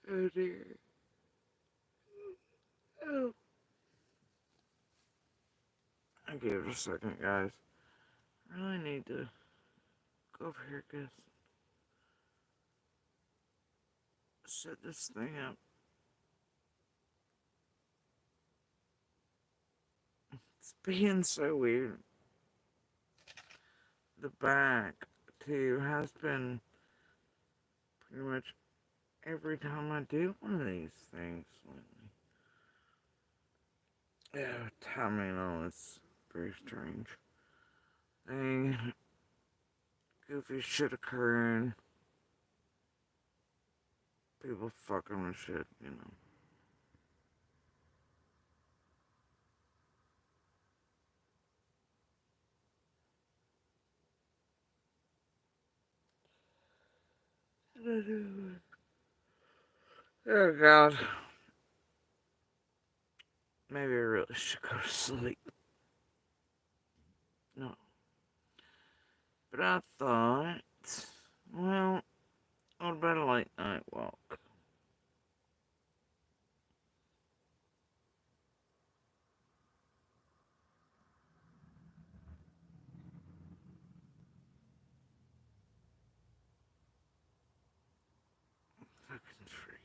Oh dear. Oh. I'll give it a second, guys. I really need to go over here, guys. Set this thing up. It's being so weird. The back, too, has been pretty much every time I do one of these things lately. Yeah, timing on it's very strange. Thing, goofy shit occurring. People fucking with shit, you know. Oh god. Maybe I really should go to sleep. No. But I thought, well, what about a late night walk? Fucking freak.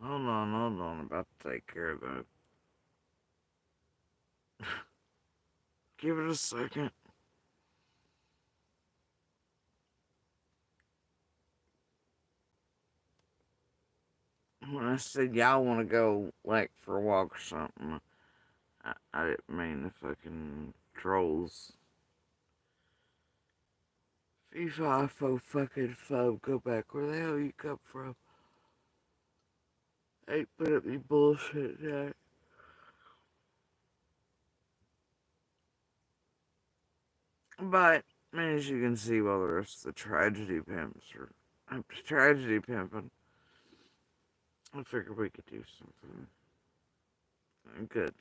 Hold on. About to take care of that. Give it a second. When I said y'all want to go, like, for a walk or something, I didn't mean the fucking trolls. Fee fi fo fucking fo, go back. Where the hell you come from? Ain't put up any bullshit yet. But, as you can see, while the rest of the tragedy pimps are tragedy pimping, I figured we could do something good.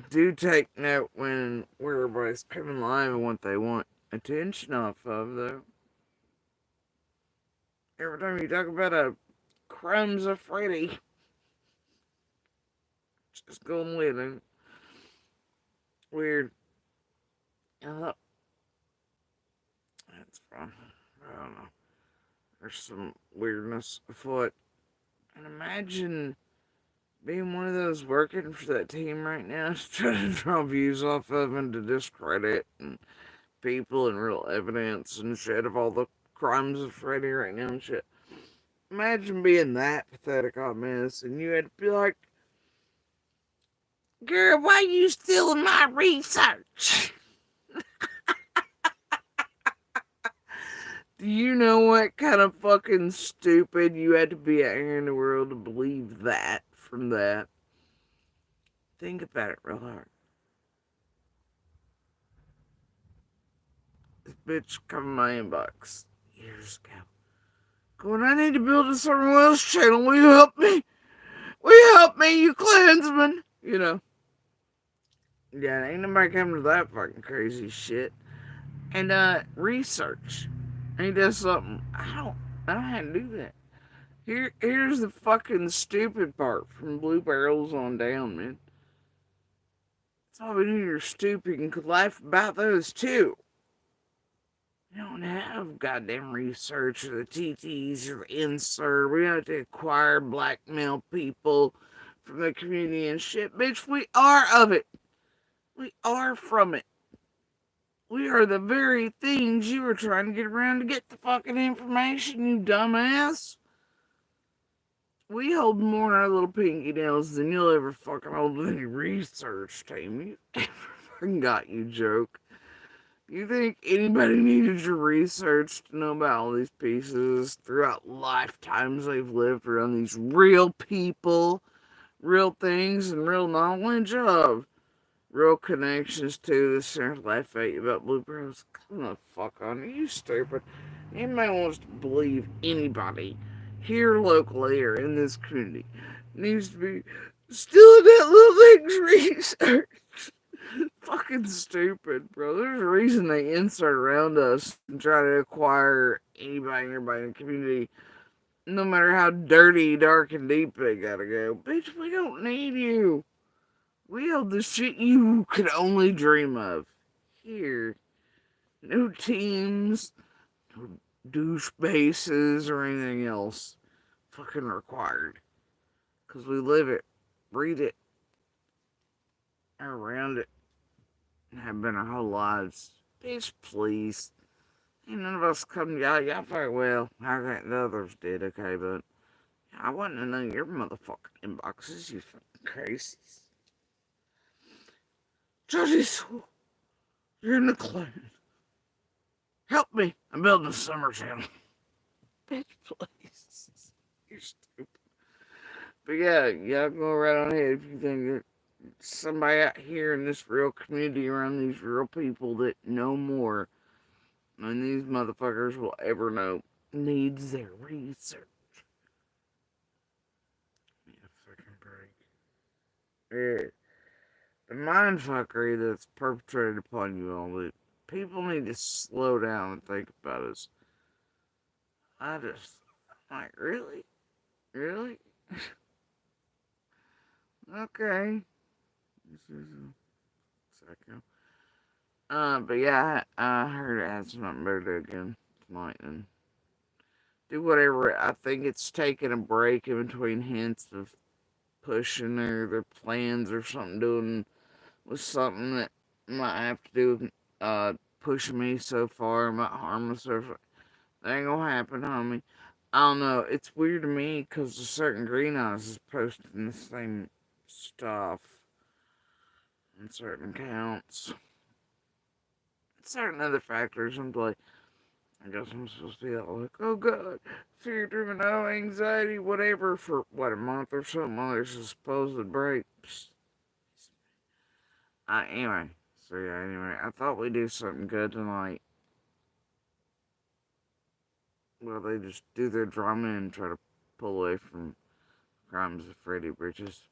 Do take note when where everybody's coming live and what they want attention off of, though. Every time you talk about a crumbs of Freddy, just going with it. Weird. That's fine. I don't know. There's some weirdness afoot. And imagine being one of those working for that team right now, trying to draw views off of and to discredit and people and real evidence and shit of all the crimes of Freddy right now and shit. Imagine being that pathetic on this and you had to be like, girl, why you stealing my research? Do you know what kind of fucking stupid you had to be out here in the world to believe that from that? Think about it real hard. This bitch come in my inbox years ago. Going, I need to build a Southern Wells channel. Will you help me? Will you help me, you Klansman? You know. Yeah, ain't nobody coming to that fucking crazy shit. And research. And he does something. I don't have to do that. Here's the fucking stupid part from Blue Barrels on down, man. It's all we need are stupid and could laugh about those too. We don't have goddamn research or the TTs or the insert. We have to acquire blackmail people from the community and shit. Bitch, we are of it. We are from it. We are the very things you were trying to get around to get the fucking information, you dumbass. We hold more in our little pinky nails than you'll ever fucking hold in any research team. You ever fucking got you joke. You think anybody needed your research to know about all these pieces throughout lifetimes they've lived around these real people, real things, and real knowledge of? Real connections to the center life at you about Blue Come the fuck on, are you stupid? Anybody wants to believe anybody here locally or in this community needs to be still in that little thing's research. Fucking stupid, bro. There's a reason they insert around us and try to acquire anybody and everybody in the community, no matter how dirty, dark, and deep they gotta go. Bitch, we don't need you. We have the shit you could only dream of. Here. No teams, no douche bases, or anything else fucking required. Because we live it, breathe it, around it, and have been our whole lives. Bitch, please. Ain't none of us come, y'all very well. Okay, the others did, okay, but I wasn't in none of your motherfucking inboxes, you fucking crazies. Judges, you're in the clan. Help me. I'm building a summer channel. Bitch, please. You're stupid. But yeah, y'all go right on ahead if you think that somebody out here in this real community around these real people that know more than these motherfuckers will ever know needs their research. Need a fucking break. Yeah. The mindfuckery that's perpetrated upon you all, that people need to slow down and think about is, I'm like, really? Really? Okay. This is a second. But yeah, I heard it had something better to do again tonight and do whatever. I think it's taking a break in between hints of pushing their plans or something, doing with something that might have to do with pushing me so far, might harm me so far. That ain't gonna happen, homie. I don't know. It's weird to me because a certain greenhouse is posting the same stuff in certain accounts. Certain other factors in play. I guess I'm supposed to be all like, oh god, fear driven, oh, anxiety, whatever, for what, a month or something while there's a supposed break. Anyway, so yeah, anyway, I thought we'd do something good tonight. Well, they just do their drama and try to pull away from Crimes of Freddie Bridges.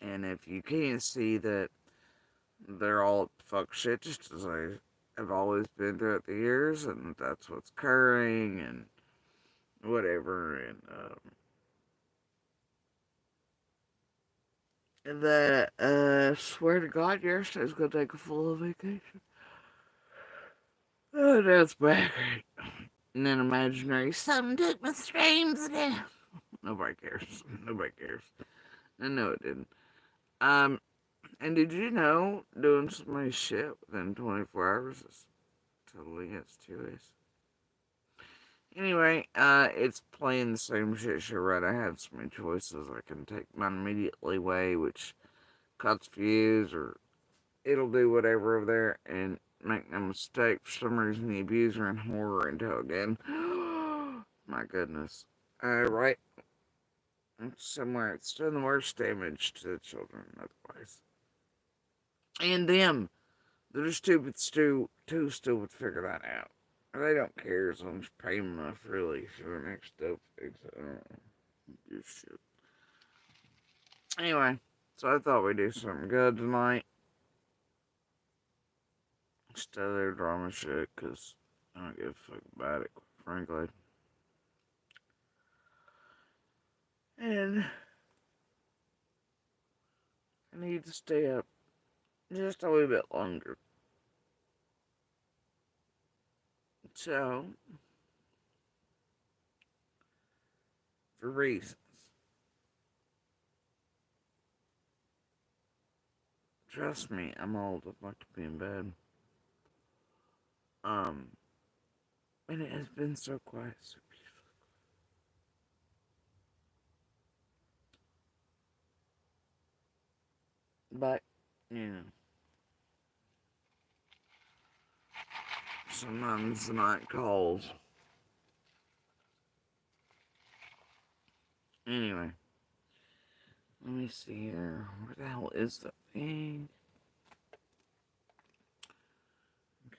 And if you can't see that they're all fuck shit, just as I have always been throughout the years, and that's what's occurring, and whatever, and that, swear to God, yesterday's gonna take a full vacation. Oh, that's back. And then imaginary, something took my streams down. Nobody cares. Nobody cares. I know it didn't. And did you know doing so much shit within 24 hours is totally against 2 days? Anyway, it's playing the same shit right. I have so many choices. I can take mine immediately away, which cuts views, or it'll do whatever over there, and make no mistake, for some reason the abuser and horror until again. My goodness. Right? Somewhere it's doing the worst damage to the children otherwise. And them. They're stupid, too stupid to figure that out. They don't care as long as you pay them enough, really, for the next dope fix. I don't know. Shit. Anyway, so I thought we'd do something good tonight. Instead of their drama shit, because I don't give a fuck about it, quite frankly. And I need to stay up just a wee bit longer. So, for reasons. Trust me, I'm old. I'd like to be in bed. And it has been so quiet, so beautiful. But, you know, sometimes the night calls. Anyway, let me see here. Where the hell is the thing?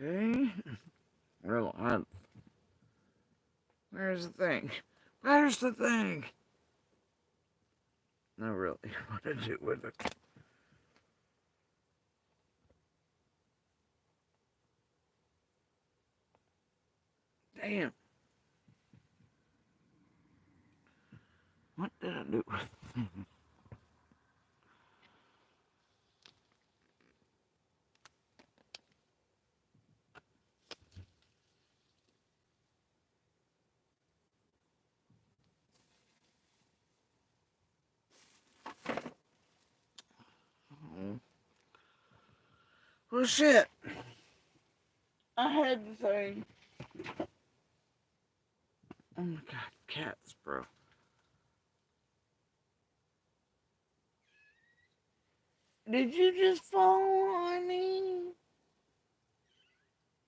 Okay. Well, where's the thing? There's the thing. No, really, what to do with it? Damn. What did I do with it? Oh. Well, shit. I had the thing. Oh my god, cats, bro. Did you just fall on me?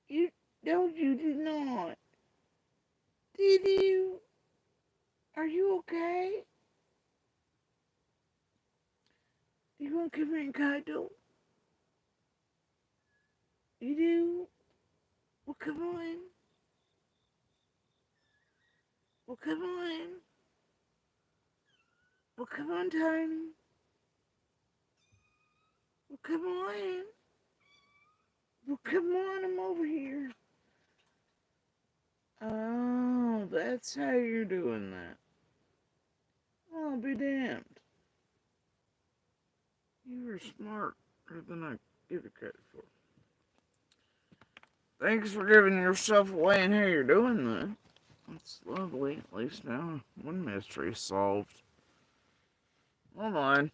You no, you did not. Did you? Are you okay? Do you want to come here and cuddle? You do? Well, come on. Well, come on. Well, come on, Tiny. Well, come on. Well, come on, I'm over here. Oh, that's how you're doing that. I'll be damned. You were smarter than I give you credit for. Thanks for giving yourself away and how you're doing that. That's lovely. At least now one mystery is solved. Hold on.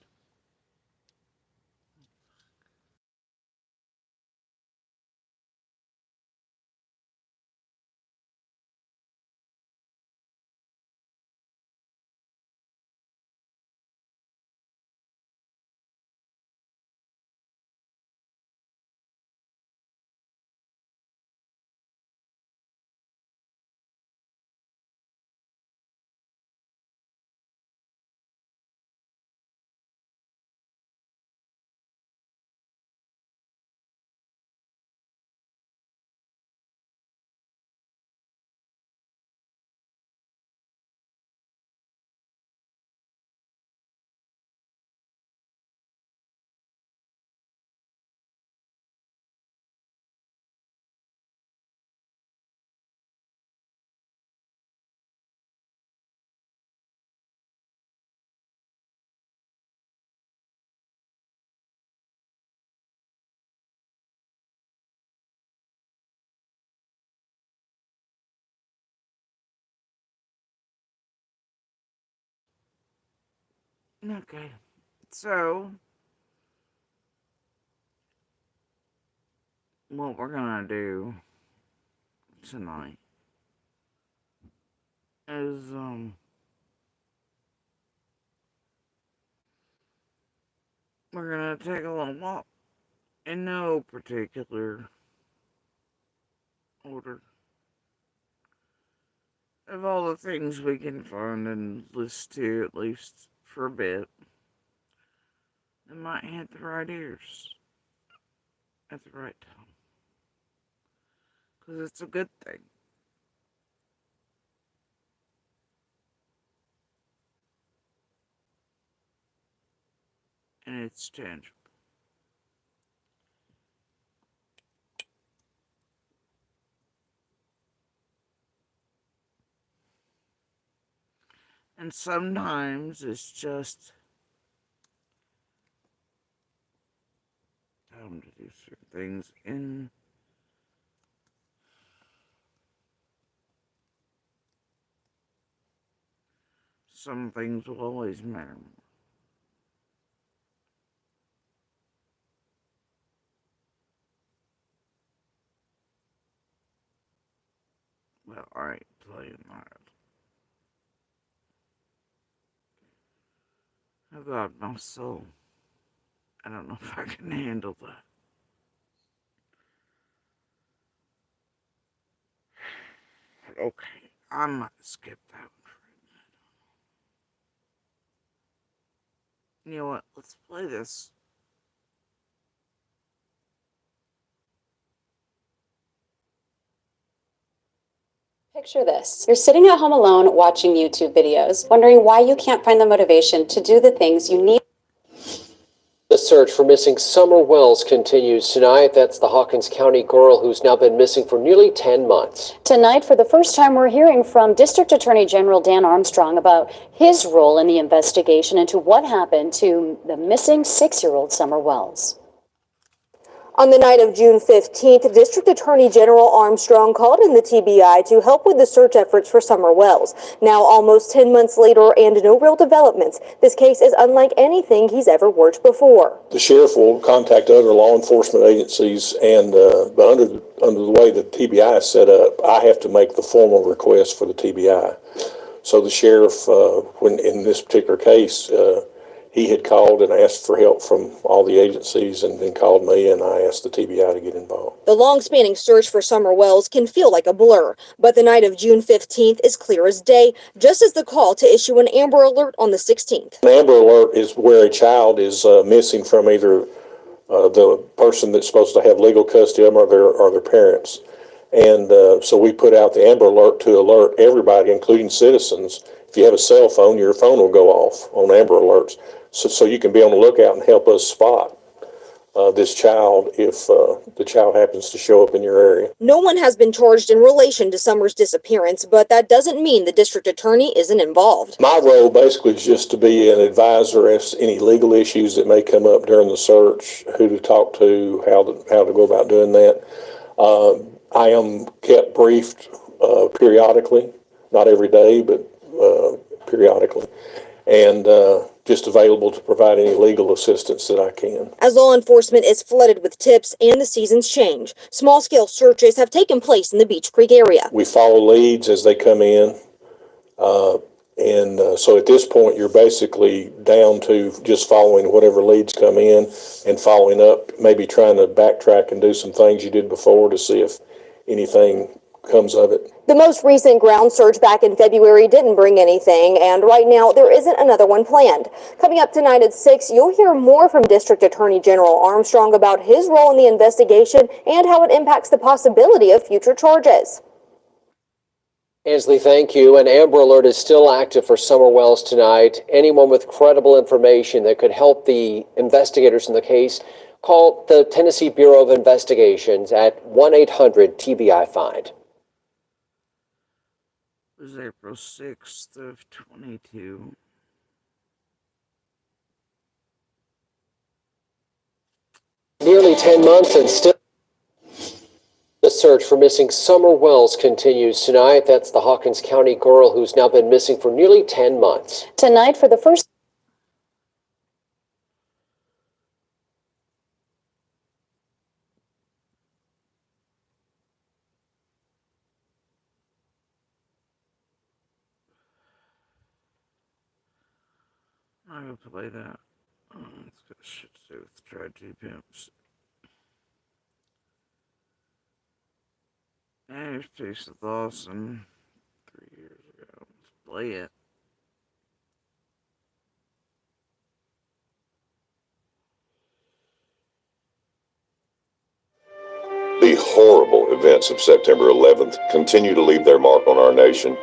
Okay. So, what we're gonna do tonight is, we're gonna take a little walk in no particular order of all the things we can find and list to, at least for a bit, that might hit the right ears at the right time. Because it's a good thing. And it's tangible. And sometimes it's just time to do certain things, and some things will always matter more. Well, I ain't playing that. Oh God, my soul. I don't know if I can handle that. Okay, I might skip that one for a minute. You know what? Let's play this. Picture this. You're sitting at home alone watching YouTube videos, wondering why you can't find the motivation to do the things you need. The search for missing Summer Wells continues tonight. That's the Hawkins County girl who's now been missing for nearly 10 months. Tonight, for the first time, we're hearing from District Attorney General Dan Armstrong about his role in the investigation into what happened to the missing 6-year-old Summer Wells. On the night of June 15th, District Attorney General Armstrong called in the TBI to help with the search efforts for Summer Wells. Now, almost 10 months later and no real developments, this case is unlike anything he's ever worked before. The sheriff will contact other law enforcement agencies, and but under the way the TBI is set up, I have to make the formal request for the TBI. So the sheriff, when in this particular case, he had called and asked for help from all the agencies and then called me, and I asked the TBI to get involved. The long-spanning search for Summer Wells can feel like a blur, but the night of June 15th is clear as day, just as the call to issue an Amber Alert on the 16th. An Amber Alert is where a child is missing from either the person that's supposed to have legal custody of them or their parents. And so we put out the Amber Alert to alert everybody, including citizens. If you have a cell phone, your phone will go off on Amber Alerts. So you can be on the lookout and help us spot this child if the child happens to show up in your area. No one has been charged in relation to Summer's disappearance, but that doesn't mean the district attorney isn't involved. My role basically is just to be an advisor as to any legal issues that may come up during the search, who to talk to, how to go about doing that. I am kept briefed periodically, not every day, but periodically, and just available to provide any legal assistance that I can. As law enforcement is flooded with tips and the seasons change, small-scale searches have taken place in the Beech Creek area. We follow leads as they come in, and so at this point you're basically down to just following whatever leads come in and following up, maybe trying to backtrack and do some things you did before to see if anything comes of it. The most recent ground search back in February didn't bring anything, and right now there isn't another one planned. Coming up tonight at 6, you'll hear more from District Attorney General Armstrong about his role in the investigation and how it impacts the possibility of future charges. Ansley, thank you. An Amber Alert is still active for Summer Wells tonight. Anyone with credible information that could help the investigators in the case, call the Tennessee Bureau of Investigations at 1-800-TBI-FIND. It was April 6th of 22. Nearly 10 months and still the search for missing Summer Wells continues tonight. That's the Hawkins County girl who's now been missing for nearly 10 months. Tonight, for the first I'm gonna play that. It's got shit to do with tragedy pimps. And here's Peace with Lawson 3 years ago. Let's play it. The horrible events of September 11th continue to leave their mark on our nation.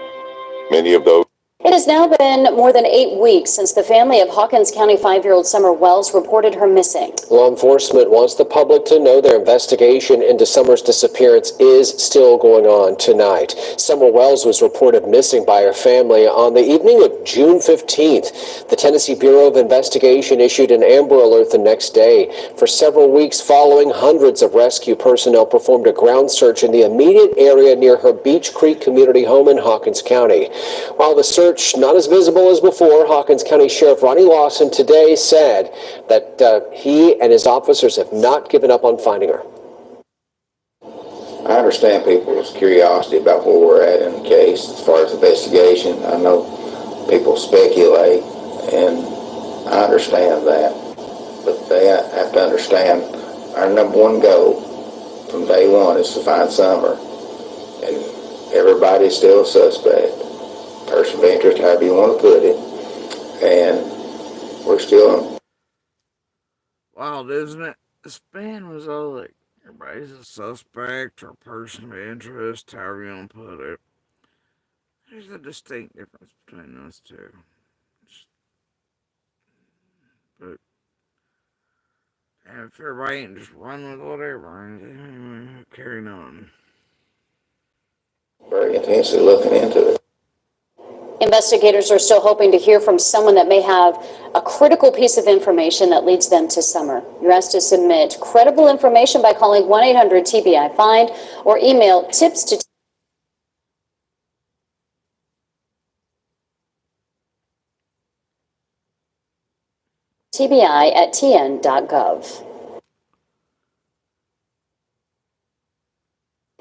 Many of those. It has now been more than 8 weeks since the family of Hawkins County 5-year-old Summer Wells reported her missing. Law enforcement wants the public to know their investigation into Summer's disappearance is still going on tonight. Summer Wells was reported missing by her family on the evening of June 15th. The Tennessee Bureau of Investigation issued an Amber Alert the next day. For several weeks following, hundreds of rescue personnel performed a ground search in the immediate area near her Beech Creek community home in Hawkins County. While the search not as visible as before, Hawkins County Sheriff Ronnie Lawson today said that he and his officers have not given up on finding her. I understand people's curiosity about where we're at in the case as far as investigation. I know people speculate, and I understand that. But they have to understand our number one goal from day one is to find Summer. And everybody's still a suspect. Person of interest, however you want to put it, and we're still. Wild, isn't it? This band was all like, everybody's a suspect or person of interest, however you want to put it. There's a distinct difference between those two. But if everybody ain't just run with whatever and carrying on. Very intensely looking into it. Investigators are still hoping to hear from someone that may have a critical piece of information that leads them to Summer. You're asked to submit credible information by calling 1-800-TBI-FIND or email tips to tbi@tn.gov.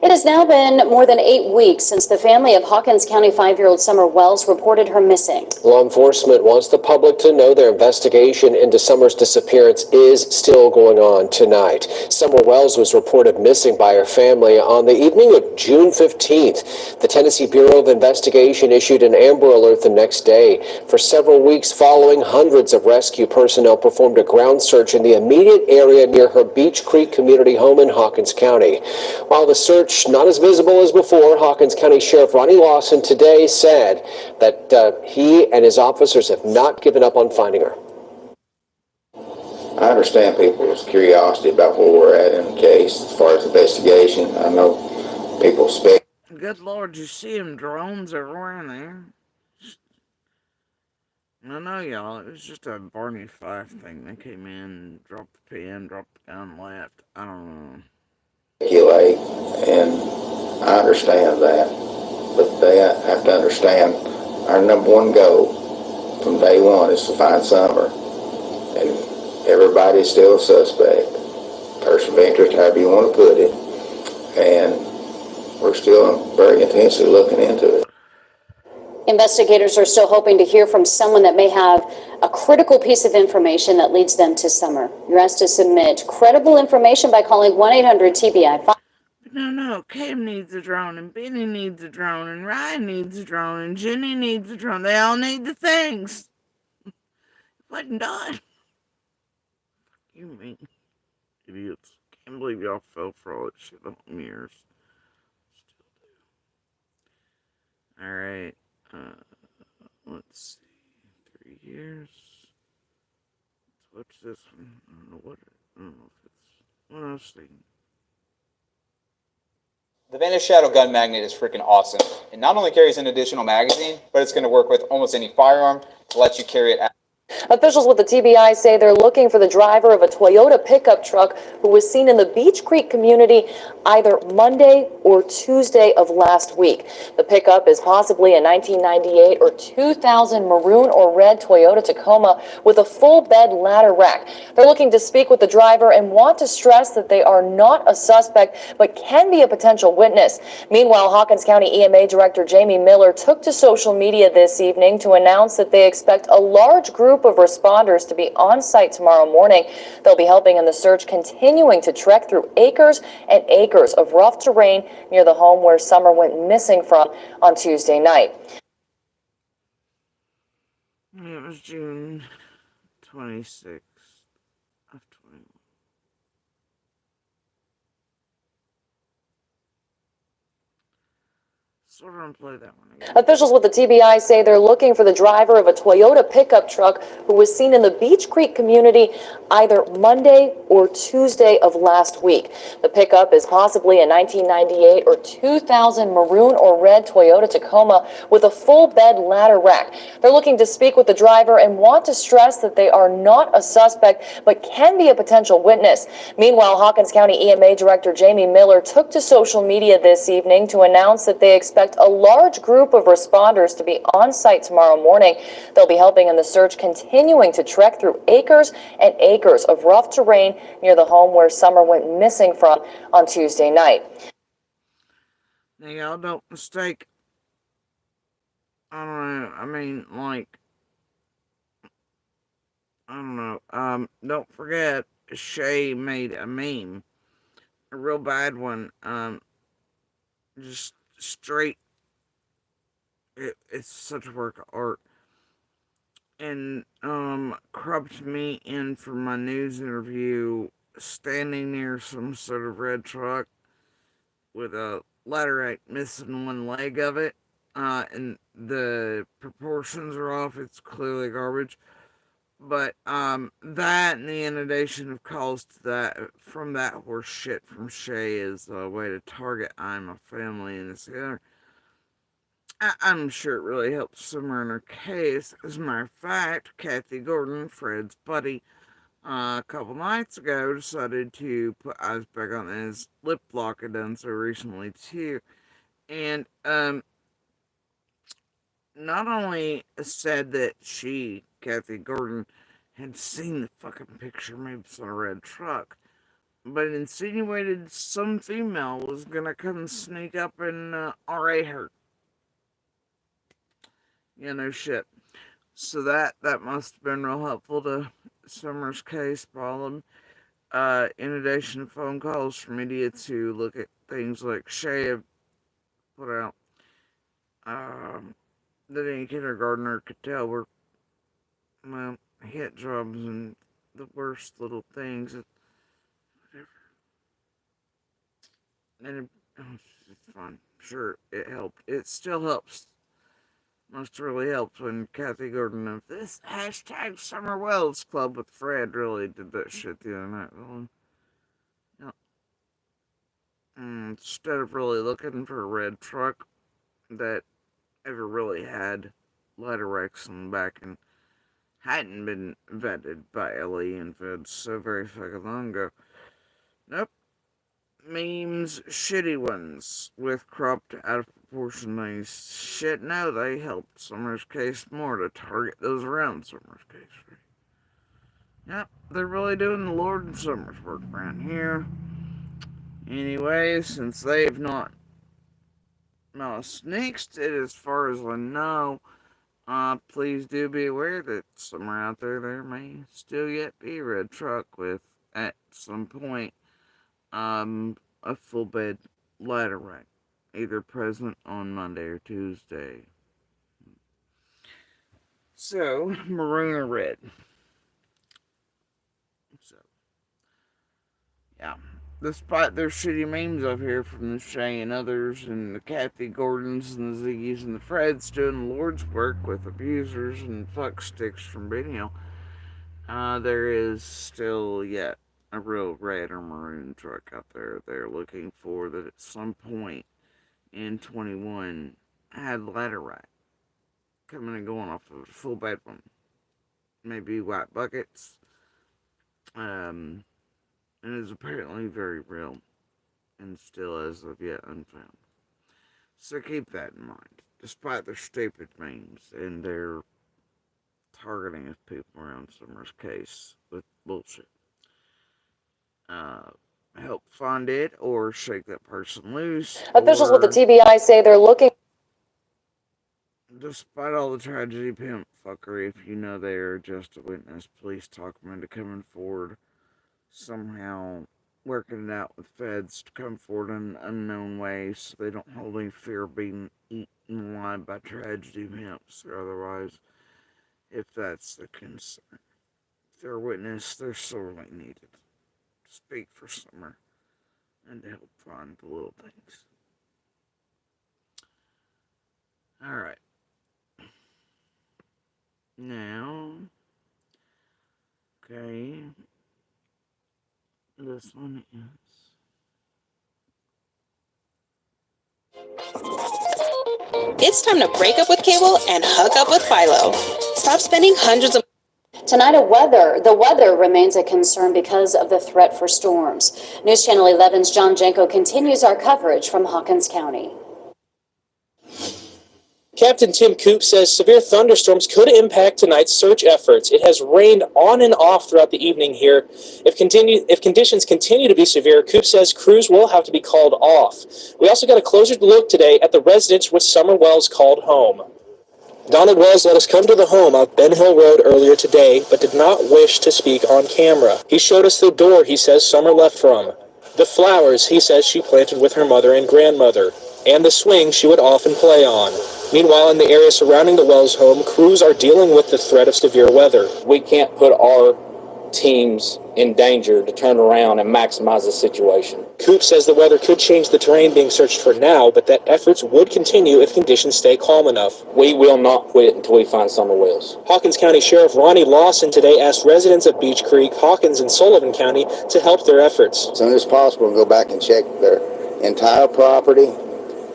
It has now been more than 8 weeks since the family of Hawkins County 5-year-old Summer Wells reported her missing. Law enforcement wants the public to know their investigation into Summer's disappearance is still going on tonight. Summer Wells was reported missing by her family on the evening of June 15th. The Tennessee Bureau of Investigation issued an Amber Alert the next day. For several weeks following, hundreds of rescue personnel performed a ground search in the immediate area near her Beech Creek community home in Hawkins County. While the search not as visible as before, Hawkins County Sheriff Ronnie Lawson today said that he and his officers have not given up on finding her. I understand people's curiosity about where we're at in the case as far as investigation. I know people speculate. Good Lord, you see them drones everywhere in there. I know, y'all, it was just a Barney Fife thing. They came in, dropped the pen, dropped the gun, left. I don't know. Speculate, and I understand that, but they have to understand our number one goal from day one is to find Summer, and everybody's still a suspect, person of interest, however you want to put it, and we're still very intensely looking into it. Investigators are still hoping to hear from someone that may have a critical piece of information that leads them to Summer. You're asked to submit credible information by calling 1-800-TBI-FIND. No, Cam needs a drone, and Benny needs a drone, and Ryan needs a drone, and Jenny needs a drone. They all need the things. It wasn't done. Fuck you mean, idiots. Can't believe y'all fell for all that shit on mirrors. Still do. Alright, let's see. 3 years. Let's watch this one. I don't know if it's. What else? The Vanish Shadow gun magnet is freaking awesome. It not only carries an additional magazine, but it's going to work with almost any firearm to let you carry it out. Officials with the TBI say they're looking for the driver of a Toyota pickup truck who was seen in the Beech Creek community either Monday or Tuesday of last week. The pickup is possibly a 1998 or 2000 maroon or red Toyota Tacoma with a full bed ladder rack. They're looking to speak with the driver and want to stress that they are not a suspect but can be a potential witness. Meanwhile, Hawkins County EMA Director Jamie Miller took to social media this evening to announce that they expect a large group of responders to be on site tomorrow morning. They'll be helping in the search, continuing to trek through acres and acres of rough terrain near the home where Summer went missing from on Tuesday night. It was June 26th of 21. So we're gonna play that one again. Officials with the TBI say they're looking for the driver of a Toyota pickup truck who was seen in the Beech Creek community either Monday or Tuesday of last week. The pickup is possibly a 1998 or 2000 maroon or red Toyota Tacoma with a full bed ladder rack. They're looking to speak with the driver and want to stress that they are not a suspect but can be a potential witness. Meanwhile, Hawkins County EMA Director Jamie Miller took to social media this evening to announce that they expect a large group of responders to be on site tomorrow morning. They'll be helping in the search, continuing to trek through acres and acres of rough terrain near the home where Summer went missing from on Tuesday night. Now, y'all don't mistake. I don't know. I mean, like, I don't know. Don't forget, Shay made a meme, a real bad one. Just straight. It's such a work of art. And cropped me in for my news interview, standing near some sort of red truck with a ladder rack missing one leg of it, and the proportions are off. It's clearly garbage. But that and the inundation of calls to that from that horse shit from Shay is a way to target I'm a family in this area. I'm sure it really helped Summer in her case. As a matter of fact, Kathy Gordon, Fred's buddy, a couple nights ago decided to put eyes back on his lip lock. Had done so recently too, and not only said that she, Kathy Gordon, had seen the fucking picture, maybe it's on a red truck, but insinuated some female was gonna come sneak up and RA her. Yeah, no shit. So that must have been real helpful to Summer's case problem. Inundation of phone calls from idiots who look at things like Shay have put out. That any kindergartner could tell were, well, hit jobs and the worst little things. And it's fun. Sure, it helped. It still helps. Must really helped when Kathy Gordon of this hashtag Summer Wells Club with Fred really did that shit the other night. Yeah. Instead of really looking for a red truck that ever really had letter X on the back and hadn't been vetted by Ellie and Fed so very fucking long ago. Nope. Memes, shitty ones, with cropped out of proportion things. Shit, no, they helped Summer's case more to target those around Summer's case. Yep, they're really doing the Lord and Summer's work around here. Anyway, since they've not snaked it as far as I know, please do be aware that somewhere out there may still yet be a red truck with, at some point, a full bed ladder rack, either present on Monday or Tuesday. So, maroon or red. So, yeah. Despite their shitty memes up here from the Shay and others, and the Kathy Gordons and the Ziggies and the Freds doing the Lord's work with abusers and fucksticks from Benio, there is still yet a real red or maroon truck out there they're looking for that at some point in 21 had ladder rack coming and going off of a full bed one. Maybe white buckets. And is apparently very real and still as of yet unfound. So keep that in mind, despite their stupid memes and their targeting of people around Summer's case with bullshit. Help find it or shake that person loose. Officials with the TBI say they're looking. Despite all the tragedy, pimp fuckery, if you know they are just a witness, please talk them into coming forward. Somehow working it out with feds to come forward in unknown ways so they don't hold any fear of being eaten alive by tragedy pimps or otherwise, if that's the concern. If they're a witness, they're sorely needed to speak for Summer and to help find the little things. Alright. Now, okay, this one is... It's time to break up with cable and hook up with Philo. Stop spending hundreds of... Tonight, the weather remains a concern because of the threat for storms. News Channel 11's John Janko continues our coverage from Hawkins County. Captain Tim Coop says severe thunderstorms could impact tonight's search efforts. It has rained on and off throughout the evening here. If conditions continue to be severe, Coop says crews will have to be called off. We also got a closer look today at the residence which Summer Wells called home. Donald Wells let us come to the home off Ben Hill Road earlier today, but did not wish to speak on camera. He showed us the door he says Summer left from, the flowers he says she planted with her mother and grandmother, and the swing she would often play on. Meanwhile, in the area surrounding the Wells home, crews are dealing with the threat of severe weather. We can't put our teams in danger to turn around and maximize the situation. Coop says the weather could change the terrain being searched for now, but that efforts would continue if conditions stay calm enough. We will not quit until we find Summer Wells. Hawkins County Sheriff Ronnie Lawson today asked residents of Beech Creek, Hawkins, and Sullivan County to help their efforts. As soon as possible, go back and check their entire property,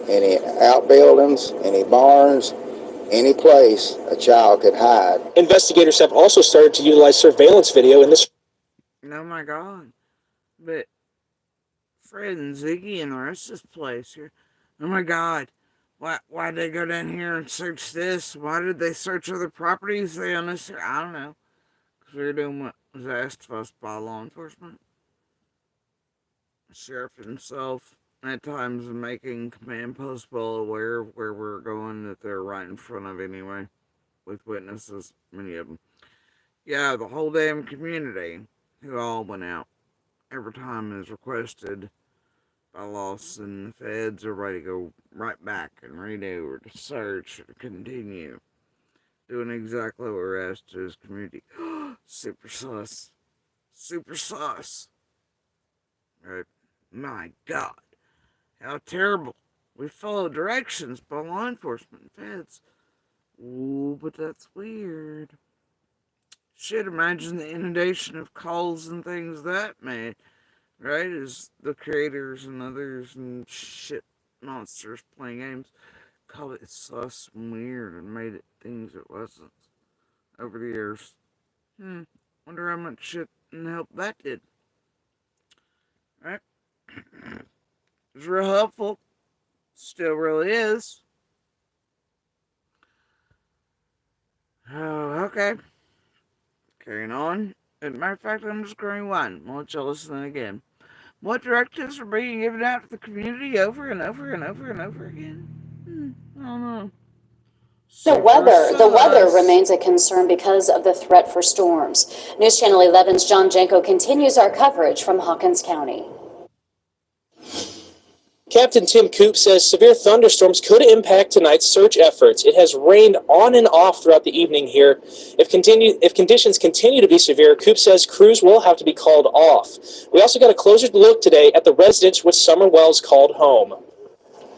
any outbuildings, any barns, any place a child could hide. Investigators have also started to utilize surveillance video in this. Oh my God. But Fred and Ziggy and the rest of this place here. Oh my God. Why'd they go down here and search this? Why did they search other properties they unnecessarily? I don't know. Because we were doing what was asked of us by law enforcement. The sheriff himself, at times, making command posts well aware of where we're going that they're right in front of anyway. With witnesses, many of them. Yeah, the whole damn community who all went out every time is requested by Lawson. The feds are ready to go right back and redo or to search or to continue doing exactly what we're asked to as community. Super sus. Super sus. Right? My God. How terrible. We follow directions by law enforcement and feds. Ooh, but that's weird. Shit, imagine the inundation of calls and things that made, right? As the creators and others and shit monsters playing games called it sus and weird and made it things it wasn't over the years. Wonder how much shit and help that did. Right? It was real helpful. Still really is. Oh, okay. Carrying on. As a matter of fact, I'm just going to rewind. I'll let y'all listen again. What directives are being given out to the community over and over and over and over again? I don't know. The weather remains a concern because of the threat for storms. News Channel 11's John Janko continues our coverage from Hawkins County. Captain Tim Coop says severe thunderstorms could impact tonight's search efforts. It has rained on and off throughout the evening here. If conditions continue to be severe, Coop says crews will have to be called off. We also got a closer look today at the residence which Summer Wells called home.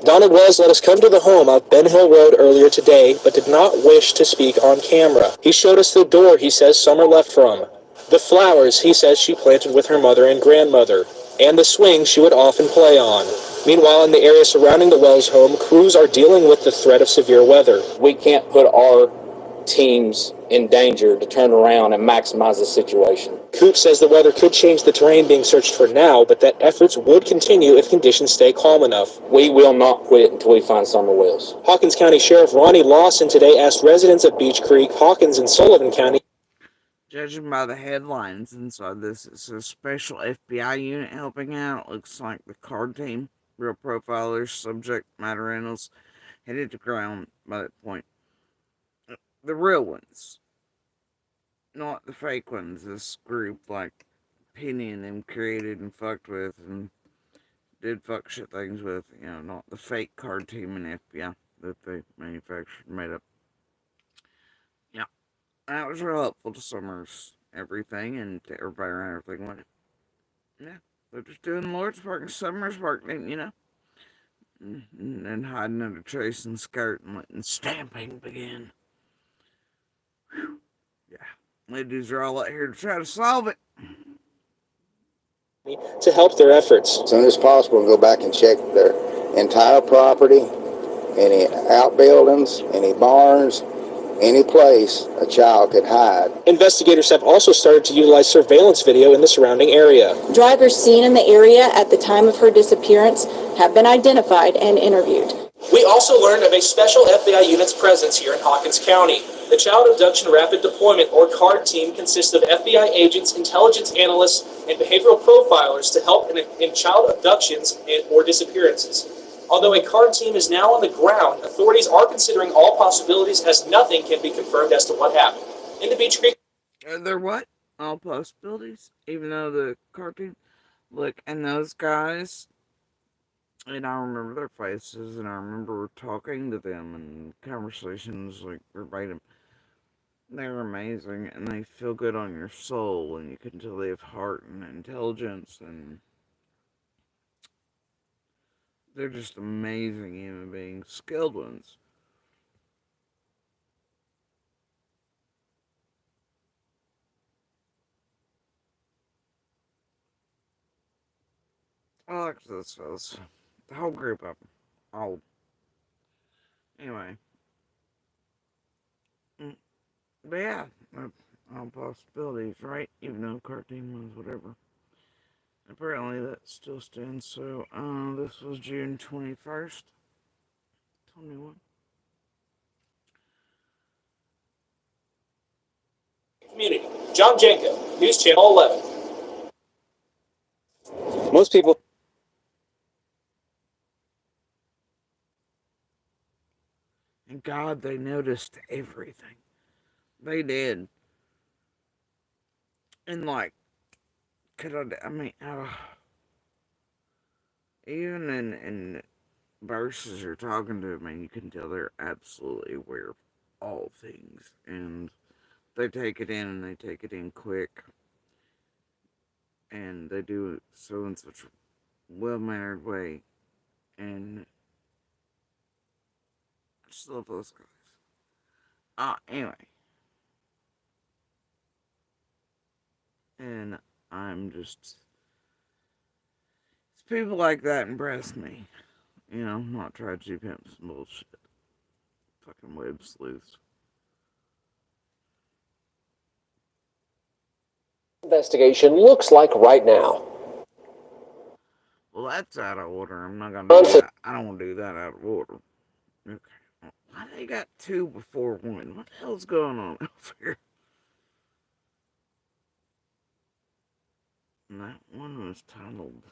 Donald Wells let us come to the home off Ben Hill Road earlier today, but did not wish to speak on camera. He showed us the door he says Summer left from, the flowers he says she planted with her mother and grandmother, and the swing she would often play on. Meanwhile, in the area surrounding the Wells home, crews are dealing with the threat of severe weather. We can't put our teams in danger to turn around and maximize the situation. Coop says the weather could change the terrain being searched for now, but that efforts would continue if conditions stay calm enough. We will not quit until we find Summer Wells. Hawkins County Sheriff Ronnie Lawson today asked residents of Beech Creek, Hawkins, and Sullivan County. Judging by the headlines inside this, it's a special FBI unit helping out. It looks like the card team, real profilers, subject matter analysts, headed to ground by that point. The real ones, not the fake ones. This group, like Penny and them, created and fucked with and did fuck shit things with. Not the fake card team and FBI that they manufactured and made up. Yeah, that was real helpful to Summers, everything, and to everybody around everything with it. Yeah, they're just doing the Lord's work and Summers' work, and hiding under trace and skirt and letting stamping begin. Whew. Yeah, ladies are all out here to try to solve it. To help their efforts. As soon as possible, go back and check their entire property, any outbuildings, any barns, any place a child could hide. Investigators have also started to utilize surveillance video in the surrounding area. Drivers seen in the area at the time of her disappearance have been identified and interviewed. We also learned of a special FBI unit's presence here in Hawkins County. The Child Abduction Rapid Deployment, or CARD team, consists of FBI agents, intelligence analysts, and behavioral profilers to help in child abductions or disappearances. Although a CARD team is now on the ground, authorities are considering all possibilities as nothing can be confirmed as to what happened. In the Beech Creek... They're what? All possibilities? Even though the CARD team... Look, and those guys... And I remember their faces, and I remember talking to them, and conversations, like, verbatim. They're amazing, and they feel good on your soul, and you can tell they have heart and intelligence, and they're just amazing human beings, skilled ones. I like this fellas. The whole group of them. All. Anyway. But yeah, all possibilities, right? Even though cartoon ones, whatever. Apparently that still stands. So, this was June 21st, 21. Community. John Janko, News Channel 11. Most people. And God, they noticed everything. They did. And like, even in verses you're talking to, man, you can tell they're absolutely aware of all things. And they take it in, and they take it in quick. And they do it so in such a well-mannered way. And I just love those guys. Anyway. And I'm just... It's people like that impress me. You know, not tragedy pimps and bullshit. Fucking web sleuths. Investigation looks like right now. Well, that's out of order. I'm not gonna do that. I don't want to do that out of order. Okay. Why they got two before one? What the hell's going on over here? And that one was titled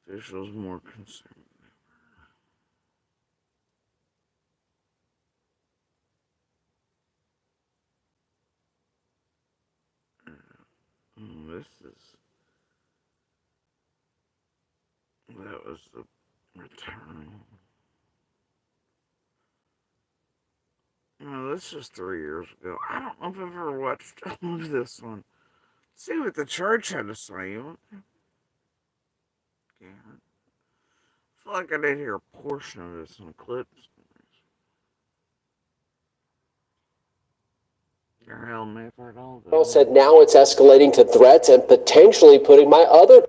Officials More Concerned. This is... That was the return. No, this was 3 years ago. I don't know if I've ever watched all of this one. Let's see what the church had to say. Yeah. I feel like I did hear a portion of this in clips. Or hell, may have heard all of it. Well said now it's escalating to threats and potentially putting my other...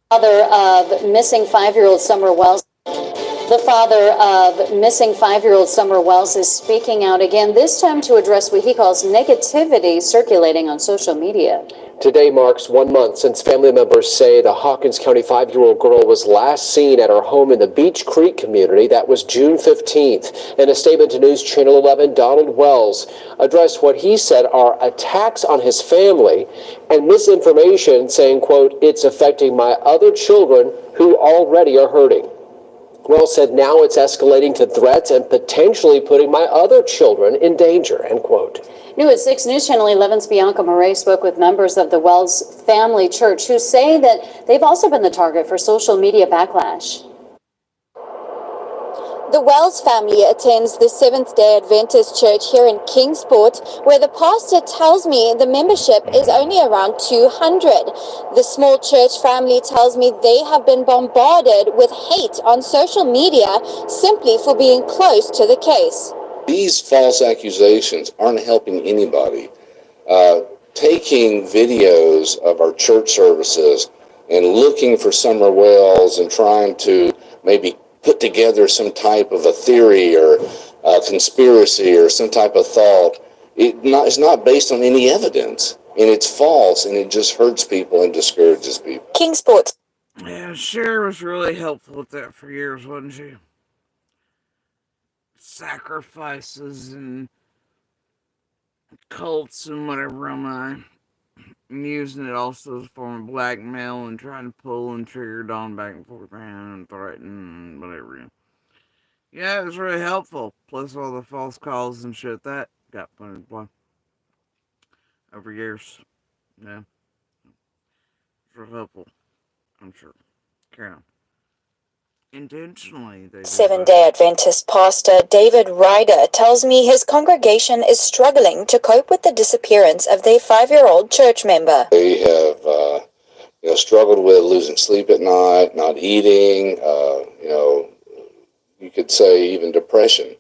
Father of missing 5-year-old Summer Wells. The father of missing 5-year-old Summer Wells is speaking out again, this time to address what he calls negativity circulating on social media. Today marks 1 month since family members say the Hawkins County 5-year-old girl was last seen at her home in the Beach Creek community. That was June 15th. In a statement to News Channel 11, Donald Wells addressed what he said are attacks on his family and misinformation, saying, quote, "It's affecting my other children who already are hurting." Wells said now it's escalating to threats and potentially putting my other children in danger, end quote. New at 6 News Channel 11's Bianca Murray spoke with members of the Wells Family Church who say that they've also been the target for social media backlash. The Wells family attends the Seventh-day Adventist Church here in Kingsport, where the pastor tells me the membership is only around 200. The small church family tells me they have been bombarded with hate on social media simply for being close to the case. These false accusations aren't helping anybody. Taking videos of our church services and looking for Summer Wells and trying to maybe put together some type of a theory or a conspiracy or some type of thought, it's not based on any evidence, and it's false, and it just hurts people and discourages people. Kingsport. Yeah, Cher was really helpful with that for years, wasn't she? Sacrifices and cults and whatever am I. Using it also as a form of blackmail and trying to pull and trigger Dawn back and forth and threaten and whatever. Yeah, it was really helpful. Plus all the false calls and shit that got put in play over years. Yeah. It's real helpful, I'm sure. Carry on. intentionally. They do that. Seventh-day Adventist pastor David Ryder tells me his congregation is struggling to cope with the disappearance of their 5-year-old church member. They have, struggled with losing sleep at night, not eating, you could say even depression,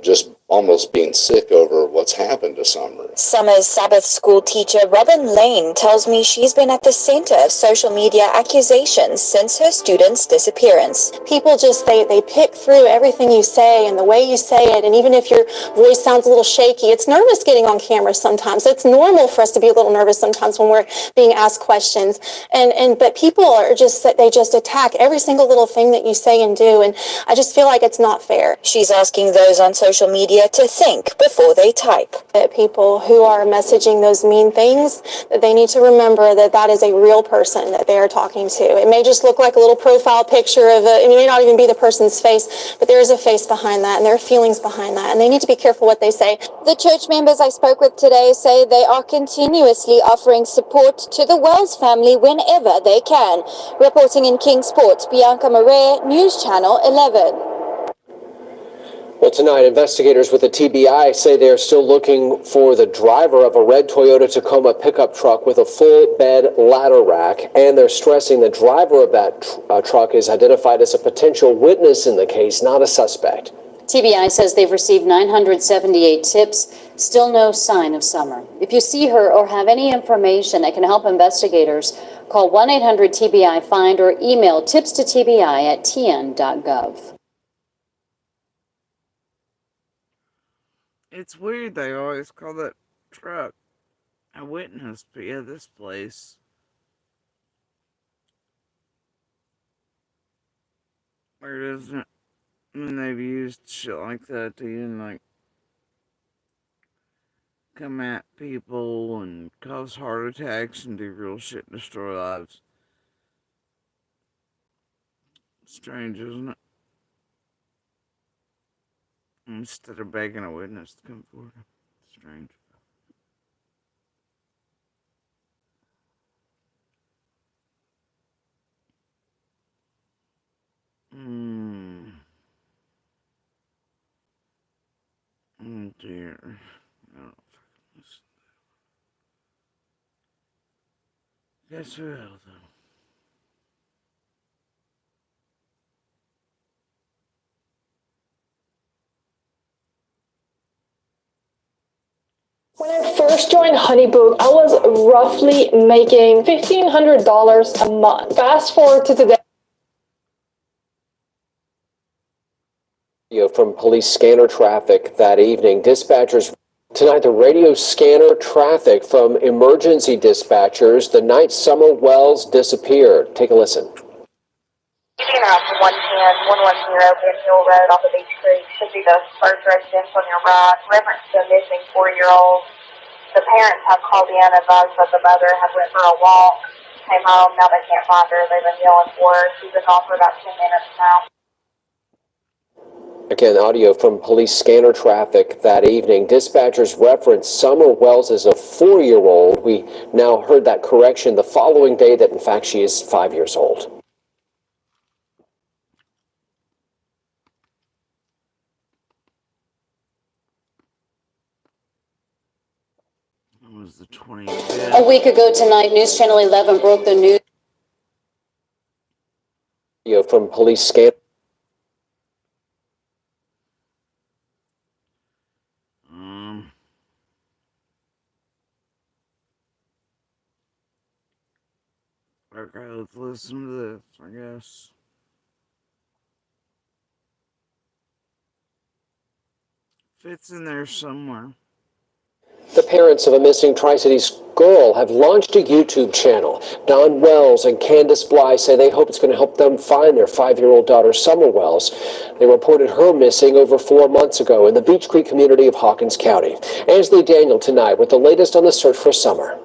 just almost being sick over what's happened to Summer. Summer's Sabbath school teacher Robin Lane tells me she's been at the center of social media accusations since her student's disappearance. People just, they pick through everything you say and the way you say it, and even if your voice sounds a little shaky, it's nervous getting on camera sometimes. It's normal for us to be a little nervous sometimes when we're being asked questions. But people are just, they just attack every single little thing that you say and do, and I just feel like it's not fair. She's asking those on social media to think before they type. That people who are messaging those mean things, that they need to remember that that is a real person that they are talking to. It may just look like a little profile picture of it may not even be the person's face, but there is a face behind that and there are feelings behind that, and they need to be careful what they say. The church members I spoke with today say they are continuously offering support to the Wells family whenever they can. Reporting in Kingsport, Bianca Marais, News Channel 11. Well, tonight, investigators with the TBI say they're still looking for the driver of a red Toyota Tacoma pickup truck with a full bed ladder rack, and they're stressing the driver of that truck is identified as a potential witness in the case, not a suspect. TBI says they've received 978 tips, still no sign of Summer. If you see her or have any information that can help investigators, call 1-800-TBI-FIND or email tipstotbi@tn.gov. It's weird they always call that truck a witness, but yeah, this place. Where doesn't it? I mean, they've used shit like that to even, like, come at people and cause heart attacks and do real shit and destroy lives. Strange, isn't it? Instead of begging a witness to come forward. Strange. Oh dear. I don't know if I can listen to that. Guess we will, though. When I first joined Honeybook, I was roughly making $1,500 a month. Fast forward to today. From police scanner traffic that evening, dispatchers tonight, the radio scanner traffic from emergency dispatchers the night Summer Wells disappeared. Take a listen. Around 110 Ben Hill Road off of Beach Creek should be the first residence on your right. Reference to a missing 4-year-old. The parents have called in and advised that the mother had went for a walk, came home, now they can't find her. They've been yelling for her. She's been gone for about 10 minutes now. Again, audio from police scanner traffic that evening. Dispatchers referenced Summer Wells as a 4-year-old. We now heard that correction the following day that, in fact, she is 5 years old. It was the 25th. A week ago tonight, News Channel 11 broke the news. Audio from police scanner. Okay, let's listen to this, I guess. Fits in there somewhere. The parents of a missing Tri-Cities girl have launched a YouTube channel. Don Wells and Candace Bly say they hope it's going to help them find their 5-year-old daughter, Summer Wells. They reported her missing over 4 months ago in the Beach Creek community of Hawkins County. Ansley Daniel tonight with the latest on the search for Summer.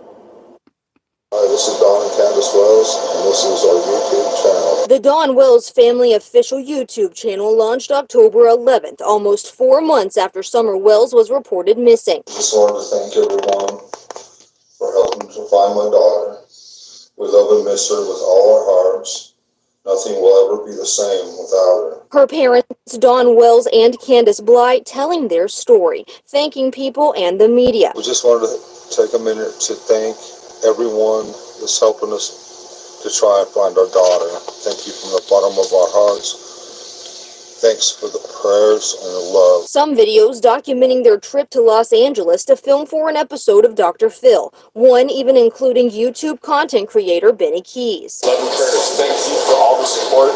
Hi, this is Don and Candace Wells, and this is our YouTube channel. The Don Wells Family official YouTube channel launched October 11th, almost 4 months after Summer Wells was reported missing. Just wanted to thank everyone for helping to find my daughter. We love and miss her with all our hearts, Nothing will ever be the same without her. Her parents, Dawn Wells and Candace Blight, telling their story, thanking people and the media. We just wanted to take a minute to thank everyone that's helping us to try and find our daughter. Thank you from the bottom of our hearts. Thanks for the prayers and the love. Some videos documenting their trip to Los Angeles to film for an episode of Dr. Phil, one even including YouTube content creator Benny Keys. Love and prayers. Thank you for all the support.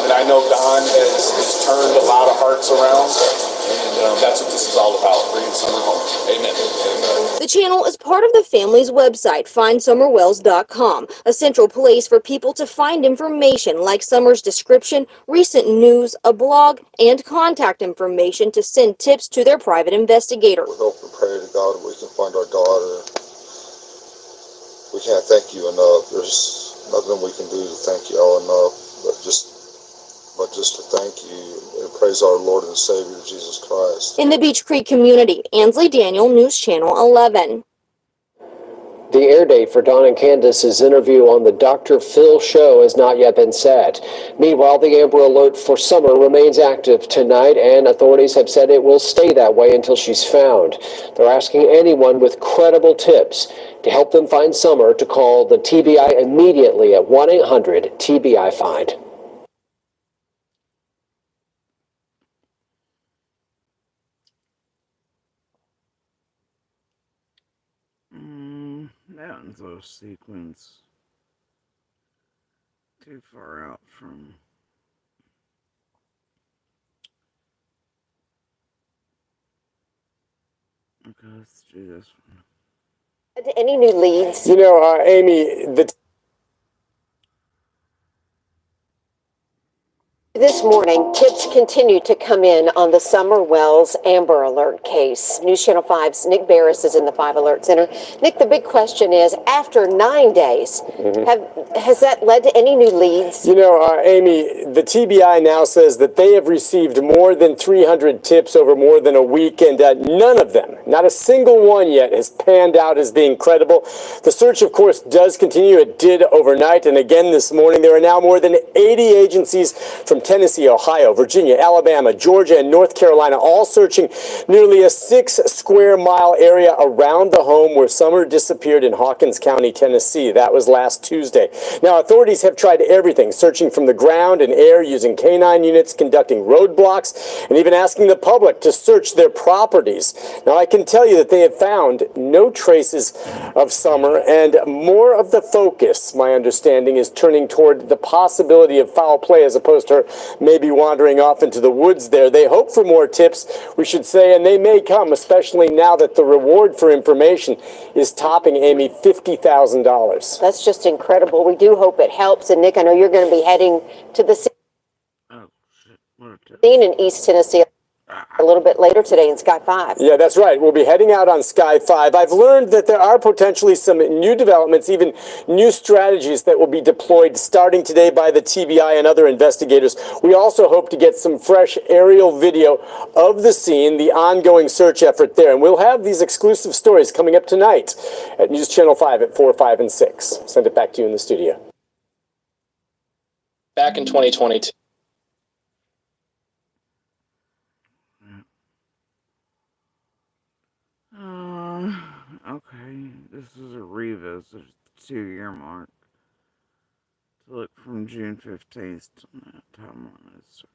And I know Don has turned a lot of hearts around, and that's what this is all about, bringing Summer home. Amen. Amen. The channel is part of the family's website, findsummerwells.com, a central place for people to find information like Summer's description, recent news, a blog, and contact information to send tips to their private investigator. We hope and pray to God we can find our daughter. We can't thank you enough. There's nothing we can do to thank you all enough, but just to thank you and praise our Lord and Savior Jesus Christ. In the Beach Creek community, Ansley Daniel, News Channel 11. The air date for Don and Candace's interview on the Dr. Phil show has not yet been set. Meanwhile, the Amber Alert for Summer remains active tonight, and authorities have said it will stay that way until she's found. They're asking anyone with credible tips to help them find Summer to call the TBI immediately at 1-800-TBI-FIND. That one's a sequence too far out from. Okay, let's do this one. Any new leads? You know, Amy, This morning, tips continue to come in on the Summer Wells Amber Alert case. News Channel 5's Nick Barris is in the 5 Alert Center. Nick, the big question is, after 9 days, has that led to any new leads? You know, Amy, the TBI now says that they have received more than 300 tips over more than a week, and none of them, not a single one yet, has panned out as being credible. The search, of course, does continue. It did overnight, and again this morning. There are now more than 80 agencies from Tennessee, Ohio, Virginia, Alabama, Georgia, and North Carolina, all searching nearly a 6-square-mile area around the home where Summer disappeared in Hawkins County, Tennessee. That was last Tuesday. Now, authorities have tried everything, searching from the ground and air, using canine units, conducting roadblocks, and even asking the public to search their properties. Now, I can tell you that they have found no traces of Summer, and more of the focus, my understanding, is turning toward the possibility of foul play as opposed to her maybe wandering off into the woods there. They hope for more tips, we should say, and they may come, especially now that the reward for information is topping, Amy, $50,000. That's just incredible. We do hope it helps. And Nick, I know you're going to be heading to the scene in East Tennessee a little bit later today in Sky 5. Yeah, that's right. We'll be heading out on Sky 5. I've learned that there are potentially some new developments, even new strategies that will be deployed starting today by the TBI and other investigators. We also hope to get some fresh aerial video of the scene, the ongoing search effort there. And we'll have these exclusive stories coming up tonight at News Channel 5 at 4, 5, and 6. Send it back to you in the studio. Back in 2022. Okay, this is a revisit, 2-year mark. To look from June 15th to that time on his search.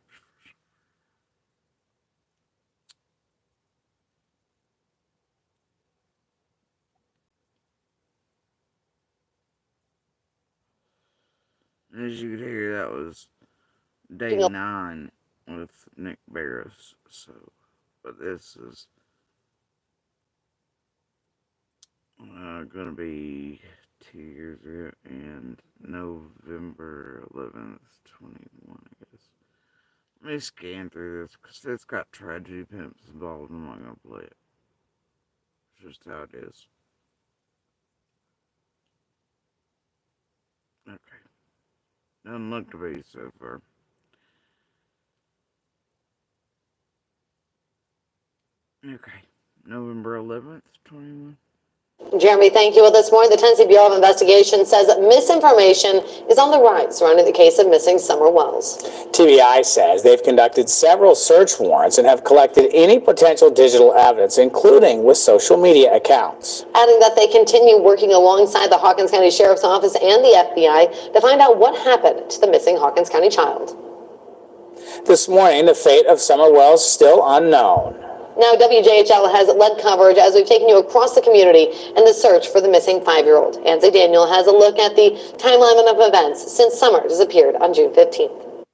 As you could hear, that was day 9 with Nick Barris. So, but this is gonna be 2 years ago and November 11th, 21, I guess. Let me scan through this because it's got tragedy pimps involved. I'm not gonna play it. It's just how it is. Okay. Doesn't look to be so far. Okay. November 11th, 21. Jeremy, thank you. Well, this morning, the Tennessee Bureau of Investigation says that misinformation is on the rise surrounding the case of missing Summer Wells. TBI says they've conducted several search warrants and have collected any potential digital evidence, including with social media accounts. Adding that they continue working alongside the Hawkins County Sheriff's Office and the FBI to find out what happened to the missing Hawkins County child. This morning, the fate of Summer Wells is still unknown. Now, WJHL has led coverage as we've taken you across the community in the search for the missing 5-year-old. Ansley Daniel has a look at the timeline of events since Summer disappeared on June 15th.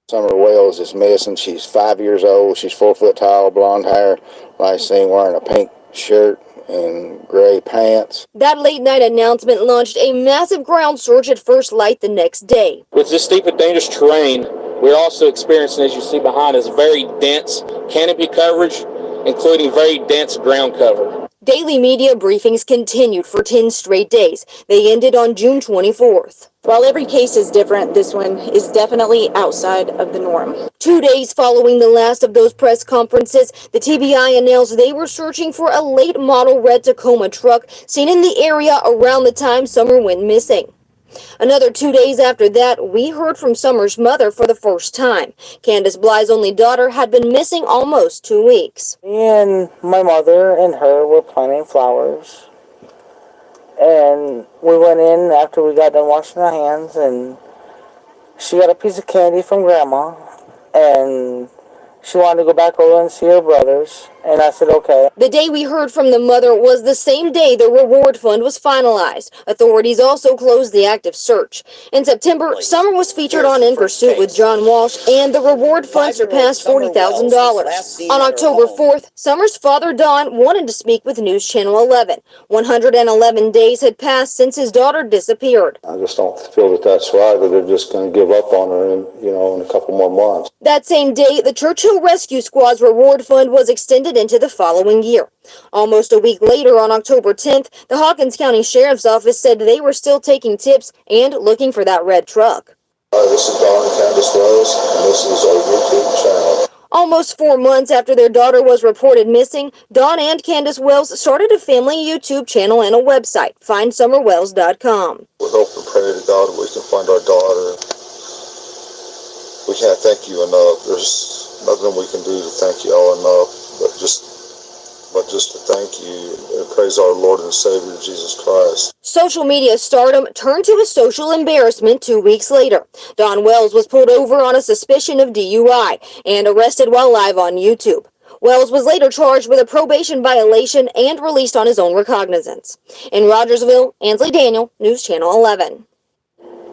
Summer Wells is missing. She's 5 years old. She's 4 foot tall, blonde hair. Last seen wearing a pink shirt and gray pants. That late night announcement launched a massive ground search at first light the next day. With this steep and dangerous terrain, we're also experiencing, as you see behind us, very dense canopy coverage, including very dense ground cover. Daily media briefings continued for 10 straight days. They ended on June 24th. While every case is different, this one is definitely outside of the norm. 2 days following the last of those press conferences, the TBI announced they were searching for a late model red Tacoma truck seen in the area around the time Summer went missing. Another 2 days after that, we heard from Summer's mother for the first time. Candace Bly's only daughter had been missing almost 2 weeks. Me and my mother and her were planting flowers. And we went in after we got done washing our hands, and she got a piece of candy from Grandma, and she wanted to go back over and see her brothers, and I said, okay. The day we heard from the mother was the same day the reward fund was finalized. Authorities also closed the active search. In September, Summer was featured on In Pursuit with John Walsh, and the reward fund surpassed $40,000. On October 4th, Summer's father, Don, wanted to speak with News Channel 11. 111 days had passed since his daughter disappeared. I just don't feel that that's right, that they're just going to give up on her in a couple more months. That same day, the Churchill Rescue Squad's reward fund was extended into the following year. Almost a week later, on October 10th, the Hawkins County Sheriff's Office said they were still taking tips and looking for that red truck. This is Don and Candace Wells, and this is our YouTube channel. Almost 4 months after their daughter was reported missing, Don and Candace Wells started a family YouTube channel and a website, findsummerwells.com. We hope and pray to God that we can find our daughter. We can't thank you enough. There's nothing we can do to thank you all enough, but just to thank you and praise our Lord and Savior Jesus Christ. Social media stardom turned to a social embarrassment 2 weeks later. Don Wells was pulled over on a suspicion of DUI and arrested while live on YouTube. Wells was later charged with a probation violation and released on his own recognizance. In Rogersville, Ansley Daniel, News Channel 11.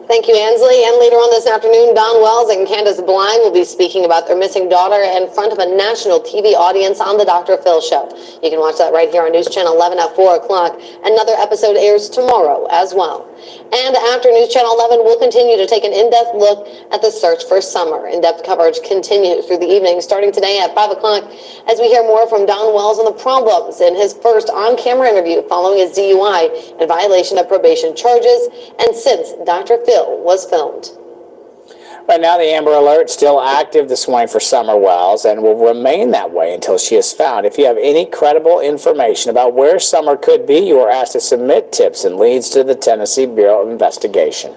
Thank you, Ansley. And later on this afternoon, Don Wells and Candace Bly will be speaking about their missing daughter in front of a national TV audience on the Dr. Phil Show. You can watch that right here on News Channel 11 at 4 o'clock. Another episode airs tomorrow as well. And after News Channel 11, we'll continue to take an in-depth look at the search for Summer. In-depth coverage continues through the evening, starting today at 5 o'clock, as we hear more from Don Wells on the problems in his first on-camera interview following his DUI in violation of probation charges, and since Dr. Phil was filmed. Right now, the Amber Alert is still active this morning for Summer Wells and will remain that way until she is found. If you have any credible information about where Summer could be, you are asked to submit tips and leads to the Tennessee Bureau of Investigation.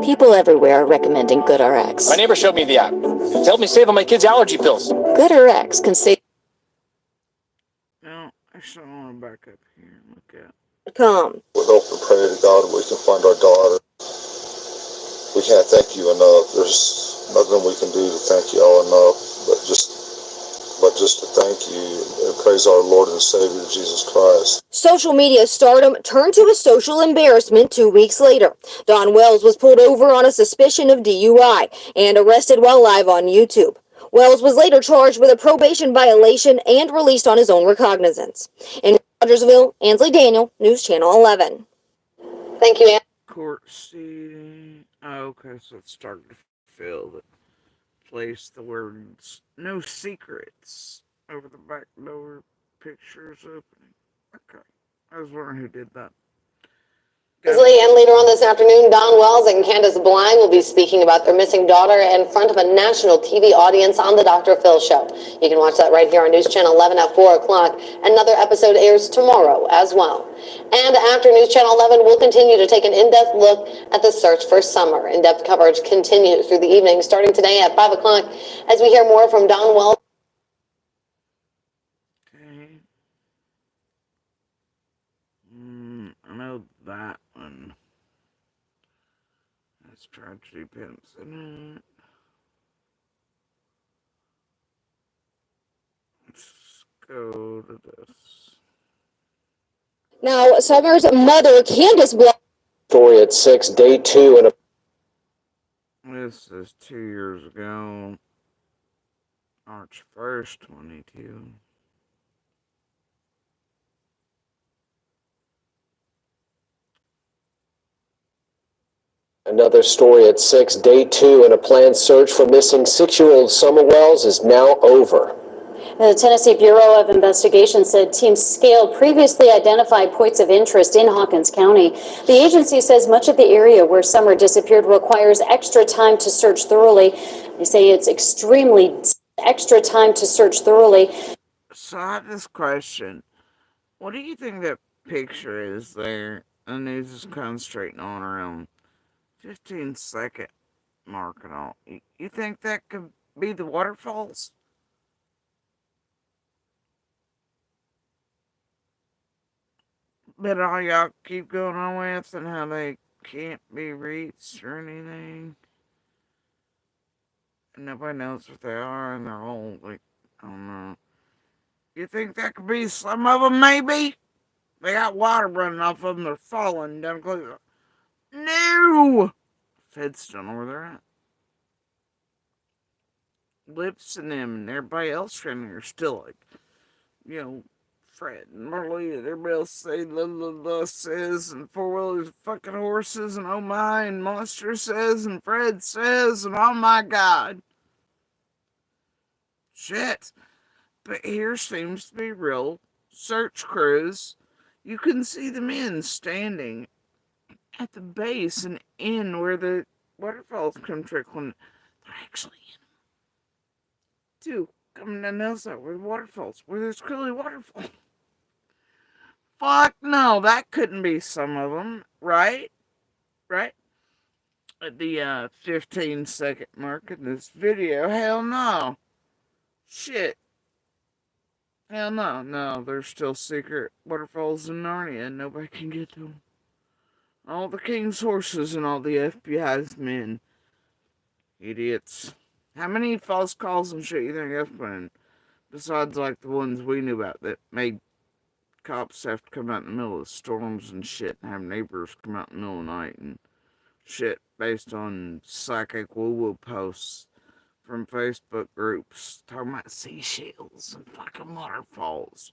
People everywhere are recommending GoodRx. My neighbor showed me the app. It helped me save on my kids' allergy pills. GoodRx can save. No, actually, I want to back up here and look at. We hope and pray to God that we can find our daughter. We can't thank you enough. There's nothing we can do to thank you all enough, but just to thank you and praise our Lord and Savior Jesus Christ. Social media stardom turned to a social embarrassment 2 weeks later. Don Wells was pulled over on a suspicion of DUI and arrested while live on YouTube. Wells was later charged with a probation violation and released on his own recognizance. In Rogersville, Ansley Daniel, News Channel 11. Thank you, Ann. Court seating. Oh, okay, so it started to fill the place. The words "no secrets" over the back door. Pictures opening. Okay, I was wondering who did that. Leslie, and later on this afternoon, Don Wells and Candace Blyne will be speaking about their missing daughter in front of a national TV audience on the Dr. Phil Show. You can watch that right here on News Channel 11 at 4 o'clock. Another episode airs tomorrow as well. And after News Channel 11, we'll continue to take an in-depth look at the search for Summer. In-depth coverage continues through the evening, starting today at 5 o'clock, as we hear more from Don Wells. Okay. I know that one. That's Tragedy Pimps in it. Let's go to this. Now, Summer's mother, Candace Blyne. Story at 6, day 2, and This is 2 years ago. March 1st, 22. another story at 6, day 2, and a planned search for missing 6-year-old Summer Wells is now over. The Tennessee Bureau of Investigation said teams scaled previously identified points of interest in Hawkins County. The agency says much of the area where Summer disappeared requires extra time to search thoroughly. They say it's extremely extra time to search thoroughly. So I have this question. What do you think that picture is there? And they just concentrating on around 15-second mark and all. You think that could be the waterfalls? But all y'all keep going on with and how they can't be reached or anything. And nobody knows what they are and they're all like, I don't know. You think that could be some of them maybe? They got water running off of them. They're falling down close. No! Feds don't know where they're at. Lips and them and everybody else around here still like, Fred and Marley and everybody else say la says and Four Wheelers fucking horses and oh my and Monster says and Fred says and oh my god. Shit. But here seems to be real search crews. You can see the men standing at the base and in where the waterfalls come trickling. They're actually in them. Too. Coming down the hillside where the waterfalls, where there's clearly waterfalls. Fuck no, that couldn't be some of them, right? Right? At the 15-second mark in this video, hell no. Shit. Hell no, no, there's still secret waterfalls in Narnia and nobody can get to them. All the king's horses and all the FBI's men. Idiots. How many false calls and shit you think that's been? Besides like the ones we knew about that made cops have to come out in the middle of storms and shit and have neighbors come out in the middle of the night and shit based on psychic woo-woo posts from Facebook groups talking about seashells and fucking waterfalls.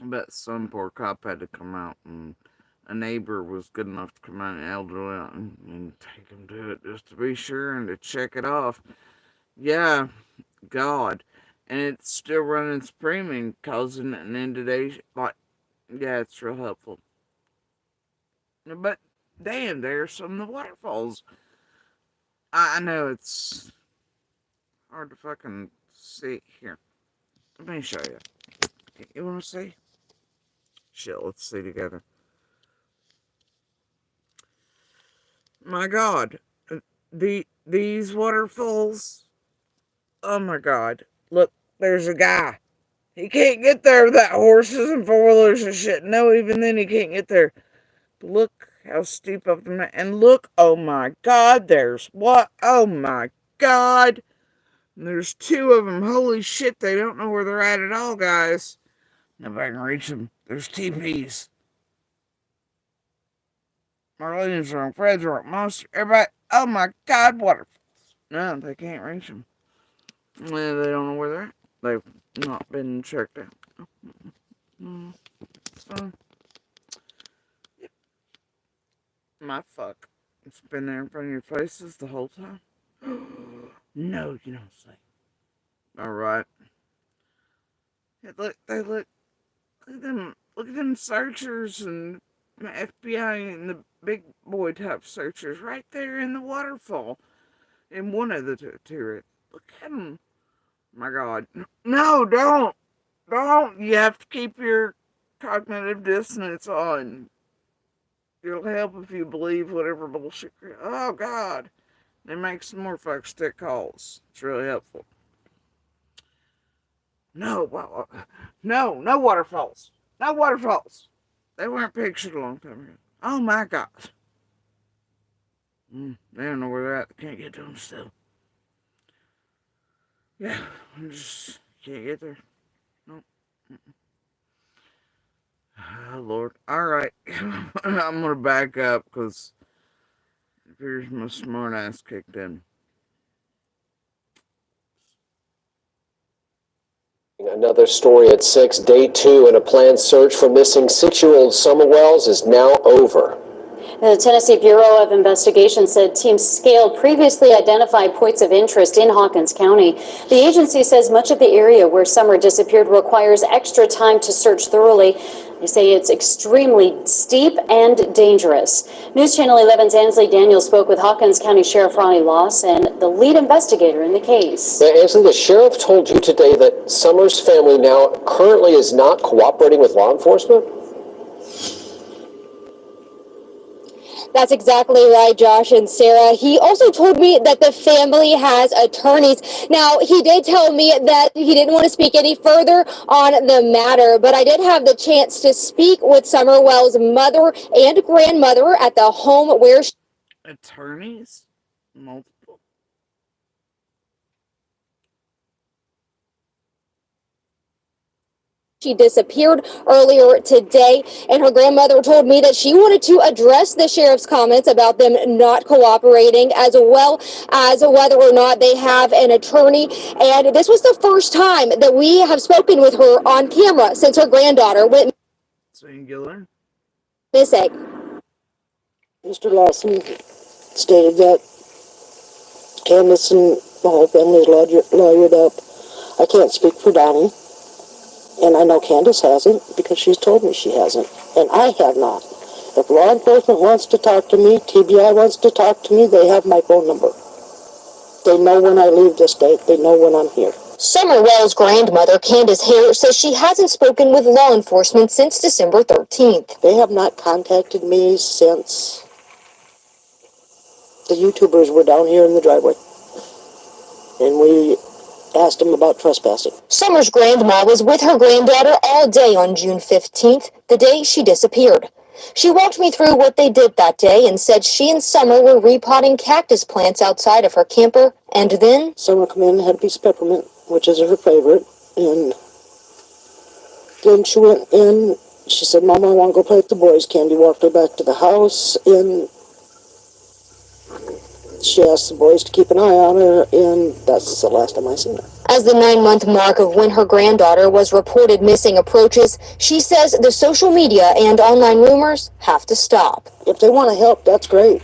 But some poor cop had to come out and a neighbor was good enough to come out and elderly out and take him to it just to be sure and to check it off. Yeah, God. And it's still running supreme and causing an inundation. Like, yeah, it's real helpful. But, damn, there's some of the waterfalls. I know it's hard to fucking see. Here, let me show you. You want to see? Shit, let's see together. My God. These waterfalls. Oh my God. Look, there's a guy. He can't get there without horses and four-wheelers and shit. No, even then he can't get there. But look how steep up the mountain. And look, oh my God, there's what? Oh my God. And there's two of them. Holy shit, they don't know where they're at all, guys. Nobody can reach them. There's TPs. Marlene's wrong. Fred's wrong. Monster. Everybody. Oh my God, waterfalls. No, they can't reach them. They don't know where they're at. They've not been checked out. It's fine. Yep. My fuck. It's been there in front of your faces the whole time. No, you don't say. Alright. Yeah, look at them searchers and FBI and the big boy type searchers right there in the waterfall. In one of the turrets. Look at them. My God. No, don't. Don't. You have to keep your cognitive dissonance on. It'll help if you believe whatever bullshit. Oh, God. They make some more fuck stick calls. It's really helpful. No, no waterfalls. No waterfalls. They weren't pictured a long time ago. Oh, my God. They don't know where they're at. They can't get to them still. Yeah, I just can't get there. Nope. Oh, Lord. Alright. I'm going to back up because here's my smart ass kicked in. Another story at 6. Day 2 in a planned search for missing 6-year-old Summer Wells is now over. The Tennessee Bureau of Investigation said teams scaled previously identified points of interest in Hawkins County. The agency says much of the area where Summer disappeared requires extra time to search thoroughly. They say it's extremely steep and dangerous. News Channel 11's Ansley Daniels spoke with Hawkins County Sheriff Ronnie Lawson, the lead investigator in the case. Now, Ansley, the sheriff told you today that Summer's family now currently is not cooperating with law enforcement? That's exactly right, Josh and Sarah. He also told me that the family has attorneys. Now, he did tell me that he didn't want to speak any further on the matter, but I did have the chance to speak with Summer Wells' mother and grandmother at the home where Attorneys? Multiple? she disappeared earlier today, and her grandmother told me that she wanted to address the sheriff's comments about them not cooperating, as well as whether or not they have an attorney. And this was the first time that we have spoken with her on camera since her granddaughter went Singular? missing. Mr. Lawson stated that Candace and the whole family is lawyered up. I can't speak for Donnie. And I know Candace hasn't because she's told me she hasn't. And I have not. If law enforcement wants to talk to me, TBI wants to talk to me, they have my phone number. They know when I leave the state. They know when I'm here. Summer Wells' grandmother, Candace Hare, says she hasn't spoken with law enforcement since December 13th. They have not contacted me since the YouTubers were down here in the driveway. And we asked them about trespassing. Summer's grandma was with her granddaughter all day on June 15th, the day she disappeared. She walked me through what they did that day and said she and Summer were repotting cactus plants outside of her camper, and then Summer came in and had a piece of peppermint, which is her favorite, and then she went in, she said, Mama, I want to go play with the boys. Candy walked her back to the house, and she asked the boys to keep an eye on her, and that's the last time I seen her. As the 9-month mark of when her granddaughter was reported missing approaches, she says the social media and online rumors have to stop. If they want to help, that's great.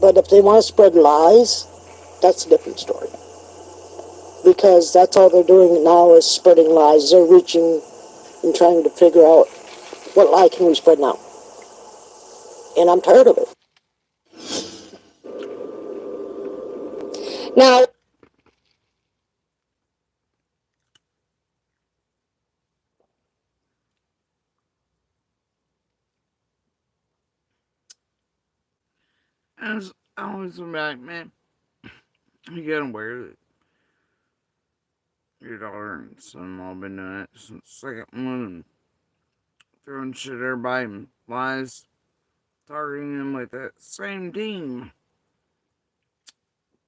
But if they want to spread lies, that's a different story. Because that's all they're doing now is spreading lies. They're reaching and trying to figure out what lie can we spread now. And I'm tired of it. Now, I always been like, man, you gotta wear it. Your daughter and son-in-law been doing it since the second one and throwing shit at everybody and lies, targeting them with that same team.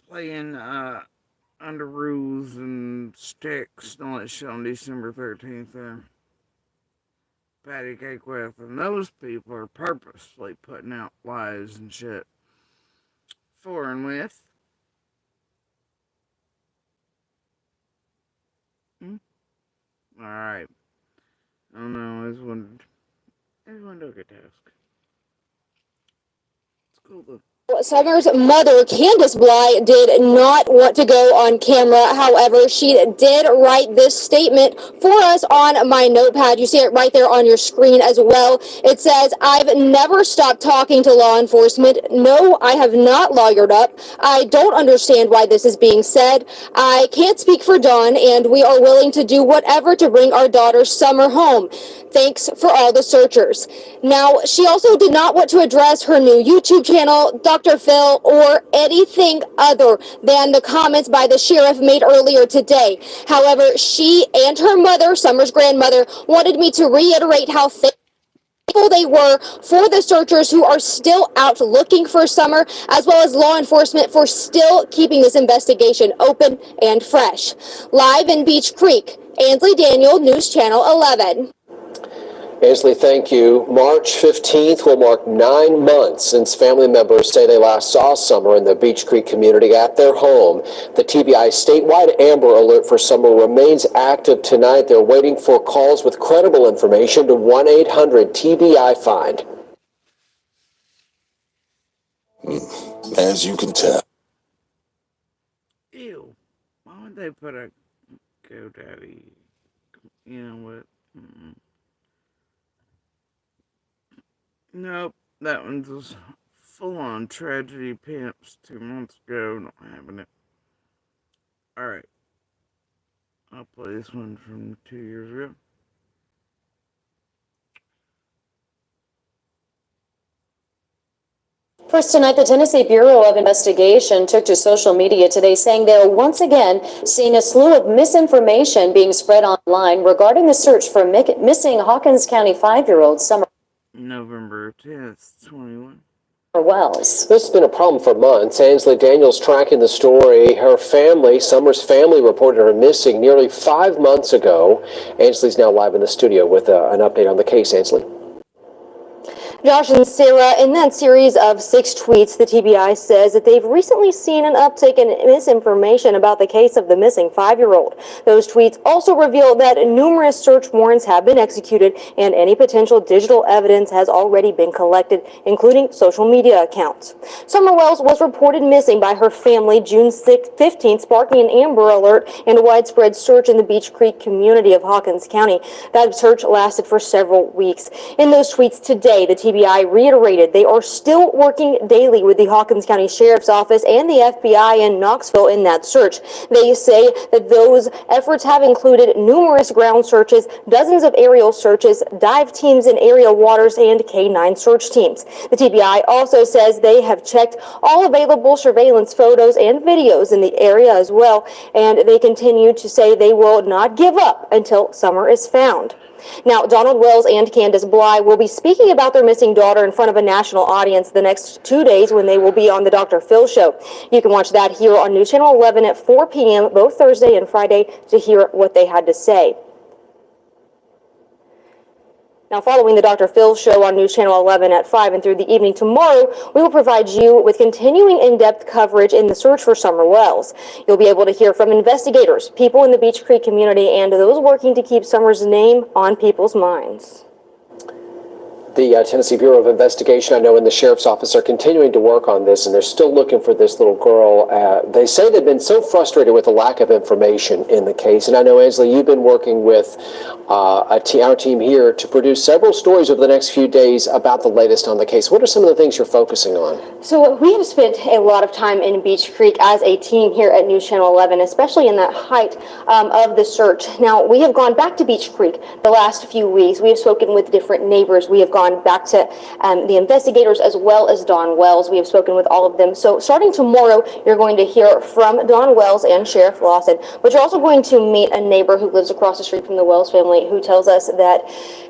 Playing under rules and sticks and all that shit on December 13th there. Patty cake with, and those people are purposefully putting out lies and shit. For and with. Alright. I don't know, everyone do a good task. It's cool though. Summer's mother, Candace Bly, did not want to go on camera. However, she did write this statement for us on my notepad. You see it right there on your screen as well. It says, "I've never stopped talking to law enforcement. No, I have not lawyered up. I don't understand why this is being said. I can't speak for Dawn, and we are willing to do whatever to bring our daughter Summer home. Thanks for all the searchers." Now, she also did not want to address her new YouTube channel, Dr. Phil, or anything other than the comments by the sheriff made earlier today. However, she and her mother, Summer's grandmother, wanted me to reiterate how thankful they were for the searchers who are still out looking for Summer, as well as law enforcement for still keeping this investigation open and fresh. Live in Beech Creek, Ansley Daniel, News Channel 11. Ansley, thank you. March 15th will mark 9 months since family members say they last saw Summer in the Beech Creek community at their home. The TBI statewide Amber Alert for Summer remains active tonight. They're waiting for calls with credible information to 1-800-TBI-FIND. As you can tell. Ew. Why would they put a GoDaddy? You know what? Nope, that one's just full-on tragedy pimps 2 months ago. Not having it. Alright. I'll play this one from 2 years ago. First tonight, the Tennessee Bureau of Investigation took to social media today saying they're once again seeing a slew of misinformation being spread online regarding the search for missing Hawkins County 5-year-old Summer November 10th, 21. Wells. This has been a problem for months. Ansley Daniels tracking the story. Her family, Summer's family, reported her missing nearly 5 months ago. Ansley's now live in the studio with an update on the case. Ansley. Josh and Sarah, in that series of 6 tweets, the TBI says that they've recently seen an uptick in misinformation about the case of the missing 5-year-old. Those tweets also reveal that numerous search warrants have been executed and any potential digital evidence has already been collected, including social media accounts. Summer Wells was reported missing by her family June 15th, sparking an Amber Alert and a widespread search in the Beech Creek community of Hawkins County. That search lasted for several weeks. In those tweets today, the TBI reiterated they are still working daily with the Hawkins County Sheriff's Office and the FBI in Knoxville in that search. They say that those efforts have included numerous ground searches, dozens of aerial searches, dive teams in area waters, and K-9 search teams. The TBI also says they have checked all available surveillance photos and videos in the area as well, and they continue to say they will not give up until Summer is found. Now, Donald Wells and Candace Bly will be speaking about their missing daughter in front of a national audience the next 2 days when they will be on the Dr. Phil Show. You can watch that here on News Channel 11 at 4 p.m. both Thursday and Friday to hear what they had to say. Now, following the Dr. Phil Show on News Channel 11 at 5 and through the evening tomorrow, we will provide you with continuing in-depth coverage in the search for Summer Wells. You'll be able to hear from investigators, people in the Beech Creek community, and those working to keep Summer's name on people's minds. The Tennessee Bureau of Investigation, I know, and the Sheriff's Office are continuing to work on this, and they're still looking for this little girl. They say they've been so frustrated with the lack of information in the case. And I know, Ansley, you've been working with our team here to produce several stories over the next few days about the latest on the case. What are some of the things you're focusing on? So we have spent a lot of time in Beech Creek as a team here at News Channel 11, especially in that height of the search. Now, we have gone back to Beech Creek the last few weeks. We have spoken with different neighbors. We have gone back to the investigators as well as Don Wells. We have spoken with all of them. So starting tomorrow, you're going to hear from Don Wells and Sheriff Lawson, but you're also going to meet a neighbor who lives across the street from the Wells family who tells us that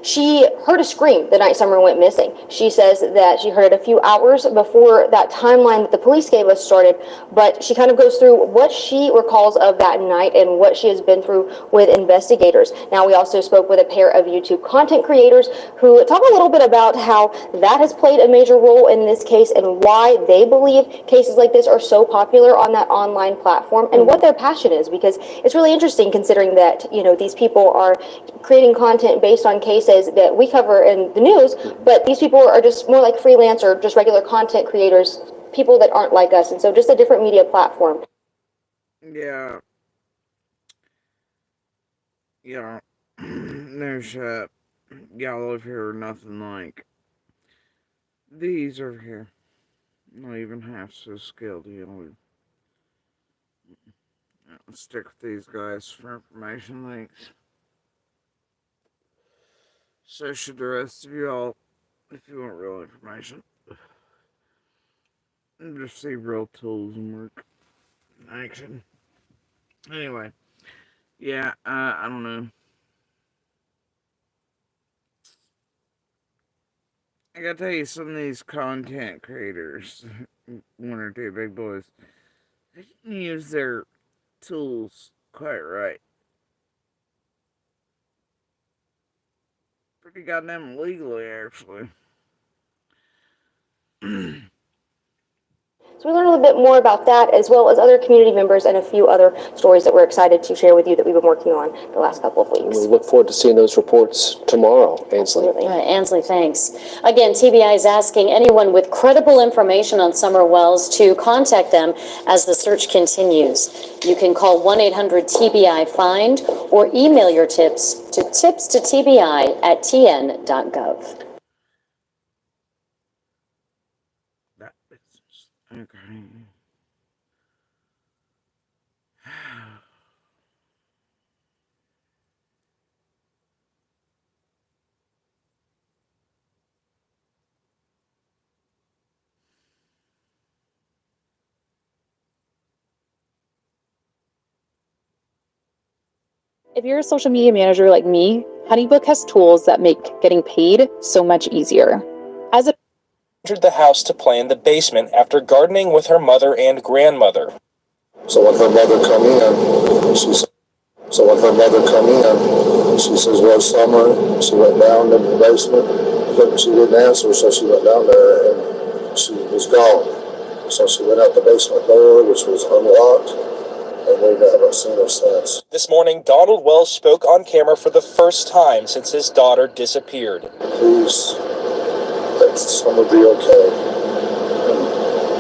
she heard a scream the night Summer went missing. She says that she heard it a few hours before that timeline that the police gave us started, but she kind of goes through what she recalls of that night and what she has been through with investigators. Now, we also spoke with a pair of YouTube content creators who talk a little bit about how that has played a major role in this case and why they believe cases like this are so popular on that online platform and what their passion is, because it's really interesting considering that, you know, these people are creating content based on cases that we cover in the news, but these people are just more like freelance or just regular content creators people that aren't like us. And so just a different media platform. Yeah. Yeah. No shit. Y'all over here are nothing like these over here. Not even half so skilled, y'all. Stick with these guys for information links. So should the rest of y'all, if you want real information. And just see real tools and work in action. Anyway. Yeah, I don't know. I gotta tell you, some of these content creators, one or two big boys, they didn't use their tools quite right. Pretty goddamn legally, actually. So we learned a little bit more about that, as well as other community members and a few other stories that we're excited to share with you that we've been working on the last couple of weeks. We look forward to seeing those reports tomorrow, Ansley. Absolutely. Ansley, thanks. Again, TBI is asking anyone with credible information on Summer Wells to contact them as the search continues. You can call 1-800-TBI-FIND or email your tips to tipstotbi@tn.gov. Okay. If you're a social media manager like me, HoneyBook has tools that make getting paid so much easier. As a Entered the house to play in the basement after gardening with her mother and grandmother. So when her mother come in, she says, "Where's Summer?" She went down in the basement. She didn't answer, so she went down there and she was gone. So she went out the basement door, which was unlocked, and we haven't seen her since. This morning, Donald Wells spoke on camera for the first time since his daughter disappeared. Please, let Summer be okay. And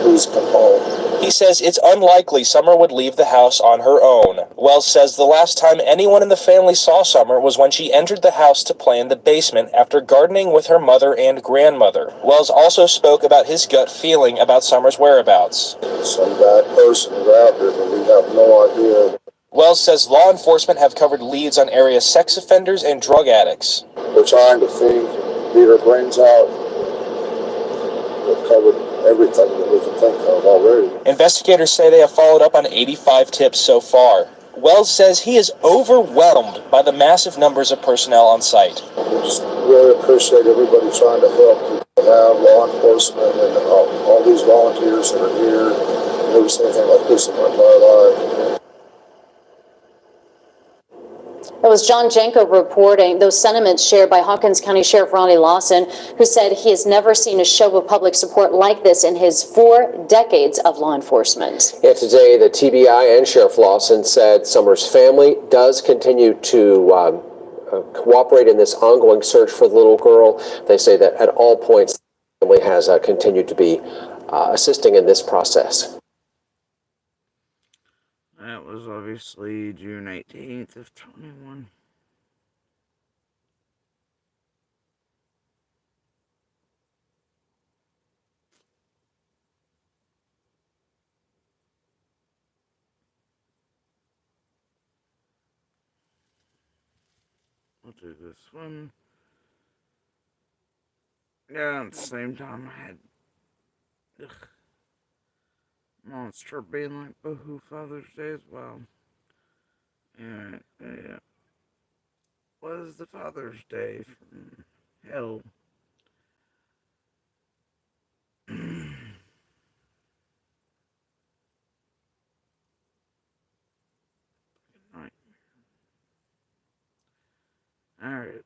please come home. He says it's unlikely Summer would leave the house on her own. Wells says the last time anyone in the family saw Summer was when she entered the house to play in the basement after gardening with her mother and grandmother. Wells also spoke about his gut feeling about Summer's whereabouts. Some bad person is out there, but we have no idea. Wells says law enforcement have covered leads on area sex offenders and drug addicts. We're trying to beat our brains out. We've covered everything that we can think of already. Investigators say they have followed up on 85 tips so far. Wells says he is overwhelmed by the massive numbers of personnel on site. We just really appreciate everybody trying to help. We have law enforcement and all these volunteers that are here. I've never seen anything like this in my entire life. That was John Janko reporting those sentiments shared by Hawkins County Sheriff Ronnie Lawson, who said he has never seen a show of public support like this in his 4 decades of law enforcement. Yeah, today the TBI and Sheriff Lawson said Summer's family does continue to cooperate in this ongoing search for the little girl. They say that at all points the family has continued to be assisting in this process. That was obviously June 18th of 21. I'll do this one. Yeah, at the same time I had Monster being like Boohoo Father's Day as well. Yeah. Was the Father's Day from hell. Alright.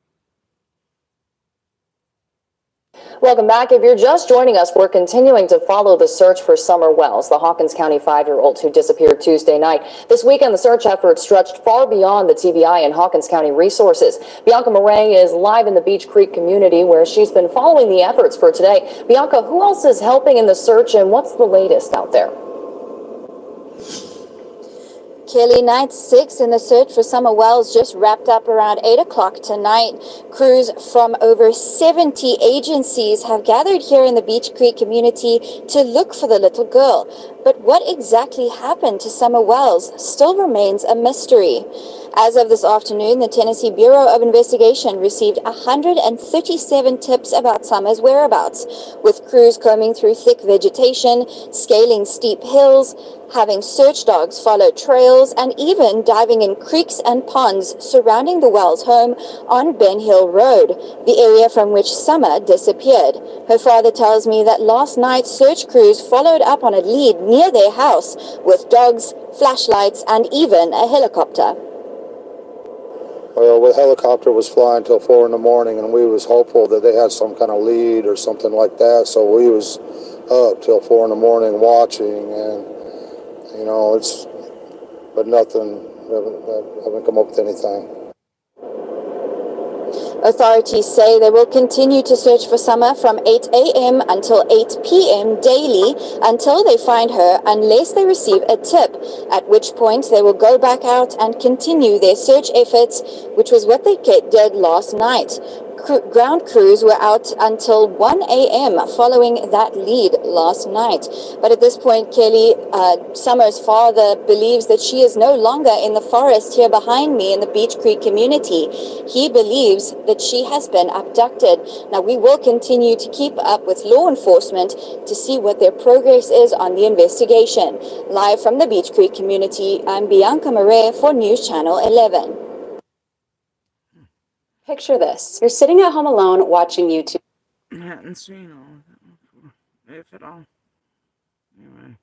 Welcome back. If you're just joining us, we're continuing to follow the search for Summer Wells, the Hawkins County 5-year-old who disappeared Tuesday night. This weekend, the search effort stretched far beyond the TBI and Hawkins County resources. Bianca Murray is live in the Beech Creek community where she's been following the efforts for today. Bianca, who else is helping in the search and what's the latest out there? Kelly, night 6 in the search for Summer Wells just wrapped up around 8 o'clock tonight. Crews from over 70 agencies have gathered here in the Beech Creek community to look for the little girl. But what exactly happened to Summer Wells still remains a mystery. As of this afternoon, the Tennessee Bureau of Investigation received 137 tips about Summer's whereabouts, with crews combing through thick vegetation, scaling steep hills, having search dogs follow trails, and even diving in creeks and ponds surrounding the Wells home on Ben Hill Road, the area from which Summer disappeared. Her father tells me that last night search crews followed up on a lead near their house with dogs, flashlights, and even a helicopter. Well, the helicopter was flying till 4 in the morning, and we was hopeful that they had some kind of lead or something like that. So we was up till 4 in the morning watching, and but nothing. Haven't come up with anything. Authorities say they will continue to search for Summer from 8 a.m. until 8 p.m. daily until they find her, unless they receive a tip, at which point they will go back out and continue their search efforts, which was what they did last night. Ground crews were out until 1 a.m. following that lead last night. But at this point, Kelly, Summer's father believes that she is no longer in the forest here behind me in the Beech Creek community. He believes that she has been abducted. Now, we will continue to keep up with law enforcement to see what their progress is on the investigation. Live from the Beech Creek community, I'm Bianca Murray for News Channel 11. Picture this. You're sitting at home alone watching YouTube. I hadn't seen all of it, if at all. Anyway,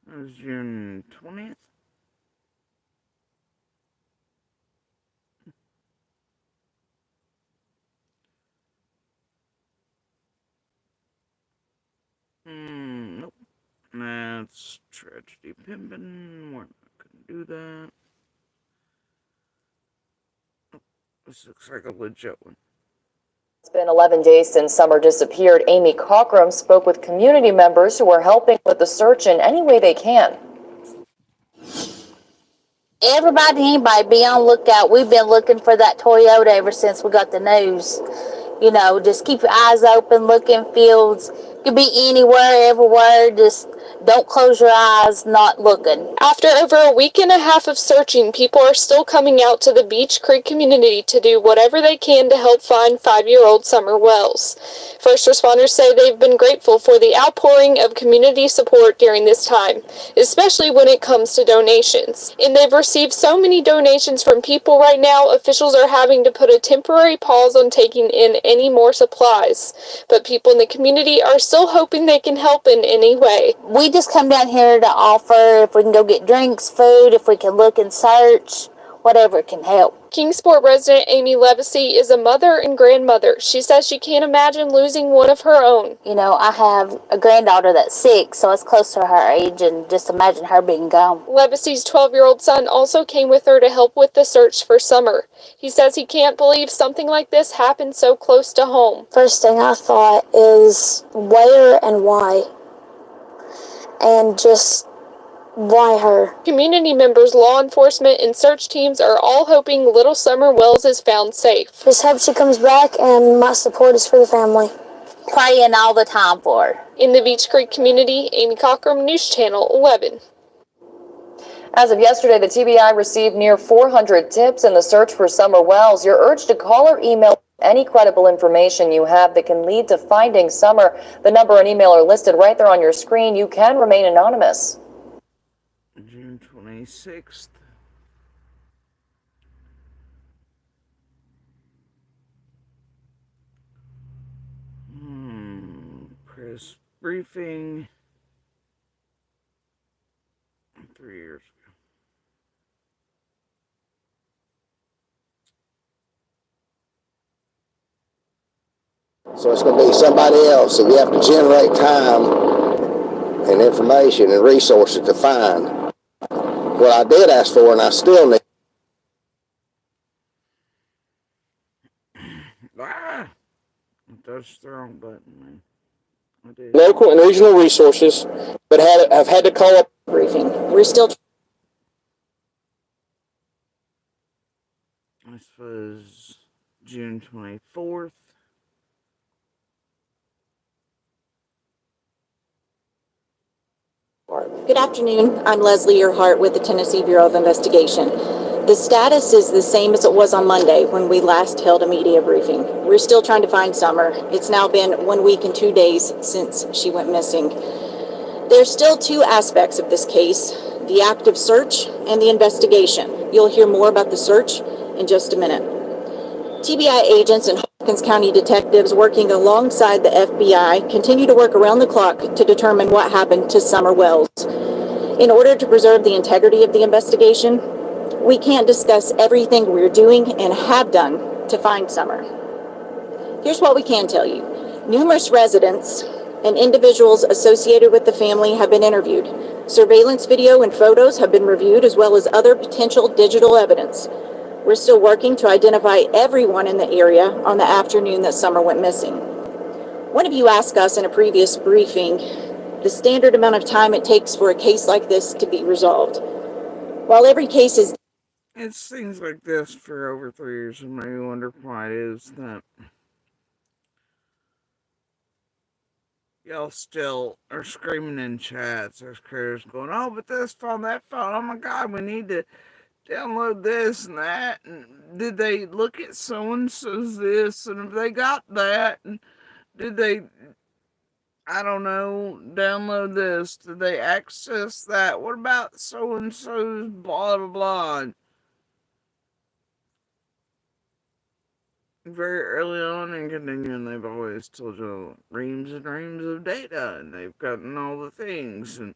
it was June 20th. Nope. That's Tragedy Pimpin'. We're not gonna do that. This looks like a legit one. It's been 11 days since Summer disappeared. Amy Cockrum spoke with community members who are helping with the search in any way they can. Anybody be on lookout. We've been looking for that Toyota ever since we got the news. Just keep your eyes open, look in fields. Could be anywhere, everywhere. Just don't close your eyes, not looking. After over a week and a half of searching, people are still coming out to the Beech Creek community to do whatever they can to help find 5-year-old Summer Wells. First responders say they've been grateful for the outpouring of community support during this time, especially when it comes to donations. And they've received so many donations from people right now, officials are having to put a temporary pause on taking in any more supplies. But people in the community are still hoping they can help in any way. We just come down here to offer if we can go get drinks, food, if we can look and search, whatever can help. Kingsport resident Amy Levacy is a mother and grandmother. She says she can't imagine losing one of her own. I have a granddaughter that's 6, so it's close to her age, and just imagine her being gone. Levacy's 12-year-old son also came with her to help with the search for Summer. He says he can't believe something like this happened so close to home. First thing I thought is where and why, and just why her? Community members, law enforcement, and search teams are all hoping little Summer Wells is found safe. Just hope she comes back, and my support is for the family. Praying all the time for her. In the Beech Creek community, Amy Cockrum, News Channel 11. As of yesterday, the TBI received near 400 tips in the search for Summer Wells. You're urged to call or email any credible information you have that can lead to finding Summer. The number and email are listed right there on your screen. You can remain anonymous. June 26th. Press briefing. 3 years ago. So it's going to be somebody else that we have to generate time and information and resources to find. What I did ask for, and I still need. Ah! I touched the wrong button, man. I did. Local and regional resources, but have had to call up briefing. We're still. This was June 24th. Good afternoon. I'm Leslie Earhart with the Tennessee Bureau of Investigation. The status is the same as it was on Monday when we last held a media briefing. We're still trying to find Summer. It's now been 1 week and 2 days since she went missing. There's still two aspects of this case, the active search and the investigation. You'll hear more about the search in just a minute. TBI agents and Hawkins County detectives working alongside the FBI continue to work around the clock to determine what happened to Summer Wells. In order to preserve the integrity of the investigation, we can't discuss everything we're doing and have done to find Summer. Here's what we can tell you. Numerous residents and individuals associated with the family have been interviewed. Surveillance video and photos have been reviewed, as well as other potential digital evidence. We're still working to identify everyone in the area on the afternoon that Summer went missing. One of you asked us in a previous briefing the standard amount of time it takes for a case like this to be resolved. While every case is... It's things like this for over 3 years, and maybe wonder why it is that y'all still are screaming in chats. There's creators going, oh, but this phone, that phone, oh my God, we need to download this and that. And did they look at so-and-so's this, and if they got that, and did they, I don't know, download this, did they access that? What about so-and-so's blah, blah, blah? Very early on and continuing, they've always told you reams and reams of data, and they've gotten all the things, and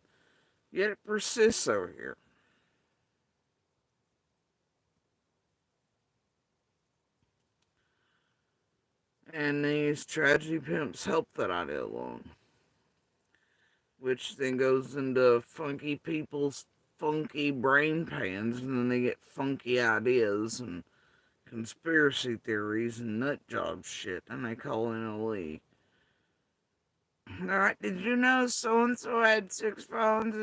yet it persists over here. And these tragedy pimps help that idea along, which then goes into funky people's funky brain pans, and then they get funky ideas and conspiracy theories and nut job shit, and they call in a league. Alright, did you know so-and-so had 6 phones?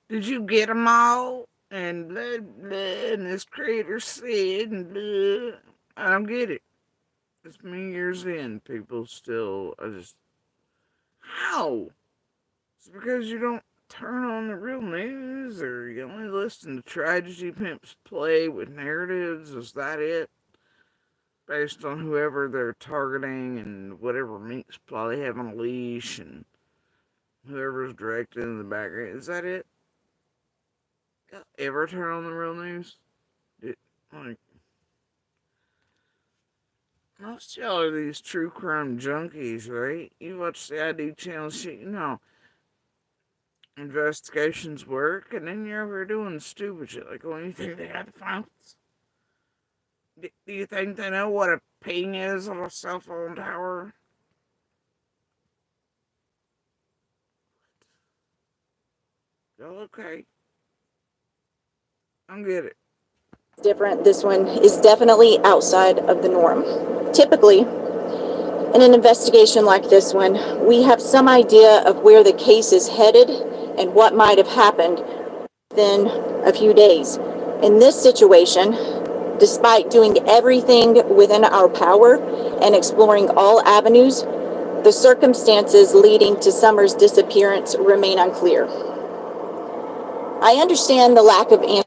Did you get them all? And blah, blah, and this creator said, and blah. I don't get it. It's many years in, people still, how? It's because you don't turn on the real news, or you only listen to tragedy pimps play with narratives? Is that it? Based on whoever they're targeting and whatever meat supply they have on a leash and whoever's directed in the background. Is that it? Ever turn on the real news? Most of y'all are these true crime junkies, right? You watch the ID channel shit, you know investigations work, and then you're over here doing stupid shit. Like, when you think they got the files? Do you think they know what a ping is on a cell phone tower? Y'all okay? I don't get it. Different. This one is definitely outside of the norm. Typically, in an investigation like this one, we have some idea of where the case is headed and what might have happened within a few days. In this situation, despite doing everything within our power and exploring all avenues, the circumstances leading to Summer's disappearance remain unclear. I understand the lack of answers.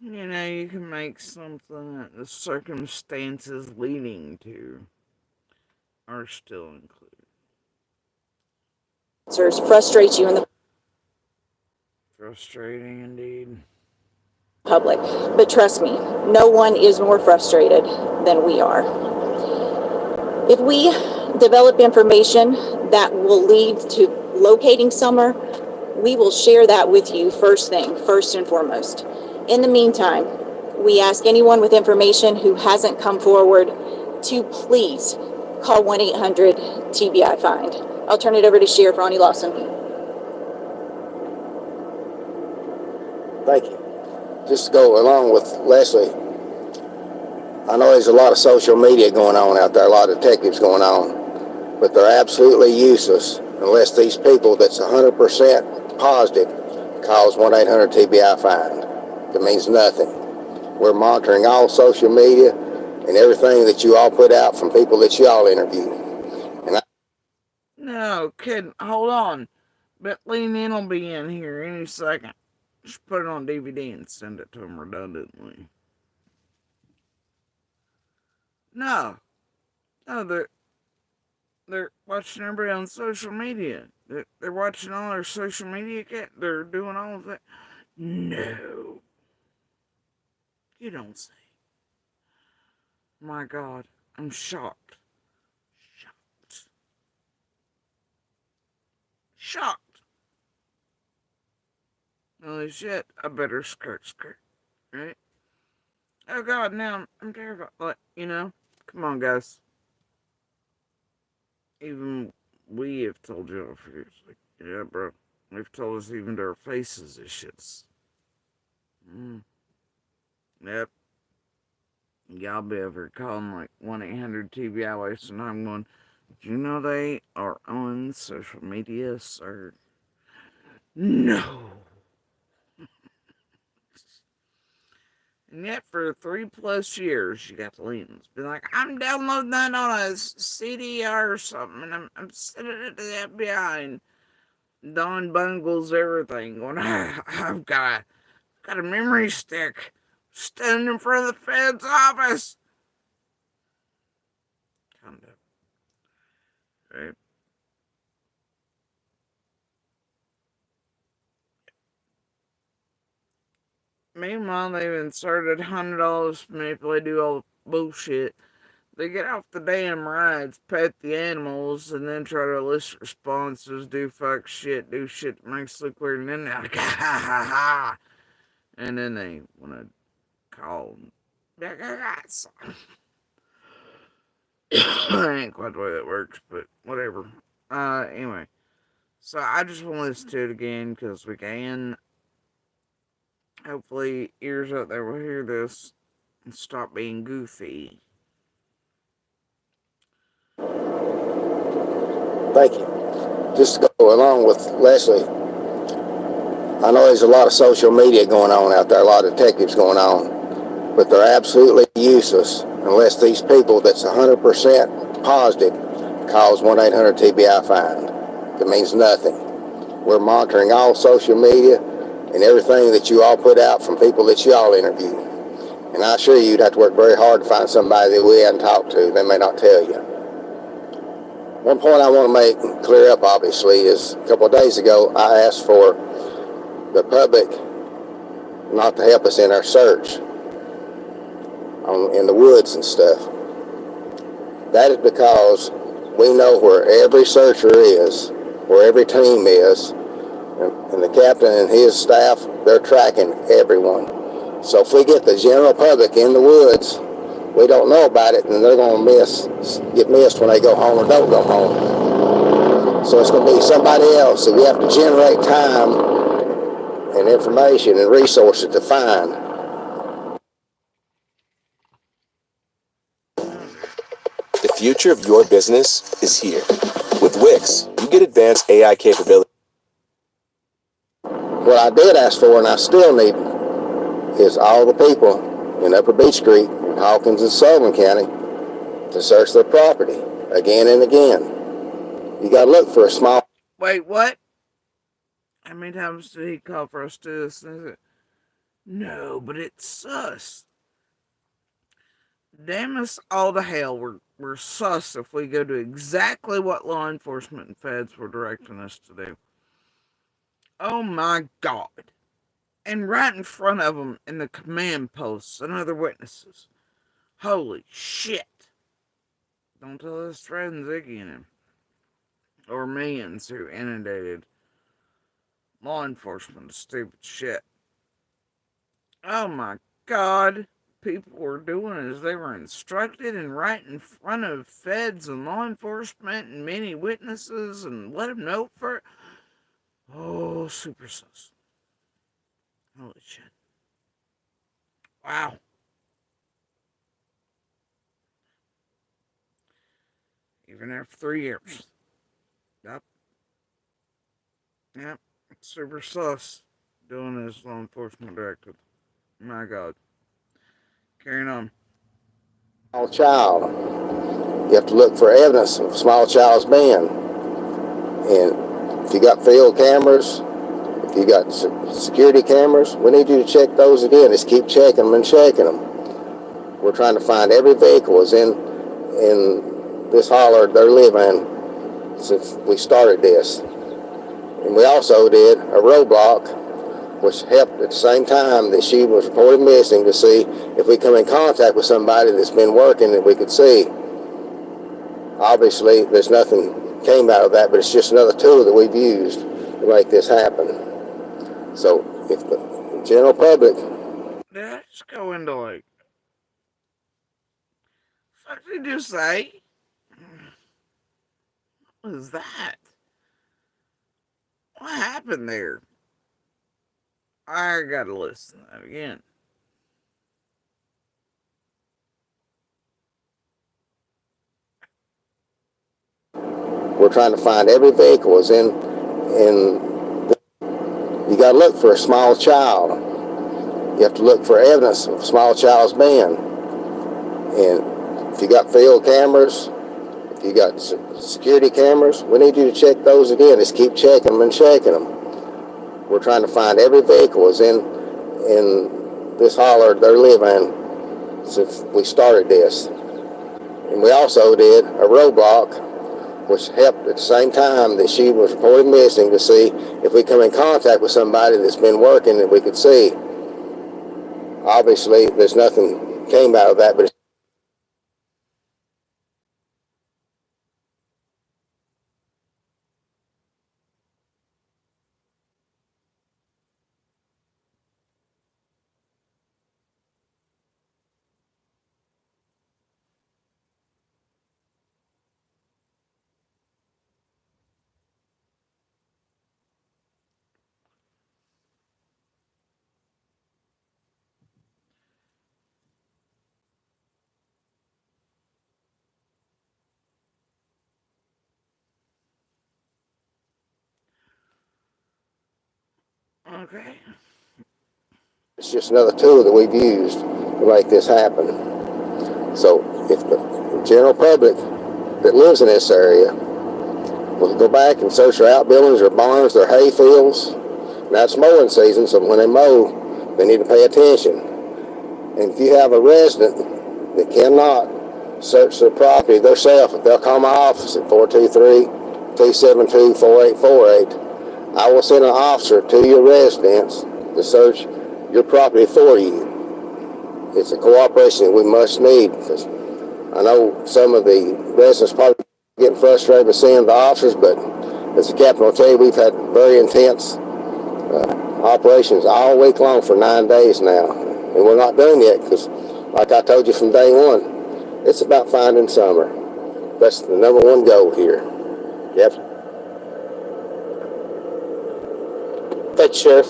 You know, you can make something that the circumstances leading to are still included. Frustrates you in the frustrating indeed. Public, but trust me, no one is more frustrated than we are. If we develop information that will lead to locating Summer, we will share that with you first and foremost. In the meantime, we ask anyone with information who hasn't come forward to please call 1-800-TBI-FIND. I'll turn it over to Sheriff Ronnie Lawson. Thank you. Just to go along with Leslie, I know there's a lot of social media going on out there, a lot of detectives going on, but they're absolutely useless unless these people that's 100% positive calls 1-800-TBI-FIND. That means nothing. We're monitoring all social media and everything that you all put out from people that you all interview. No, kidding. Hold on. Bet Lean In will be in here any second. Just put it on DVD and send it to him redundantly. No, they're watching everybody on social media. They're watching all their social media. They're doing all of that. No, you don't say. My God, I'm shocked. Shocked. Holy shit, I better skirt, right? Oh God, now I'm terrified. Like, come on, guys. Even we have told y'all for years. Like, yeah, bro. They've told us even to our faces this shit's. Yep. Y'all be over calling like 1-800-TBI wasting time going, do you know they are on social media, sir? No. And yet for 3+ years, you got the Leans be like, I'm downloading that on a CDR or something, and I'm sending it to the FBI, and Don bungles everything, going, I've got a memory stick standing in front of the Fed's office. Kind of. Right? Meanwhile, they've inserted $100 for me if they do all the bullshit. They get off the damn rides, pet the animals, and then try to elicit responses, do fuck shit, do shit that makes it look weird, and then they're like, ha ha ha. And then they want to call. That ain't quite the way that works, but whatever. Anyway. So I just want to listen to it again because we can. Hopefully, ears out there will hear this and stop being goofy. Thank you. Just to go along with Leslie, I know there's a lot of social media going on out there, a lot of detectives going on, but they're absolutely useless unless these people that's 100% positive calls 1-800-TBI-FIND. That means nothing. We're monitoring all social media and everything that you all put out from people that you all interview. And I assure you, you'd have to work very hard to find somebody that we hadn't talked to. They may not tell you. One point I want to make clear up, obviously, is a couple of days ago, I asked for the public not to help us in our search in the woods and stuff. That is because we know where every searcher is, where every team is, and the captain and his staff, they're tracking everyone. So if we get the general public in the woods, we don't know about it, and they're going to get missed when they go home or don't go home. So it's going to be somebody else that we have to generate time and information and resources to find. The future of your business is here. With Wix, you get advanced AI capability. What I did ask for, and I still need, is all the people in Upper Beech Creek, in Hawkins and Sullivan County, to search their property again and again. You got to look for a small... Wait, what? How many times did he call for us to do this? No, but it's sus. Damn us all to hell. We're sus if we go to exactly what law enforcement and feds were directing us to do. Oh my God. And right in front of them in the command posts and other witnesses. Holy shit. Don't tell us threaten Ziggy and him. Or millions who inundated law enforcement with stupid shit. Oh my God. people were doing is they were instructed and right in front of feds and law enforcement and many witnesses and let them know for. Oh, super sus. Holy shit. Wow. Even after 3 years. Yep. Yep. Super sus. Doing as law enforcement directed. My God. Carrying on. Small child. You have to look for evidence of a small child's being. And if you got field cameras, if you got security cameras, we need you to check those again. Just keep checking them and checking them. We're trying to find every vehicle is in this holler they're living since we started this. And we also did a roadblock, which helped at the same time that she was reported missing to see if we come in contact with somebody that's been working that we could see. Obviously, there's nothing came out of that, but it's just another tool that we've used to make this happen. So if the general public... Did I just go into like... What did you say? What was that? What happened there? I gotta listen to that again. We're trying to find every vehicle is in you got to look for a small child. You have to look for evidence of a small child's being. And if you got field cameras, if you got security cameras, we need you to check those again. Just keep checking them and checking them. We're trying to find every vehicle is in this holler they're living since we started this. And we also did a roadblock, which helped at the same time that she was reported missing to see if we come in contact with somebody that's been working that we could see. Obviously, there's nothing came out of that, but Okay. it's just another tool that we've used to make this happen. So if the general public that lives in this area will go back and search their outbuildings, their barns, their hay fields, now it's mowing season, so when they mow, they need to pay attention. And if you have a resident that cannot search their property themselves, if they'll call my office at 423-272-4848, I will send an officer to your residence to search your property for you. It's a cooperation that we must need, because I know some of the residents probably getting frustrated with seeing the officers, but as the captain will tell you, we've had very intense operations all week long for 9 days now, and we're not done yet, because like I told you from day one, it's about finding Summer. That's the number one goal here. Yep. Thank you, Sheriff.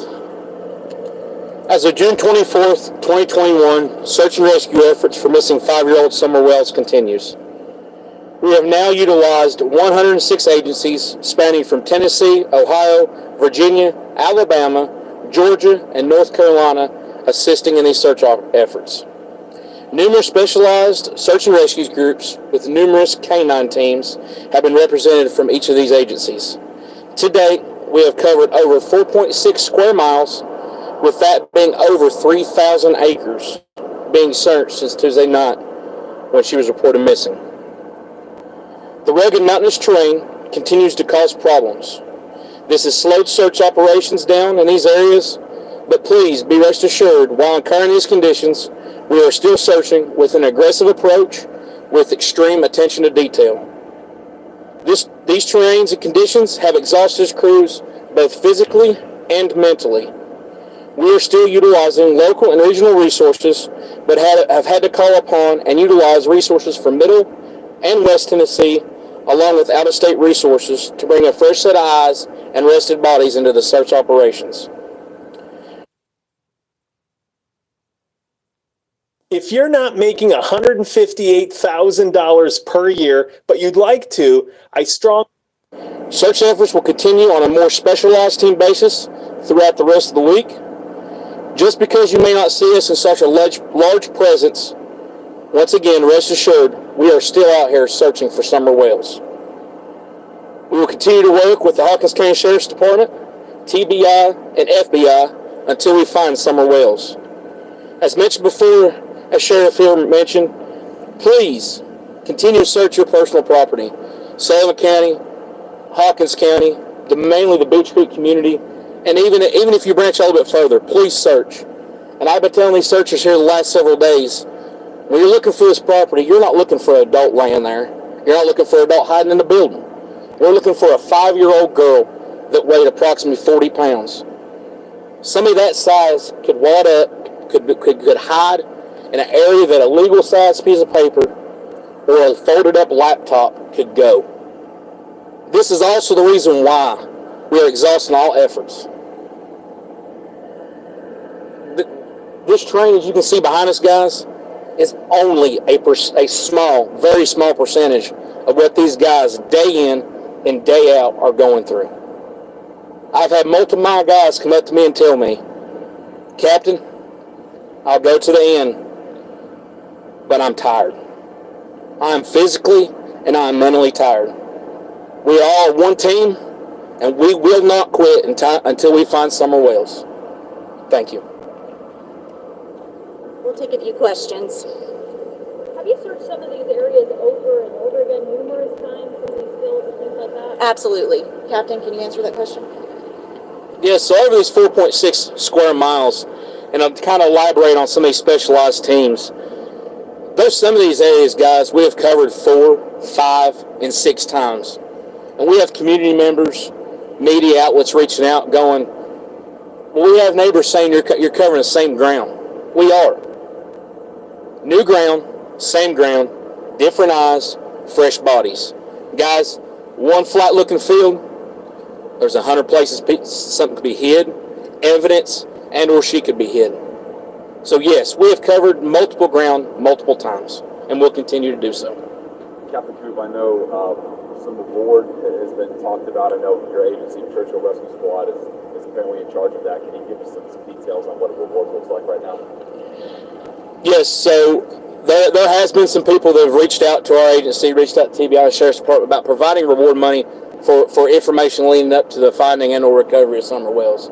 As of June 24th, 2021, search and rescue efforts for missing 5-year-old Summer Wells continues. We have now utilized 106 agencies spanning from Tennessee, Ohio, Virginia, Alabama, Georgia, and North Carolina assisting in these search efforts. Numerous specialized search and rescue groups with numerous canine teams have been represented from each of these agencies. To date, we have covered over 4.6 square miles, with that being over 3,000 acres being searched since Tuesday night when she was reported missing. The rugged mountainous terrain continues to cause problems. This has slowed search operations down in these areas, but please be rest assured, while incurring these conditions, we are still searching with an aggressive approach with extreme attention to detail. These terrains and conditions have exhausted crews both physically and mentally. we are still utilizing local and regional resources, but have had to call upon and utilize resources from Middle and West Tennessee, along with out-of-state resources, to bring a fresh set of eyes and rested bodies into the search operations. If you're not making $158,000 per year, but you'd like to, Search efforts will continue on a more specialized team basis throughout the rest of the week. Just because you may not see us in such a large presence, once again, rest assured, we are still out here searching for summer whales. We will continue to work with the Hawkins County Sheriff's Department, TBI, and FBI until we find summer whales. As mentioned before, as Sheriff here mentioned, please continue to search your personal property. Sullivan County, Hawkins County, mainly the Beech Creek community, and even if you branch a little bit further, please search. And I've been telling these searchers here the last several days, when you're looking for this property, you're not looking for an adult laying there. You're not looking for an adult hiding in the building. We're looking for a 5-year-old girl that weighed approximately 40 pounds. Somebody that size could wad up, could hide in an area that a legal size piece of paper or a folded up laptop could go. This is also the reason why we are exhausting all efforts. This train, as you can see behind us, guys, is only a small, very small percentage of what these guys day in and day out are going through. I've had multiple of my guys come up to me and tell me, Captain, I'll go to the end, but I'm tired. I'm physically and I'm mentally tired. We are all one team, and we will not quit until we find summer whales. Thank you. We'll take a few questions. Have you searched some of these areas over and over again numerous times, some of these fields and things like that? Absolutely. Captain, can you answer that question? Yes, so over these 4.6 square miles, and I'll kind of elaborate on some of these specialized teams. Some of these areas, guys, we have covered 4, 5, and 6 times. And we have community members, media outlets reaching out going, well, we have neighbors saying you're covering the same ground. We are. New ground, same ground, different eyes, fresh bodies. Guys, one flat looking field, there's 100 places something could be hid, evidence, and or she could be hid. So yes, we have covered multiple ground multiple times, and we'll continue to do so. Captain Coop, I know some of the board has been talked about. I know your agency, Churchill Rescue Squad, is apparently in charge of that. Can you give us some details on what a reward looks like right now? Yes, so there has been some people that have reached out to our agency, reached out to TBI Sheriff's Department about providing reward money for information leading up to the finding and or recovery of summer whales.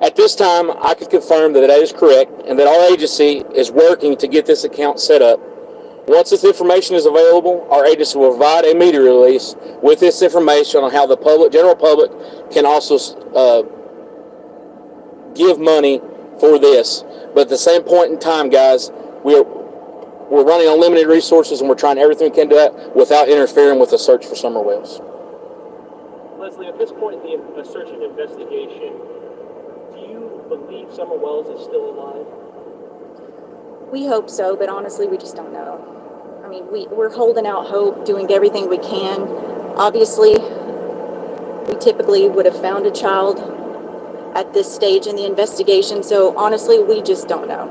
At this time, I can confirm that is correct and that our agency is working to get this account set up. Once this information is available, our agency will provide a media release with this information on how the general public can also give money for this. But at the same point in time, guys, we're running on limited resources, and we're trying everything we can do that without interfering with the search for summer whales. Leslie, at this point in the search and investigation, do you believe summer whales is still alive? We hope so, but honestly, we just don't know. I mean, we're holding out hope, doing everything we can. Obviously, we typically would have found a child at this stage in the investigation, so honestly, we just don't know.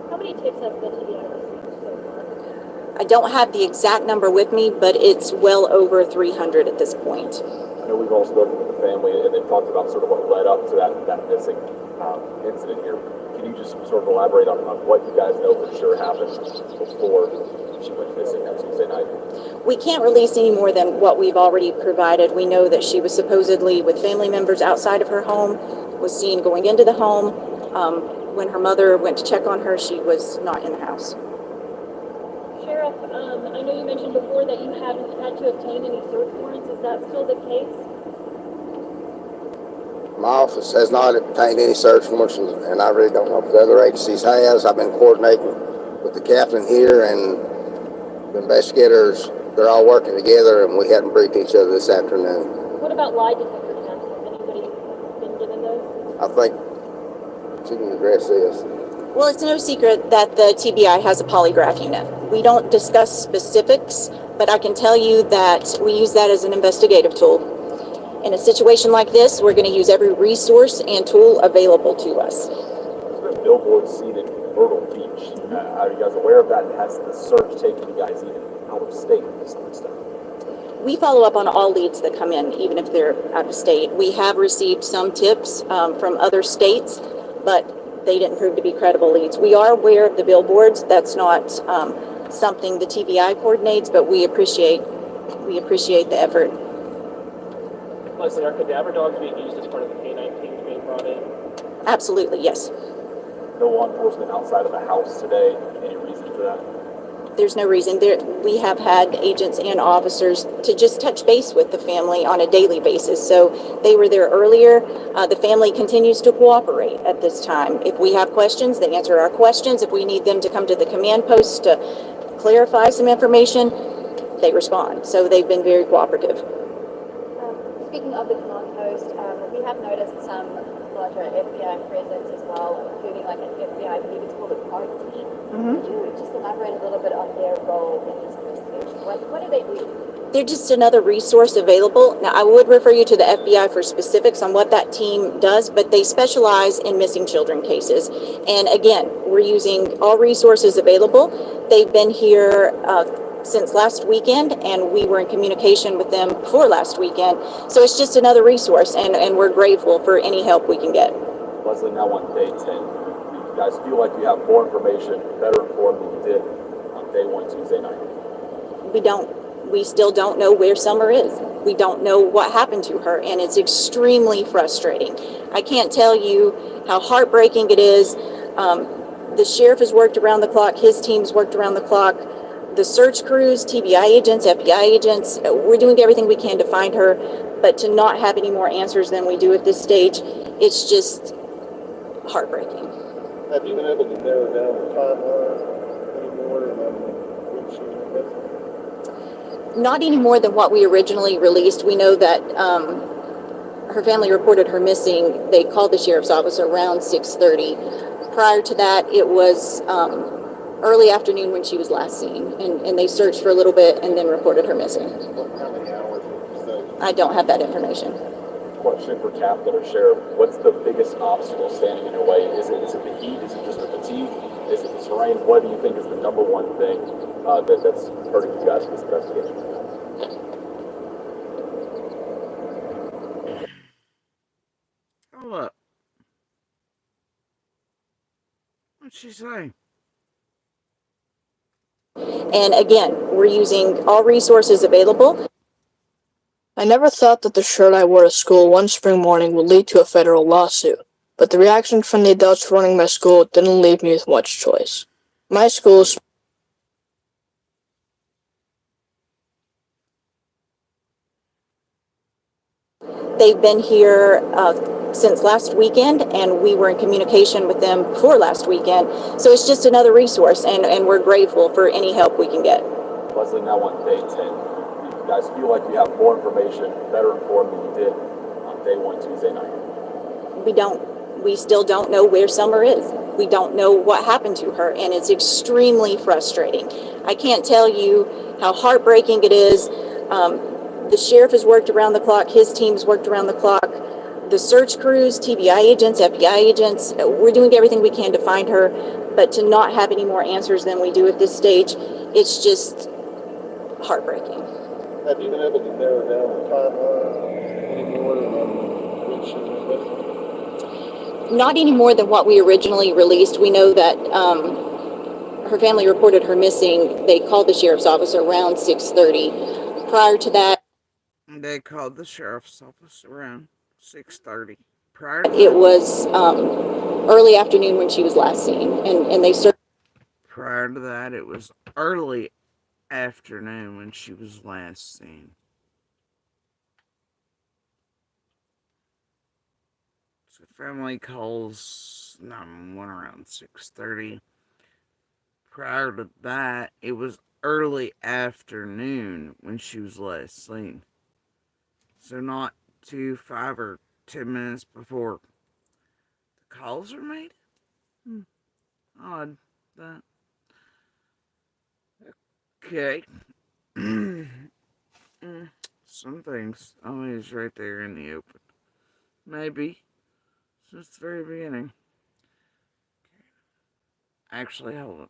How many tips have the TBI received so far? I don't have the exact number with me, but it's well over 300 at this point. I know we've all spoken with the family, and they've talked about sort of what led up to that missing incident here. Can you just sort of elaborate on what you guys know for sure happened before she went missing that Tuesday night? We can't release any more than what we've already provided. We know that she was supposedly with family members outside of her home, was seen going into the home. When her mother went to check on her, she was not in the house. Sheriff, I know you mentioned before that you haven't had to obtain any search warrants. Is that still the case? My office has not obtained any search warrants, and I really don't know if the other agencies has. I've been coordinating with the captain here and the investigators. They're all working together, and we hadn't briefed each other this afternoon. What about lie detector tests? Has anybody been given those? I think she can address this. Well, it's no secret that the TBI has a polygraph unit. We don't discuss specifics, but I can tell you that we use that as an investigative tool. In a situation like this, we're going to use every resource and tool available to us. There's been billboards seen in Myrtle Beach. Are you guys aware of that? Has the search taken you guys even out of state for some of this stuff? We follow up on all leads that come in, even if they're out of state. We have received some tips from other states, but they didn't prove to be credible leads. We are aware of the billboards. That's not something the TBI coordinates, but we appreciate the effort. Leslie, are cadaver dogs being used as part of the canine teams being brought in? Absolutely, yes. No law enforcement outside of the house today. Any reason for that? There's no reason. We have had agents and officers to just touch base with the family on a daily basis. So they were there earlier. The family continues to cooperate at this time. If we have questions, they answer our questions. If we need them to come to the command post to clarify some information, they respond. So they've been very cooperative. Speaking of the command post, we have noticed some larger FBI presence as well, including like an FBI, I believe it's called a CART team. Could you just elaborate a little bit on their role in this investigation? What do they do? They're just another resource available. Now, I would refer you to the FBI for specifics on what that team does, but they specialize in missing children cases. And again, we're using all resources available. They've been here since last weekend, and we were in communication with them before last weekend. So it's just another resource, and we're grateful for any help we can get. Leslie, now on day 10, you guys feel like you have more information, better informed than you did on day 1, Tuesday night? We don't. We still don't know where Summer is. We don't know what happened to her, and it's extremely frustrating. I can't tell you how heartbreaking it is. The sheriff has worked around the clock. His team's worked around the clock. The search crews, TBI agents, FBI agents, we're doing everything we can to find her, but to not have any more answers than we do at this stage, it's just heartbreaking. Have you been able to narrow down the timeline any more than when she was missing? Not any more than what we originally released. We know that her family reported her missing. They called the sheriff's office around 6:30. Prior to that, it was early afternoon when she was last seen, and they searched for a little bit and then reported her missing. How many hours would you say? I don't have that information. Question for Captain or Sheriff, what's the biggest obstacle standing in your way? Is it the heat? Is it just the fatigue? Is it the terrain? What do you think is the number one thing that's hurting you guys in this investigation? Hold up. What'd she say? And again, we're using all resources available. I never thought that the shirt I wore to school one spring morning would lead to a federal lawsuit, but the reaction from the adults running my school didn't leave me with much choice. My school's They've been here since last weekend, and we were in communication with them before last weekend. So it's just another resource, and we're grateful for any help we can get. Leslie, now on day 10, you guys feel like you have more information, better informed than you did on day 1, Tuesday night? We don't. We still don't know where Summer is. We don't know what happened to her, and it's extremely frustrating. I can't tell you how heartbreaking it is. The sheriff has worked around the clock. His team's worked around the clock. The search crews, TBI agents, FBI agents, we're doing everything we can to find her, but to not have any more answers than we do at this stage, it's just heartbreaking. Have you been able to narrow down the timeline any more than when she was missing? Not any more than what we originally released. We know that her family reported her missing. They called the sheriff's office around 6:30. Prior to that, they called the sheriff's office around 6:30. Prior to it was early afternoon when she was last seen, and they searched. Prior to that, it was early afternoon when she was last seen. So family calls 911 around 6:30. Prior to that, it was early afternoon when she was last seen. So not 5 or 10 minutes before the calls are made? Odd. That. Okay. Some things always right there in the open. Maybe. Since the very beginning. Actually, hold on.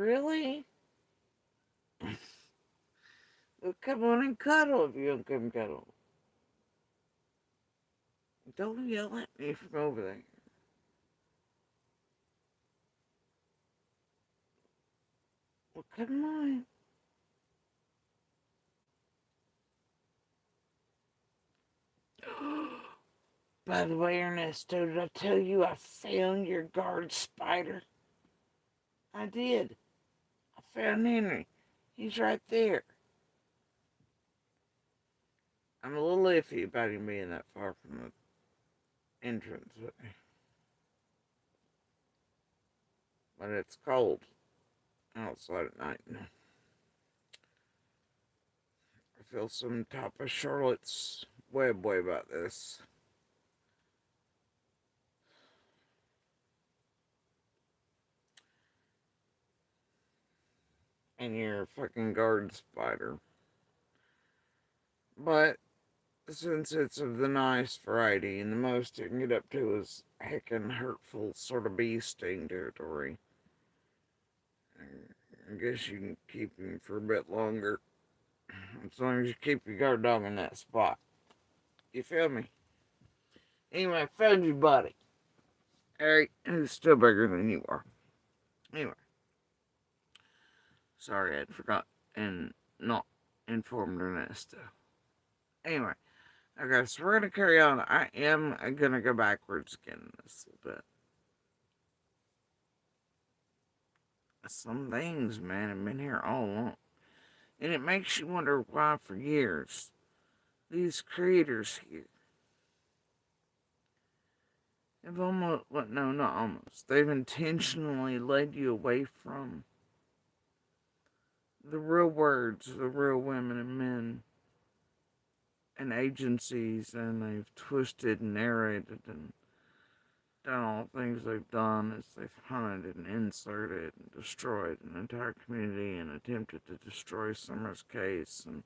Really? Well, come on and cuddle if you don't come cuddle. Don't yell at me from over there. Well, come on. By the way, Ernesto, did I tell you I found your guard spider? I did. I found Henry. He's right there. I'm a little iffy about him being that far from the entrance, but it's cold outside at night. I feel some type of Charlotte's Web way about this. And you're a fucking guard spider. But since it's of the nice variety, and the most it can get up to is heckin' hurtful sort of bee sting territory, I guess you can keep him for a bit longer. As long as you keep your guard dog in that spot. You feel me? Anyway, I found your buddy. Harry, who's still bigger than you are. Anyway. Sorry, I'd forgot and not informed Ernesto. Anyway. Okay, so we're going to carry on. I am going to go backwards again in this a little bit. Some things, man, have been here all along. And it makes you wonder why for years these creators here have almost, well, no, not almost, they've intentionally led you away from the real words, the real women and men and agencies, and they've twisted and narrated and done all the things they've done as they've hunted and inserted and destroyed an entire community and attempted to destroy Summer's case and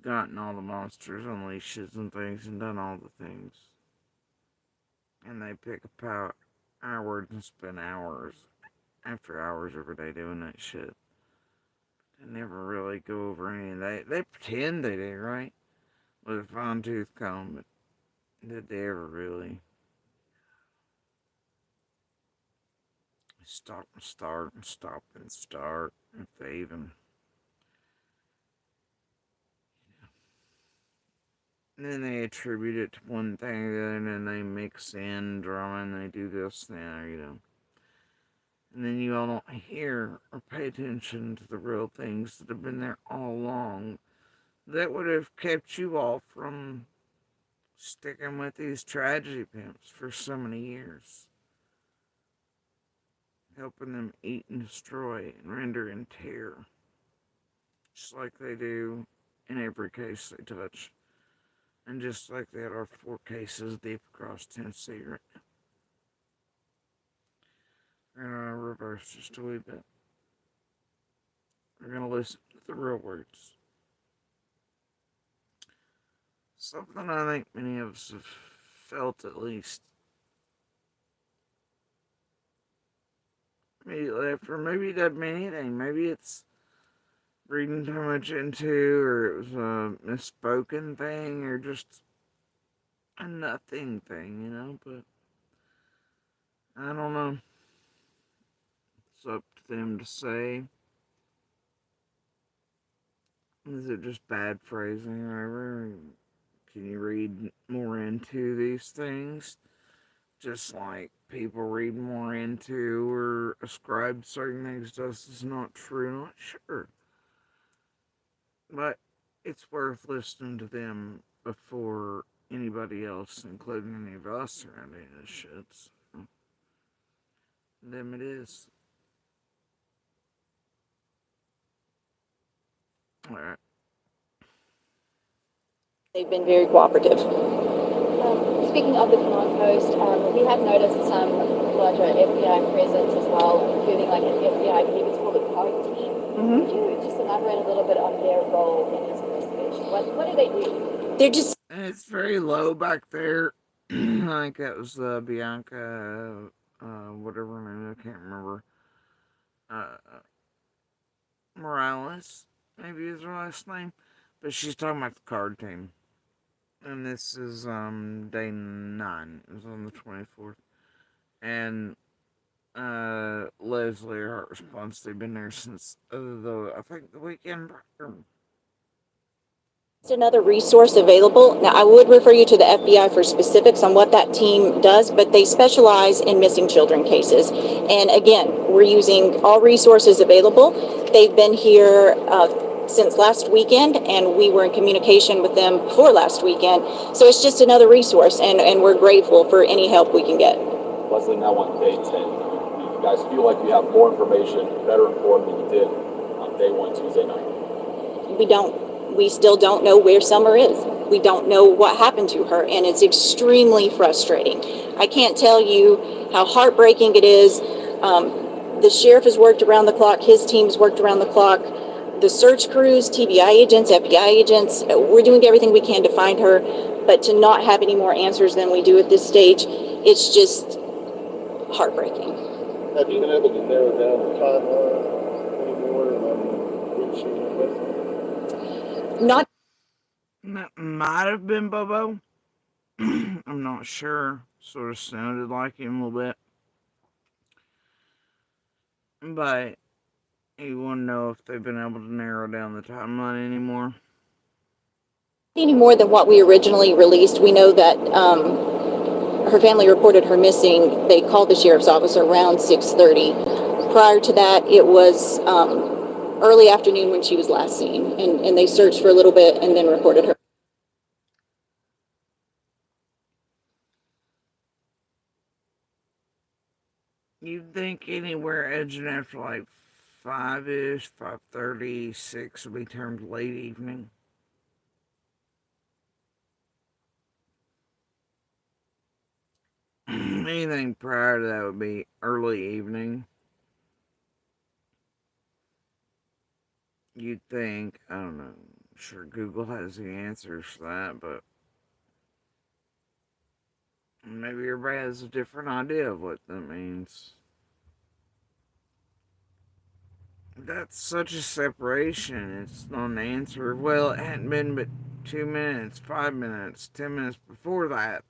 gotten all the monsters on leashes and things and done all the things. And they pick up hours and spend hours after hours every day doing that shit. They never really go over any. They pretend they do, right? With a fine tooth comb, but did they ever really stop and start and stop and start, if they even, and then they attribute it to one thing or the other, and then they mix in drama and they do this now, and then you all don't hear or pay attention to the real things that have been there all along that would have kept you all from sticking with these tragedy pimps for so many years. Helping them eat and destroy and render and tear. Just like they do in every case they touch. And just like they had our 4 cases deep across Tennessee right now. We're going to reverse just a wee bit. We're going to listen to the real words. Something I think many of us have felt at least immediately after. Maybe it doesn't mean anything. Maybe it's reading too much into, or it was a misspoken thing, or just a nothing thing, but I don't know. It's up to them to say. Is it just bad phrasing or whatever? Can you read more into these things? Just like people read more into or ascribe certain things to us is not true, not sure. But it's worth listening to them before anybody else, including any of us, around any of this shit. So, them it is. Alright. They've been very cooperative. Speaking of the Command Post, we have noticed some larger FBI presence as well, including like an FBI, I believe it's called a code team. Could you just elaborate a little bit on their role in this investigation? What do they do? They're just... It's very low back there. I think that was Bianca, whatever her name, I can't remember. Morales, maybe is her last name, but she's talking about the card team. And this is day 9. It was on the 24th. And Leslie, her response, they've been there since I think the weekend prior. Another resource available. Now, I would refer you to the FBI for specifics on what that team does, but they specialize in missing children cases. And again, we're using all resources available. They've been here since last weekend, and we were in communication with them before last weekend. So it's just another resource, and we're grateful for any help we can get. Leslie, now on day 10, you guys feel like you have more information, better informed than you did on day 1, Tuesday night? We don't. We still don't know where Summer is. We don't know what happened to her, and it's extremely frustrating. I can't tell you how heartbreaking it is. The sheriff has worked around the clock. His team's worked around the clock. The search crews, TBI agents, FBI agents, we're doing everything we can to find her, but to not have any more answers than we do at this stage, it's just heartbreaking. Have you been able to narrow down the timeline anymore on when she went missing? Not. That might have been Bobo. I'm not sure. Sort of sounded like him a little bit. But you want to know if they've been able to narrow down the timeline anymore? Any more than what we originally released. We know that her family reported her missing. They called the sheriff's office around 6:30. Prior to that, it was early afternoon when she was last seen, and they searched for a little bit and then reported her. You'd think anywhere edging after like 5-ish, 5:30, 6 would be termed late evening. Anything prior to that would be early evening. You'd think, I don't know, I'm sure Google has the answers for that, but maybe everybody has a different idea of what that means. That's such a separation. It's not an answer. Well, it hadn't been but 2 minutes, 5 minutes, 10 minutes before that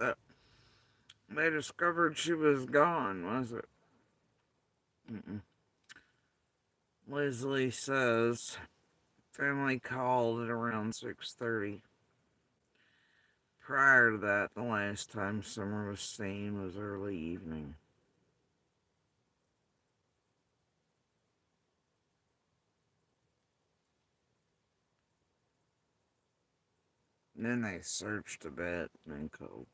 they discovered she was gone, was it? Leslie says family called at around 6:30. Prior to that, the last time Summer was seen was early evening. And then they searched a bit and then called.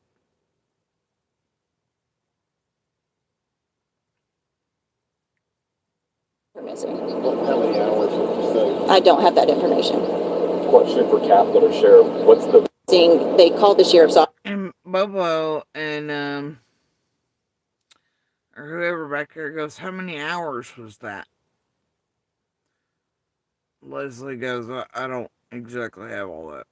Missing. How many hours would you say? I don't have that information. Question for Captain or Sheriff. What's the... They called the sheriff's office. And Bobo and or whoever back there goes, how many hours was that? Leslie goes, I don't exactly have all that.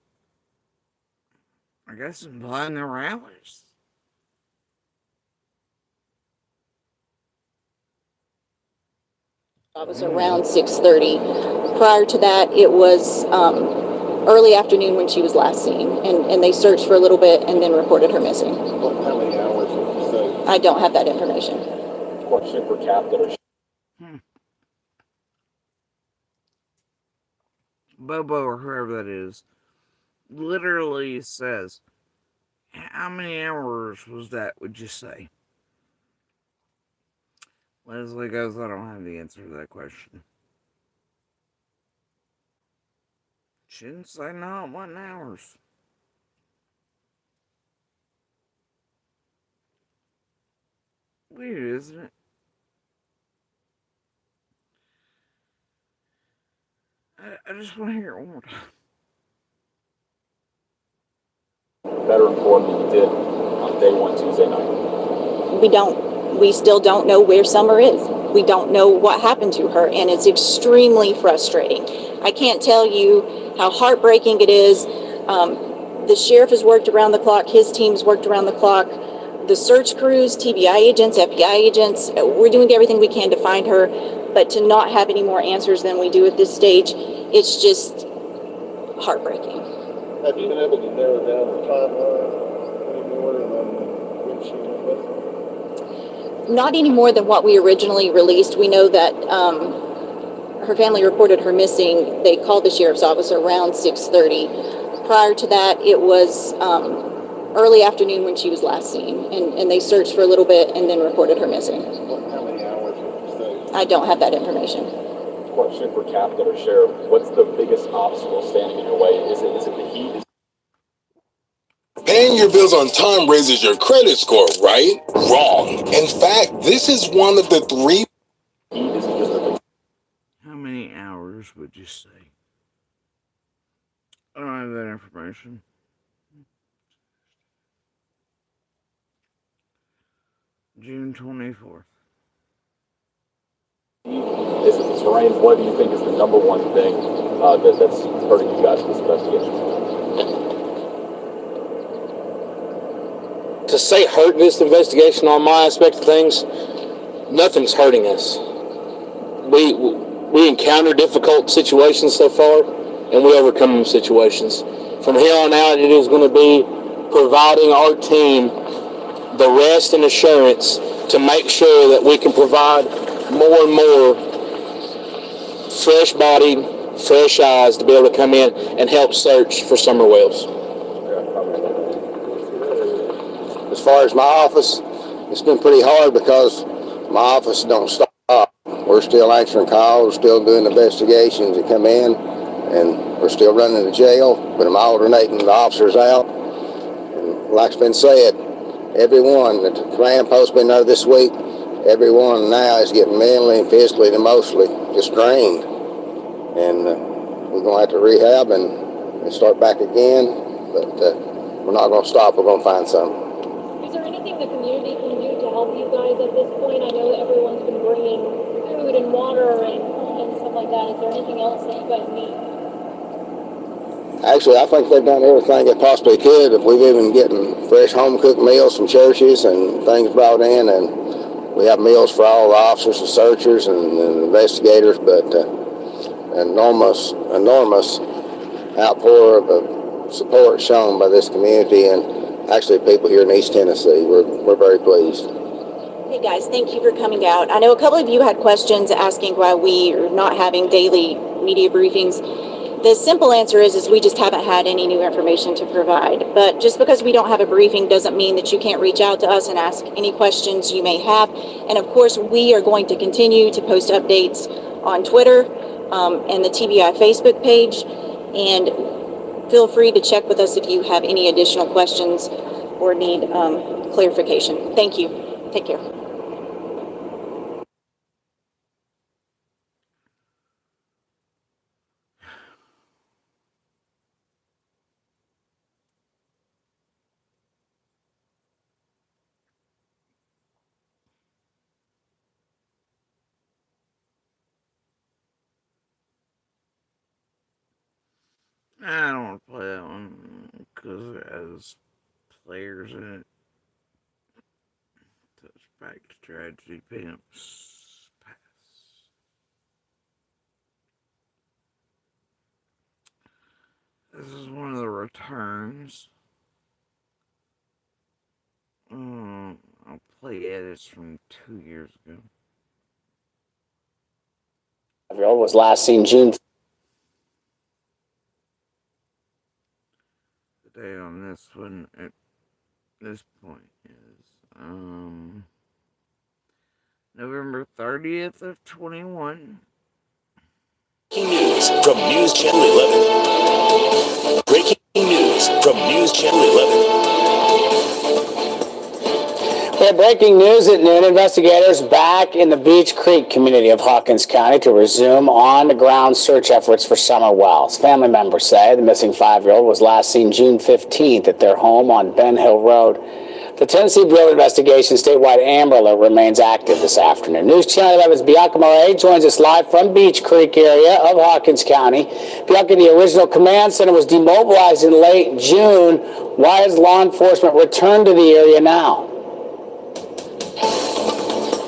I guess implying there were hours. It was around 6:30. Prior to that, it was early afternoon when she was last seen, and they searched for a little bit and then reported her missing. How many hours would you say? I don't have that information. Question for Captain or... Bobo or whoever that is literally says, how many hours was that, would you say? Leslie goes, I don't have the answer to that question. She didn't say not 1 hours. Weird, isn't it? I just want to hear it one more time. Better informed than you did on day 1, Tuesday night? We don't. We still don't know where Summer is. We don't know what happened to her, and it's extremely frustrating. I can't tell you how heartbreaking it is. The sheriff has worked around the clock. His team's worked around the clock. The search crews, TBI agents, FBI agents, we're doing everything we can to find her, But to not have any more answers than we do at this stage, it's just heartbreaking. Have you been able to narrow down the timeline any more than when she went missing? Not any more than what we originally released. We know that her family reported her missing. They called the sheriff's office around 6:30. Prior to that, it was early afternoon when she was last seen, and they searched for a little bit and then reported her missing. How many hours would you say? I don't have that information. Question for Captain or Sheriff: what's the biggest obstacle standing in your way? Is it the heat? Paying your bills on time raises your credit score, right? Wrong. In fact, this is one of the 3. How many hours would you say? I don't have that information. June 24th. Is it the terrain? What do you think is the number one thing that's hurting you guys in this investigation? To say hurt this investigation on my aspect of things, nothing's hurting us. We encounter difficult situations so far, and we overcome them situations. From here on out, it is going to be providing our team the rest and assurance to make sure that we can provide more and more fresh bodied, fresh eyes to be able to come in and help search for Summer Wells. As far as my office, it's been pretty hard because my office don't stop. We're still answering calls, we're still doing investigations that come in, and we're still running the jail, but I'm alternating the officers out. And like's been said, everyone, the command post's been there this week, everyone now is getting mentally and physically and emotionally just drained. And we're going to have to rehab and start back again, but we're not going to stop, we're going to find something. Is there anything the community can do to help you guys at this point? I know that everyone's been bringing food and water and stuff like that. Is there anything else that you guys need? Actually, I think they've done everything they possibly could. We've even getting fresh home-cooked meals from churches and things brought in, and we have meals for all the officers and searchers and investigators, but enormous outpour of support shown by this community and actually people here in East Tennessee. We're very pleased. Hey guys, thank you for coming out. I know a couple of you had questions asking why we are not having daily media briefings. The simple answer is we just haven't had any new information to provide. But just because we don't have a briefing doesn't mean that you can't reach out to us and ask any questions you may have. And of course, we are going to continue to post updates on Twitter and the TBI Facebook page. And feel free to check with us if you have any additional questions or need clarification. Thank you. Take care. I don't want to play that one because it has players in it. Touchback to tragedy, pimps, pass. This is one of the returns. I'll play edits from 2 years ago. Was last seen June. The date on this one at this point is November 30th of 21. Breaking news from News Channel 11. Breaking news from News Channel 11. Yeah, breaking news at noon. Investigators back in the Beech Creek community of Hawkins County to resume on-the-ground search efforts for Summer Wells. Family members say the missing 5-year-old was last seen June 15th at their home on Ben Hill Road. The Tennessee Bureau of Investigation statewide Amber Alert remains active this afternoon. News Channel 11's Bianca Murray joins us live from Beech Creek area of Hawkins County. Bianca, the original command center was demobilized in late June. Why has law enforcement returned to the area now?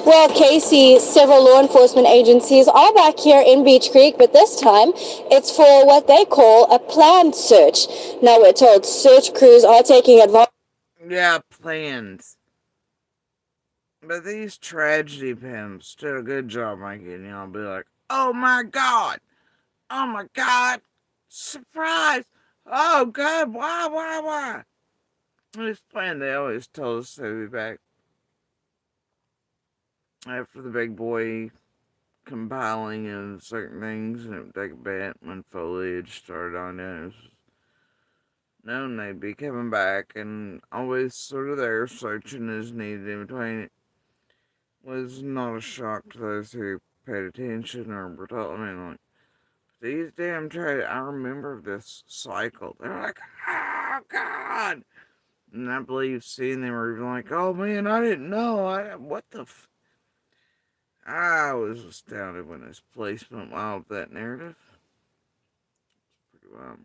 Well, Casey, several law enforcement agencies are back here in Beach Creek, but this time it's for what they call a planned search. Now we're told search crews are taking advantage. Yeah, plans. But these tragedy pimps did a good job making y'all be like, oh my god, surprise, oh god, why? This plan, they always told us they'd be back after the big boy compiling of certain things, and it would take a bit when foliage started on it. It was known they'd be coming back, and always sort of there searching as needed in between. It was not a shock to those who paid attention or were told. I mean, like, these damn trade. I remember this cycle. They're like, oh god, and I believe seeing them were even like, oh man, I didn't know. What the. I was astounded when this police went wild with that narrative. It's pretty wild.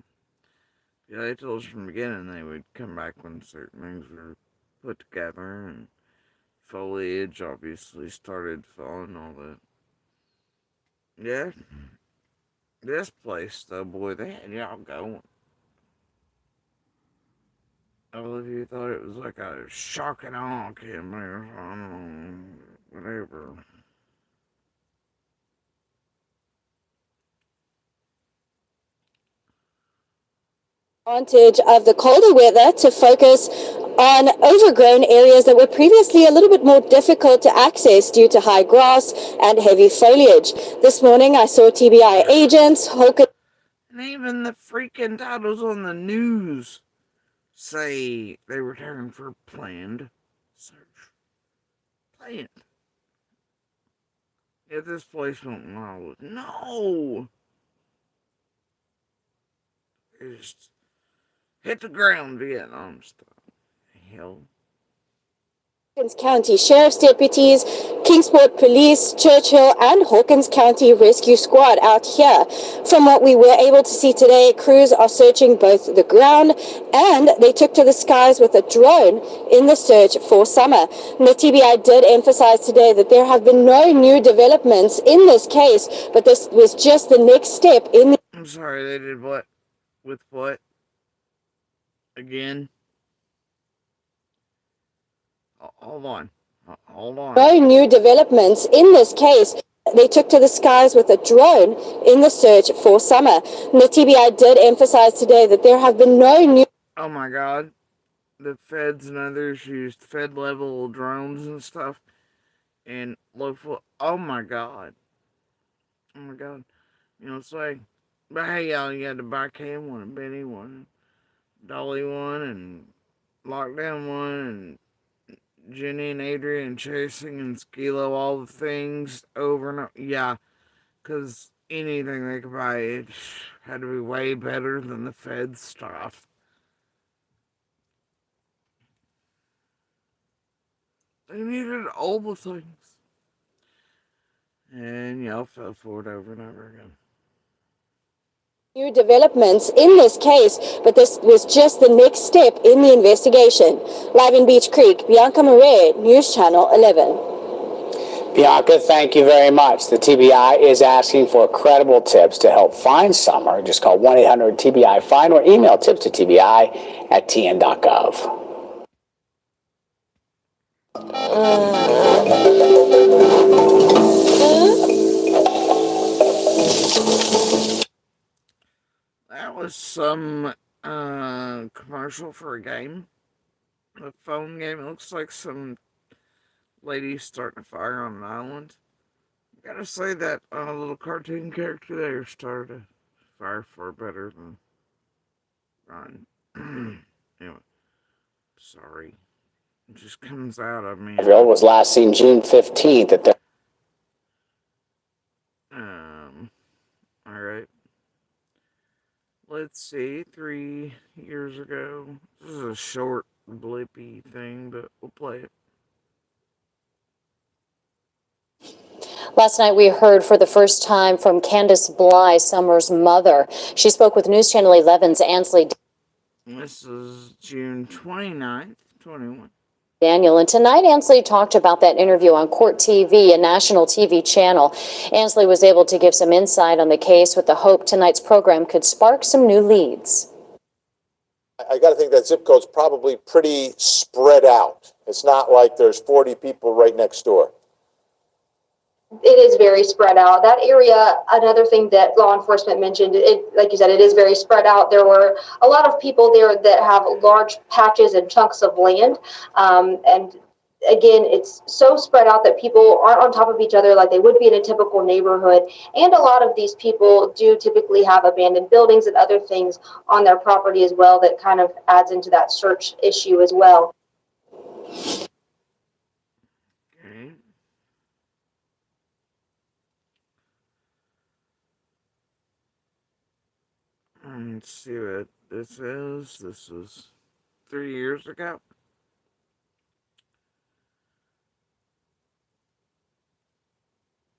Yeah, they told us from the beginning they would come back when certain things were put together, and foliage obviously started falling, all that. Yeah. This place, though, boy, they had y'all going. All of you thought it was like a shock and awe camera, I don't know, whatever. Advantage of the colder weather to focus on overgrown areas that were previously a little bit more difficult to access due to high grass and heavy foliage. This morning I saw TBI agents, and even the freaking titles on the news say they returned for planned search. Planned. If this place went wild, no! It just hit the ground, Vietnam style. Hell. Hawkins County Sheriff's deputies, Kingsport Police, Churchill, and Hawkins County Rescue Squad out here. From what we were able to see today, crews are searching both the ground and they took to the skies with a drone in the search for Summer. And the TBI did emphasize today that there have been no new developments in this case, but this was just the next step in the... I'm sorry, they did what? With what? Again? Hold on. No new developments in this case. They took to the skies with a drone in the search for Summer. And the TBI did emphasize today that there have been no new... Oh my god. The feds and others used Fed-level drones and stuff. And local... Oh my god. Oh my god. You know what I'm saying? But hey, y'all, you had the Bicam one, and Benny one, Dolly one, and Lockdown one, and Jenny and Adrian chasing and Skilo, all the things over and over. Yeah, because anything they could buy, it had to be way better than the Fed stuff. They needed all the things. And y'all fell for it over and over again. New developments in this case, but this was just the next step in the investigation. Live in Beach Creek, Bianca Murray, News Channel 11. Bianca, thank you very much. The TBI is asking for credible tips to help find Summer. Just call 1-800-TBI-FIND or email tips to tbi@tn.gov. That was some commercial for a game. A phone game. It looks like some lady starting a fire on an island. I gotta say that little cartoon character there started a fire far better than Ryan. Anyway, sorry. It just comes out of me. Was last seen June 15th at the... Alright. Let's see, 3 years ago. This is a short, blippy thing, but we'll play it. Last night, we heard for the first time from Candace Bly, Summer's mother. She spoke with News Channel 11's Ansley. This is June 29th, 21. Daniel, and tonight Ansley talked about that interview on Court TV, a national TV channel. Ansley was able to give some insight on the case with the hope tonight's program could spark some new leads. I got to think that zip code's probably pretty spread out. It's not like there's 40 people right next door. It is very spread out. That area, another thing that law enforcement mentioned, like you said, it is very spread out. There were a lot of people there that have large patches and chunks of land. And again, it's so spread out that people aren't on top of each other like they would be in a typical neighborhood. And a lot of these people do typically have abandoned buildings and other things on their property as well that kind of adds into that search issue as well. Let's see what this is. This was 3 years ago.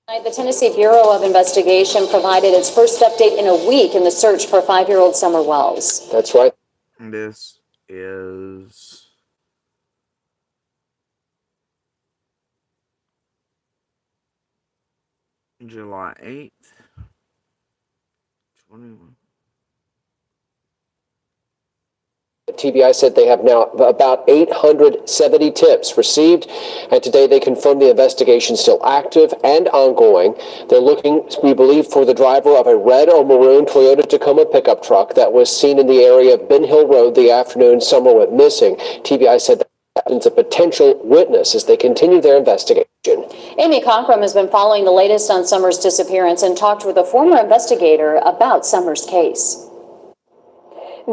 The Tennessee Bureau of Investigation provided its first update in a week in the search for 5-year-old Summer Wells. That's right. This is July 8th, 21. TBI said they have now about 870 tips received, and today they confirmed the investigation is still active and ongoing. They're looking, we believe, for the driver of a red or maroon Toyota Tacoma pickup truck that was seen in the area of Ben Hill Road the afternoon Summer went missing. TBI said that is a potential witness as they continue their investigation. Amy Cockrum has been following the latest on Summer's disappearance and talked with a former investigator about Summer's case.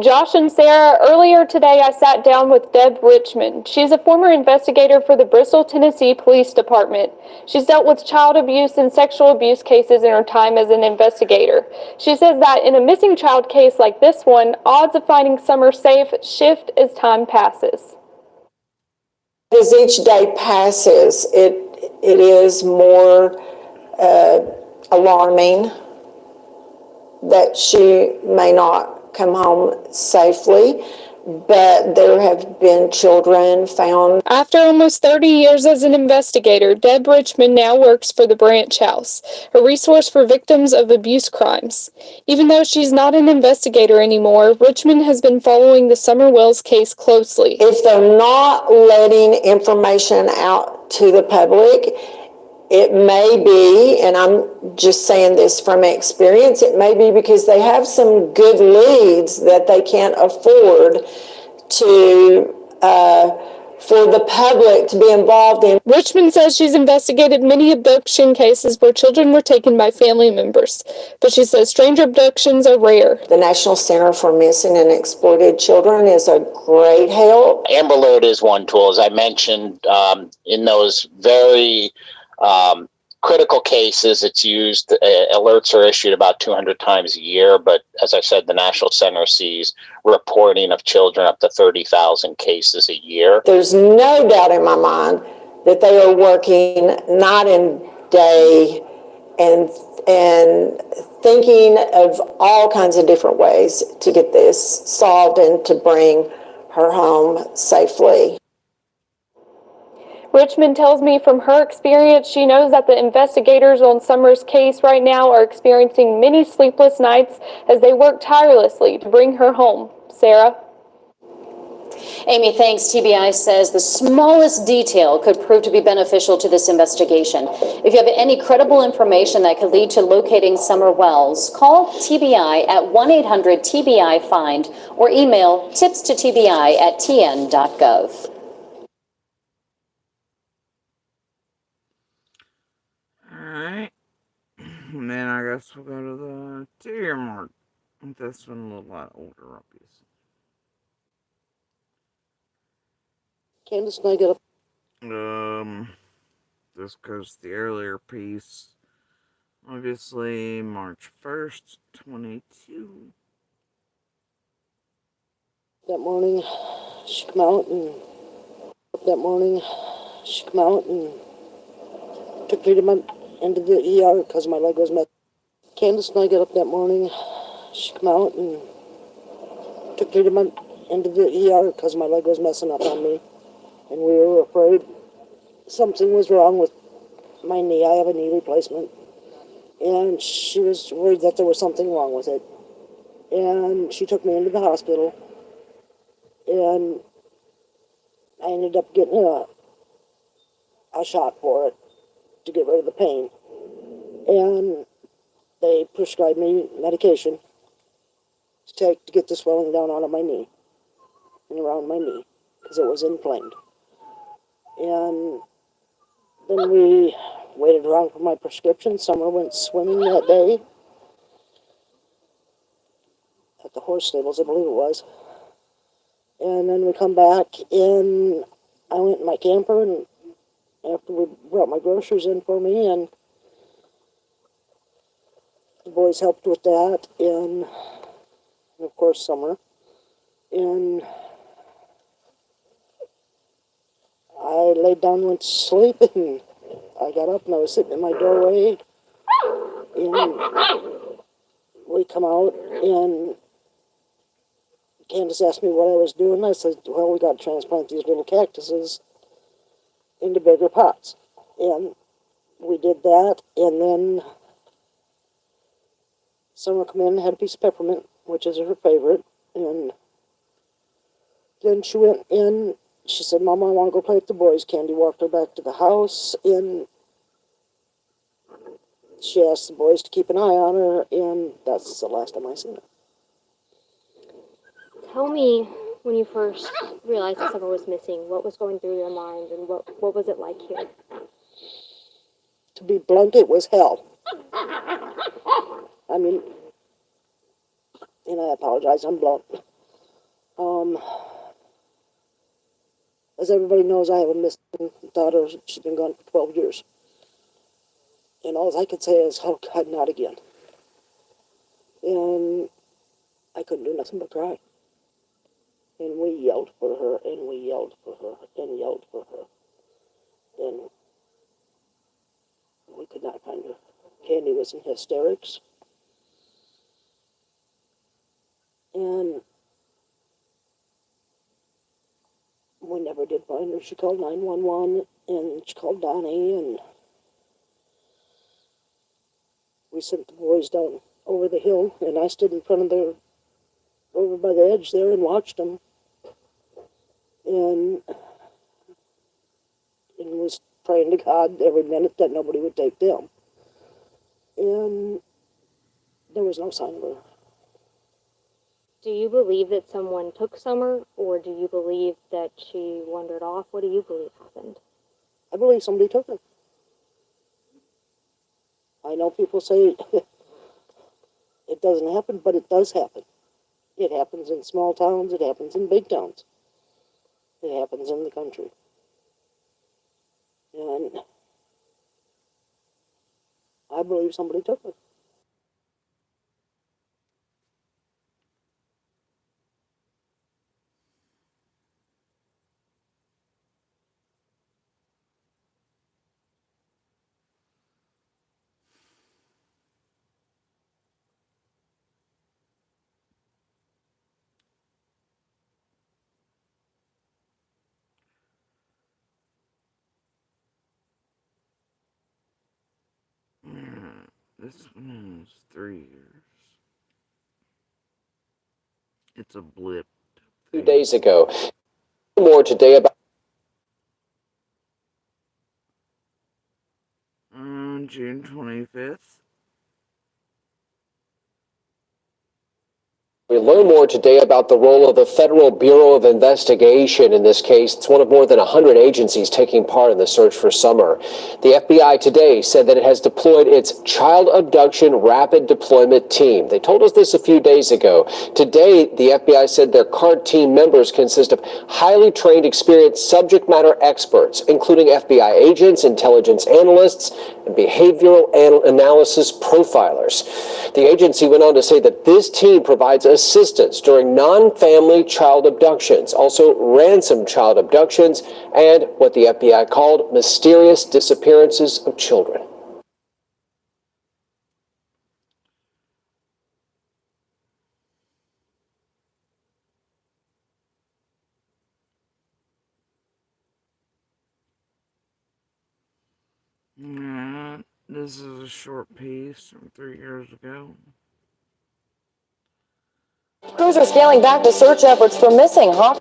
Josh and Sarah, earlier today I sat down with Deb Richmond. She's a former investigator for the Bristol, Tennessee Police Department. She's dealt with child abuse and sexual abuse cases in her time as an investigator. She says that in a missing child case like this one, odds of finding Summer safe shift as time passes. As each day passes, it is more alarming that she may not come home safely, but there have been children found. After almost 30 years as an investigator, Deb Richmond now works for the Branch House, a resource for victims of abuse crimes. Even though she's not an investigator anymore, Richmond has been following the Summer Wells case closely. If they're not letting information out to the public, it may be, and I'm just saying this from experience, it may be because they have some good leads that they can't afford to, for the public to be involved in. Richmond says she's investigated many abduction cases where children were taken by family members, but she says strange abductions are rare. The National Center for Missing and Exploited Children is a great help. Amber Alert is one tool, as I mentioned, in those very critical cases. It's used, alerts are issued about 200 times a year, but as I said, the National Center sees reporting of children up to 30,000 cases a year. There's no doubt in my mind that they are working night and day and thinking of all kinds of different ways to get this solved and to bring her home safely. Richmond tells me from her experience, she knows that the investigators on Summer's case right now are experiencing many sleepless nights as they work tirelessly to bring her home. Sarah? Amy, thanks. TBI says the smallest detail could prove to be beneficial to this investigation. If you have any credible information that could lead to locating Summer Wells, call TBI at 1-800-TBI-FIND or email tipstotbi@tn.gov. Alright. And then I guess we'll go to the 2-year mark. This one a lot older, obviously. Candace and I got this goes to the earlier piece. Obviously, March 1st, 22. that morning, she come out and took me to into the ER because my leg was messed. Candace and I got up that morning. She come out and took me to into the ER because my leg was messing up on me. and we were afraid something was wrong with my knee. I have a knee replacement, and she was worried that there was something wrong with it. And she took me into the hospital, and I ended up getting a shot for it to get rid of the pain. And they prescribed me medication to take to get the swelling down out of my knee and around my knee because it was inflamed. And then we waited around for my prescription. Summer went swimming that day at the horse stables, I believe it was. And then we come back, and I went in my camper, and after we brought my groceries in for me, and the boys helped with that, and of course Summer. And I laid down and went to sleep, and I got up, and I was sitting in my doorway, and we come out, and Candace asked me what I was doing. I said, well, we got to transplant these little cactuses into bigger pots. And we did that, and then Summer come in and had a piece of peppermint, which is her favorite, and then she went in, she said, Mama, I want to go play with the boys. Candy walked her back to the house, and she asked the boys to keep an eye on her, and that's the last time I seen her. Tell me, when you first realized that Summer was missing, what was going through your mind, and what was it like here? To be blunt, it was hell. I mean, and I apologize, I'm blunt. As everybody knows, I have a missing daughter. She's been gone for 12 years. And all I could say is, oh God, not again. And I couldn't do nothing but cry. And we yelled for her, and we yelled for her, and yelled for her. And we could not find her. Candy was in hysterics. And we never did find her. She called 911, and she called Donnie, and we sent the boys down over the hill, and I stood in front of over by the edge there and watched them. And was praying to God every minute that nobody would take them. And there was no sign of her. Do you believe that someone took Summer, or do you believe that she wandered off? What do you believe happened? I believe somebody took her. I know people say it doesn't happen, but it does happen. It happens in small towns, it happens in big towns. It happens in the country. And I believe somebody took her. This one is 3 years. It's a blip. 2 days ago. More today about June 25th. We learn more today about the role of the Federal Bureau of Investigation in this case. It's one of more than 100 agencies taking part in the search for Summer. The FBI today said that it has deployed its Child Abduction Rapid Deployment Team. They told us this a few days ago. Today, the FBI said their CART team members consist of highly trained, experienced subject matter experts, including FBI agents, intelligence analysts, and behavioral analysis profilers. The agency went on to say that this team provides assistance during non-family child abductions, also ransom child abductions, and what the FBI called mysterious disappearances of children. This is a short piece from 3 years ago. Crews are scaling back the search efforts for missing Hawkins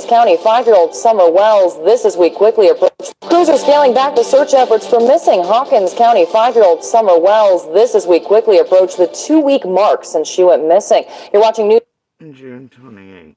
County 5-year-old Summer Wells. This as we quickly approach. Crews are scaling back the search efforts for missing Hawkins County 5-year-old Summer Wells. This as we quickly approach the 2-week mark since she went missing. You're watching News June 28th.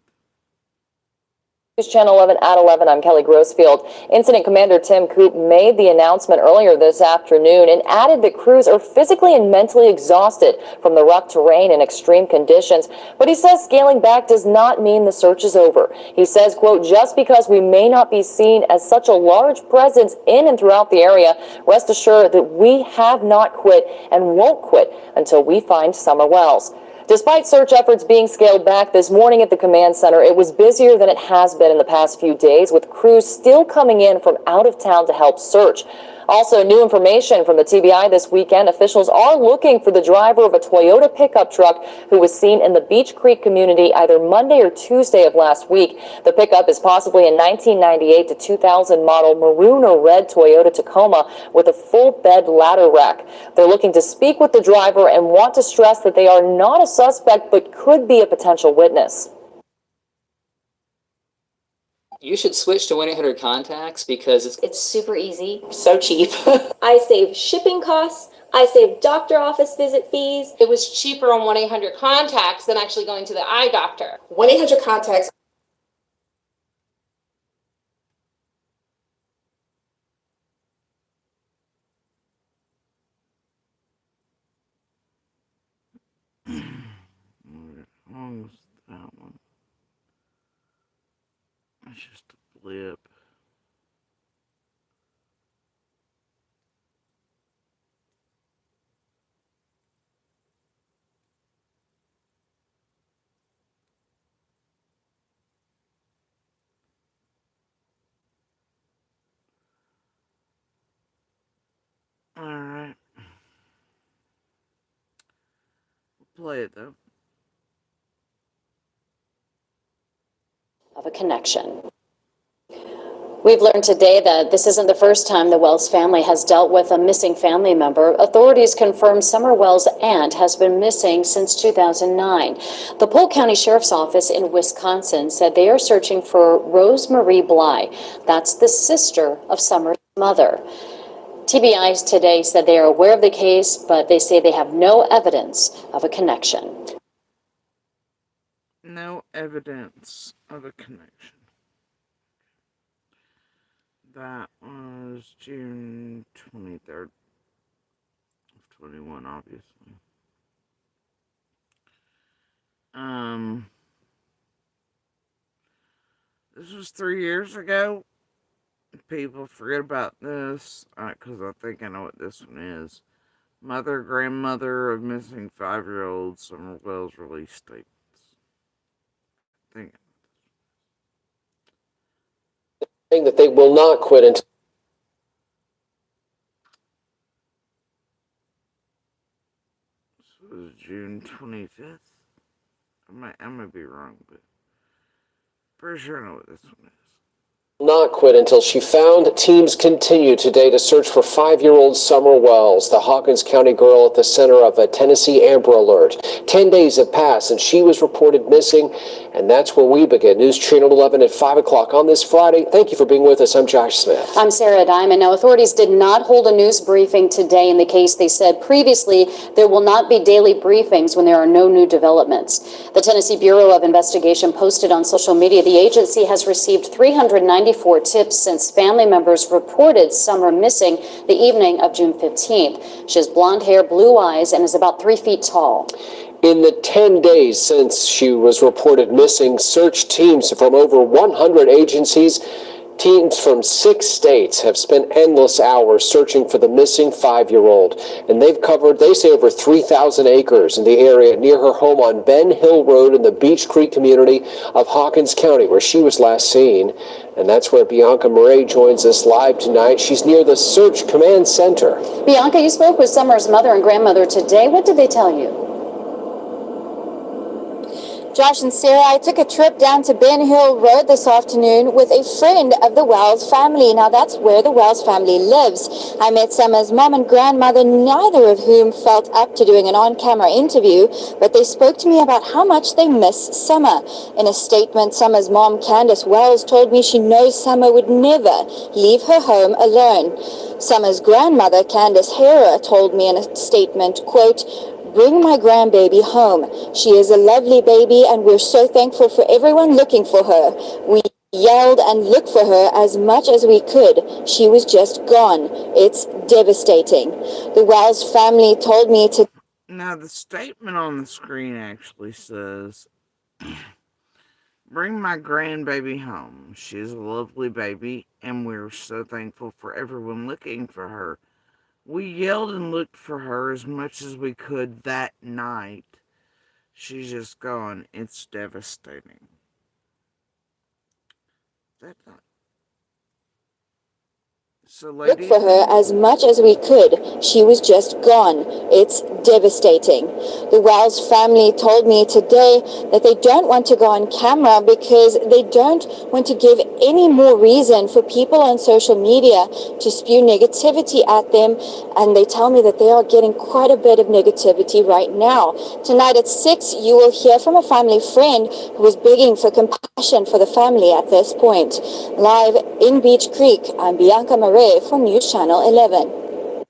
Channel 11 at 11. I'm Kelly Grossfield. Incident Commander Tim Coop made the announcement earlier this afternoon and added that crews are physically and mentally exhausted from the rough terrain and extreme conditions. But he says scaling back does not mean the search is over. He says, quote, just because we may not be seen as such a large presence in and throughout the area, rest assured that we have not quit and won't quit until we find Summer Wells. Despite search efforts being scaled back this morning at the command center, it was busier than it has been in the past few days, with crews still coming in from out of town to help search. Also, new information from the TBI this weekend. Officials are looking for the driver of a Toyota pickup truck who was seen in the Beach Creek community either Monday or Tuesday of last week. The pickup is possibly a 1998 to 2000 model maroon or red Toyota Tacoma with a full bed ladder rack. They're looking to speak with the driver and want to stress that they are not a suspect but could be a potential witness. You should switch to 1-800-CONTACTS because it's super easy. so cheap. I save shipping costs. I save doctor office visit fees. It was cheaper on 1-800-CONTACTS than actually going to the eye doctor. 1-800-CONTACTS. How long was that one? That's just a blip. Alright. We'll play it though. Of a connection. We've learned today that this isn't the first time the Wells family has dealt with a missing family member. Authorities confirm Summer Wells' aunt has been missing since 2009. The Polk County Sheriff's Office in Wisconsin said they are searching for Rose Marie Bly. That's the sister of Summer's mother. TBI today said they are aware of the case, but they say they have no evidence of a connection. No evidence of a connection. That was June 23rd of 21, obviously. This was 3 years ago. People forget about this, because I think I know what this one is. Mother, grandmother of missing 5-year-old Summer Wells release statements. I think. Saying that they will not quit until This was June 25th. I might be wrong, but pretty sure I know what this one is. not quit until she found. Teams continue today to search for 5-year-old Summer Wells, the Hawkins County girl at the center of a Tennessee Amber Alert. 10 days have passed since she was reported missing, and that's where we begin. News Channel 11 at 5 o'clock on this Friday. Thank you for being with us. I'm Josh Smith. I'm Sarah Diamond. Now, authorities did not hold a news briefing today in the case. They said previously there will not be daily briefings when there are no new developments. The Tennessee Bureau of Investigation posted on social media the agency has received 394 tips since family members reported Summer missing the evening of June 15th. She has blonde hair, blue eyes, and is about 3 feet tall. In the 10 days since she was reported missing, search teams from over 100 agencies, teams from 6 states have spent endless hours searching for the missing 5-year-old. And they've covered, they say, over 3,000 acres in the area near her home on Ben Hill Road in the Beach Creek community of Hawkins County, where she was last seen. And that's where Bianca Murray joins us live tonight. She's near the Search Command Center. Bianca, you spoke with Summer's mother and grandmother today. What did they tell you? Josh and Sarah, I took a trip down to Ben Hill Road this afternoon with a friend of the Wells family. Now, that's where the Wells family lives. I met Summer's mom and grandmother, neither of whom felt up to doing an on-camera interview, but they spoke to me about how much they miss Summer. In a statement, Summer's mom, Candace Wells, told me she knows Summer would never leave her home alone. Summer's grandmother, Candace Hera, told me in a statement, quote, "Bring my grandbaby home. She is a lovely baby and we're so thankful for everyone looking for her. We yelled and looked for her as much as we could. She was just gone. It's devastating." The Wells family told me to... Now, the statement on the screen actually says, "Bring my grandbaby home. She's a lovely baby, and we're so thankful for everyone looking for her. We yelled and looked for her as much as we could that night. She's just gone. It's devastating." That not. So, Look ladies, for her as much as we could. She was just gone. It's devastating. The Wells family told me today that they don't want to go on camera because they don't want to give any more reason for people on social media to spew negativity at them. And they tell me that they are getting quite a bit of negativity right now. Tonight at 6, you will hear from a family friend who is begging for compassion for the family at this point. Live in Beach Creek, I'm Bianca Marais for News Channel 11.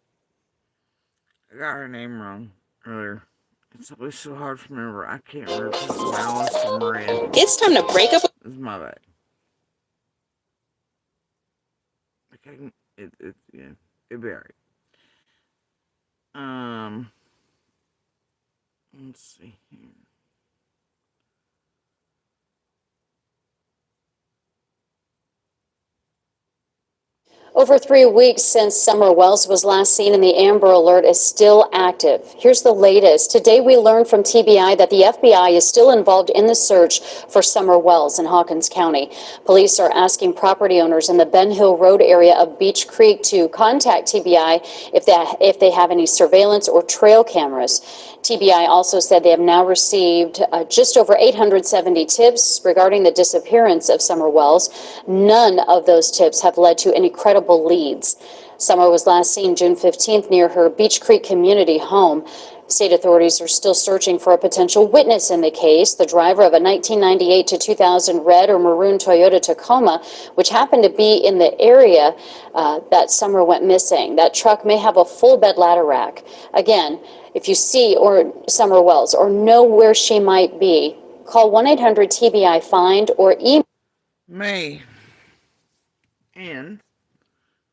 I got her name wrong earlier. It's always so hard to remember. I can't remember if it's Alice or Maria. It's time to break up. It's my bad. Okay, yeah, it'll be alright. Let's see here. Over 3 weeks since Summer Wells was last seen and the Amber Alert is still active. Here's the latest. Today we learned from TBI that the FBI is still involved in the search for Summer Wells in Hawkins County. Police are asking property owners in the Ben Hill Road area of Beach Creek to contact TBI if they have any surveillance or trail cameras. TBI also said they have now received just over 870 tips regarding the disappearance of Summer Wells. None of those tips have led to any credible leads. Summer was last seen June 15th near her Beach Creek community home. State authorities are still searching for a potential witness in the case, the driver of a 1998 to 2000 red or maroon Toyota Tacoma, which happened to be in the area that Summer went missing. That truck may have a full bed ladder rack. Again, if you see Summer Wells or know where she might be, call 1-800-TBI-FIND or email May. And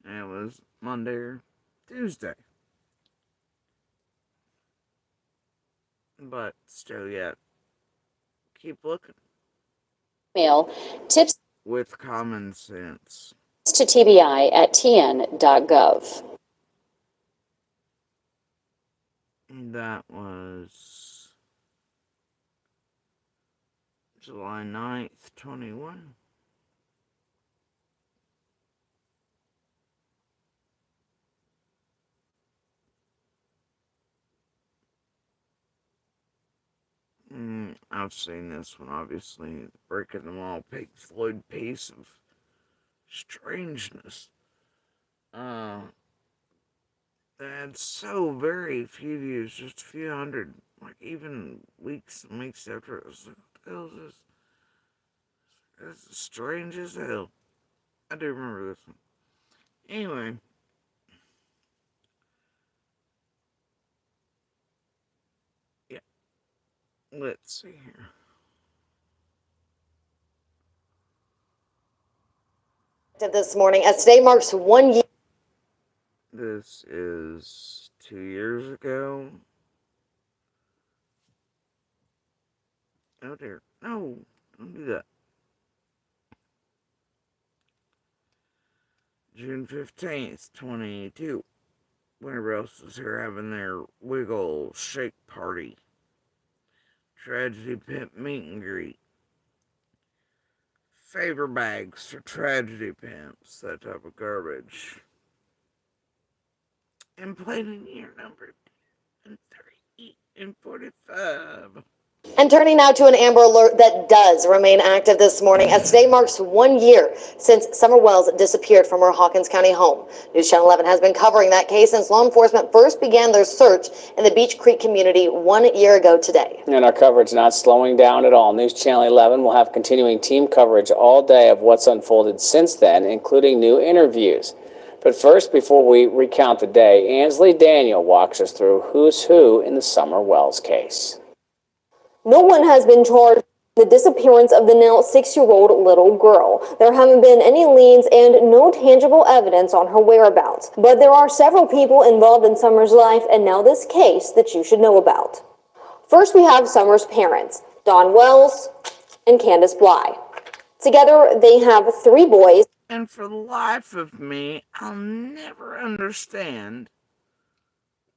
it was Monday or Tuesday. But still yet, keep looking. Tips with common sense to TBI at tn.gov. That was July 9th, 21. I've seen this one, obviously. Breaking them all, Pink Floyd piece of strangeness. They had so very few views, just a few hundred, like even weeks and weeks after. It was like, what the hell is this? It's strange as hell. I do remember this one. Anyway. Yeah. Let's see here. This morning, as today marks 1 year. This is 2 years ago. Oh dear. No, don't do that. June 15th, 2022. Winter Else is here having their wiggle shake party. Tragedy Pimp meet and greet. Favor bags for tragedy pimps, that type of garbage. And playing in year number 3 and 45. And turning now to an Amber Alert that does remain active this morning, as today marks 1 year since Summer Wells disappeared from her Hawkins County home. News Channel 11 has been covering that case since law enforcement first began their search in the Beech Creek community 1 year ago today. And our coverage not slowing down at all. News Channel 11 will have continuing team coverage all day of what's unfolded since then, including new interviews. But first, before we recount the day, Ansley Daniel walks us through who's who in the Summer Wells case. No one has been charged with the disappearance of the now 6-year-old little girl. There haven't been any leads and no tangible evidence on her whereabouts. But there are several people involved in Summer's life and now this case that you should know about. First, we have Summer's parents, Dawn Wells and Candace Bly. Together, they have 3 boys. And for the life of me, I'll never understand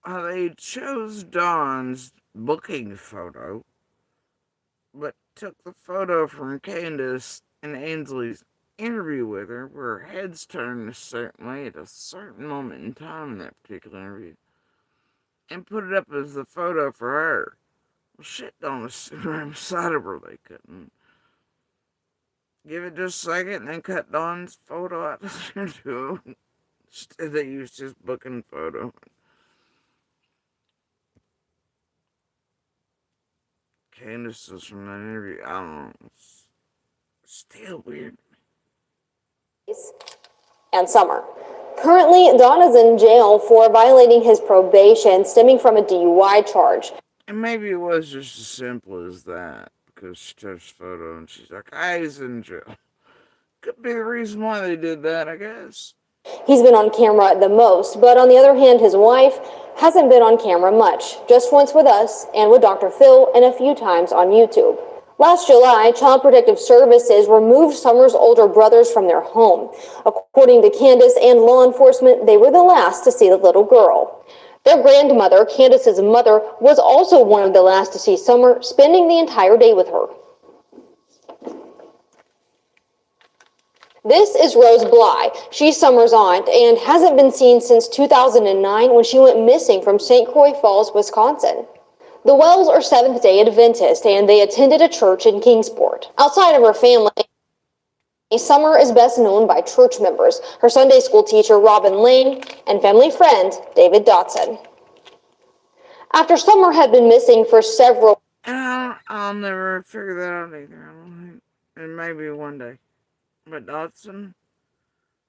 how they chose Dawn's booking photo, but took the photo from Candace and Ainsley's interview with her, where her head's turned a certain way at a certain moment in time in that particular interview, and put it up as the photo for her. Well, shit don't assume right beside of her, they couldn't. Give it just a second and then cut Dawn's photo out of there too. Instead they used his booking photo. Candace was from that interview. I don't know. It's still weird. And Summer. Currently, Dawn is in jail for violating his probation stemming from a DUI charge. And maybe it was just as simple as that, because she touched the photo and she's like, he's in jail. Could be the reason why they did that, I guess. He's been on camera the most, but on the other hand, his wife hasn't been on camera much. Just once with us and with Dr. Phil and a few times on YouTube. Last July, Child Protective Services removed Summer's older brothers from their home. According to Candace and law enforcement, they were the last to see the little girl. Their grandmother, Candace's mother, was also one of the last to see Summer, spending the entire day with her. This is Rose Bly. She's Summer's aunt and hasn't been seen since 2009 when she went missing from St. Croix Falls, Wisconsin. The Wells are Seventh-day Adventist and they attended a church in Kingsport. Outside of her family, Summer is best known by church members, her Sunday school teacher Robin Lane, and family friend David Dotson. After Summer had been missing for several... I'll never figure that out either, I don't think. And maybe one day. But Dotson,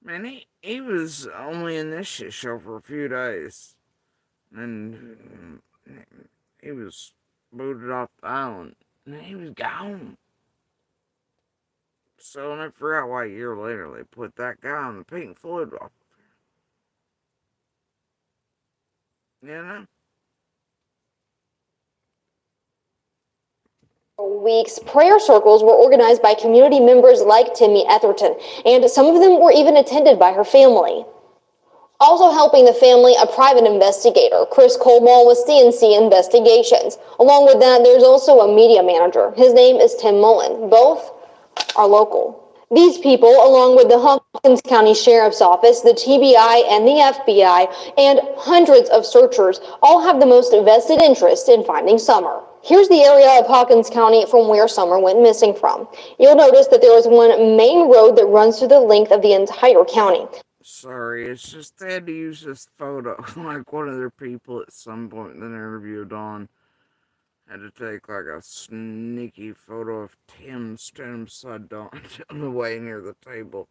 man, he was only in this shit show for a few days. And he was booted off the island. And he was gone. So I forgot why a year later they put that guy on the Pink Floyd walk. You know? Weeks, prayer circles were organized by community members like Timmy Etherton, and some of them were even attended by her family. Also helping the family, a private investigator, Chris Colmall with CNC Investigations. Along with that, there's also a media manager. His name is Tim Mullen. Both are local. These people, along with the Hawkins County Sheriff's Office, the TBI, and the FBI, and hundreds of searchers, all have the most vested interest in finding Summer. Here's the area of Hawkins County from where Summer went missing from. You'll notice that there is one main road that runs through the length of the entire county. Sorry, it's just they had to use this photo. Like one of their people at some point in the interview, Dawn, had to take like a sneaky photo of Tim standing beside Dawn on the way near the table.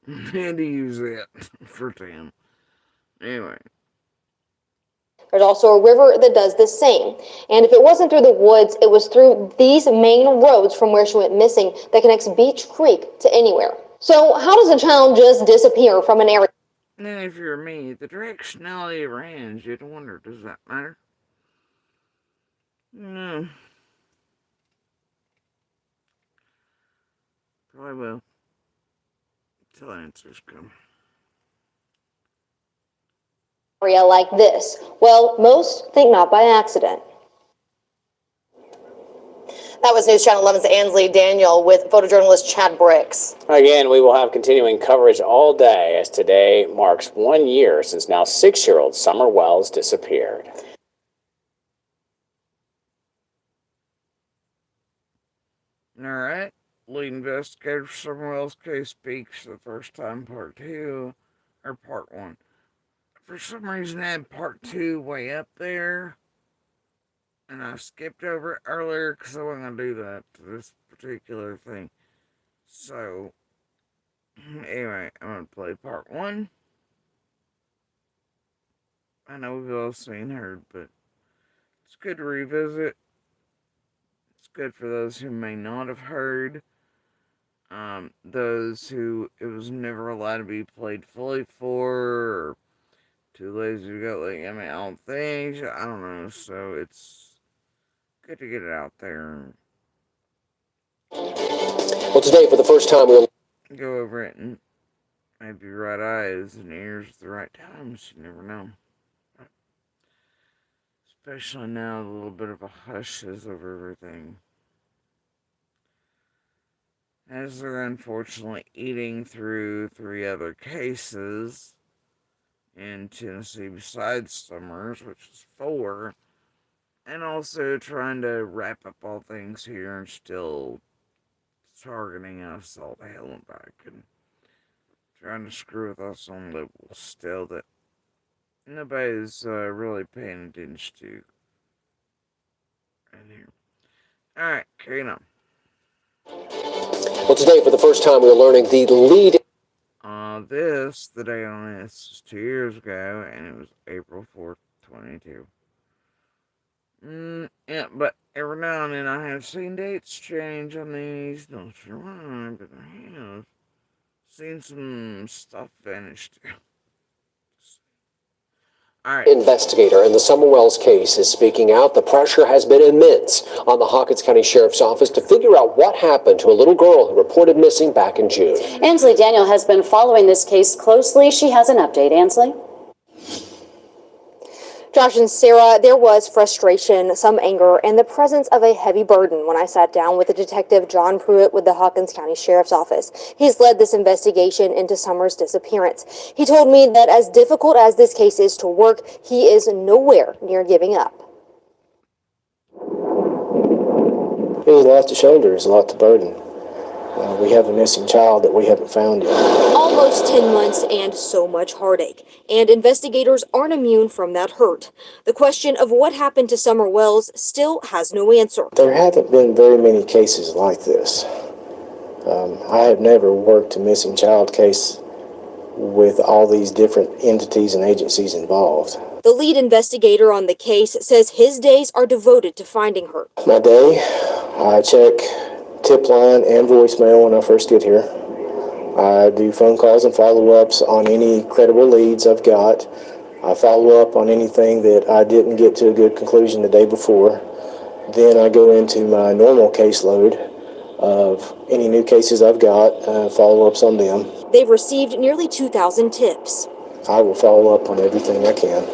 They had to use it for Tim. Anyway. There's also a river that does the same. And if it wasn't through the woods, it was through these main roads from where she went missing that connects Beech Creek to anywhere. So how does a child just disappear from an area? And then if you're me, the directionality of her hands, you'd wonder, does that matter? No. Probably will. Until answers come. Area like this? Well, most think not by accident. That was News Channel 11's Ansley Daniel with photojournalist Chad Bricks. Again, we will have continuing coverage all day as today marks 1 year since now 6-year-old Summer Wells disappeared. lead investigator for Summer Wells case speaks for the first time, part 2, or part 1. For some reason, I had part 2 way up there, and I skipped over it earlier because I wasn't going to do that to this particular thing. So, anyway, I'm going to play part 1. I know we've all seen and heard, but it's good to revisit. It's good for those who may not have heard. Those who it was never allowed to be played fully for, or too lazy to go, like, I mean, I don't think, I don't know, so it's good to get it out there. Well, today, for the first time, we'll go over it and maybe right eyes and ears at the right times, you never know. Especially now, a little bit of a hush is over everything. As they're unfortunately eating through 3 other cases in Tennessee besides Summers, which is 4, and also trying to wrap up all things here and still targeting us all the hell and back and trying to screw with us on levels still that nobody's really paying attention to. Right here. Alright, carrying on. Well, today, for the first time, we're learning the lead. The day on this was 2 years ago, and it was April 4th, 22. Yeah, but every now and then I have seen dates change on these. Not sure why, but I have seen some stuff vanish too. Investigator in the Summer Wells case is speaking out. The pressure has been immense on the Hawkins County Sheriff's Office to figure out what happened to a little girl who reported missing back in June. Ansley Daniel has been following this case closely. She has an update. Ansley? Josh and Sarah, there was frustration, some anger, and the presence of a heavy burden when I sat down with the detective John Pruitt with the Hawkins County Sheriff's Office. He's led this investigation into Summer's disappearance. He told me that as difficult as this case is to work, he is nowhere near giving up. There's a lot to shoulder, there's a lot to burden. We have a missing child that we haven't found yet. Almost 10 months and so much heartache. And investigators aren't immune from that hurt. The question of what happened to Summer Wells still has no answer. There haven't been very many cases like this. I have never worked a missing child case with all these different entities and agencies involved. The lead investigator on the case says his days are devoted to finding her. My day, I check tip line and voicemail when I first get here. I do phone calls and follow-ups on any credible leads I've got. I follow up on anything that I didn't get to a good conclusion the day before. Then I go into my normal caseload of any new cases I've got, follow-ups on them. They've received nearly 2,000 tips. I will follow up on everything I can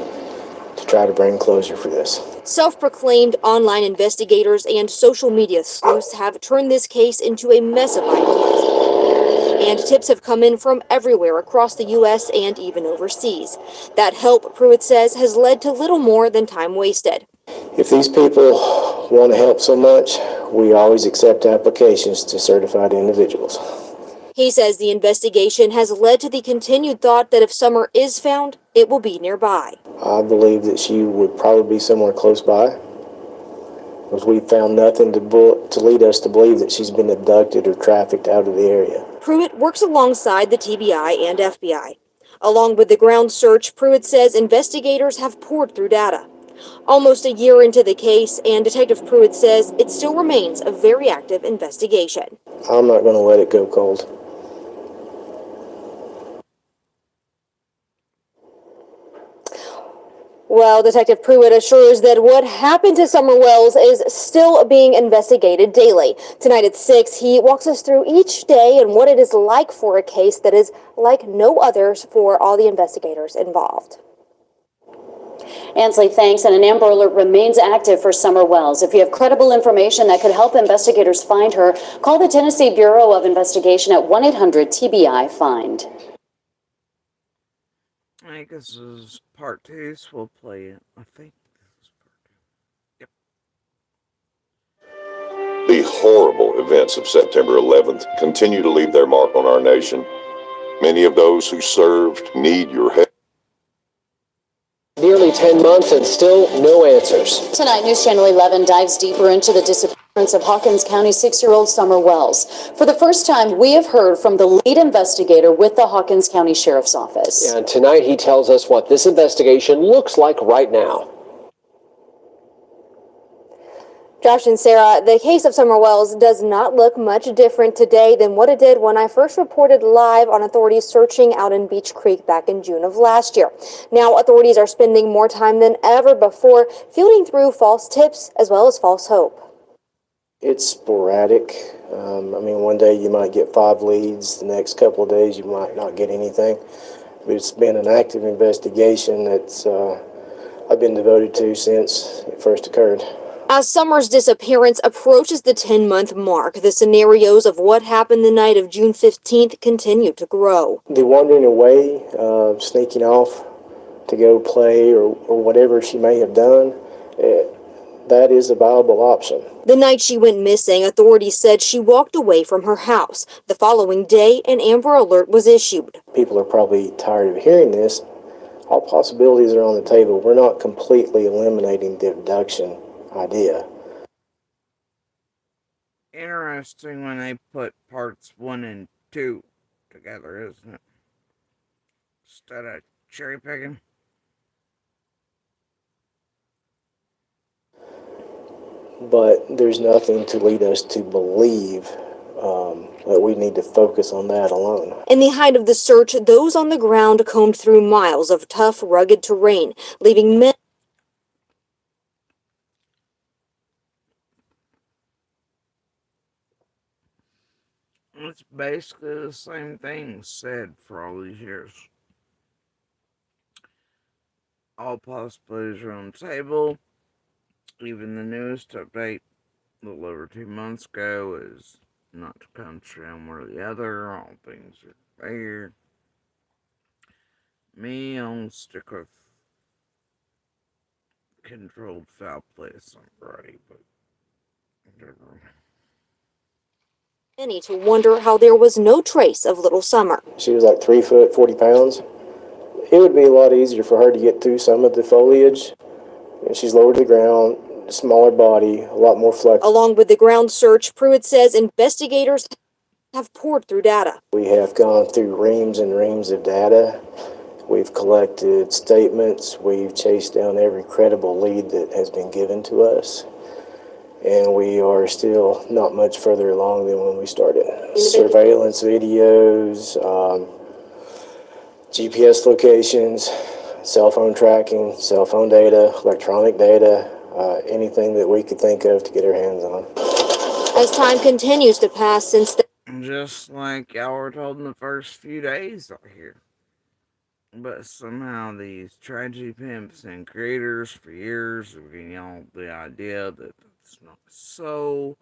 to try to bring closure for this. Self-proclaimed online investigators and social media sleuths have turned this case into a mess of ideas. And tips have come in from everywhere across the U.S. and even overseas. That help, Pruitt says, has led to little more than time wasted. If these people want to help so much, we always accept applications to certified individuals. He says the investigation has led to the continued thought that if Summer is found, it will be nearby. I believe that she would probably be somewhere close by, because we found nothing to lead us to believe that she's been abducted or trafficked out of the area. Pruitt works alongside the TBI and FBI. Along with the ground search, Pruitt says investigators have poured through data. Almost a year into the case, and Detective Pruitt says it still remains a very active investigation. I'm not going to let it go cold. Well, Detective Pruitt assures that what happened to Summer Wells is still being investigated daily. Tonight at 6, he walks us through each day and what it is like for a case that is like no others for all the investigators involved. Ansley, thanks. And an Amber Alert remains active for Summer Wells. If you have credible information that could help investigators find her, call the Tennessee Bureau of Investigation at 1-800-TBI-FIND. I think this is part 2, so we'll play it. I think this is part 2. Yep. The horrible events of September 11th continue to leave their mark on our nation. Many of those who served need your help. Nearly 10 months and still no answers. Tonight, News Channel 11 dives deeper into the disappearance of Hawkins County 6-year-old Summer Wells. For the first time, we have heard from the lead investigator with the Hawkins County Sheriff's Office. And tonight he tells us what this investigation looks like right now. Josh and Sarah, the case of Summer Wells does not look much different today than what it did when I first reported live on authorities searching out in Beech Creek back in June of last year. Now, authorities are spending more time than ever before fielding through false tips as well as false hope. It's sporadic. One day you might get 5 leads, the next couple of days you might not get anything. But it's been an active investigation that's I've been devoted to since it first occurred. As Summer's disappearance approaches the 10-month mark, the scenarios of what happened the night of June 15th continue to grow. The wandering away, sneaking off to go play or whatever she may have done, that is a viable option. The night she went missing, authorities said she walked away from her house. The following day, an Amber Alert was issued. People are probably tired of hearing this. All possibilities are on the table. We're not completely eliminating the abduction idea. Interesting when they put parts 1 and 2 together, isn't it? Instead of cherry picking. But there's nothing to lead us to believe that we need to focus on that alone. In the height of the search, those on the ground combed through miles of tough, rugged terrain, leaving men. It's basically the same thing said for all these years. All possibilities are on the table. Even the newest update, a little over 2 months ago, is not to country one or the other. All things are there. Me, I'll stick with controlled foul play of some variety, but whatever. Many to wonder how there was no trace of little Summer. She was like 3 foot, 40 pounds. It would be a lot easier for her to get through some of the foliage. She's lower to the ground, smaller body, a lot more flexible. Along with the ground search, Pruitt says investigators have poured through data. We have gone through reams and reams of data. We've collected statements. We've chased down every credible lead that has been given to us. And we are still not much further along than when we started. Surveillance videos, GPS locations, cell phone tracking, cell phone data, electronic data, anything that we could think of to get our hands on. As time continues to pass since the just like y'all were told in the first few days out here. But somehow these tragedy pimps and creators for years have given y'all the idea that it's not so.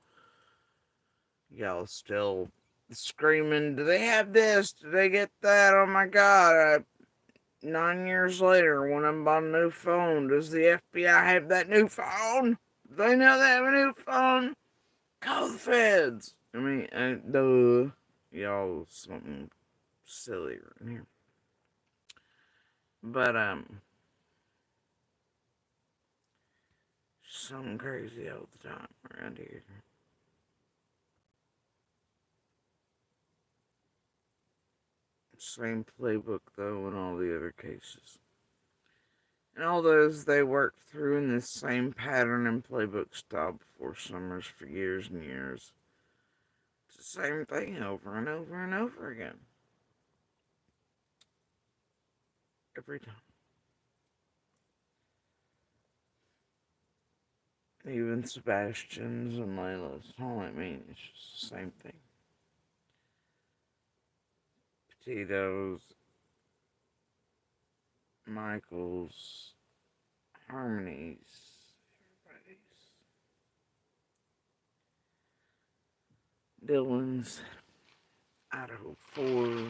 Y'all still screaming, do they have this? Do they get that? Oh my God. 9 years later, when I bought a new phone, does the FBI have that new phone? Do they know they have a new phone? Call the feds. I mean, y'all something silly right here. But, something crazy all the time around here. Same playbook, though, in all the other cases. And all those they worked through in this same pattern and playbook style before Summers for years and years. It's the same thing over and over and over again. Every time. Even Sebastian's and Layla's. All I mean, it's just the same thing. Petito's, Michael's, Harmony's, everybody's. Dylan's, Idaho 4.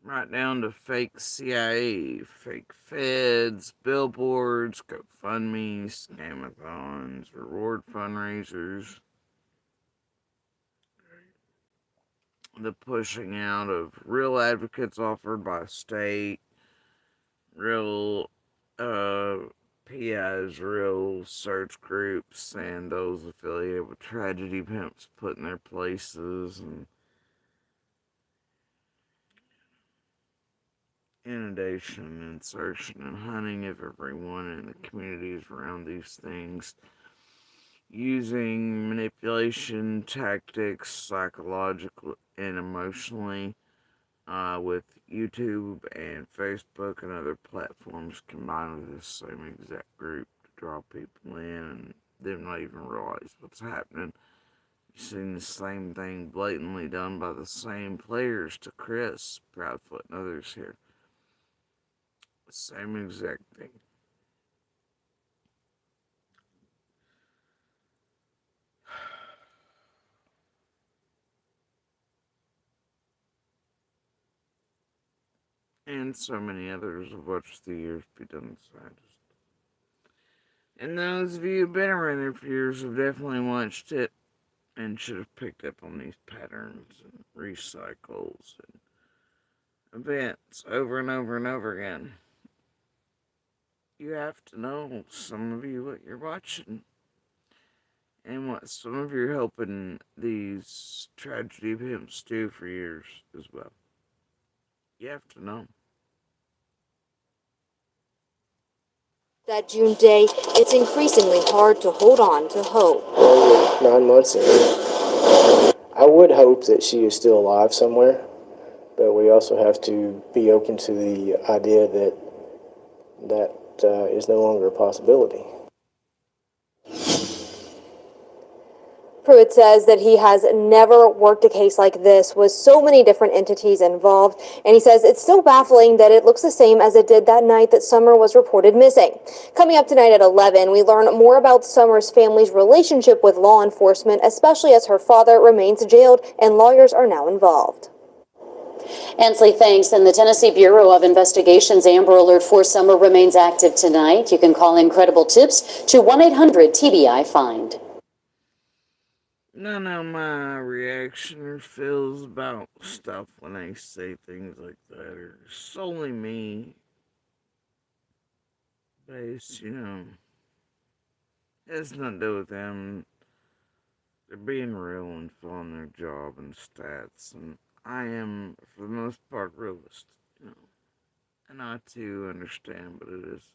right down to fake CIA, fake feds, billboards, GoFundMe, scamathons, reward fundraisers, the pushing out of real advocates offered by state, real PIs, real search groups, and those affiliated with tragedy pimps put in their places, and inundation, insertion, and hunting of everyone in the communities around these things, using manipulation tactics, psychological and emotionally, with YouTube and Facebook and other platforms combined with the same exact group to draw people in and them not even realize what's happening. You've seen the same thing blatantly done by the same players to Chris, Proudfoot, and others here. Same exact thing. And so many others have watched the years be done scientists. And those of you who've been around there for years have definitely watched it and should have picked up on these patterns and recycles and events over and over and over again. You have to know, some of you, what you're watching and what some of you are helping these tragedy pimps do for years as well. You have to know. That June day, it's increasingly hard to hold on to hope. 9 months in. I would hope that she is still alive somewhere, but we also have to be open to the idea that is no longer a possibility. Pruitt says that he has never worked a case like this with so many different entities involved, and he says it's still baffling that it looks the same as it did that night that Summer was reported missing. Coming up tonight at 11, we learn more about Summer's family's relationship with law enforcement, especially as her father remains jailed and lawyers are now involved. Ansley, thanks. And the Tennessee Bureau of Investigation's Amber Alert for Summer remains active tonight. You can call Incredible Tips to 1-800-TBI-FIND. None of my reaction or feels about stuff when I say things like that are solely me based, it has nothing to do with them. They're being real and following their job and stats, and I am, for the most part, realist, and I too understand, but it is.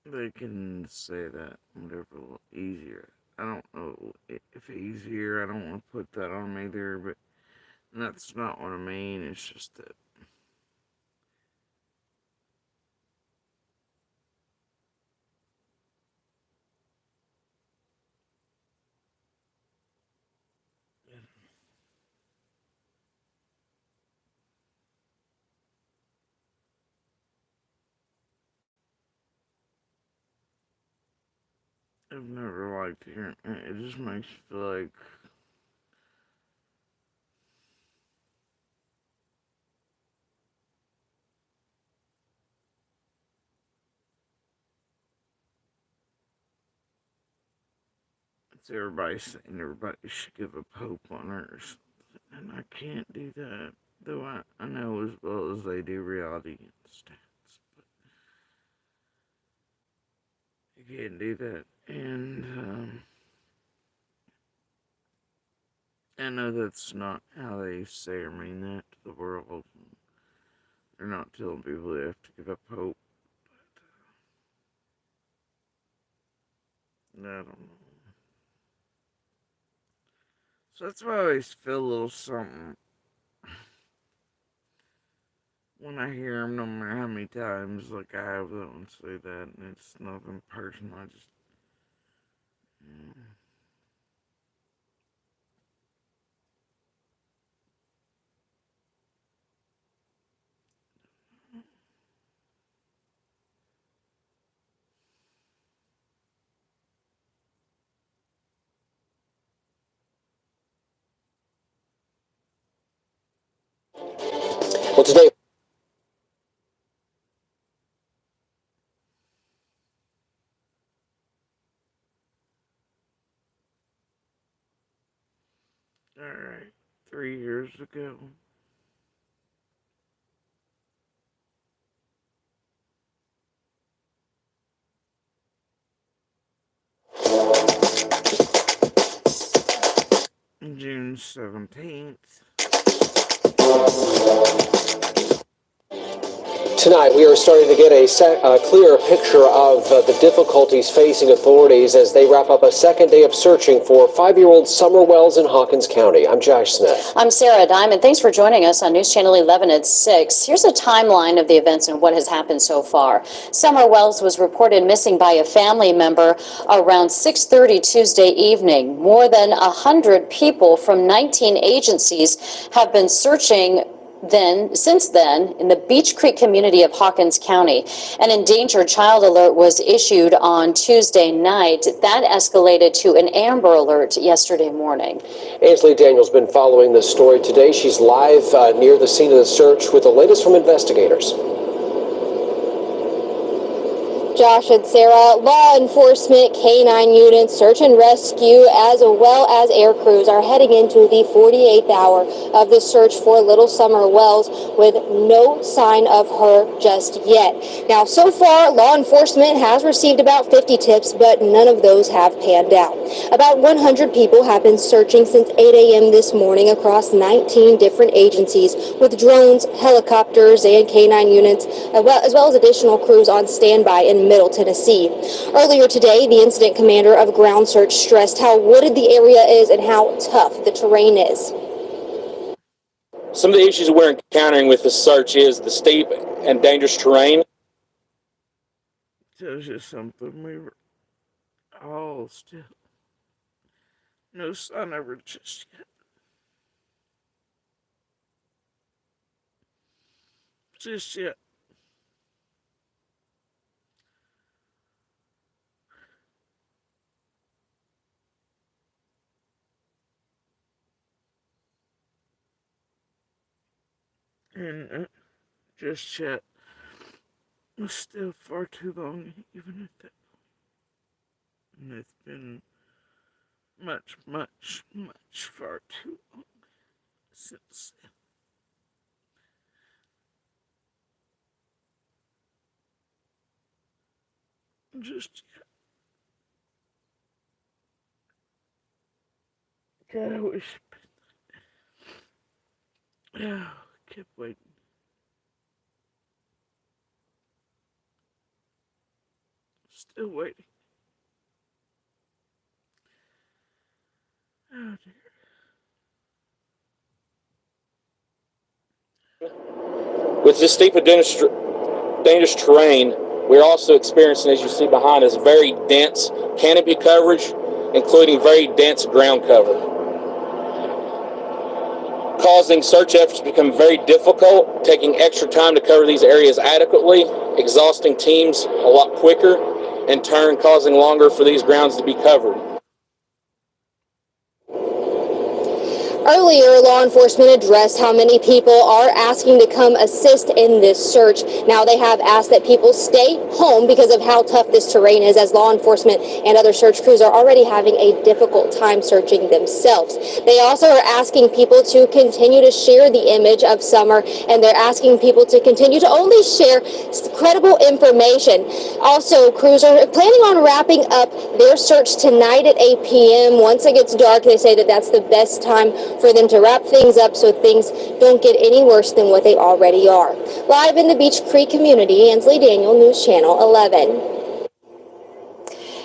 They can say that whatever easier. I don't know if easier, I don't want to put that on them either, but that's not what I mean. It's just that I've never liked hearing it. It just makes me feel like it's everybody saying everybody should give a pope on Earth. And I can't do that. Though I know as well as they do reality and stats. But you can't do that. And I know that's not how they say or mean that to the world. They're not telling people they have to give up hope. But I don't know. So that's why I always feel a little something when I hear them, no matter how many times, like I have them say that, and it's nothing personal. I just. Well, today, Alright, 3 years ago. June 17th. tonight, we are starting to get a clearer picture of the difficulties facing authorities as they wrap up a second day of searching for 5-year-old Summer Wells in Hawkins County. I'm Josh Smith. I'm Sarah Diamond. Thanks for joining us on News Channel 11 at 6. Here's a timeline of the events and what has happened so far. Summer Wells was reported missing by a family member around 6:30 Tuesday evening. More than 100 people from 19 agencies have been searching since then in the Beech Creek community of Hawkins County. An endangered child alert was issued on Tuesday night. That escalated to an Amber Alert yesterday morning. Ainsley Daniels been following this story today. She's live near the scene of the search with the latest from investigators. Josh and Sarah, law enforcement, K-9 units, search and rescue, as well as air crews are heading into the 48th hour of the search for little Summer Wells with no sign of her just yet. Now, so far, law enforcement has received about 50 tips, but none of those have panned out. About 100 people have been searching since 8 a.m. this morning across 19 different agencies with drones, helicopters, and K-9 units, as well as additional crews on standby in Middle Tennessee. Earlier today, the incident commander of Ground Search stressed how wooded the area is and how tough the terrain is. Some of the issues we're encountering with this search is the steep and dangerous terrain. Tells you something. We were all still. No sign of her just yet. Just yet. And just yet. Was still far too long, even at that point. And it's been much, much, much far too long since then. Just yet. God, I wish. Oh, kept waiting. Still waiting. Oh dear. With this steep and dangerous terrain, we're also experiencing, as you see behind us, very dense canopy coverage, including very dense ground cover, causing search efforts to become very difficult, taking extra time to cover these areas adequately, exhausting teams a lot quicker, in turn causing longer for these grounds to be covered. Earlier, law enforcement addressed how many people are asking to come assist in this search. Now they have asked that people stay home because of how tough this terrain is, as law enforcement and other search crews are already having a difficult time searching themselves. They also are asking people to continue to share the image of Summer, and they're asking people to continue to only share credible information. Also, crews are planning on wrapping up their search tonight at 8 p.m. Once it gets dark, they say that that's the best time for them to wrap things up so things don't get any worse than what they already are. Live in the Beech Creek community, Ainsley Daniel, News Channel 11.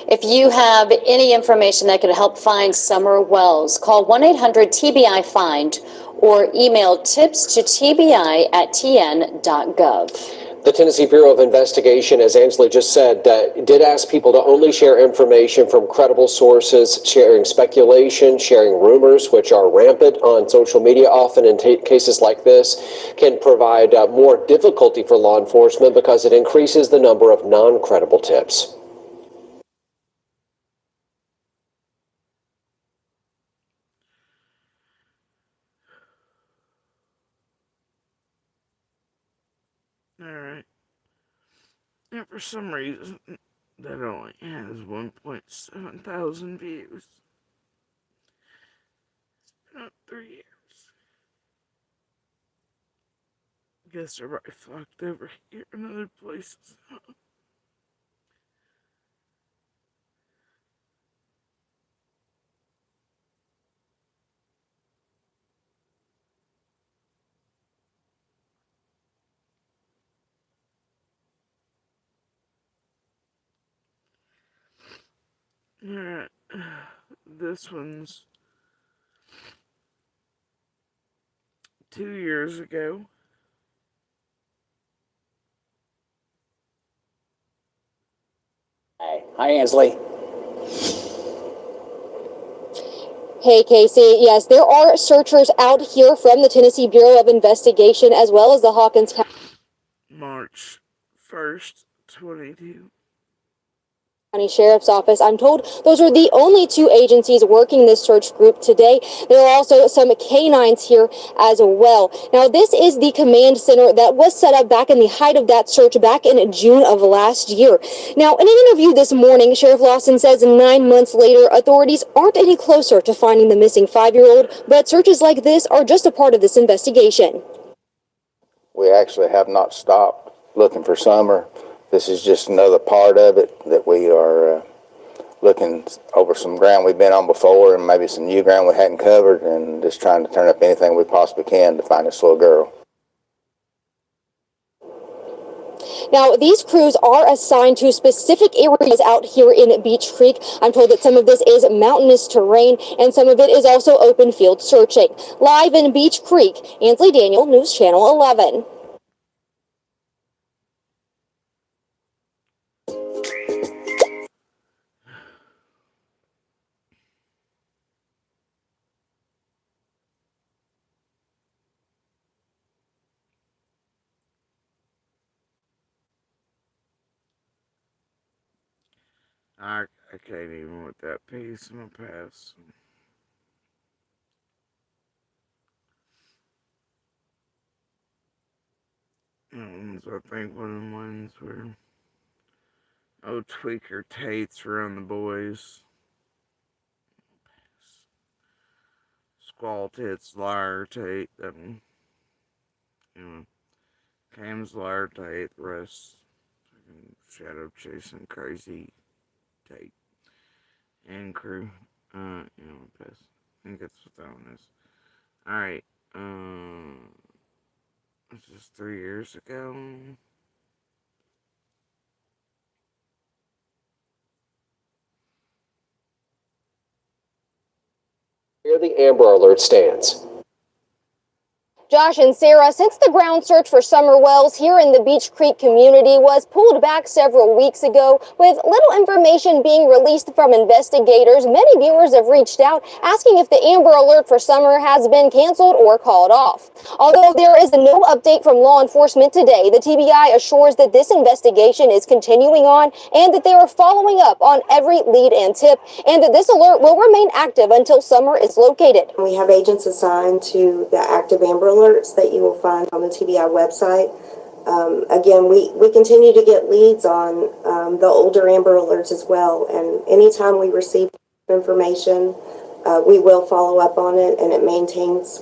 If you have any information that could help find Summer Wells, call 1-800-TBI-FIND or email tips to tbi@tn.gov. The Tennessee Bureau of Investigation, as Ainsley just said, did ask people to only share information from credible sources. Sharing speculation, sharing rumors, which are rampant on social media, often in cases like this, can provide more difficulty for law enforcement because it increases the number of non-credible tips. Alright. And for some reason, that only has 1.7 thousand views. It's been up 3 years. Guess they're probably flocked over here and other places. Alright. This one's 2 years ago. Hi, Ansley. Hey, Casey. Yes, there are searchers out here from the Tennessee Bureau of Investigation as well as the Hawkins County March 1st, 22. Sheriff's Office. I'm told those are the only two agencies working this search group today. There are also some canines here as well. Now, this is the command center that was set up back in the height of that search back in June of last year. Now, in an interview this morning, Sheriff Lawson says 9 months later, authorities aren't any closer to finding the missing 5-year-old, but searches like this are just a part of this investigation. We actually have not stopped looking for Summer. This is just another part of it that we are looking over some ground we've been on before and maybe some new ground we hadn't covered and just trying to turn up anything we possibly can to find this little girl. Now, these crews are assigned to specific areas out here in Beech Creek. I'm told that some of this is mountainous terrain and some of it is also open field searching. Live in Beech Creek, Ansley Daniel, News Channel 11. I can't even with that piece in my past. I think one of the ones where Tweaker Tate's around the boys. Squall Tits Liar Tate, that one. Cam's Liar Tate, the rest. Shadow Chasing Crazy Tate. And crew. I think that's what that one is. Alright, this is 3 years ago. Where the Amber Alert stands. Josh and Sarah, since the ground search for Summer Wells here in the Beech Creek community was pulled back several weeks ago, with little information being released from investigators, many viewers have reached out asking if the Amber Alert for Summer has been canceled or called off. Although there is no update from law enforcement today, the TBI assures that this investigation is continuing on and that they are following up on every lead and tip, and that this alert will remain active until Summer is located. We have agents assigned to the active Amber Alerts that you will find on the TBI website. Again, we continue to get leads on the older Amber Alerts as well, and anytime we receive information, we will follow up on it, and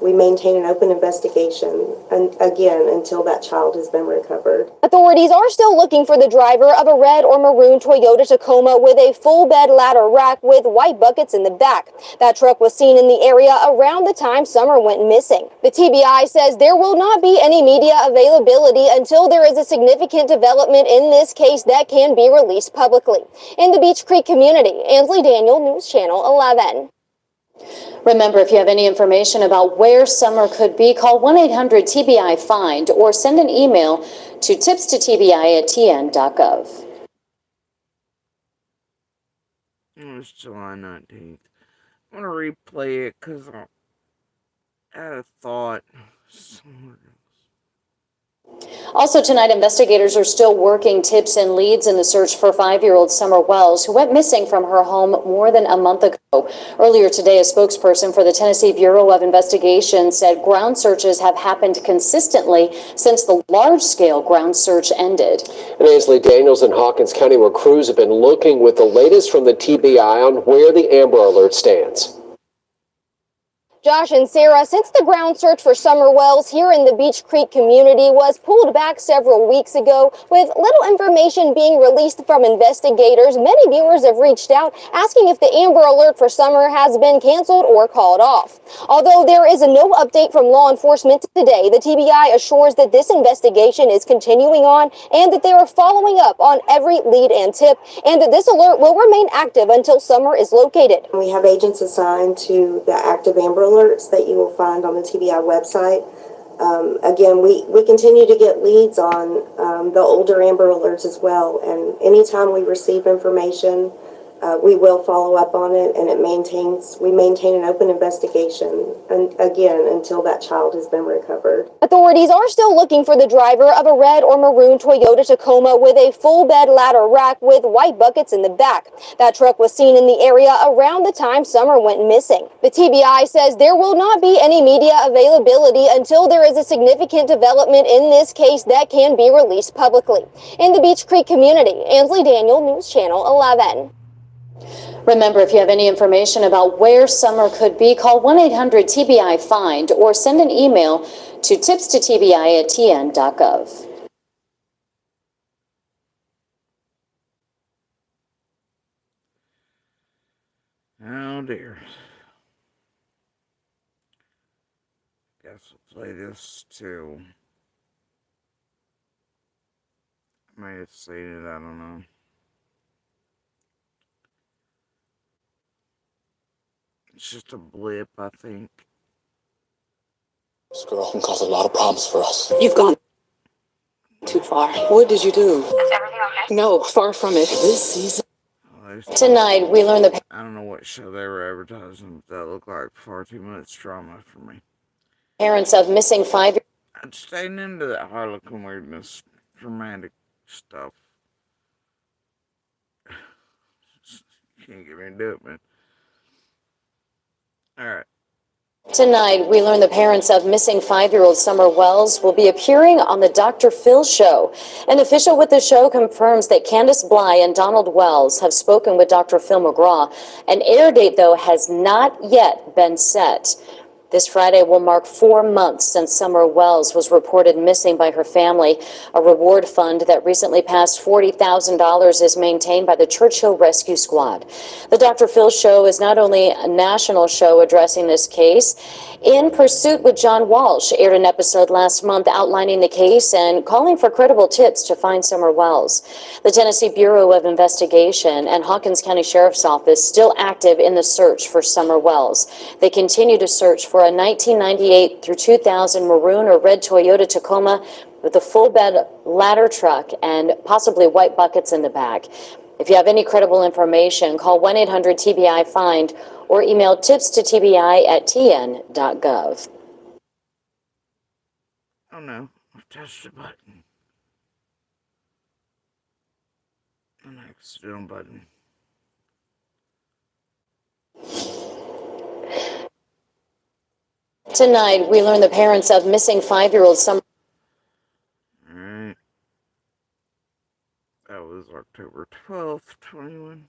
we maintain an open investigation, and again, until that child has been recovered. Authorities are still looking for the driver of a red or maroon Toyota Tacoma with a full bed ladder rack with white buckets in the back. That truck was seen in the area around the time Summer went missing. The TBI says there will not be any media availability until there is a significant development in this case that can be released publicly. In the Beech Creek community, Ansley Daniel, News Channel 11. Remember, if you have any information about where Summer could be, call 1-800-TBI-FIND or send an email to tipstotbi@tn.gov. It was July 19th. I want to replay it because I had a thought somewhere else. Also tonight, investigators are still working tips and leads in the search for 5-year-old Summer Wells, who went missing from her home more than a month ago. Earlier today, a spokesperson for the Tennessee Bureau of Investigation said ground searches have happened consistently since the large-scale ground search ended. And Ainsley Daniels in Hawkins County, where crews have been looking with the latest from the TBI on where the Amber Alert stands. Josh and Sarah, since the ground search for Summer Wells here in the Beech Creek community was pulled back several weeks ago, with little information being released from investigators, many viewers have reached out asking if the Amber Alert for Summer has been canceled or called off. Although there is no update from law enforcement today, the TBI assures that this investigation is continuing on and that they are following up on every lead and tip, and that this alert will remain active until Summer is located. We have agents assigned to the active Amber Alerts that you will find on the TBI website. Again, we continue to get leads on the older Amber Alerts as well, and anytime we receive information, we will follow up on it, and we maintain an open investigation, and again, until that child has been recovered. Authorities are still looking for the driver of a red or maroon Toyota Tacoma with a full bed ladder rack with white buckets in the back. That truck was seen in the area around the time Summer went missing. The TBI says there will not be any media availability until there is a significant development in this case that can be released publicly. In the Beech Creek community, Ainsley Daniel, News Channel 11. Remember, if you have any information about where Summer could be, call 1-800-TBI-FIND or send an email to tipstotbi@tn.gov. Oh dear. Guess we'll play this too. I may have seen it, I don't know. It's just a blip, I think. This girl can cause a lot of problems for us. You've gone too far. What did you do? Is everything okay? No, far from it. This season. Tonight, we learned the... I don't know what show they were advertising, but that looked like far too much drama for me. Parents of missing 5... I'm staying into that Harlequin weirdness, dramatic stuff. Can't get me to do it, man. Alright. Tonight, we learned the parents of missing 5-year-old Summer Wells will be appearing on the Dr. Phil Show. An official with the show confirms that Candace Bly and Donald Wells have spoken with Dr. Phil McGraw. An air date, though, has not yet been set. This Friday will mark 4 months since Summer Wells was reported missing by her family. A reward fund that recently passed $40,000 is maintained by the Churchill Rescue Squad. The Dr. Phil Show is not only a national show addressing this case. In Pursuit with John Walsh aired an episode last month outlining the case and calling for credible tips to find Summer Wells. The Tennessee Bureau of Investigation and Hawkins County Sheriff's Office still active in the search for Summer Wells. They continue to search for a 1998 through 2000 maroon or red Toyota Tacoma with a full bed ladder truck and possibly white buckets in the back. If you have any credible information, call 1-800-TBI-FIND or email tipstotbi@tn.gov. Oh no, I've touched the button. An accidental button. Tonight, we learn the parents of missing 5-year-old Summer. Alright. That was October 12th, 21.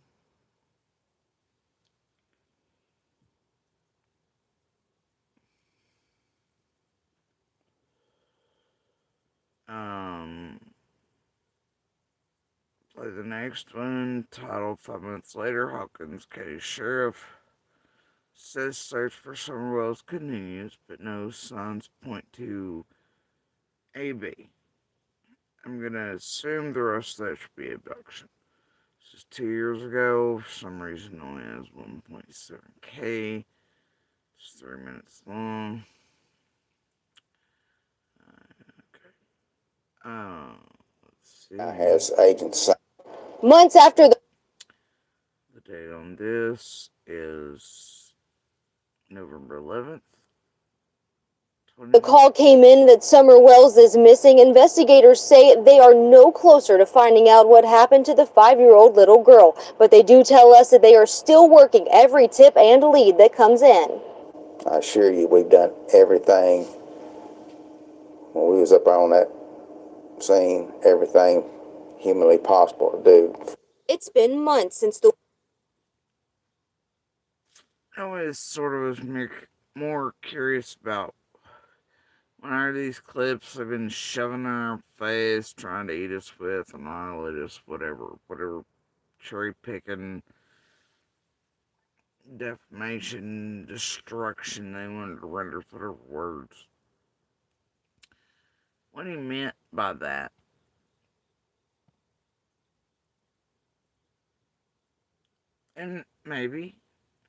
Play the next one, titled 5 months later, Hawkins County Sheriff says search for Summer Wells continues, but no signs point to AB. I'm gonna assume the rest of that should be abduction. This is 2 years ago. For some reason, only has 1.7K. It's 3 minutes long. Okay. Let's see. Has agents. Months after the date on this is November 11th, The call came in that Summer Wells is missing. Investigators say they are no closer to finding out what happened to the 5-year-old little girl, but they do tell us that they are still working every tip and lead that comes in. I assure you, we've done everything when we was up on that scene, everything humanly possible to do. It's been months since the I always sort of was more curious about when are these clips they've been shoving in our face, trying to eat us with, annihilate us, whatever cherry picking, defamation, destruction they wanted to render for their words. What he meant by that. And maybe,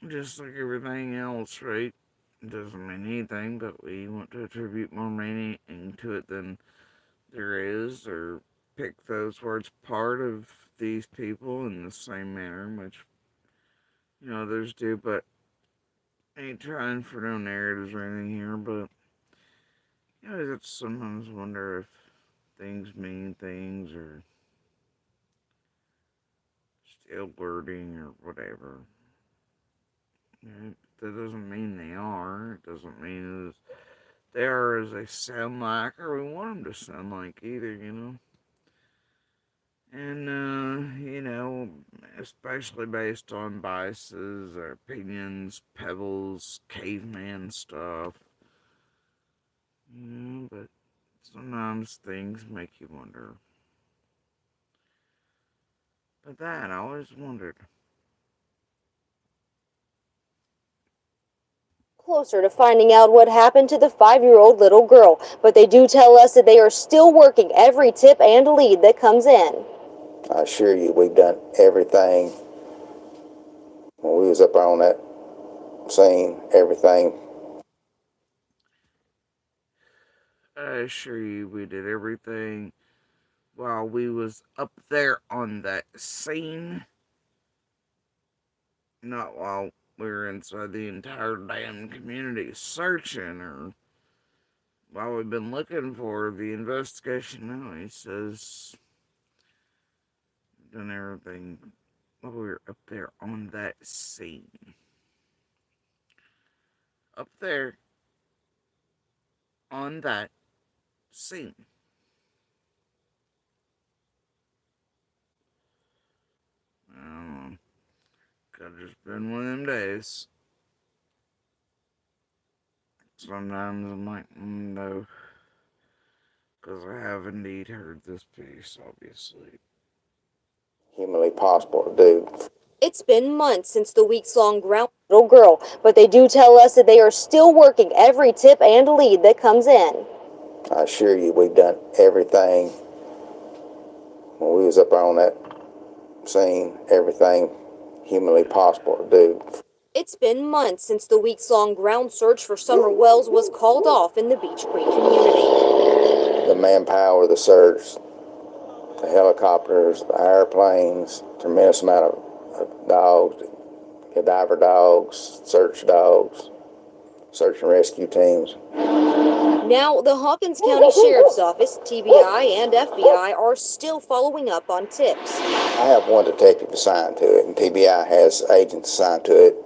just like everything else, right? It doesn't mean anything, but we want to attribute more meaning to it than there is, or pick those words part of these people in the same manner, which, others do, but I ain't trying for no narratives or anything here, but, I just sometimes wonder if things mean things, or still wording, or whatever. That doesn't mean they are. It doesn't mean they are as they sound like, or we want them to sound like either, And, especially based on biases or opinions, pebbles, caveman stuff. But sometimes things make you wonder. But that, I always wondered. closer to finding out what happened to the 5-year-old little girl, but they do tell us that they are still working every tip and lead that comes in. I assure you, we've done everything when we was up on that scene, everything. I assure you, we did everything while we was up there on that scene. Not while we were inside the entire damn community searching, or while we've been looking for the investigation. No, he says done everything while we were up there on that scene. Up there on that scene. I don't know. Could have just been one of them days. Sometimes I'm like, no. Because I have indeed heard this piece, obviously. Humanly possible to do. It's been months since the weeks-long ground little girl, but they do tell us that they are still working every tip and lead that comes in. I assure you, we've done everything when we was up on that scene, everything humanly possible to do. It's been months since the weeks-long ground search for Summer Wells was called off in the Beech Creek community. The manpower, the search, the helicopters, the airplanes, tremendous amount of dogs, cadaver dogs, search and rescue teams. Now, the Hawkins County Sheriff's Office, TBI, and FBI are still following up on tips. I have one detective assigned to it, and TBI has agents assigned to it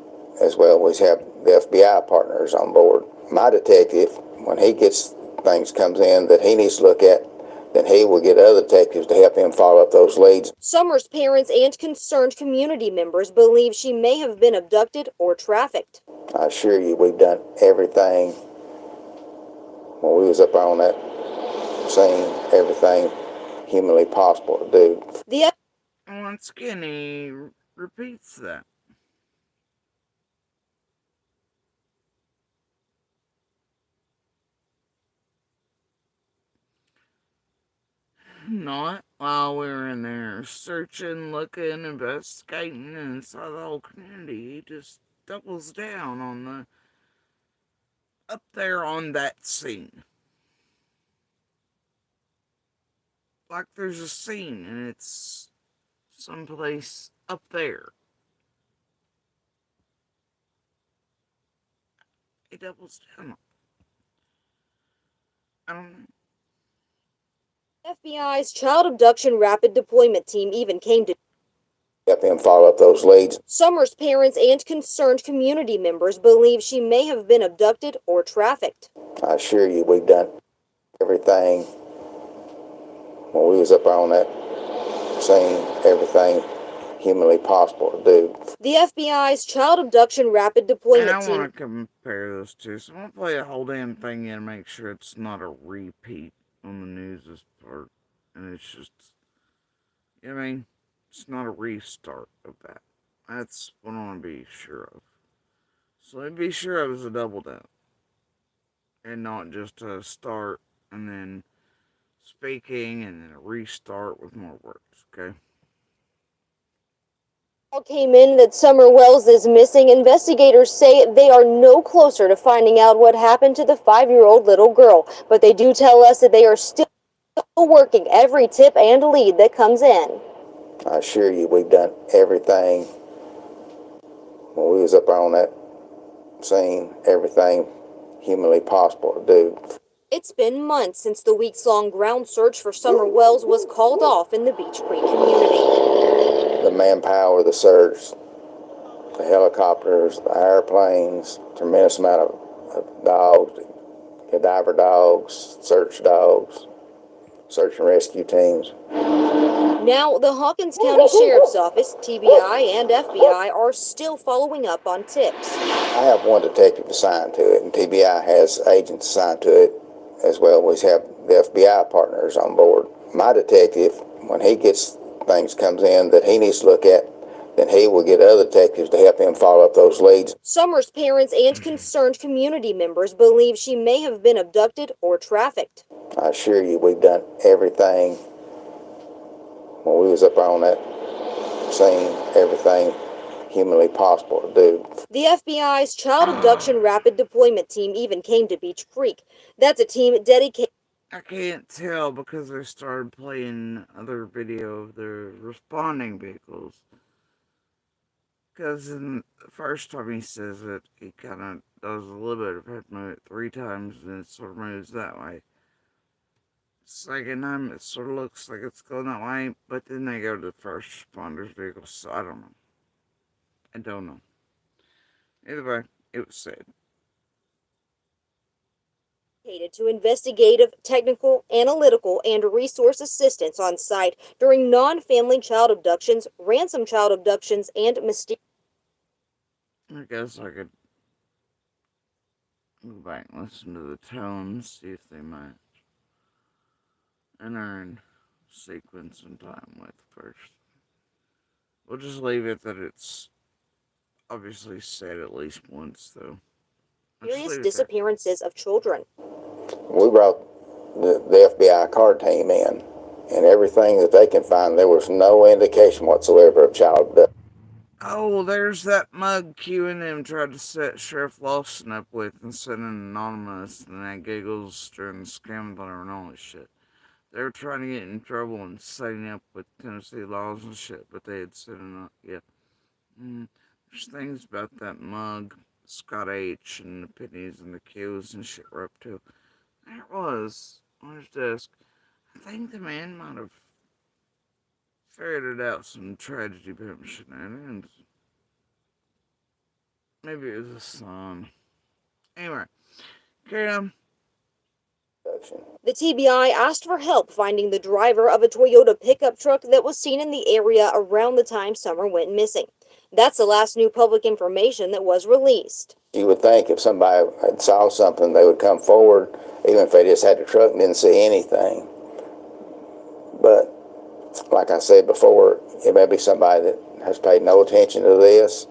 as well. We have the FBI partners on board. My detective, when he gets things comes in that he needs to look at, then he will get other detectives to help him follow up those leads. Summer's parents and concerned community members believe she may have been abducted or trafficked. I assure you, we've done everything when we was up on that scene, everything humanly possible to do. Once again, he repeats that. Not while we were in there searching, looking, investigating, and saw the whole community. He just doubles down on the up there on that scene. Like there's a scene and it's someplace up there. He doubles down. I don't know. FBI's child abduction rapid deployment team even came to Help him follow up those leads. Summer's parents and concerned community members believe she may have been abducted or trafficked. I assure you, we've done everything when we was up on that scene, everything humanly possible to do. The FBI's child abduction rapid And deployment I team. want to compare those two, so I'm going to play the whole damn thing in and make sure it's not a repeat on the news' part. And it's just, you know what I mean? It's not a restart of that. That's what I want to be sure of. So let me be sure it was a double down. And not just a start and then speaking and then a restart with more words, okay? Came in that Summer Wells is missing. Investigators say they are no closer to finding out what happened to the 5-year-old little girl, but they do tell us that they are still working every tip and lead that comes in. I assure you, we've done everything when we was up on that scene, everything humanly possible to do. It's been months since the weeks-long ground search for Summer Wells was called off in the Beech Creek community. The manpower, the search, the helicopters, the airplanes, tremendous amount of dogs, diver dogs, search and rescue teams. Now, the Hawkins County Sheriff's Office, TBI, and FBI are still following up on tips. I have one detective assigned to it, and TBI has agents assigned to it as well. We have the FBI partners on board. My detective, when he gets things comes in that he needs to look at, then he will get other detectives to help him follow up those leads. Summer's parents and concerned community members believe she may have been abducted or trafficked. I assure you, we've done everything when we was up on that scene, everything humanly possible to do. The FBI's child abduction rapid deployment team even came to Beech Creek. That's a team dedicated. I can't tell because they started playing other video of the responding vehicles. Because in the first time he says it, he kind of does a little bit of head movement 3 times and it sort of moves that way. Second time it sort of looks like it's going that way, but then they go to the first responders vehicle, so I don't know. I don't know. Either way, it was said. To investigative, technical, analytical, and resource assistance on site during non-family child abductions, ransom child abductions, and mysterious. I guess I could go back and listen to the tones, see if they match. And earn sequence and time with first. We'll just leave it that it's obviously said at least once, though. Mysterious disappearances of children. We brought the FBI card team in, and everything that they can find, there was no indication whatsoever of child abduction. Oh, there's that mug Q and M tried to set Sheriff Lawson up with and sent in anonymous, and that giggles during the scam and all this shit. They were trying to get in trouble and setting up with Tennessee laws and shit, but they had set it up, yeah. There's things about that mug, Scott H, and the pennies and the Q's and shit were up to. There it was, on his desk. I think the man might have ferreted out some tragedy pimp shenanigans. Maybe it was a son. Anyway, carry on. The TBI asked for help finding the driver of a Toyota pickup truck that was seen in the area around the time Summer went missing. That's the last new public information that was released. You would think if somebody had saw something, they would come forward, even if they just had the truck and didn't see anything. But like I said before, it may be somebody that has paid no attention to this,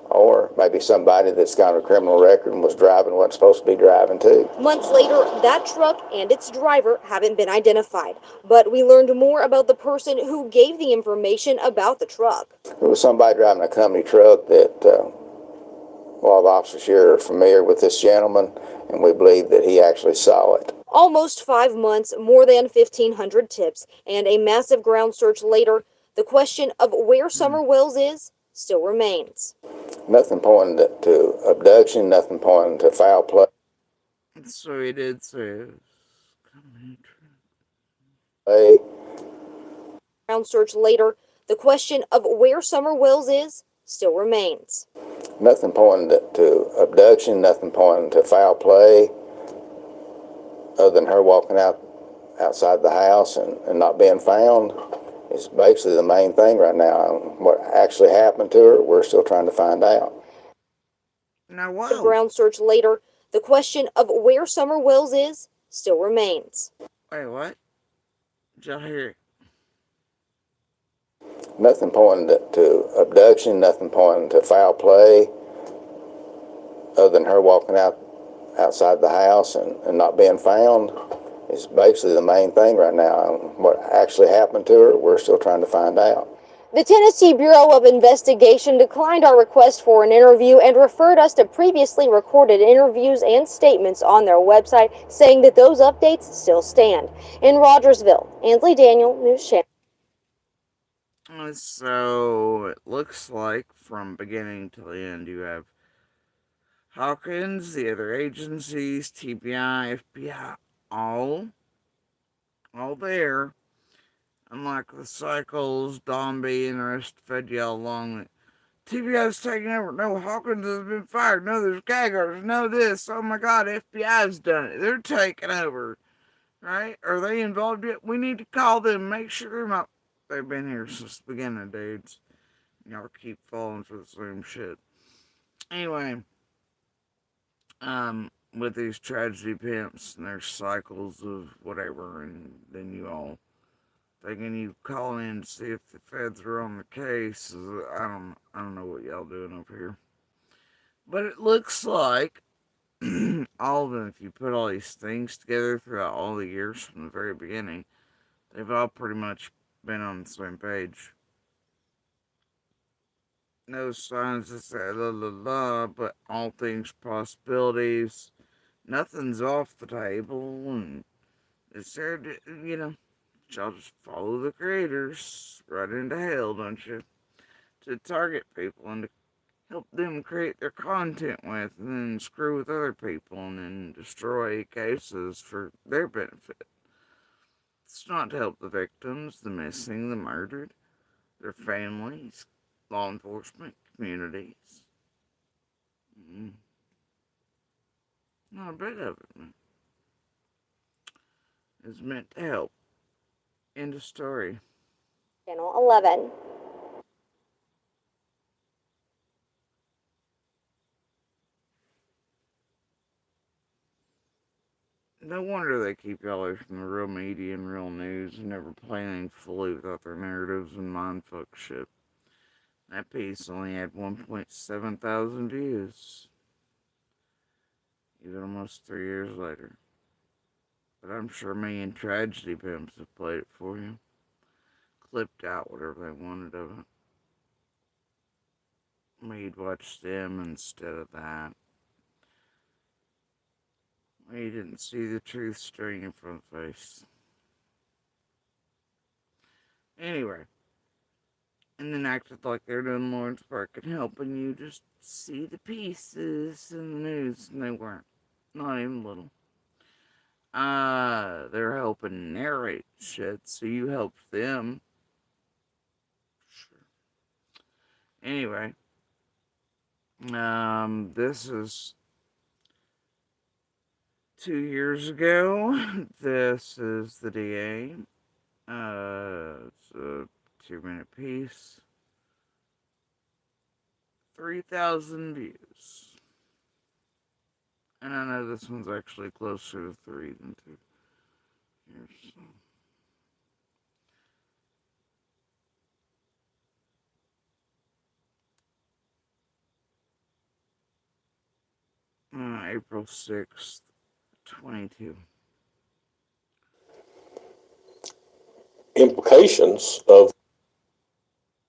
or maybe somebody that's got a criminal record and was driving wasn't supposed to be driving too. Months later, that truck and its driver haven't been identified, but we learned more about the person who gave the information about the truck. It was somebody driving a company truck that a lot of officers here are familiar with this gentleman, and we believe that he actually saw it. Almost 5 months, more than 1,500 tips, and a massive ground search later, the question of where Summer Wells is still remains. Nothing pointing to abduction, nothing pointing to foul play. So he did say Hey, Ground search later, the question of where Summer Wells is still remains. nothing pointing to abduction, nothing pointing to foul play, other than her walking outside the house and not being found. It's basically the main thing right now. What actually happened to her, we're still trying to find out. Now, The wow. ground search later, the question of where Summer Wells is still remains. Wait, what? Did y'all hear it? Nothing pointing to abduction, nothing pointing to foul play, other than her walking outside the house and not being found. It's basically the main thing right now. What actually happened to her, we're still trying to find out. The Tennessee Bureau of Investigation declined our request for an interview and referred us to previously recorded interviews and statements on their website, saying that those updates still stand. In Rogersville, Ansley Daniel, News Channel. So it looks like from beginning to the end you have Hawkins, the other agencies, TBI, FBI, all there. Unlike the Cycles, Dombey, and the rest fed y'all along. TBI's taking over. No, Hawkins has been fired. No, there's gag orders. No, this. Oh my God, FBI's done it. They're taking over. Right? Are they involved yet? We need to call them. Make sure they're not. They've been here since the beginning, dudes. Y'all keep falling for the same shit. Anyway, with these tragedy pimps and their cycles of whatever, and then you all thinking you call in to see if the feds are on the case. I don't know what y'all doing over here. But it looks like all of them, if you put all these things together throughout all the years from the very beginning, they've all pretty much been on the same page. No signs of say la la la, but all things possibilities. Nothing's off the table, and it's there to, y'all just follow the creators right into hell, don't you? To target people and to help them create their content with, and then screw with other people, and then destroy cases for their benefit. It's not to help the victims, the missing, the murdered, their families, law enforcement, communities. Not a bit of it, man. It's meant to help. End of story. Channel 11. No wonder they keep y'all away from the real media and real news and never play anything fully without their narratives and mindfuck shit. That piece only had 1.7 thousand views. Even almost 3 years later. But I'm sure me and Tragedy Pimps have played it for you. Clipped out whatever they wanted of it. We'd watch them instead of that. We didn't see the truth staring in front of the face. Anyway. And then acted like they're doing Lawrence Park and helping you just see the pieces in the news, and they weren't. Not even little. They're helping narrate shit, so you helped them. Sure. Anyway. This is 2 years ago. This is the DA. It's a 2-minute piece. 3,000 views. And I know this one's actually closer to 3 than 2. Here's April 6th, 22. Implications of.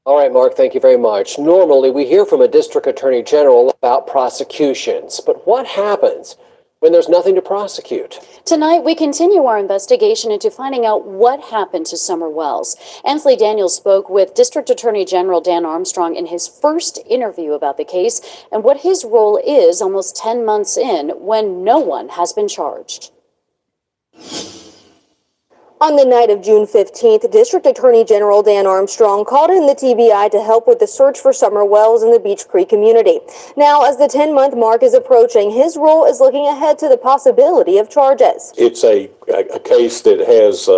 All right, Mark, thank you very much. Normally, we hear from a district attorney general about prosecutions, but what happens when there's nothing to prosecute? Tonight, we continue our investigation into finding out what happened to Summer Wells. Ansley Daniels spoke with District Attorney General Dan Armstrong in his first interview about the case and what his role is almost 10 months in when no one has been charged. On the night of June 15th, District Attorney General Dan Armstrong called in the TBI to help with the search for Summer Wells in the Beech Creek community. Now, as the 10-month mark is approaching, his role is looking ahead to the possibility of charges. It's a case that has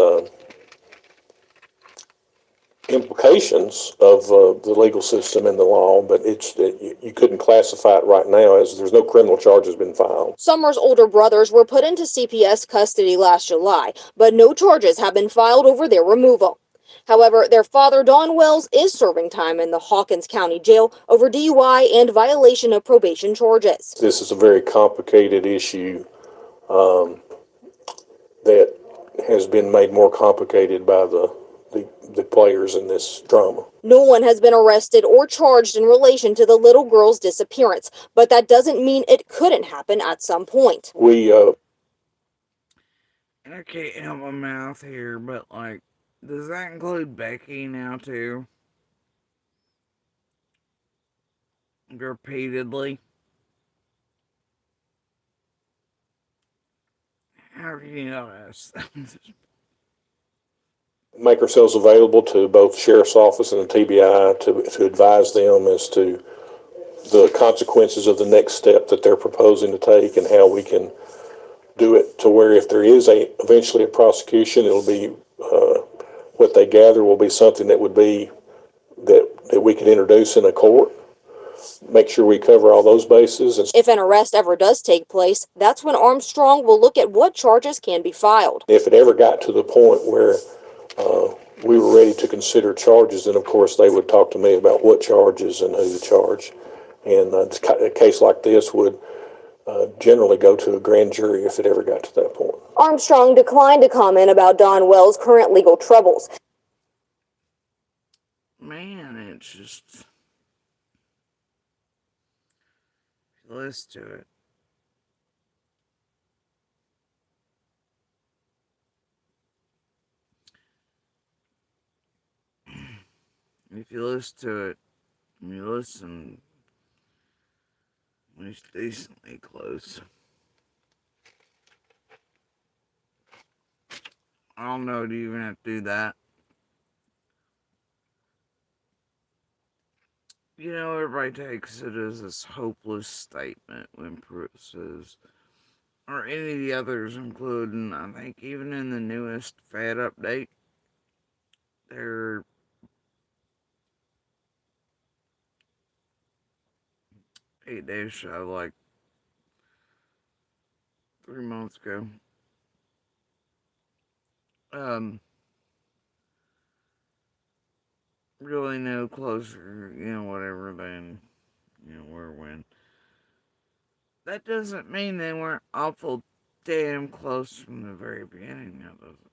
implications of the legal system and the law, but you couldn't classify it right now as there's no criminal charges been filed. Summer's older brothers were put into CPS custody last July, but no charges have been filed over their removal. However, their father, Don Wells, is serving time in the Hawkins County Jail over DUI and violation of probation charges. This is a very complicated issue that has been made more complicated by the players in this drama. No one has been arrested or charged in relation to the little girl's disappearance, but that doesn't mean it couldn't happen at some point. I can't help my mouth here, but like, does that include Becky now too? Repeatedly? How can you not ask that? Make ourselves available to both the Sheriff's Office and the TBI to advise them as to the consequences of the next step that they're proposing to take and how we can do it to where if there is eventually a prosecution, it'll be what they gather will be something that would be that we can introduce in a court. Make sure we cover all those bases. If an arrest ever does take place, that's when Armstrong will look at what charges can be filed. If it ever got to the point where we were ready to consider charges, then of course they would talk to me about what charges and who to charge. And a case like this would generally go to a grand jury if it ever got to that point. Armstrong declined to comment about Don Wells' current legal troubles. Man, it's just... Listen to it. If you listen to it, and you listen, it's decently close. I don't know, do you even have to do that? You know, everybody takes it as this hopeless statement when Pruitt says, or any of the others, including, I think, even in the newest FAD update, they're eight days shy, like 3 months ago. Really no closer, whatever, than, where, when. That doesn't mean they weren't awful damn close from the very beginning. Now, does it?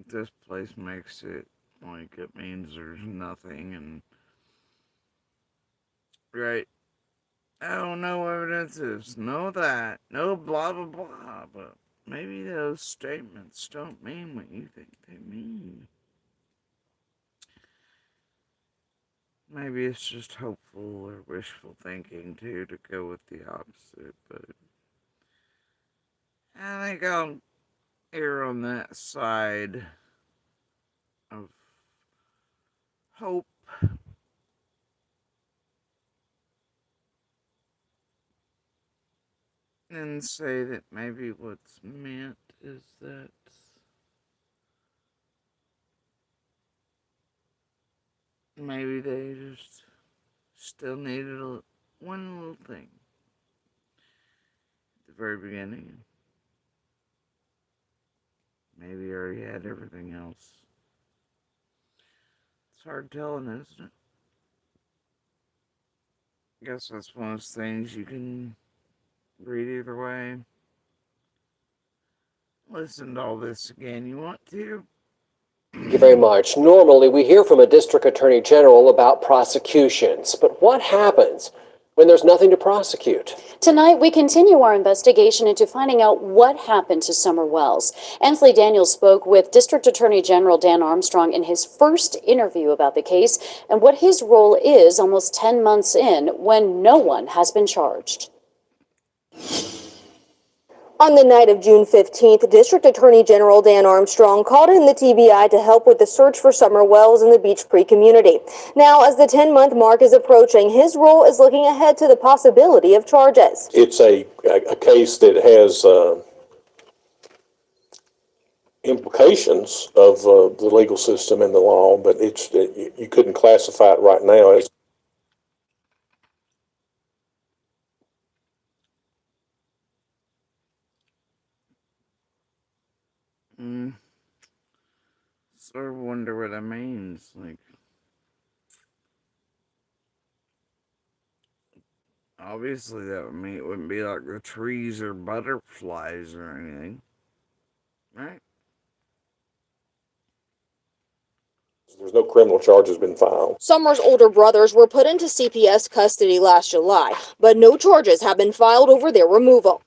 This place makes it like it means there's nothing, and right. Oh, no evidences, no that, no blah blah blah, but maybe those statements don't mean what you think they mean. Maybe it's just hopeful or wishful thinking, too, to go with the opposite, but I think I'll err on that side of hope. And say that maybe what's meant is that maybe they just still needed one little thing at the very beginning. Maybe already had everything else. It's hard telling, isn't it? I guess that's one of those things you can read either way. Listen to all this again. You want to? Thank you very much. Normally, we hear from a district attorney general about prosecutions, but what happens when there's nothing to prosecute? Tonight, we continue our investigation into finding out what happened to Summer Wells. Ansley Daniels spoke with District Attorney General Dan Armstrong in his first interview about the case and what his role is almost 10 months in when no one has been charged. On the night of June 15th, District Attorney General Dan Armstrong called in the TBI to help with the search for Summer Wells in the Beech Creek community. Now, as the 10-month mark is approaching, his role is looking ahead to the possibility of charges. It's a case that has implications of the legal system and the law, but you couldn't classify it right now as. Sort of wonder what that means. Like, obviously that would mean it wouldn't be like the trees or butterflies or anything, right? There's no criminal charges been filed. Summer's older brothers were put into CPS custody last July, but no charges have been filed over their removal.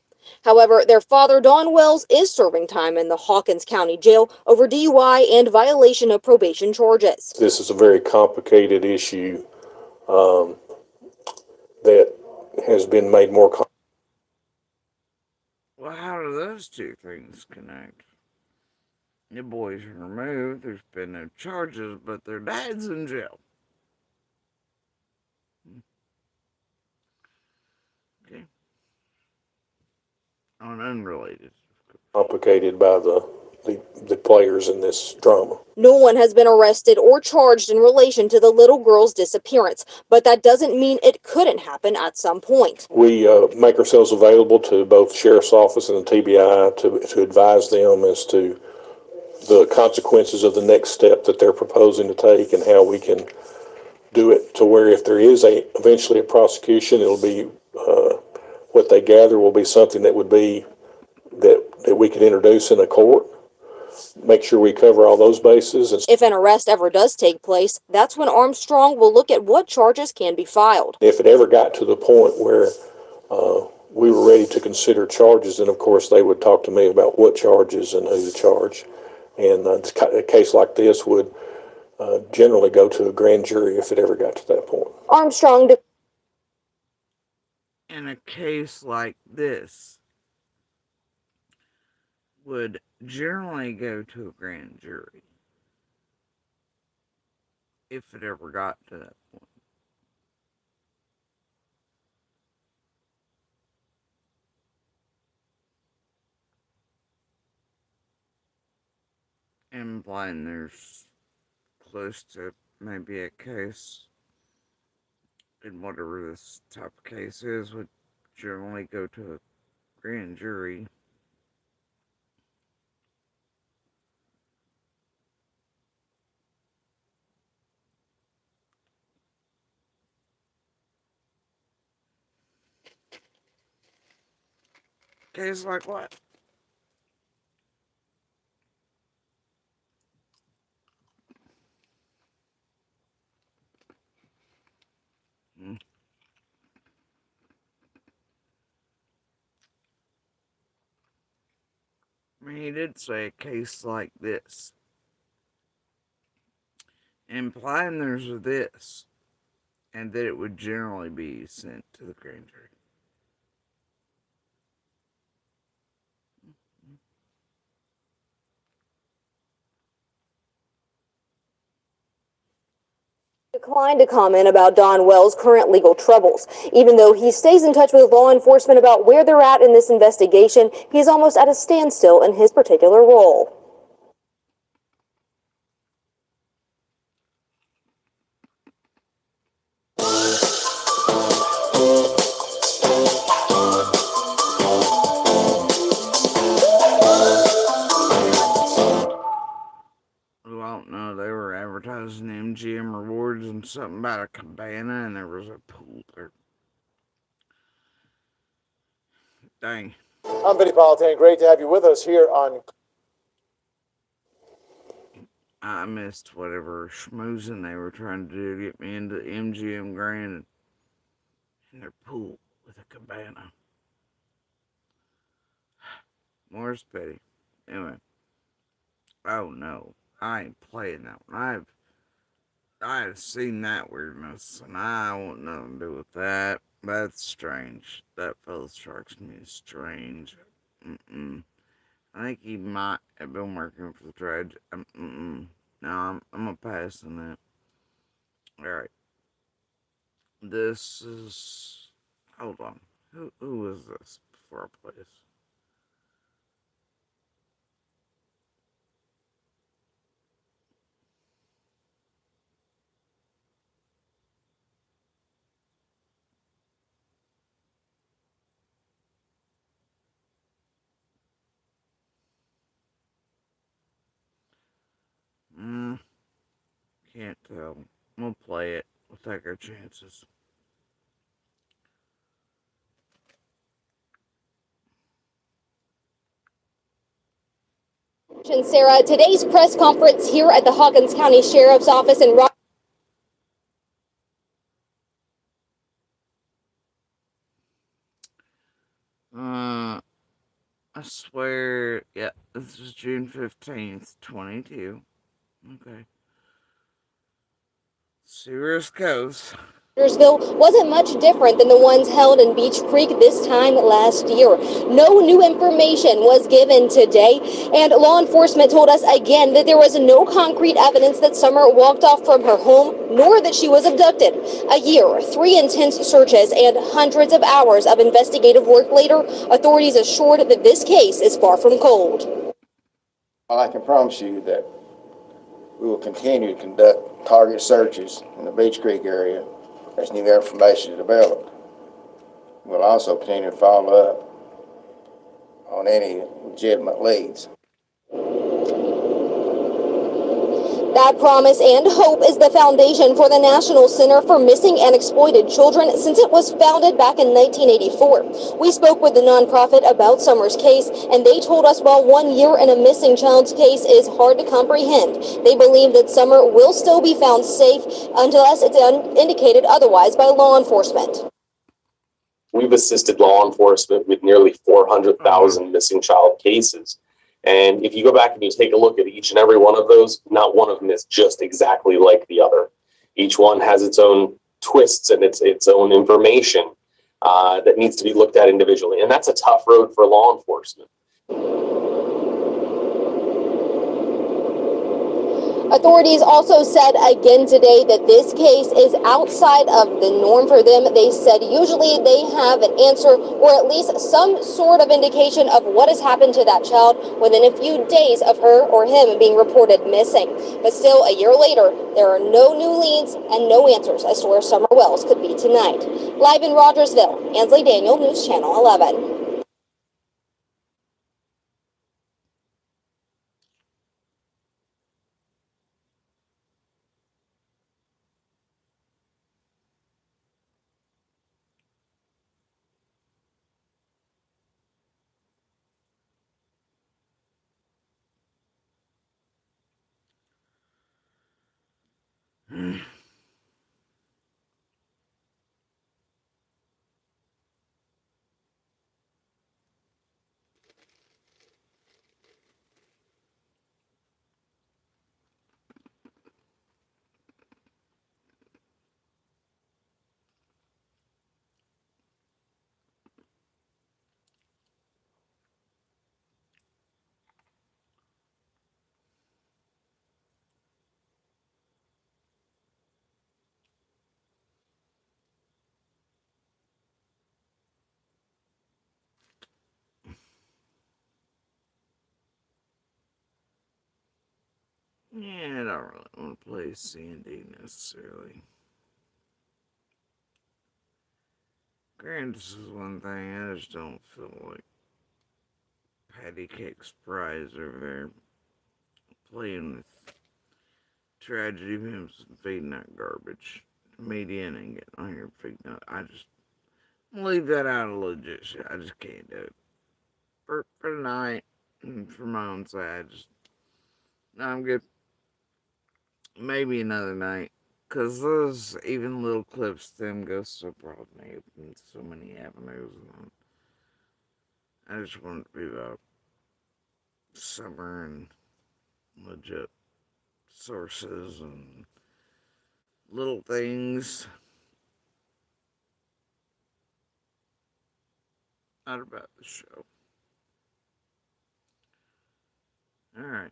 However, their father, Don Wells, is serving time in the Hawkins County Jail over DUI and violation of probation charges. This is a very complicated issue that has been made more complicated. Well, how do those two things connect? The boys are removed, there's been no charges, but their dad's in jail. Okay. On unrelated. Complicated by the players in this drama. No one has been arrested or charged in relation to the little girl's disappearance, but that doesn't mean it couldn't happen at some point. We make ourselves available to both the Sheriff's Office and the TBI to advise them as to the consequences of the next step that they're proposing to take and how we can do it to where if there is eventually a prosecution, it'll be what they gather will be something that would be that we can introduce in a court. Make sure we cover all those bases. If an arrest ever does take place, that's when Armstrong will look at what charges can be filed. If it ever got to the point where we were ready to consider charges, then of course they would talk to me about what charges and who to charge. And a case like this would generally go to a grand jury if it ever got to that point. Armstrong. In a case like this, would generally go to a grand jury if it ever got to that point. Implying there's close to maybe a case, and whatever this type of case is, would generally go to a grand jury. Case like what? I mean, he did say a case like this, implying there's a this, and that it would generally be sent to the grand jury. Declined to comment about Don Wells' current legal troubles. Even though he stays in touch with law enforcement about where they're at in this investigation, he's almost at a standstill in his particular role. I don't know, they were advertising MGM rewards and something about a cabana, and there was a pool there. Dang. I'm Vinny Politan. Great to have you with us here on. I missed whatever schmoozing they were trying to do to get me into MGM Grand in their pool with a cabana. Morris Petty. Anyway. Oh no. I ain't playing that one. I've seen that weirdness, and I want nothing to do with that. That's strange. That fellow strikes me as strange. I think he might have been working for the trade. No, I'm gonna pass on that. Alright. This is. Hold on. Who is this before I play this? Can't tell. We'll play it. We'll take our chances. Sarah, today's press conference here at the Hawkins County Sheriff's Office in I swear, yeah, this is June 15th, 22. Okay. See where this goes. Rogersville wasn't much different than the ones held in Beech Creek this time last year. No new information was given today, and law enforcement told us again that there was no concrete evidence that Summer walked off from her home, nor that she was abducted. A year, 3 intense searches, and hundreds of hours of investigative work later, authorities assured that this case is far from cold. Well, I can promise you that we will continue to conduct target searches in the Beech Creek area as new information is developed. We'll also continue to follow up on any legitimate leads. That promise and hope is the foundation for the National Center for Missing and Exploited Children since it was founded back in 1984. We spoke with the nonprofit about Summer's case, and they told us while 1 year in a missing child's case is hard to comprehend, they believe that Summer will still be found safe unless it's indicated otherwise by law enforcement. We've assisted law enforcement with nearly 400,000 missing child cases. And if you go back and you take a look at each and every one of those, not one of them is just exactly like the other. Each one has its own twists and its own information that needs to be looked at individually. And that's a tough road for law enforcement. Authorities also said again today that this case is outside of the norm for them. They said usually they have an answer or at least some sort of indication of what has happened to that child within a few days of her or him being reported missing. But still, a year later, there are no new leads and no answers as to where Summer Wells could be tonight. Live in Rogersville, Ansley Daniel, News Channel 11. Yeah, I don't really want to play Sandy necessarily. Granted, this is one thing, I just don't feel like patty cake surprise over there playing with tragedy pimps and feeding that garbage. Media ain't getting on here feeding that. I just leave that out of legit shit. I just can't do it. For tonight, and for my own side, no, I'm good. Maybe another night. Because those even little clips, them go so broad and open so many avenues. And I just want it to be about Summer and legit sources and little things. Not about the show. Alright.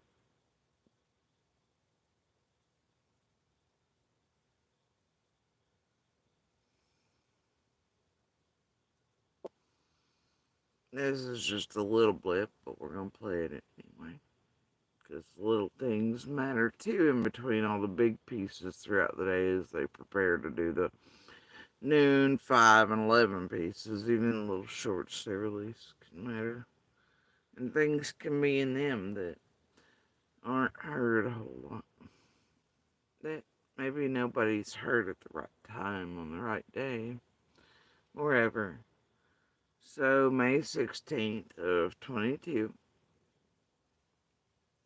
This is just a little blip, but we're gonna play it anyway. Because little things matter too in between all the big pieces throughout the day as they prepare to do the noon, 5, and 11 pieces. Even little shorts they release can matter. And things can be in them that aren't heard a whole lot. That maybe nobody's heard at the right time on the right day. Wherever. So, May 16th of 22.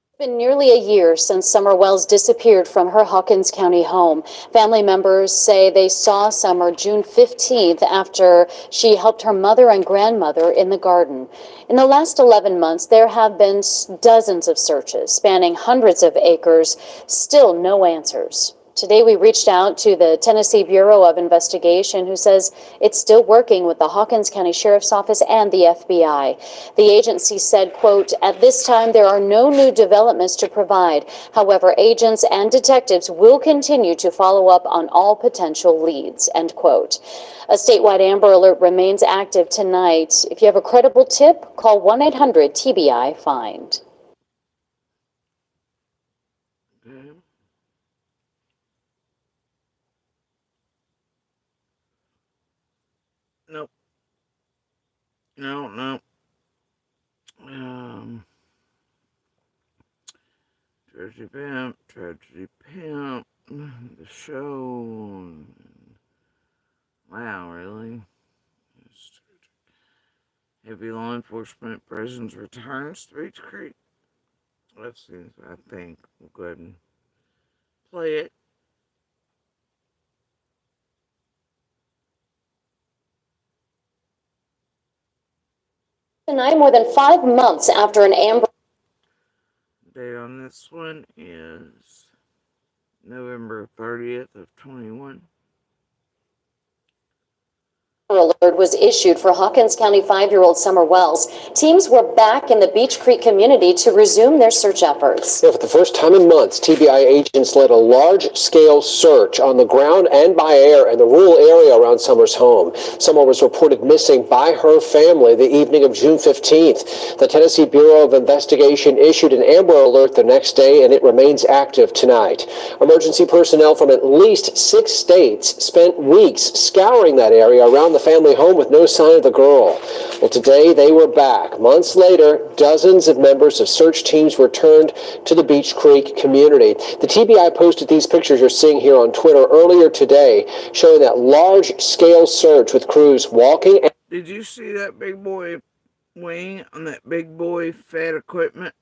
It's been nearly a year since Summer Wells disappeared from her Hawkins County home. Family members say they saw Summer June 15th after she helped her mother and grandmother in the garden. In the last 11 months, there have been dozens of searches spanning hundreds of acres, still no answers. Today, we reached out to the Tennessee Bureau of Investigation, who says it's still working with the Hawkins County Sheriff's Office and the FBI. The agency said, quote, "At this time, there are no new developments to provide. However, agents and detectives will continue to follow up on all potential leads," end quote. A statewide Amber Alert remains active tonight. If you have a credible tip, call 1-800-TBI-FIND. Okay. Nope. No. Tragedy Pimp, the show. Wow, really? Heavy law enforcement presence returns to Beach Creek. Let's see, I think we'll go ahead and play it. Tonight, more than 5 months after an Amber Date on this one is November 30th of 21. Alert was issued for Hawkins County 5-year-old Summer Wells. Teams were back in the Beach Creek community to resume their search efforts. For the first time in months, TBI agents led a large-scale search on the ground and by air in the rural area around Summer's home. Summer was reported missing by her family the evening of June 15th. The Tennessee Bureau of Investigation issued an Amber Alert the next day, and it remains active tonight. Emergency personnel from at least 6 states spent weeks scouring that area around the family home with no sign of the girl. Well, today they were back. Months later, dozens of members of search teams returned to the Beach Creek community. The TBI posted these pictures you're seeing here on Twitter earlier today, showing that large-scale search with crews walking. Did you see that big boy wing on that big boy Fed equipment?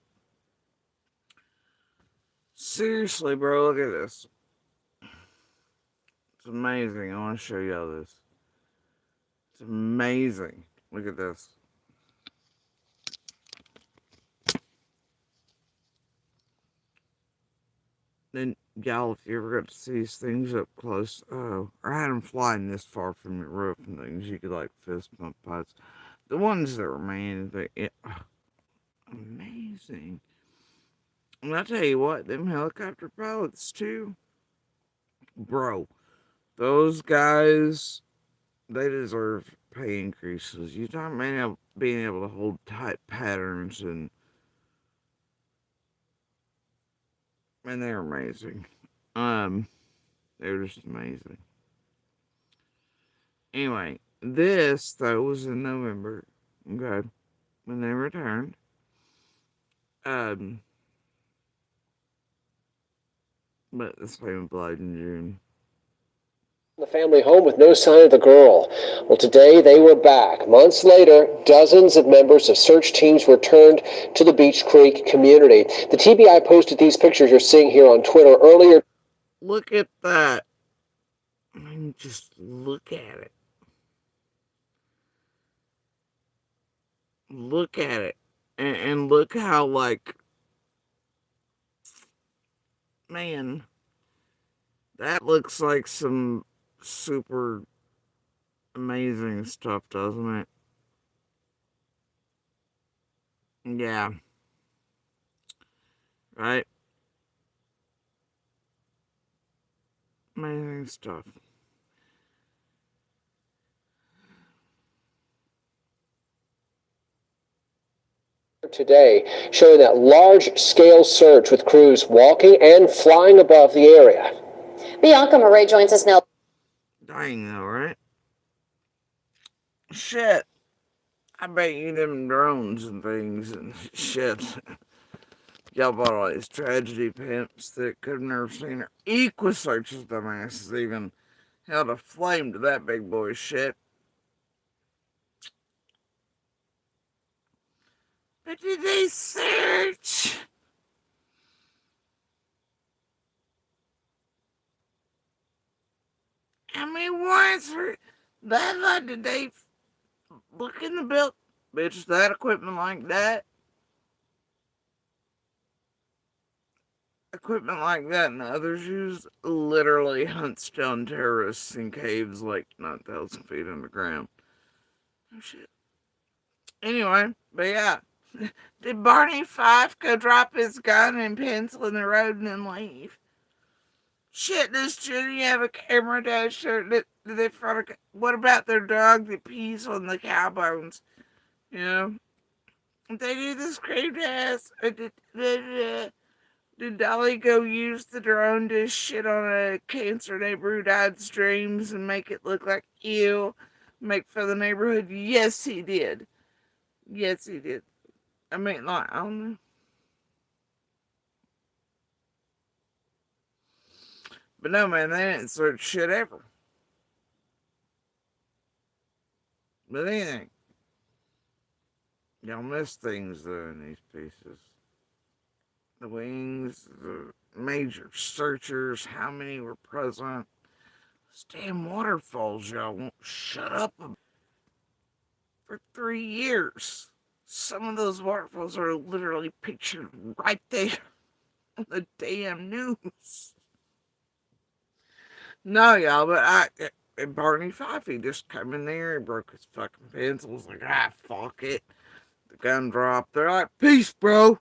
Seriously, bro, look at this. It's amazing. I want to show you all this. It's amazing. Look at this. Then, y'all, if you ever got to see these things up close, I had them flying this far from your roof and things, you could like fist bump pilots. The ones that remain, amazing. And I tell you what, them helicopter pilots too, bro, those guys, they deserve pay increases. You talk about being able to hold tight patterns, and they're amazing. They're just amazing. Anyway, this though was in November, okay, when they returned. But the same blood in June. The family home with no sign of the girl. Well, today they were back. Months later, dozens of members of search teams returned to the Beach Creek community. The TBI posted these pictures you're seeing here on Twitter earlier. Look at that. I mean, just look at it. Look at it. And look how, like, man, that looks like some super amazing stuff, doesn't it? Yeah. Right? Amazing stuff. Today, showing that large-scale search with crews walking and flying above the area. Bianca Murray joins us now. Dang, though, right? Shit. I bet you them drones and things and shit. Y'all bought all these tragedy pimps that could have never seen her. Equisearch's dumbasses even held a flame to that big boy shit. But did they search? I mean, once that like did they look in the build? Bitch, that equipment like that? Equipment like that and others use literally hunts down terrorists in caves like 9,000 feet underground. Oh shit. Anyway, but yeah. Did Barney Fife go drop his gun and pencil in the road and then leave? Shit, does Judy have a camera dash or did they front a, what about their dog that pees on the cow bones? You know? Did they do this creeped ass? Or did Dolly go use the drone to shit on a cancer neighbor who died's dreams and make it look like ew? Make for the neighborhood? Yes, he did. Yes, he did. I mean, like, I don't know. But no, man, they didn't search shit ever. But anything. Y'all miss things, though, in these pieces. The wings, the major searchers, how many were present. Those damn waterfalls, y'all won't shut up for 3 years. Some of those waterfalls are literally pictured right there on the damn news. No, y'all, but Barney Fife, he just come in there, he broke his fucking pencil, was like, fuck it. The gun dropped. They're like, peace, bro.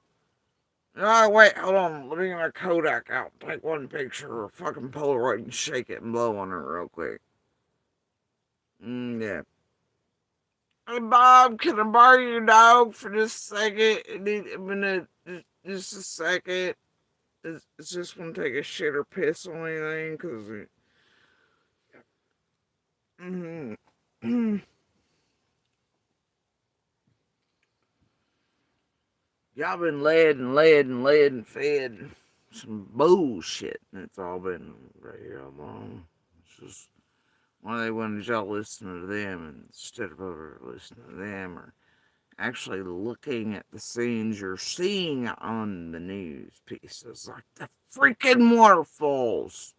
Oh, wait, hold on. Let me get my Kodak out. Take one picture or fucking Polaroid and shake it and blow on it real quick. Yeah. Hey, Bob, can I borrow your dog for just a second? Just a second. It's just want to take a shit or piss on anything, because... Y'all been led and fed some bullshit, and it's all been right here along. It's just why they wanted y'all listening to them instead of over listening to them, or actually looking at the scenes you're seeing on the news pieces, like the freaking waterfalls.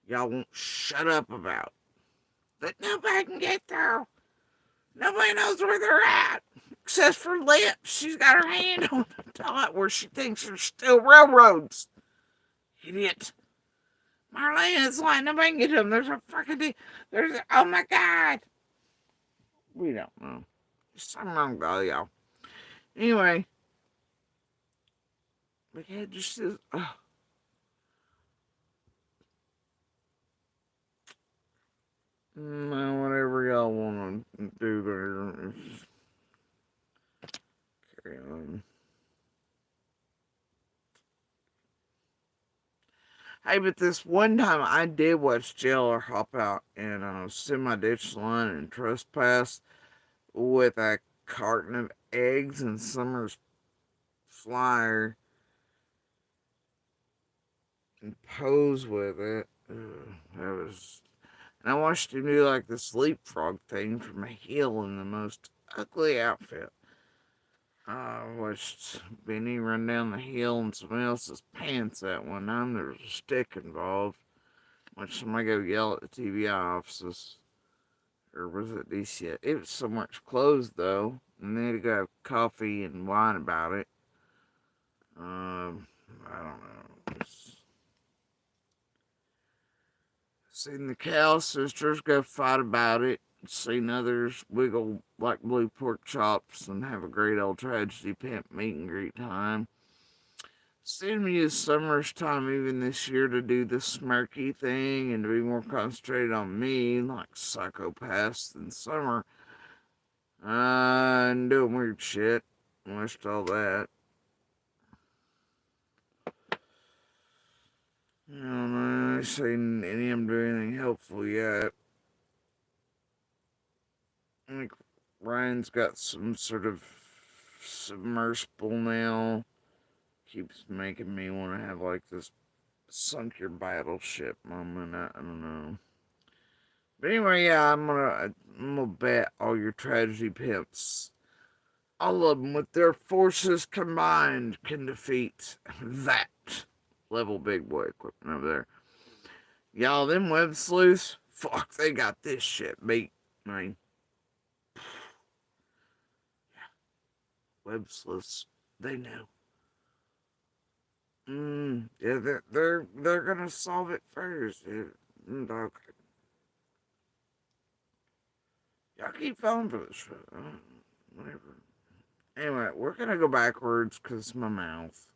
Y'all won't shut up about that. Nobody can get there. Nobody knows where they're at. Except for Lips. She's got her hand on the dot where she thinks there's still railroads. Idiot. Marlene is like, nobody can get them. There's a fucking... oh my God. We don't know. There's something wrong with all y'all. Anyway. But yeah, just... no, whatever y'all want to do there. Carry on. Hey, but this one time I did watch Jailer hop out and semi-ditch line and trespass with a carton of eggs and Summer's flyer and pose with it. That was... And I watched him do like the leapfrog thing from a hill in the most ugly outfit. I watched Benny run down the hill in somebody else's pants that one time. There was a stick involved. Watched somebody go yell at the TBI offices. Or was it DC? It was so much closed though. And they had to go have coffee and wine about it. I don't know. Seen the Cal sisters go fight about it. Seen others wiggle like blue pork chops and have a great old tragedy pimp meet and greet time. seem to use summer's time even this year to do the smirky thing and to be more concentrated on me, like psychopaths in summer, and doing weird shit. Wished all that. I don't know, I seen any of them do anything helpful yet. I think Ryan's got some sort of submersible now. Keeps making me want to have like this sunk your battleship moment. I don't know. But anyway, yeah, I'm gonna bet all your tragedy pimps, all of them with their forces combined, can defeat that level big boy equipment over there. Y'all, them web sleuths, fuck, they got this shit beat. I mean, web sleuths, they know. Yeah, they're gonna solve it first. Okay. Y'all keep falling for this shit. Whatever. Anyway, we're gonna go backwards because it's my mouth.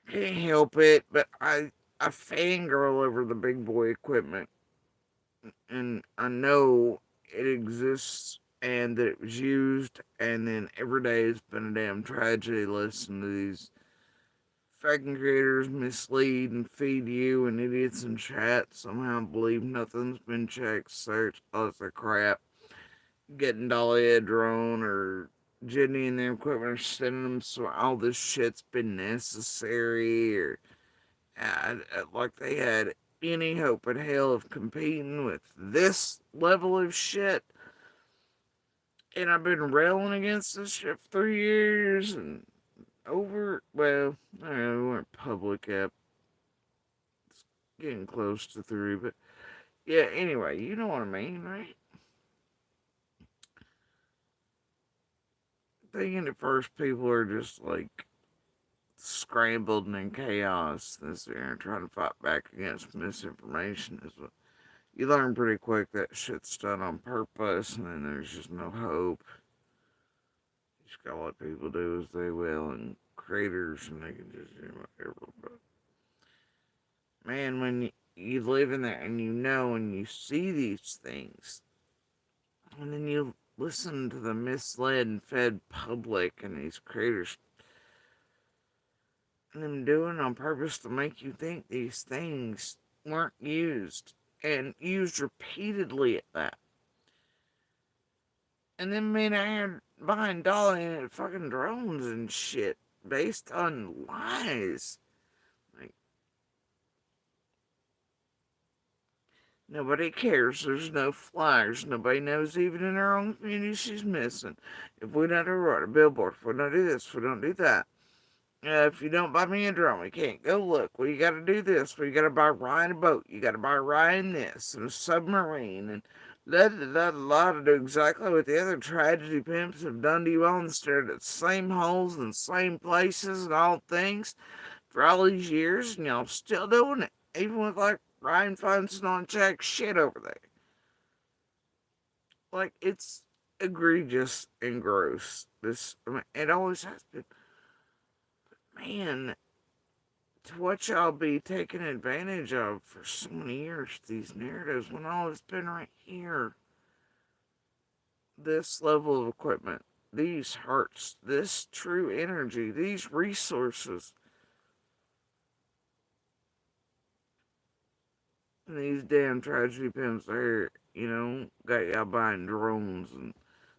Can't help it, but I fangirl over the big boy equipment, and I know it exists and that it was used, and then every day it's been a damn tragedy listening to these fucking creators mislead and feed you and idiots in chat somehow believe nothing's been checked, searched, all this crap. Getting Dolly a drone or Jenny and their equipment are sending them, so all this shit's been necessary, or like they had any hope in hell of competing with this level of shit. And I've been railing against this shit for 3 years, and well, I don't know, we weren't public yet. It's getting close to 3, but yeah, anyway, you know what I mean, right? Thinking at first people are just like scrambled and in chaos this year trying to fight back against misinformation is what you learn pretty quick that shit's done on purpose, and then there's just no hope. You just gotta let people do as they will, and creators, and they can just do whatever. But man, when you live in there and you know and you see these things, and then you listen to the misled and fed public and these creators and them doing on purpose to make you think these things weren't used, and used repeatedly at that. And then me and Aaron buying Dolly and fucking drones and shit based on lies. Like, nobody cares. There's no flyers. Nobody knows even in our own community she's missing. If we don't write a billboard, if we don't do this, if we don't do that. If you don't buy me a drone, we can't go look. Well, you gotta do this. Well, you gotta buy Ryan a boat. You gotta buy Ryan this, and a submarine, and to do exactly what the other tragedy pimps have done to you all, and stared at the same holes and same places and all things for all these years, and y'all still doing it. Even with, like, Ryan finds non-check shit over there. Like, it's egregious and gross. It always has been. Man, to watch y'all be taken advantage of for so many years, these narratives, when all it's been right here. This level of equipment, these hearts, this true energy, these resources, and these damn tragedy pimps there, got y'all buying drones and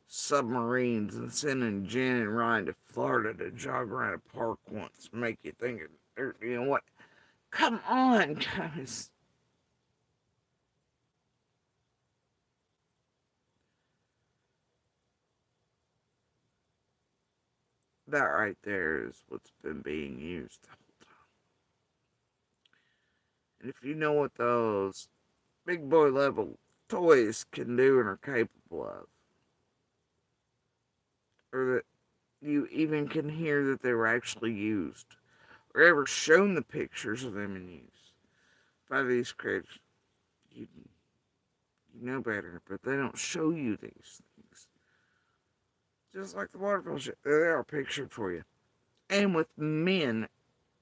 submarines and sending Jen and Ryan to Florida to jog around a park once, make you think, what? Come on, guys. That right there is what's been being used the whole time. And if you know what those big boy level toys can do and are capable of, or that you even can hear that they were actually used, or ever shown the pictures of them in use by these creators, you know better, but they don't show you these things. Just like the waterfall shit, they are pictured for you. and with men,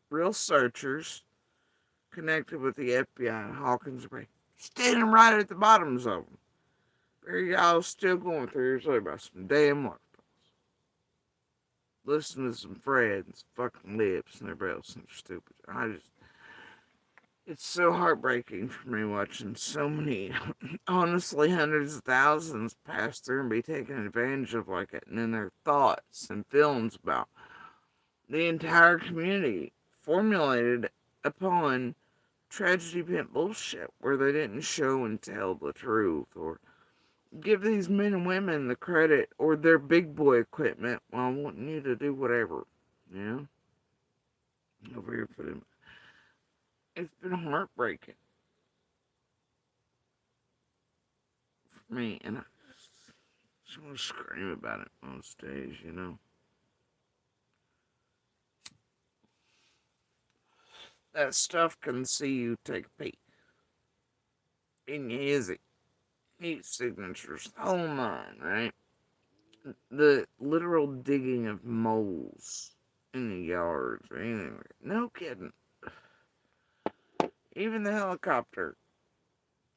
real searchers, connected with the FBI and Hawkins Bay, standing right at the bottoms of them. There y'all still going through your story about some damn waterfalls. Listen to some Freds, fucking lips, and everybody else, and they're stupid. It's so heartbreaking for me watching so many, honestly, hundreds of thousands pass through and be taken advantage of like it, and then their thoughts and feelings about the entire community formulated upon tragedy pimp bullshit where they didn't show and tell the truth or give these men and women the credit or their big boy equipment while wanting you to do whatever, you know? Over here for them. It's been heartbreaking for me, and I just want to scream about it on stage, you know? That stuff can see you take a peek. And easy. Heat signatures, the whole nine, right? The literal digging of moles in the yards or anything. No kidding. Even the helicopter.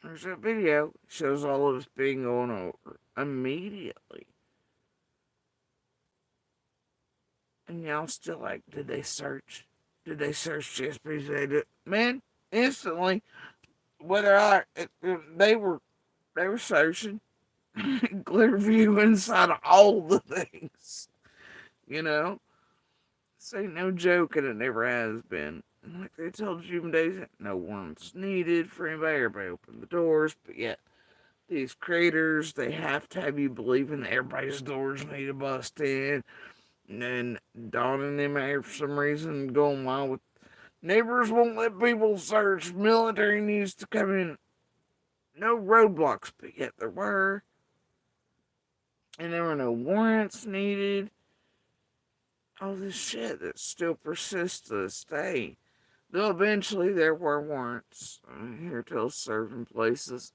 There's a video shows all of us being going over immediately. And y'all still like, did they search? Did they search just because they did? Man, instantly, they were searching. Clear view inside of all the things. You know? This ain't no joke, and it never has been. And like they told you in days, no warrants needed for anybody. Everybody opened the doors, but yet these creators, they have to have you believing that everybody's doors need to bust in. And then donning them out for some reason, going wild with neighbors won't let people search. Military needs to come in. No roadblocks, but yet there were. And there were no warrants needed. All this shit that still persists to this day. Though eventually there were warrants. Here till serving places.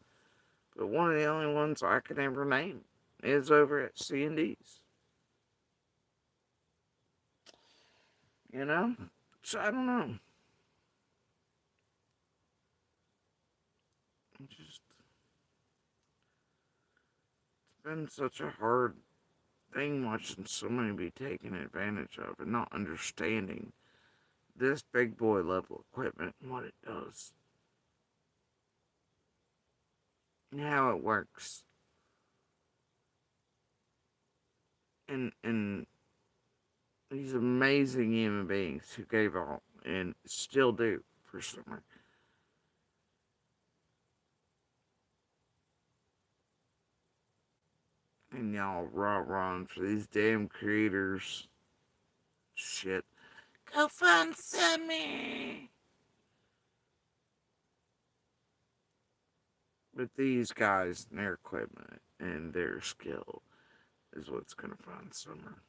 But one of the only ones I can ever name is over at C&D's. You know? So I don't know. It's been such a hard thing watching so many be taken advantage of and not understanding this big boy level equipment and what it does. And how it works. And these amazing human beings who gave all and still do for summer. And y'all rah-rahing for these damn creators. Shit. Go find Sammy! But these guys and their equipment and their skill is what's gonna find Summer.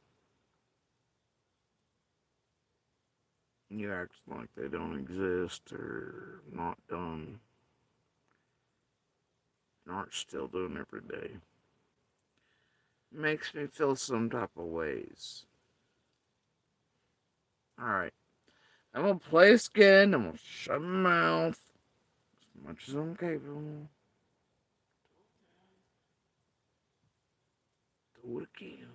You act like they don't exist or not done. And aren't still doing every day. It makes me feel some type of ways. Alright. I'm gonna play this again. I'm gonna shut my mouth as much as I'm capable. Do it again.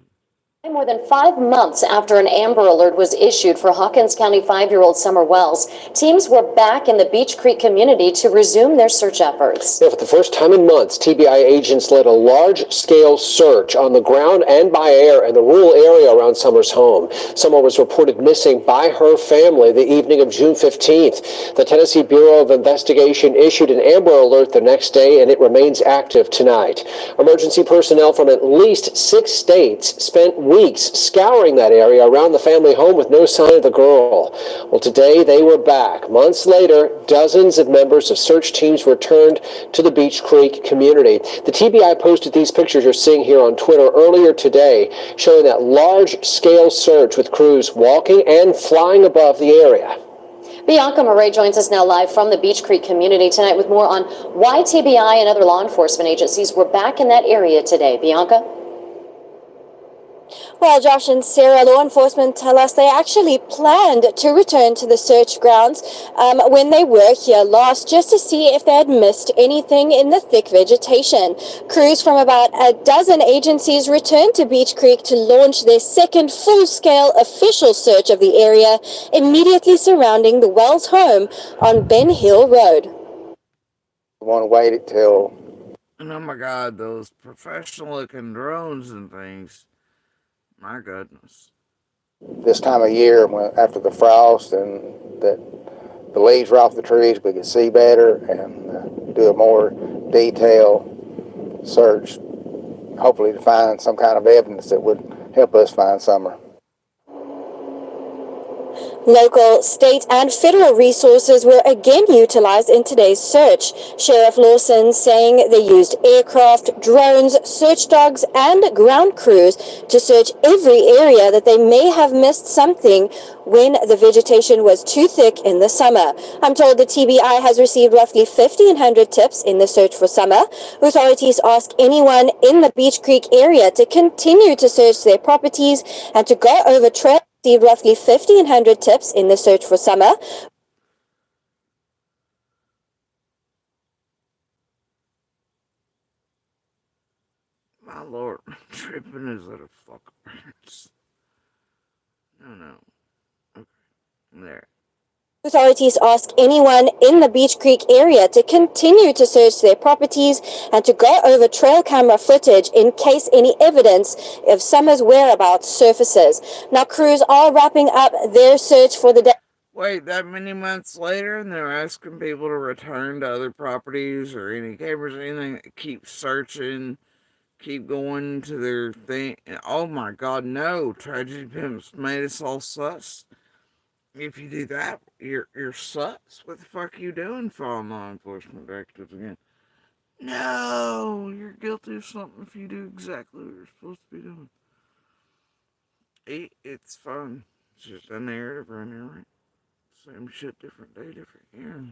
More than 5 months after an Amber Alert was issued for Hawkins County 5-year-old Summer Wells, teams were back in the Beech Creek community to resume their search efforts. Yeah, for the first time in months, TBI agents led a large-scale search on the ground and by air in the rural area around Summer's home. Summer was reported missing by her family the evening of June 15th. The Tennessee Bureau of Investigation issued an Amber Alert the next day, and it remains active tonight. Emergency personnel from at least 6 states spent weeks scouring that area around the family home with no sign of the girl. Well, today they were back. Months later, dozens of members of search teams returned to the Beech Creek community. The TBI posted these pictures you're seeing here on Twitter earlier today, showing that large-scale search with crews walking and flying above the area. Bianca Murray joins us now live from the Beech Creek community tonight with more on why TBI and other law enforcement agencies were back in that area today. Bianca? Well, Josh and Sarah, law enforcement tell us they actually planned to return to the search grounds when they were here last, just to see if they had missed anything in the thick vegetation. Crews from about a dozen agencies returned to Beach Creek to launch their second full-scale official search of the area, immediately surrounding the Wells home on Ben Hill Road. We want to wait till And oh my god, those professional looking drones and things. My goodness. this time of year, after the frost and that the leaves are off the trees, we can see better and do a more detailed search, hopefully to find some kind of evidence that would help us find Summer. Local, state, and federal resources were again utilized in today's search. Sheriff Lawson saying they used aircraft, drones, search dogs, and ground crews to search every area that they may have missed something when the vegetation was too thick in the summer. I'm told the TBI has received roughly 1,500 tips in the search for Summer. Authorities ask anyone in the Beach Creek area to continue to search their properties and to go over trails. Received roughly 1,500 tips in the search for Summer. My lord, tripping is at a fuck burns. No. Okay, there. Authorities ask anyone in the Beach Creek area to continue to search their properties and to go over trail camera footage in case any evidence of Summer's whereabouts surfaces. Now, crews are wrapping up their search for the day. Wait, that many months later, and they're asking people to return to other properties or any cameras or anything, keep searching, keep going to their thing. Oh my god, no. Tragedy Pimps made us all sus. If you do that, you're sus. What the fuck are you doing, following law enforcement directives again? No, you're guilty of something if you do exactly what you're supposed to be doing. It's fun. It's just a narrative around here, right? Same shit, different day, different year.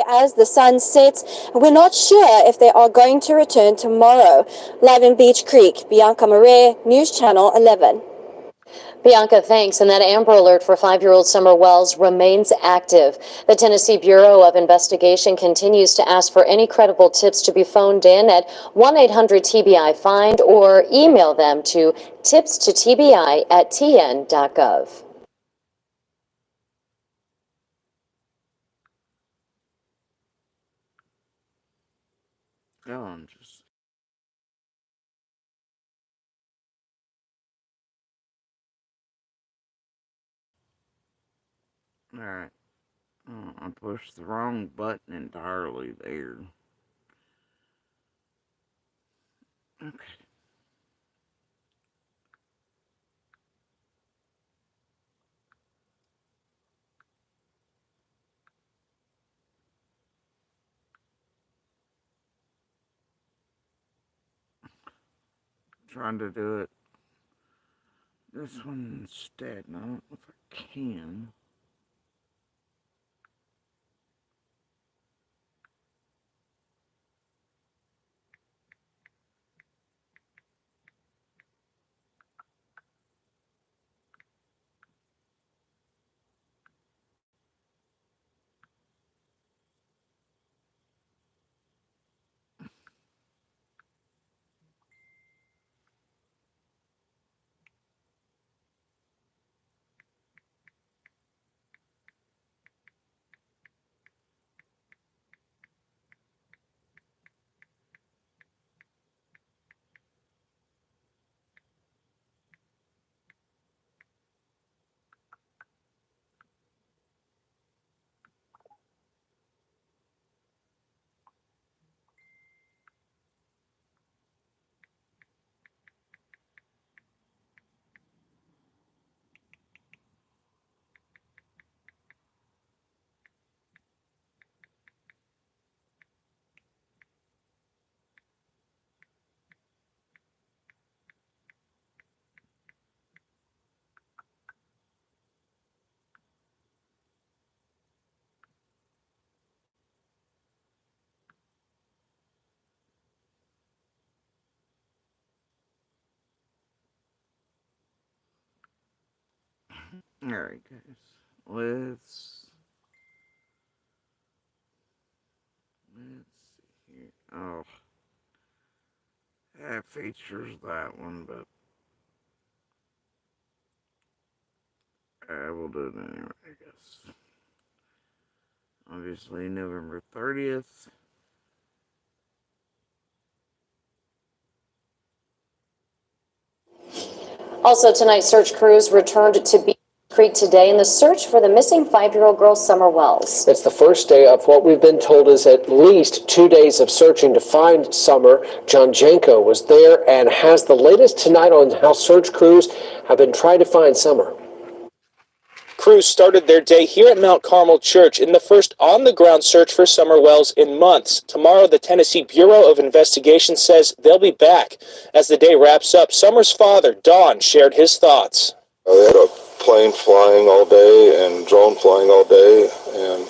As the sun sets, we're not sure if they are going to return tomorrow. Live in Beach Creek, Bianca Marais, News Channel 11. Bianca, thanks. And that Amber Alert for 5-year-old Summer Wells remains active. The Tennessee Bureau of Investigation continues to ask for any credible tips to be phoned in at 1-800-TBI-FIND or email them to tipstotbi@tn.gov. Go on, just. Alright. Oh, I pushed the wrong button entirely there. Okay. Trying to do it this one instead, and I don't know if I can. Alright, guys. Let's see here. Oh, that features that one, but I will do it anyway, I guess. Obviously, November 30th. Also tonight, search crews returned to Beach Creek today in the search for the missing 5-year-old girl, Summer Wells. It's the first day of what we've been told is at least 2 days of searching to find Summer. John Janko was there and has the latest tonight on how search crews have been trying to find Summer. Crews started their day here at Mount Carmel Church in the first on-the-ground search for Summer Wells in months. Tomorrow, the Tennessee Bureau of Investigation says they'll be back. As the day wraps up, Summer's father, Don, shared his thoughts. They had a plane flying all day and drone flying all day, and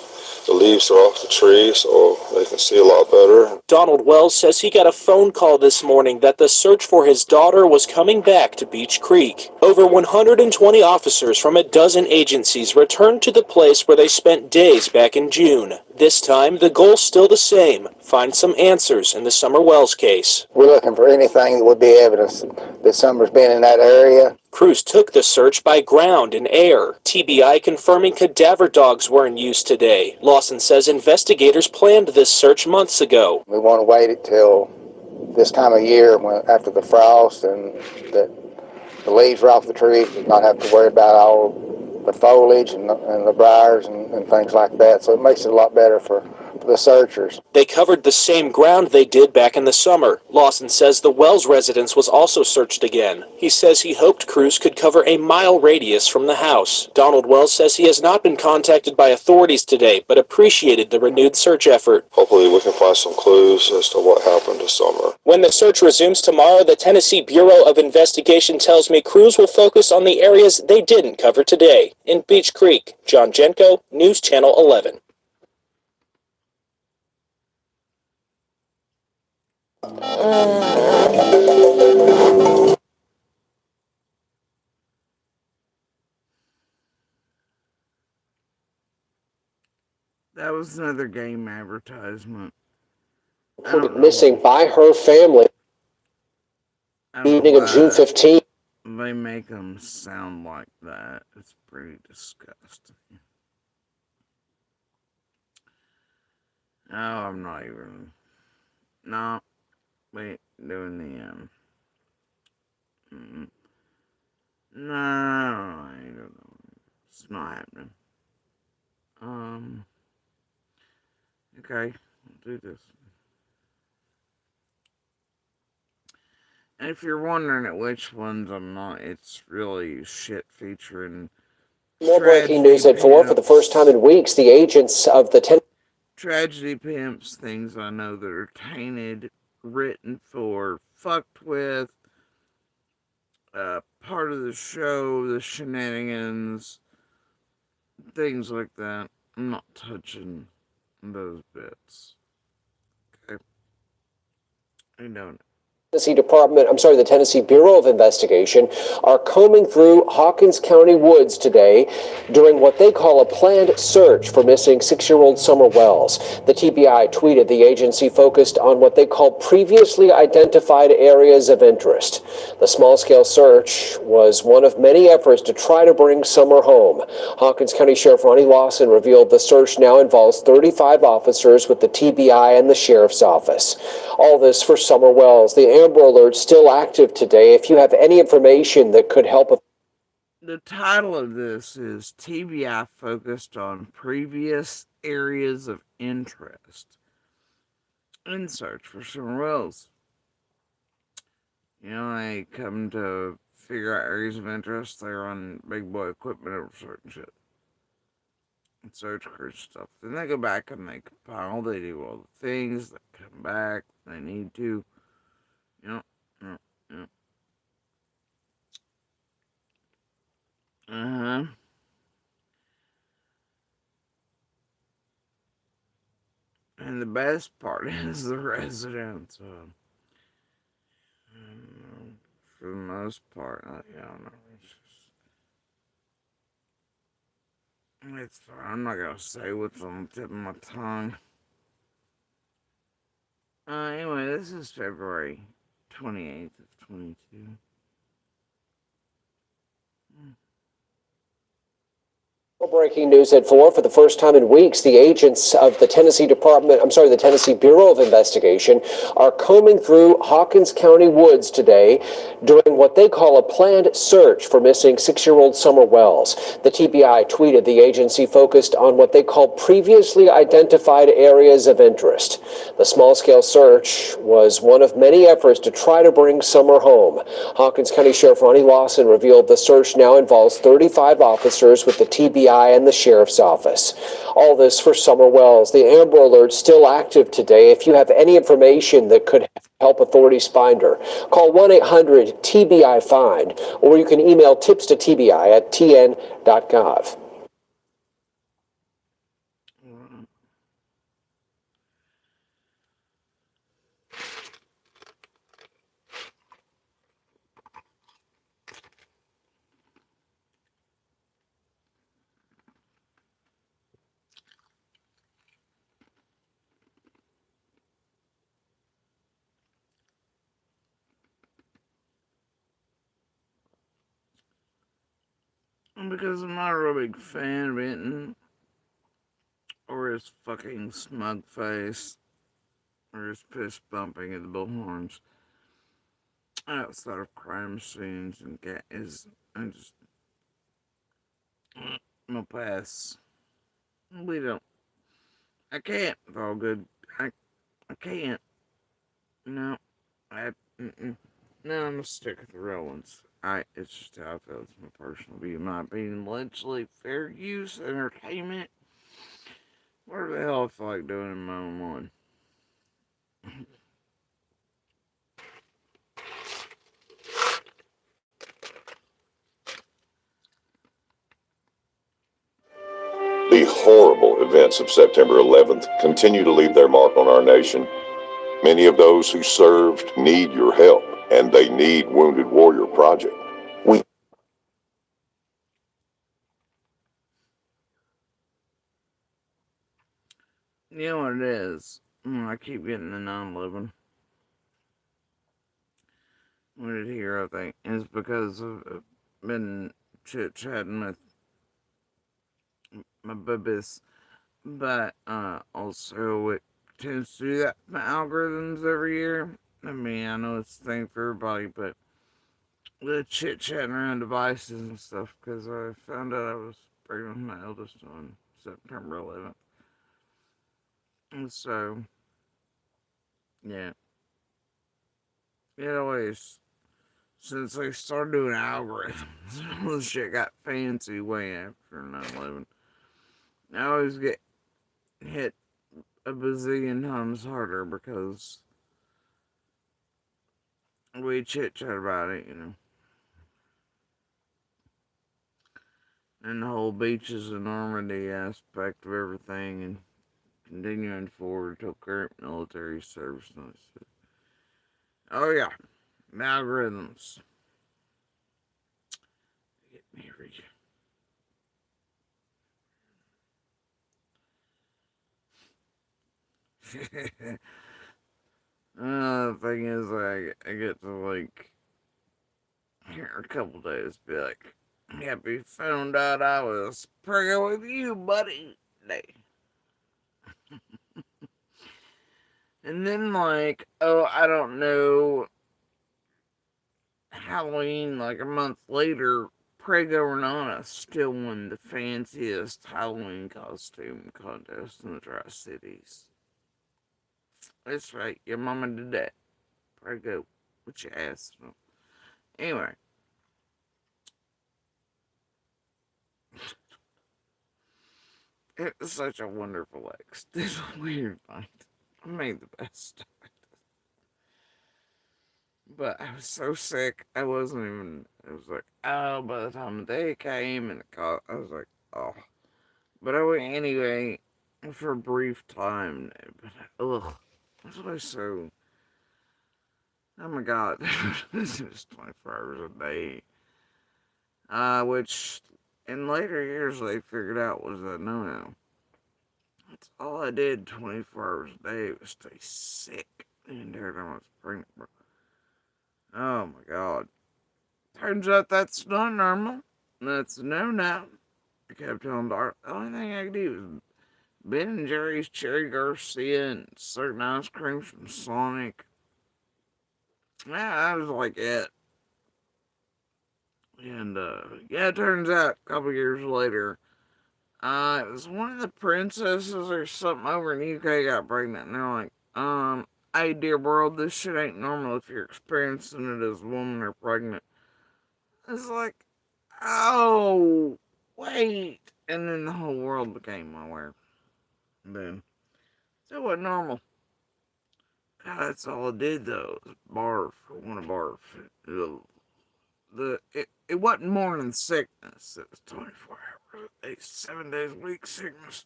the leaves are off the tree so they can see a lot better. Donald Wells says he got a phone call this morning that the search for his daughter was coming back to Beach Creek. Over 120 officers from a dozen agencies returned to the place where they spent days back in June. This time, the goal's still the same: find some answers in the Summer Wells case. We're looking for anything that would be evidence that Summer's been in that area. Crews took the search by ground and air. TBI confirming cadaver dogs were in use today. Lawson says investigators planned this search months ago. We want to wait until this time of year after the frost and that the leaves are off the trees, and not have to worry about all the foliage and the briars and things like that. So it makes it a lot better for the searchers. They covered the same ground they did back in the summer. Lawson says the Wells residence was also searched again. He says he hoped crews could cover a mile radius from the house. Donald Wells says he has not been contacted by authorities today, but appreciated the renewed search effort. Hopefully we can find some clues as to what happened to Summer. When the search resumes tomorrow, the Tennessee Bureau of Investigation tells me crews will focus on the areas they didn't cover today. In Beach Creek, John Jenko, News Channel 11. That was another game advertisement. Reported missing by her family. Evening of June 15th. They make them sound like that. It's pretty disgusting. Oh, I'm not even. No. Wait, doing the, no, I don't know. It's not happening. Okay, I'll do this. And if you're wondering at which ones I'm not, it's really shit featuring. More breaking news at 4 for the first time in weeks. The agents of the Tragedy Pimps, things I know that are tainted, written for, fucked with, part of the show, the shenanigans, things like that. I'm not touching those bits. Okay. I don't. The Tennessee Bureau of Investigation are combing through Hawkins County woods today during what they call a planned search for missing 6-year-old Summer Wells. The TBI tweeted the agency focused on what they call previously identified areas of interest. The small-scale search was one of many efforts to try to bring Summer home. Hawkins County Sheriff Ronnie Lawson revealed the search now involves 35 officers with the TBI and the Sheriff's Office. All this for Summer Wells. The Amber Alert still active today. If you have any information that could help. The title of this is TBI focused on previous areas of interest in search for Summer Wells. You know, they come to figure out areas of interest. They're on big boy equipment over certain shit. And search crew stuff. Then they go back and they compile. They do all the things. They come back. They need to. Yep. Uh-huh. And the best part is the residents. For the most part, I don't know. It's fine. I'm not gonna say what's on the tip of my tongue. Anyway, this is February 28th of 22. Breaking news at 4. For the first time in weeks, the agents of the the Tennessee Bureau of Investigation are combing through Hawkins County woods today during what they call a planned search for missing 6-year-old Summer Wells. The TBI tweeted the agency focused on what they call previously identified areas of interest. The small-scale search was one of many efforts to try to bring Summer home. Hawkins County Sheriff Ronnie Lawson revealed the search now involves 35 officers with the TBI and the Sheriff's Office. All this for Summer Wells. The Amber Alert's still active today. If you have any information that could help authorities find her, call 1-800-TBI-FIND, or you can email tips to TBI at tn.gov. Because I'm not a real big fan of Benton or his fucking smug face or his fist bumping at the bullhorns outside of crime scenes and I'm gonna pass. I can't with all good. I can't. No. No, I'm gonna stick with the real ones. It's just how I feel. It's my personal view. My opinion, allegedly fair use, entertainment. Whatever the hell I feel like doing in my own one. The horrible events of September 11th continue to leave their mark on our nation. Many of those who served need your help, and they need Wounded Warrior Project. You know what it is? I keep getting the 9/11. Wounded Hero thing is because I've been chit-chatting with my bubbies, but also it tends to do that for algorithms every year. I mean, I know it's a thing for everybody, but the chit-chatting around devices and stuff, because I found out I was pregnant with my eldest on September 11th. And so, yeah. It always, since they started doing algorithms, all this shit got fancy way after 9/11. I always get hit a bazillion times harder because we chit-chat about it, and the whole beaches of Normandy aspect of everything, and continuing forward till current military service. Oh yeah, the algorithms. Get me a region. The thing is, I get to like here in a couple days be like, happy found out I was pregnant with you, buddy. And then like, oh, I don't know, Halloween, like a month later, Prego Renata still won the fanciest Halloween costume contest in the Tri-Cities. That's right, your mama did that. Prego, what your ass? Anyway. It was such a wonderful this weird night. I made the best of it. But I was so sick, I wasn't even, it was like, oh, by the time the day came and I was like, oh. But I went anyway for a brief time. But, ugh, that's why so, oh my god, this is 24 hours a day. Which In later years, they figured out was a no-no. That's all I did 24 hours a day was stay sick the entire time I was pregnant, bro. Oh my god. Turns out that's not normal. That's a no-no. I kept telling Bart, the only thing I could do was Ben and Jerry's, Cherry Garcia, and certain ice creams from Sonic. Yeah, that was like it. And, yeah, it turns out a couple years later, it was one of the princesses or something over in the UK got pregnant, and they're like, hey, dear world, this shit ain't normal if you're experiencing it as a woman or pregnant. It's like, oh, wait. And then the whole world became aware. And then, so what normal? God, that's all it did, though. It was barf. I want to barf. It wasn't morning sickness. It was 24 hours a day, 7 days a week sickness.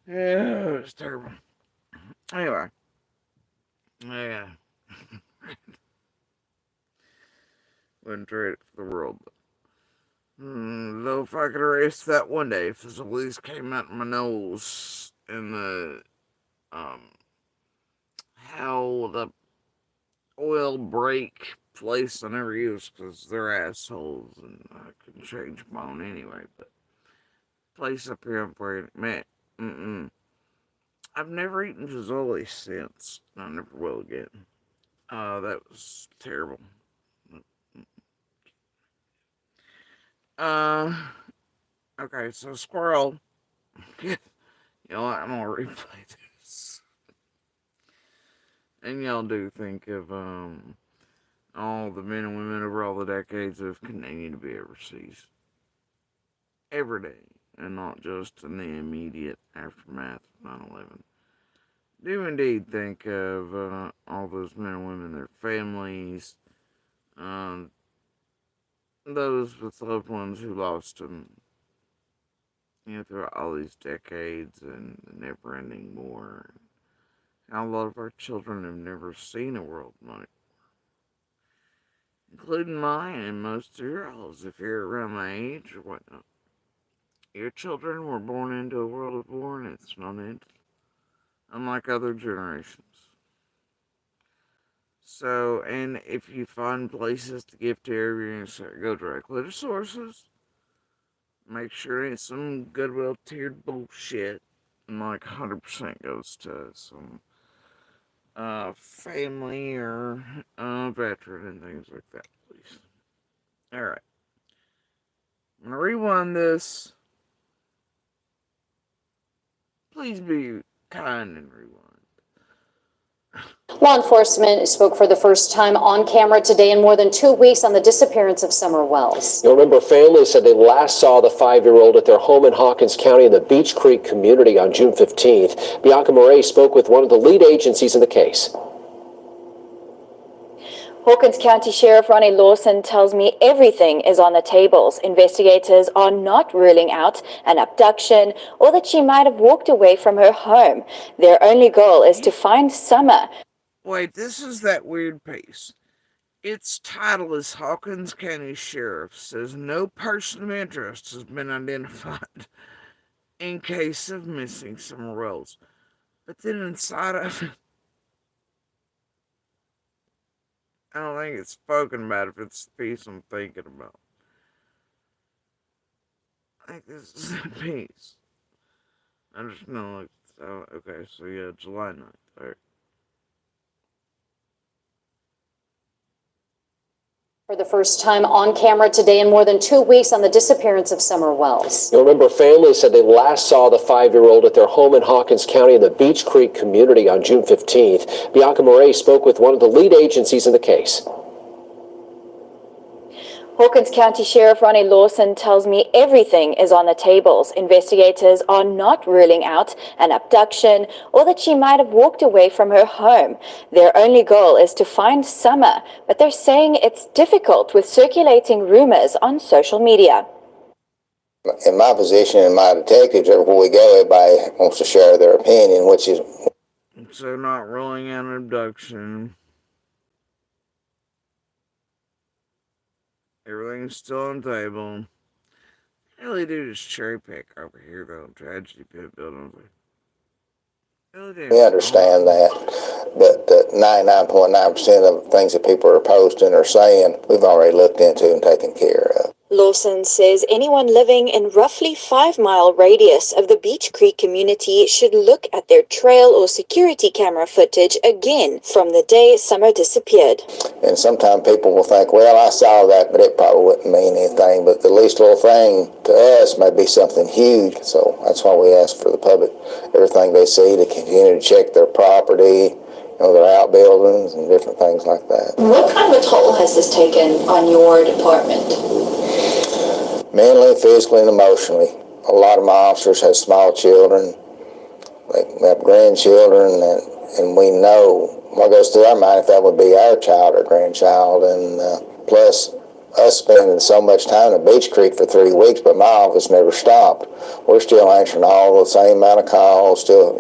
Yeah, it was terrible. Anyway. Yeah. Wouldn't trade it for the world. Though if I could erase that one day, if this at least came out of my nose and the, how the oil brake place I never use because they're assholes and I couldn't change my own anyway, but place up here I'm afraid, man, I've never eaten Fazoli since. I never will again. That was terrible. Okay, so Squirrel. You know what? I'm gonna replay this. And y'all do think of, all the men and women over all the decades that have continued to be overseas. Every day, and not just in the immediate aftermath of 9/11. Do indeed think of all those men and women, their families, those with loved ones who lost them, throughout all these decades and the never-ending war. How a lot of our children have never seen a world like, including mine and most of y'all's, if you're around my age or whatnot. Your children were born into a world of war and it's not ended, unlike other generations. So, and if you find places to give to, you're going to go directly to sources. Make sure it ain't some Goodwill tiered bullshit. And like 100% goes to some family or veteran and things like that, please. Alright. I'm going to rewind this. Please be kind and rewind. Law enforcement spoke for the first time on camera today in more than 2 weeks on the disappearance of Summer Wells. You'll remember families said they last saw the 5-year-old at their home in Hawkins County in the Beach Creek community on June 15th. Bianca Murray spoke with one of the lead agencies in the case. Hawkins County Sheriff Ronnie Lawson tells me everything is on the tables. Investigators are not ruling out an abduction or that she might have walked away from her home. Their only goal is to find Summer. Wait, this is that weird piece. Its title is Hawkins County Sheriff says no person of interest has been identified in case of missing Summer Wells. But then inside of it, I don't think it's spoken about if it's the piece I'm thinking about. I think this is the piece. I just know, okay, so yeah, July 9th. All right. For the first time on camera today in more than 2 weeks on the disappearance of Summer Wells. You'll remember families said they last saw the 5-year-old at their home in Hawkins County in the Beach Creek community on June 15th. Bianca Murray spoke with one of the lead agencies in the case. Hawkins County Sheriff Ronnie Lawson tells me everything is on the tables. Investigators are not ruling out an abduction or that she might have walked away from her home. Their only goal is to find Summer, but they're saying it's difficult with circulating rumors on social media. In my position and my detectives, everywhere we go, everybody wants to share their opinion, which is... So not ruling out an abduction. Everything's still on the table. Really do just cherry pick over here, though. Tragedy pit buildings. Really do. We understand that, but 99.9% of the things that people are posting or saying, we've already looked into and taken care of. Lawson says anyone living in roughly 5-mile radius of the Beach Creek community should look at their trail or security camera footage again from the day Summer disappeared. And sometimes people will think, well, I saw that, but it probably wouldn't mean anything. But the least little thing to us may be something huge. So that's why we ask for the public, everything they see, to continue to check their property, their outbuildings and different things like that. What kind of a toll has this taken on your department? Mentally, physically, and emotionally. A lot of my officers have small children. They have grandchildren, and we know what goes through our mind if that would be our child or grandchild. And plus, us spending so much time at Beach Creek for 3 weeks, but my office never stopped. We're still answering all the same amount of calls, still,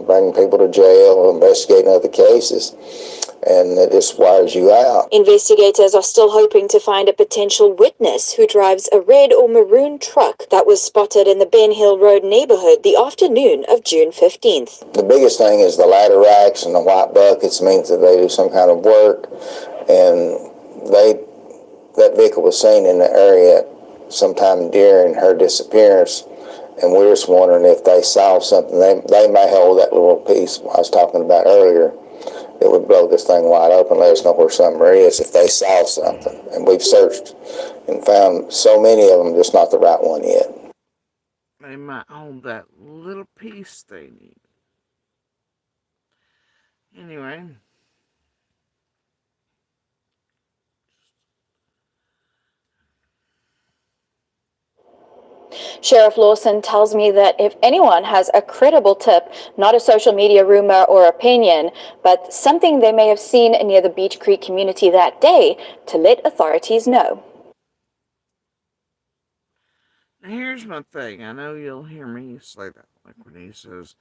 bringing people to jail, investigating other cases. And it just wires you out. Investigators are still hoping to find a potential witness who drives a red or maroon truck that was spotted in the Ben Hill Road neighborhood the afternoon of June 15th. The biggest thing is the ladder racks and the white buckets means that they do some kind of work, and that vehicle was seen in the area sometime during her disappearance, and we're just wondering if they saw something. They may hold that little piece I was talking about earlier. It would blow this thing wide open, let us know where something is if they saw something. And we've searched and found so many of them, just not the right one yet. They might hold that little piece they need. Anyway. Sheriff Lawson tells me that if anyone has a credible tip, not a social media rumor or opinion, but something they may have seen near the Beach Creek community that day, to let authorities know. Now here's my thing. I know you'll hear me say that, like when he says,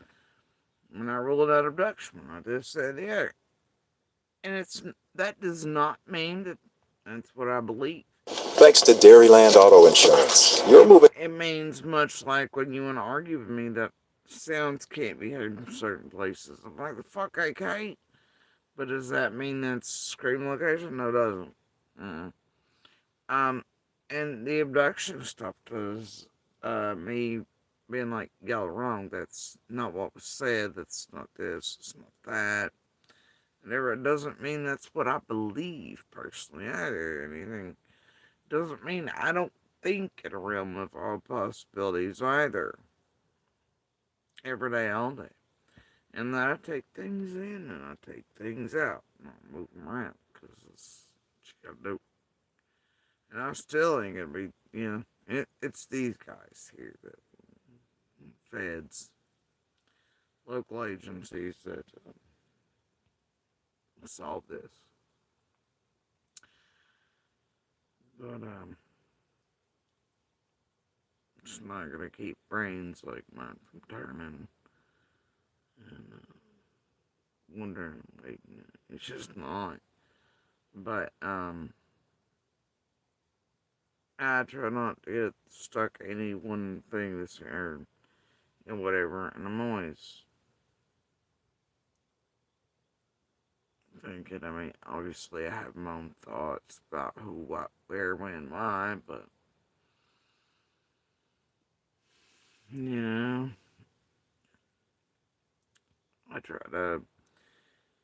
when I ruled out abduction, I just said the other. And that does not mean that that's what I believe. Thanks to Dairyland Auto Insurance, you're moving. It means much like when you want to argue with me that sounds can't be heard in certain places. I'm like, the fuck I can't. But does that mean that's scream location? No, it doesn't. And the abduction stuff does me being like, y'all are wrong. That's not what was said. That's not this. It's not that. Whatever. It doesn't mean that's what I believe personally either. Anything. Doesn't mean I don't think in a realm of all possibilities either. Every day, all day. And then I take things in and I take things out. And I move them around because it's what you gotta do. And I still ain't gonna be, it's these guys here that feds, local agencies that solve this. But, just not gonna keep brains like mine from turning and wondering, like, it's just not. But, I try not to get stuck in any one thing this year and whatever, and I'm always thinking, I mean, obviously I have my own thoughts about who, what, where, when, why, but, I try to,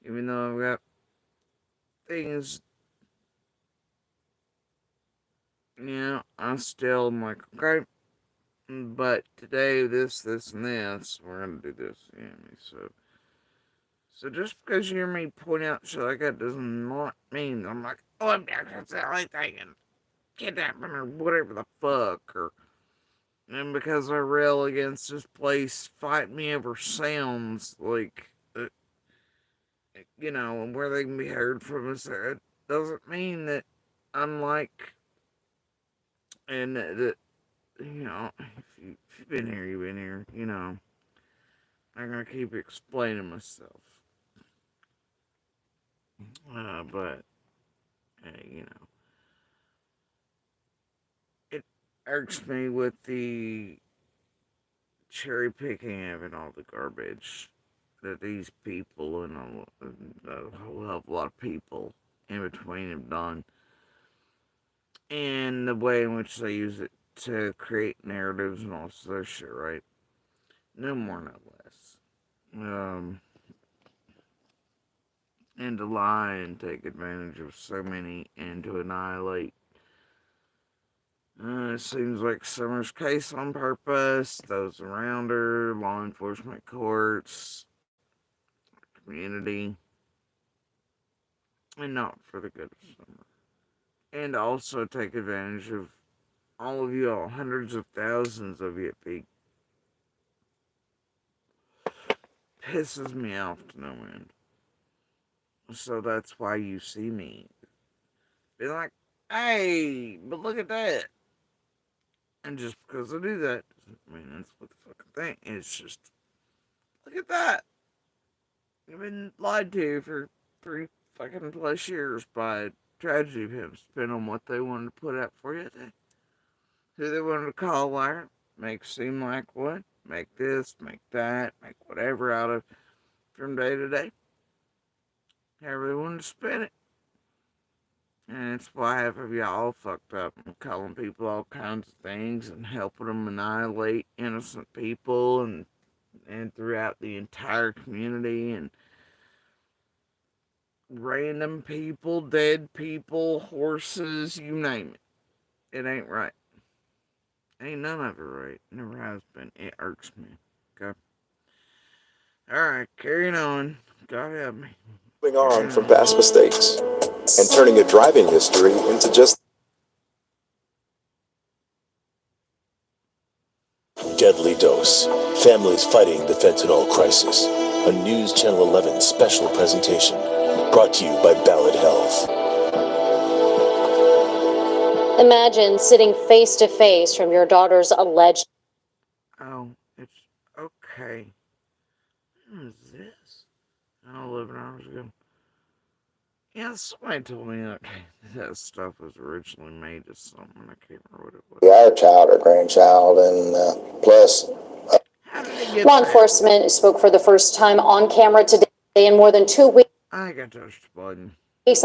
even though I've got things, I still am like, okay, but today, this, and this, we're gonna do this, So just because you hear me point out shit like that does not mean I'm like, oh, I'm accidentally thinking kidnapping or whatever the fuck, and because I rail against this place, fight me over sounds like, and where they can be heard from us, it doesn't mean that I'm like, and that, if you've been here, you've been here, I'm gonna keep explaining myself. But, irks me with the cherry picking of it, all the garbage that these people and a whole hell of a lot of people in between have done, and the way in which they use it to create narratives and all this other shit, right? No more, no less. And to lie and take advantage of so many and to annihilate. It seems like Summer's case on purpose, those around her, law enforcement, courts, community, and not for the good of Summer. And also take advantage of all of you all, hundreds of thousands of you at peak. Pisses me off to no end. So that's why you see me be like, hey, but look at that. And just because I do that, I mean, that's what the fucking thing. It's just, look at that. You've been lied to for 3 fucking plus years by tragedy pimps, depending on what they wanted to put out for you. Who they wanted to call a liar, make seem like what, make this, make that, make whatever out of from day to day. However they wanted to spin it. And it's why half of y'all all fucked up and calling people all kinds of things and helping them annihilate innocent people and throughout the entire community and random people, dead people, horses, you name it. It ain't right. Ain't none of it right. Never has been. It irks me. Okay? Alright, carrying on. God help me. Moving on from past mistakes and turning a driving history into just Deadly Dose. Families fighting the fentanyl crisis. A News Channel 11 special presentation brought to you by Ballad Health. Imagine sitting face to face from your daughter's alleged. Oh, it's okay. What is this? Oh, 11 hours ago. Yeah, somebody told me that stuff was originally made as something. I can't remember what it was. Our child or grandchild, and plus. Law enforcement spoke for the first time on camera today in more than 2 weeks. I think I touched the button.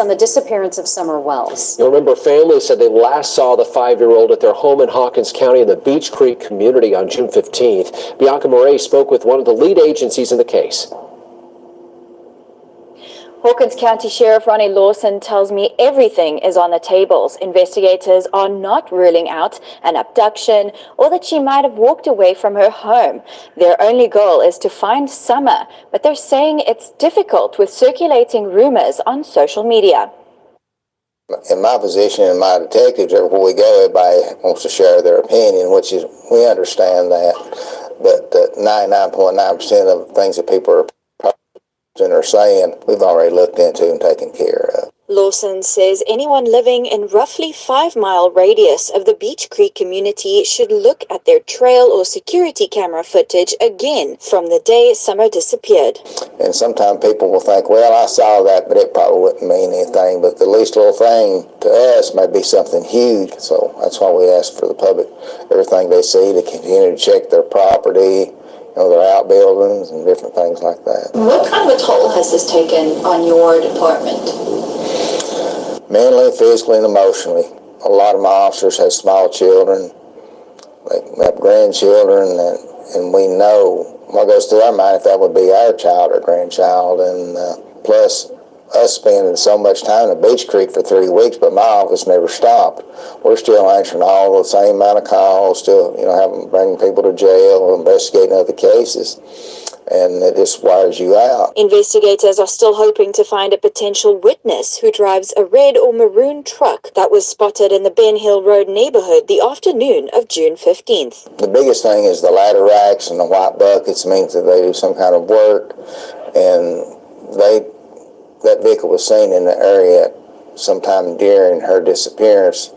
On the disappearance of Summer Wells. You'll remember families said they last saw the 5-year-old at their home in Hawkins County in the Beech Creek community on June 15th. Bianca Moret spoke with one of the lead agencies in the case. Hawkins County Sheriff Ronnie Lawson tells me everything is on the tables. Investigators are not ruling out an abduction or that she might have walked away from her home. Their only goal is to find Summer, but they're saying it's difficult with circulating rumors on social media. In my position and my detectives, everywhere we go, everybody wants to share their opinion, which is, we understand that, but 99.9% of the things that people are saying, we've already looked into and taken care of. Lawson says anyone living in roughly 5-mile radius of the Beech Creek community should look at their trail or security camera footage again from the day Summer disappeared. And sometimes people will think, well, I saw that, but it probably wouldn't mean anything. But the least little thing to us may be something huge. So that's why we ask for the public, everything they see, to continue to check their property, their outbuildings and different things like that. What kind of a toll has this taken on your department? Mentally, physically, and emotionally. A lot of my officers have small children, they have grandchildren, and we know what goes through our mind if that would be our child or grandchild. And plus, us spending so much time at Beech Creek for 3 weeks, but my office never stopped. We're still answering all the same amount of calls, still, bringing people to jail, investigating other cases. And it just wires you out. Investigators are still hoping to find a potential witness who drives a red or maroon truck that was spotted in the Ben Hill Road neighborhood the afternoon of June 15th. The biggest thing is the ladder racks and the white buckets means that they do some kind of work, and that vehicle was seen in the area sometime during her disappearance,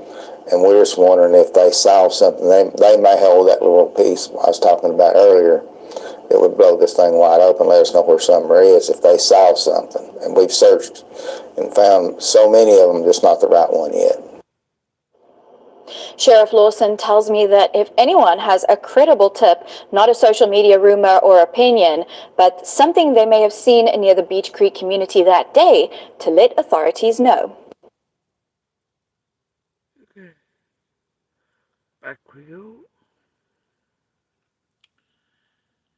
and we're just wondering if they saw something. They may hold that little piece I was talking about earlier. It would blow this thing wide open, let us know where Summer is if they saw something. And we've searched and found so many of them, just not the right one yet. Sheriff Lawson tells me that if anyone has a credible tip, not a social media rumor or opinion, but something they may have seen near the Beach Creek community that day, to let authorities know. Okay. Back we go.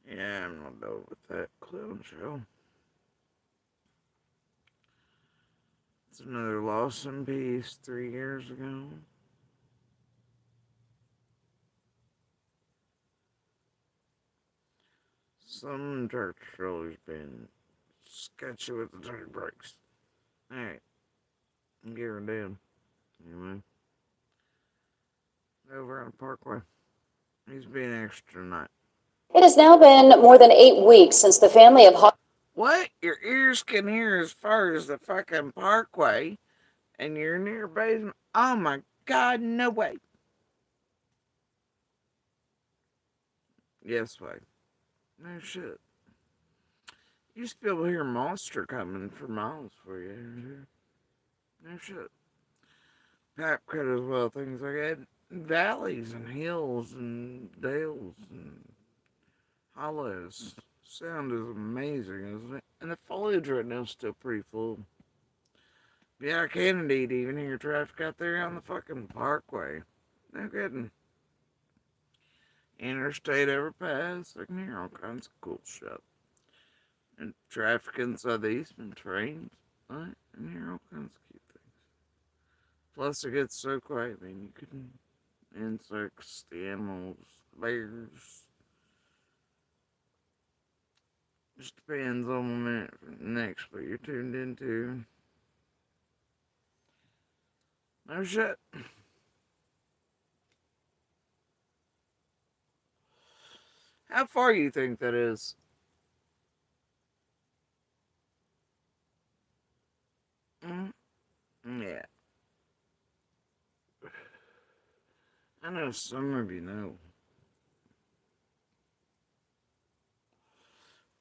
Yeah, I'm not done with that clown show. It's another loss in peace 3 years ago. Some church always been sketchy with the turn brakes. Alright. I'm getting down. Anyway. Over on Parkway. He's being extra tonight. It has now been more than 8 weeks since the family of What? Your ears can hear as far as the fucking Parkway, and you're near basement? Oh my God, no way. Yes, way. No shit. You used to be able to hear Monster coming for miles for you. No shit. Pap cut as well, things like that. Valleys and hills and dales and hollows. Sound is amazing, isn't it? And the foliage right now is still pretty full. Yeah, I can't indeed even hear traffic out there on the fucking Parkway. No kidding. Interstate overpass. I can hear all kinds of cool shit. And traffic inside the Eastman trains. I can hear all kinds of cute things. Plus, it gets so quiet, man. You can. Insects, the animals, bears. Just depends on the minute next what you're tuned into. No shit. How far you think that is? Yeah. I know some of you know.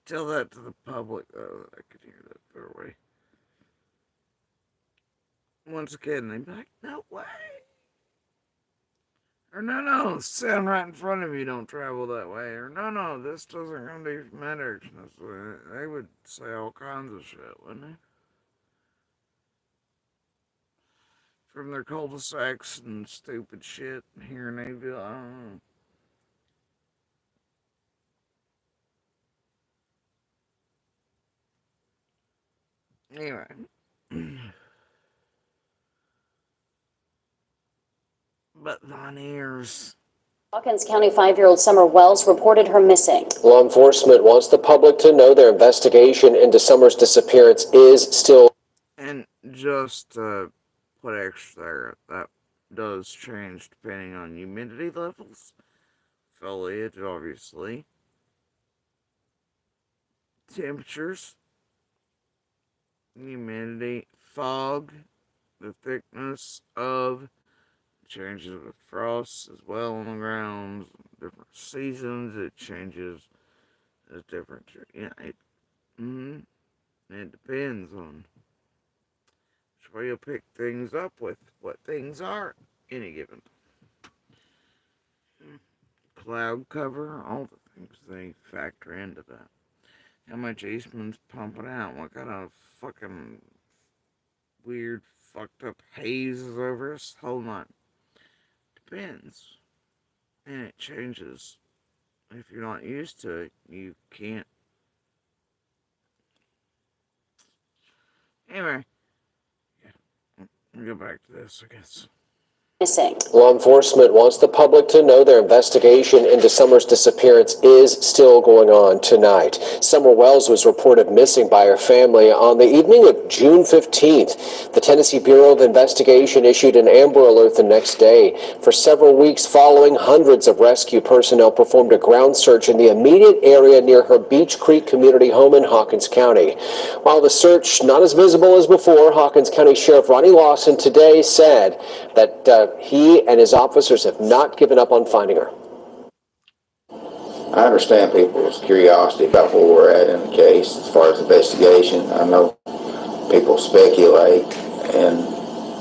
Tell that to the public, though, that I could hear that far away. Once again, they'd be like, no way. Or no, sound right in front of you, don't travel that way. Or no, this doesn't come to you from that direction this way. They would say all kinds of shit, wouldn't they? From their cul-de-sacs and stupid shit here in Naperville, I don't know. Anyway. But thine ears. Hawkins County 5-year-old Summer Wells reported her missing. Law enforcement wants the public to know their investigation into Summer's disappearance is still. And just to put extra there, that does change depending on humidity levels, foliage, obviously, temperatures, humidity, fog, the thickness of, changes with frost as well on the ground, different seasons, it changes as different, it depends on which way you'll pick things up with, what things are any given cloud cover, all the things they factor into that. How much Eastman's pumping out, what kind of fucking weird fucked up haze is over us, hold on. Depends. And it changes. If you're not used to it, you can't. Anyway. Yeah. I'll go back to this, I guess. Missing. Law enforcement wants the public to know their investigation into Summer's disappearance is still going on tonight. Summer Wells was reported missing by her family on the evening of June 15th. The Tennessee Bureau of Investigation issued an Amber Alert the next day. For several weeks following, hundreds of rescue personnel performed a ground search in the immediate area near her Beach Creek community home in Hawkins County. While the search not as visible as before, Hawkins County Sheriff Ronnie Lawson today said that he and his officers have not given up on finding her. I understand people's curiosity about where we're at in the case as far as investigation. I know people speculate, and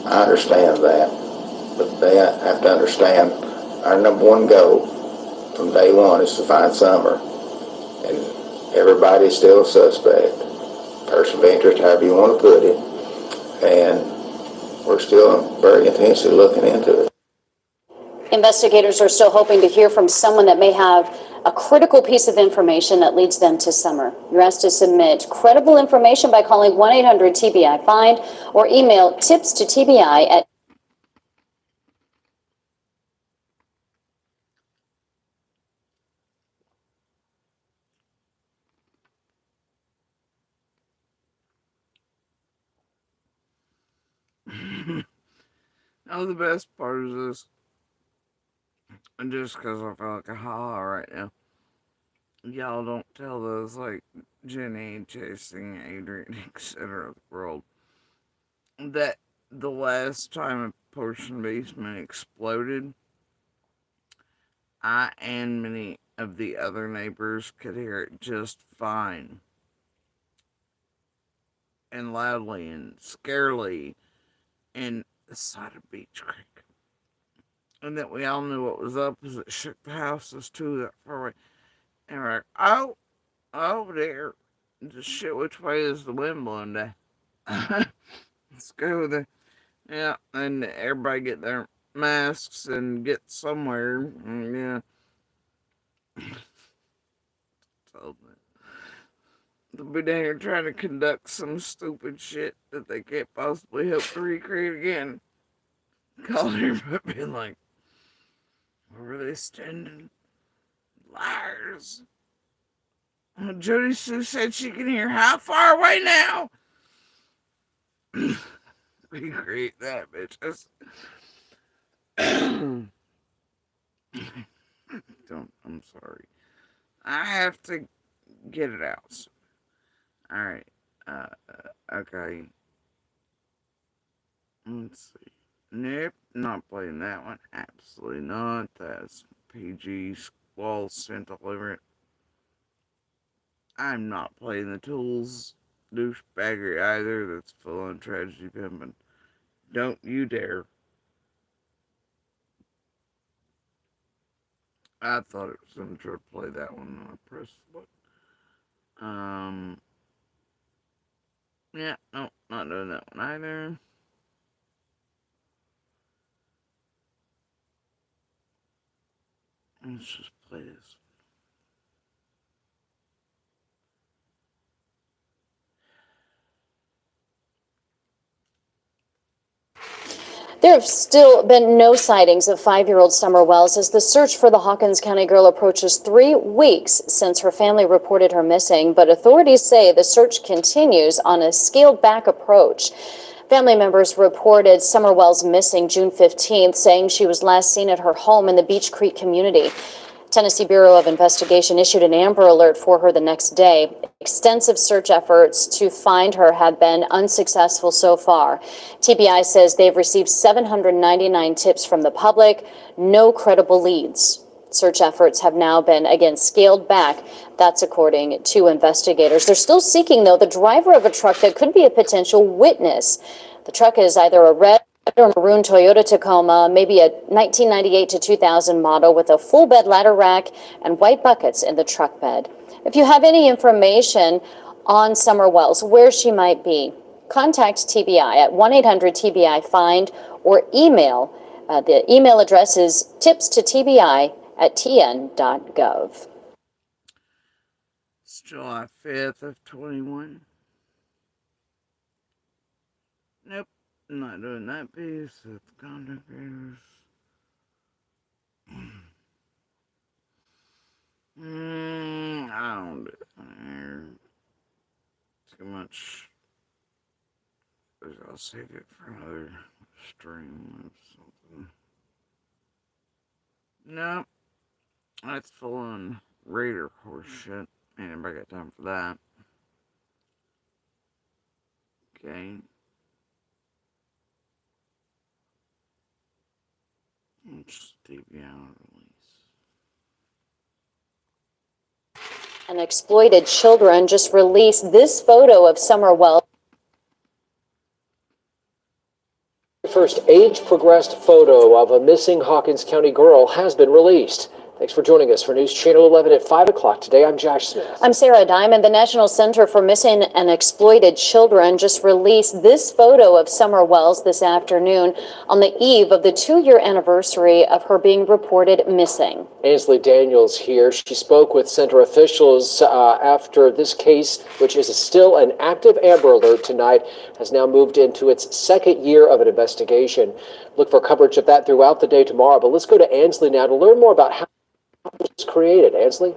I understand that. but they have to understand our number one goal from day one is to find Summer. And everybody's still a suspect, person of interest, however you want to put it. And we're still very intensely looking into it. Investigators are still hoping to hear from someone that may have a critical piece of information that leads them to Summer. You're asked to submit credible information by calling 1-800-TBI-FIND or email tips to TBI at Now the best part is this, and just because I feel like a ha-ha right now, y'all don't tell those like Jenny chasing Adrian, etc. of the world, that the last time a portion basement exploded, I and many of the other neighbors could hear it just fine, and loudly and scarily, in the side of Beach Creek. And that we all knew what was up as it shook the houses too that far away. And we're like, oh, over there. Just shit, which way is the wind blowing today? Let's go there. Yeah, and everybody get their masks and get somewhere. Yeah. They'll be down here trying to conduct some stupid shit that they can't possibly hope to recreate again. Calling everybody being like, where were they standing? Liars. Well, Jody Sue said she can hear how far away now? Recreate that, bitch. I'm sorry. I have to get it out. Alright. Okay. Let's see. Nope, not playing that one. Absolutely not. That's PG Squall sent all over it. I'm not playing the Tools douchebaggery either. That's full on tragedy pimping. Don't you dare. I thought it was going to try to play that one when I pressed the button. Yeah, no, not doing that one either. Let's just play this. There have still been no sightings of 5-year-old Summer Wells as the search for the Hawkins County girl approaches 3 weeks since her family reported her missing, but authorities say the search continues on a scaled-back approach. Family members reported Summer Wells missing June 15th, saying she was last seen at her home in the Beach Creek community. Tennessee Bureau of Investigation issued an Amber Alert for her the next day. Extensive search efforts to find her have been unsuccessful so far. TBI says they've received 799 tips from the public, no credible leads. Search efforts have now been, again, scaled back. That's according to investigators. They're still seeking, though, the driver of a truck that could be a potential witness. The truck is either a red or maroon Toyota Tacoma, maybe a 1998 to 2000 model with a full bed ladder rack and white buckets in the truck bed. If you have any information on Summer Wells, where she might be, contact TBI at 1-800-TBI-FIND or email. The email address is tipstotbi@tn.gov. It's July 5th of 21. Nope. I'm not doing that piece. It's content creators. I don't do it. Too much. I'll save it for another stream or something. Nope. That's full on Raider horse shit. Ain't nobody got time for that. Okay. Just TBI release. And Exploited Children just released this photo of Summer Wells. First age-progressed photo of a missing Hawkins County girl has been released. Thanks for joining us for News Channel 11 at 5 o'clock today. I'm Josh Smith. I'm Sarah Diamond. The National Center for Missing and Exploited Children just released this photo of Summer Wells this afternoon on the eve of the 2-year anniversary of her being reported missing. Ansley Daniels here. She spoke with center officials after this case, which is still an active Amber Alert tonight, has now moved into its second year of an investigation. Look for coverage of that throughout the day tomorrow. But let's go to Ansley now to learn more about how it was created. Ansley?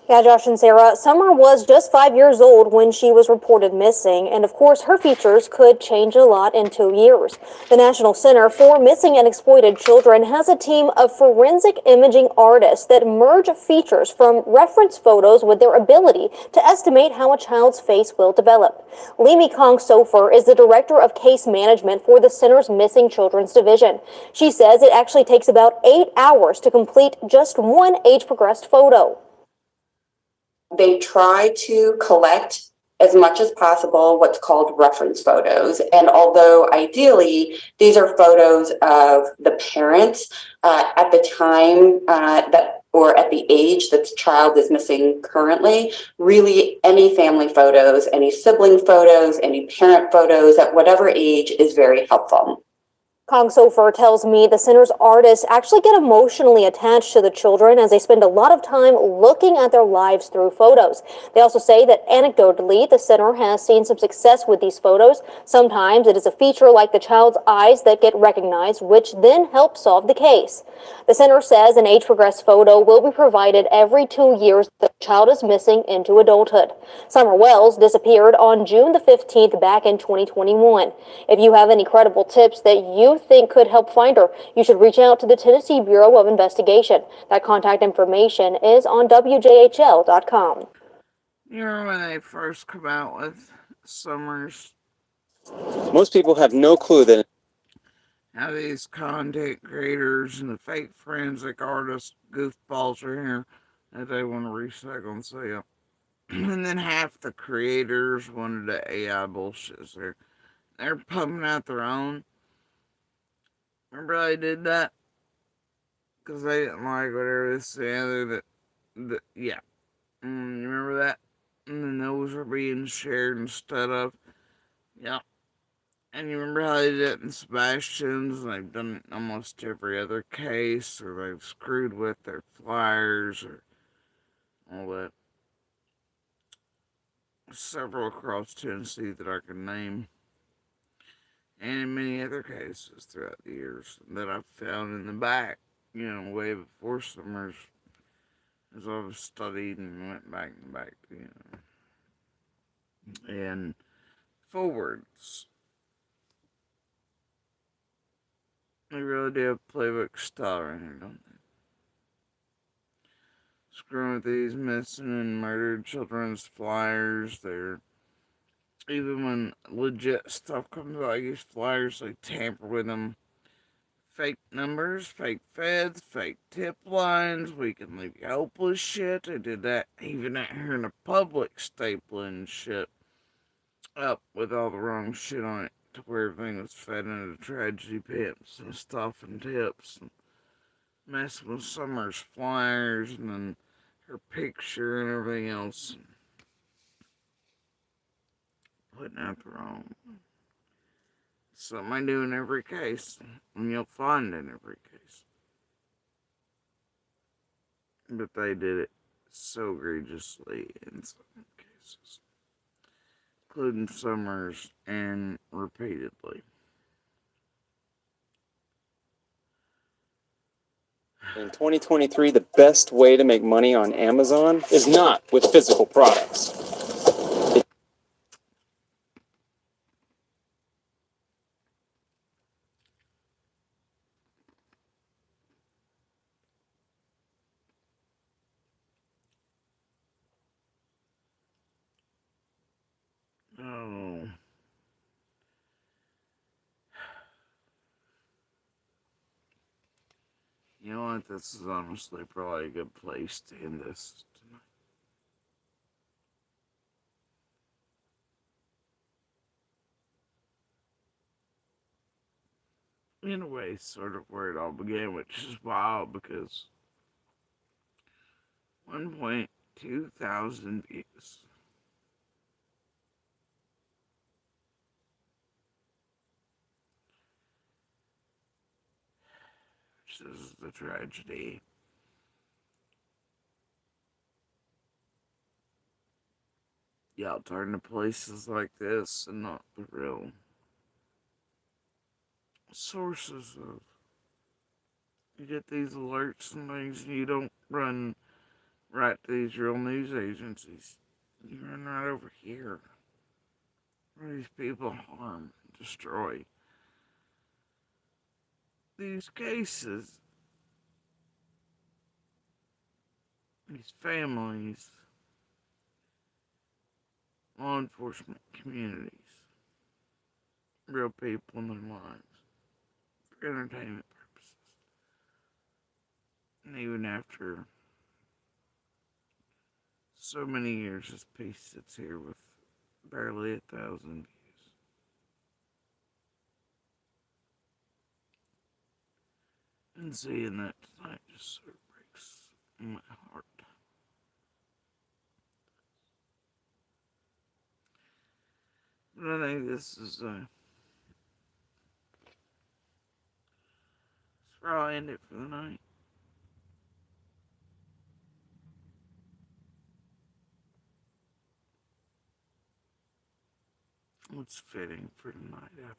Yeah, Josh and Sarah, Summer was just 5 years old when she was reported missing, and of course her features could change a lot in 2 years. The National Center for Missing and Exploited Children has a team of forensic imaging artists that merge features from reference photos with their ability to estimate how a child's face will develop. Limi Kong Sofer is the Director of Case Management for the Center's Missing Children's Division. She says it actually takes about 8 hours to complete just one age-progressed photo. They try to collect as much as possible what's called reference photos. And although ideally these are photos of the parents at the time or at the age that the child is missing currently, really any family photos, any sibling photos, any parent photos at whatever age is very helpful. Kong Sofer tells me the center's artists actually get emotionally attached to the children as they spend a lot of time looking at their lives through photos. They also say that anecdotally, the center has seen some success with these photos. Sometimes it is a feature like the child's eyes that get recognized, which then helps solve the case. The center says an age-progressed photo will be provided every 2 years that the child is missing into adulthood. Summer Wells disappeared on June the 15th back in 2021. If you have any credible tips that you think could help find her, you should reach out to the Tennessee Bureau of Investigation. That contact information is on WJHL.com. You remember when they first come out with Summers? Most people have no clue that How these content creators and the fake forensic artists, goofballs are here that they want to recycle and sell. And then half the creators wanted the AI bullshit. So they're pumping out their own. Remember they did that? Because they didn't like whatever this the other yeah. You remember that? And then those were being shared instead of. Yeah. And you remember how they did it in Sebastian's? And they've done it in almost every other case, or they've screwed with their flyers, or all that. Several across Tennessee that I can name. And in many other cases throughout the years that I've found in the back, way before Summers, as I've studied and went back and back, and forwards. They really do have playbook style right here, don't they? Screwing with these missing and murdered children's flyers, even when legit stuff comes out, like these flyers, they tamper with them. Fake numbers, fake feds, fake tip lines. We can leave you hopeless shit. They did that even out here in the public, stapling shit up with all the wrong shit on it to where everything was fed into tragedy pimps and stuff and tips and messing with Summer's flyers and then her picture and everything else. Putting out the wrong. Something I do in every case, and you'll find in every case. But they did it so egregiously in some cases, including Summers and repeatedly. in 2023, the best way to make money on Amazon is not with physical products. Oh. You know what? This is honestly probably a good place to end this tonight. in a way, sort of where it all began, which is wild because 1.2 thousand views. Which is the tragedy. Y'all turn to places like this and not the real sources of. You get these alerts and things, and you don't run right to these real news agencies. You run right over here, where these people harm, destroy. These cases, these families, law enforcement communities, real people in their lives, for entertainment purposes. And even after so many years, this piece sits here with barely 1,000 views. And seeing that tonight just sort of breaks my heart. But I think this is that's where I'll end it for the night. It's fitting for tonight, I think.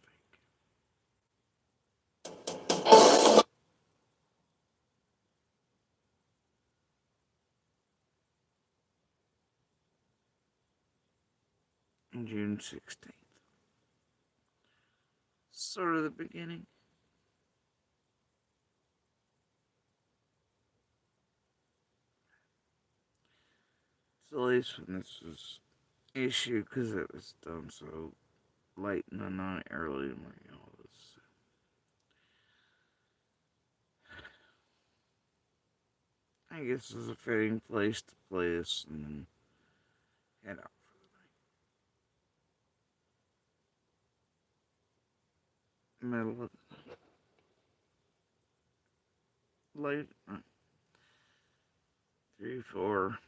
June 16th. Sort of the beginning. At least when this was issued, because it was done so late in the night, early in the morning. I guess this is a fitting place to play this and then head out. Middle of the night. Late at night. 3, 4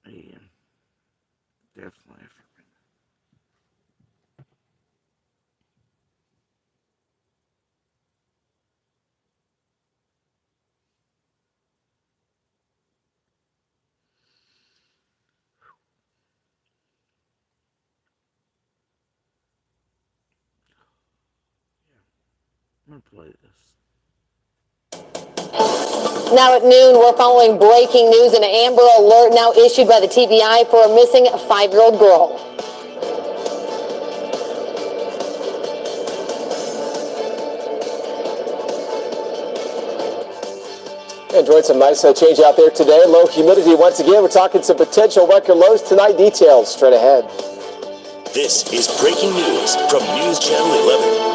a.m. Definitely for me. I'm gonna play this. Now at noon, we're following breaking news. An Amber Alert now issued by the TBI for a missing 5-year-old girl. Enjoyed some nice change out there today. Low humidity once again. We're talking some potential record lows tonight. Details straight ahead. This is breaking news from News Channel 11.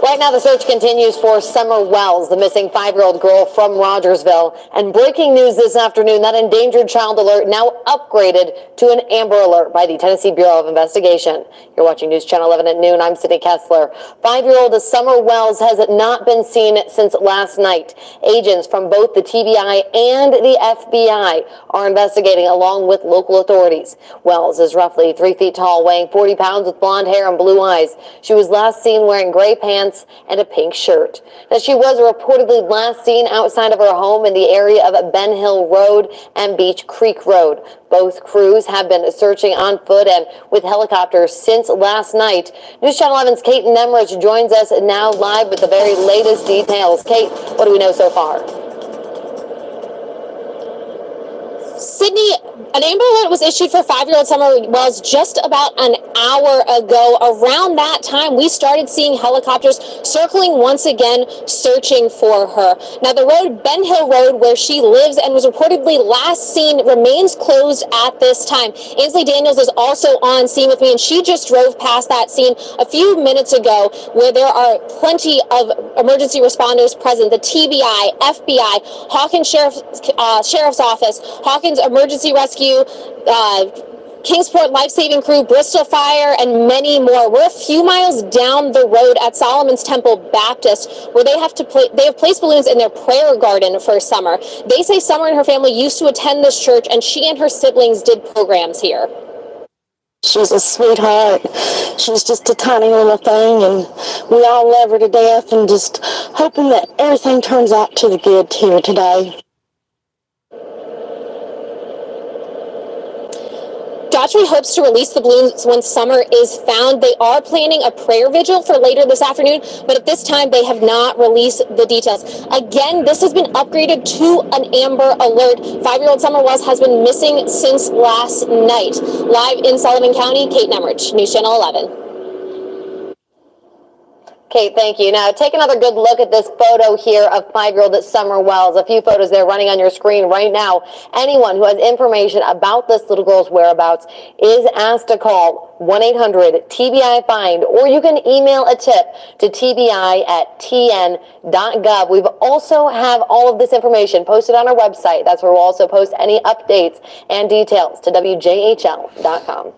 Right now, the search continues for Summer Wells, the missing 5-year-old girl from Rogersville. And breaking news this afternoon, that endangered child alert now upgraded to an Amber Alert by the Tennessee Bureau of Investigation. You're watching News Channel 11 at noon. I'm Sydney Kessler. 5-year-old Summer Wells has not been seen since last night. Agents from both the TBI and the FBI are investigating along with local authorities. Wells is roughly 3 feet tall, weighing 40 pounds with blonde hair and blue eyes. She was last seen wearing gray pants and a pink shirt. Now, she was reportedly last seen outside of her home in the area of Ben Hill Road and Beach Creek Road. Both crews have been searching on foot and with helicopters since last night. News Channel 11's Kate Nemrich joins us now live with the very latest details. Kate, what do we know so far? Sydney, an Amber Alert was issued for 5-year-old Summer Wells just about an hour ago. Around that time, we started seeing helicopters circling once again, searching for her. Now, the road, Ben Hill Road, where she lives and was reportedly last seen, remains closed at this time. Ainsley Daniels is also on scene with me, and she just drove past that scene a few minutes ago, where there are plenty of emergency responders present. The TBI, FBI, Hawkins Sheriff's Office, Hawkins Emergency Rescue, Kingsport Life Saving Crew, Bristol Fire, and many more. We're a few miles down the road at Solomon's Temple Baptist, where they have placed balloons in their prayer garden for Summer. They say Summer and her family used to attend this church, and she and her siblings did programs here. She's a sweetheart. She's just a tiny little thing, and we all love her to death, and just hoping that everything turns out to the good here today. Daughtry hopes to release the balloons when Summer is found. They are planning a prayer vigil for later this afternoon, but at this time they have not released the details. Again, this has been upgraded to an Amber Alert. 5-year-old Summer Wells has been missing since last night. Live in Sullivan County, Kate Nemrich, News Channel 11. Kate, thank you. Now, take another good look at this photo here of 5-year-old Summer Wells. A feo photos there running on your screen right now. Anyone who has information about this little girl's whereabouts is asked to call 1-800-TBI-FIND, or you can email a tip to tbi@tn.gov. We've also have all of this information posted on our website. That's where we'll also post any updates and details to WJHL.com.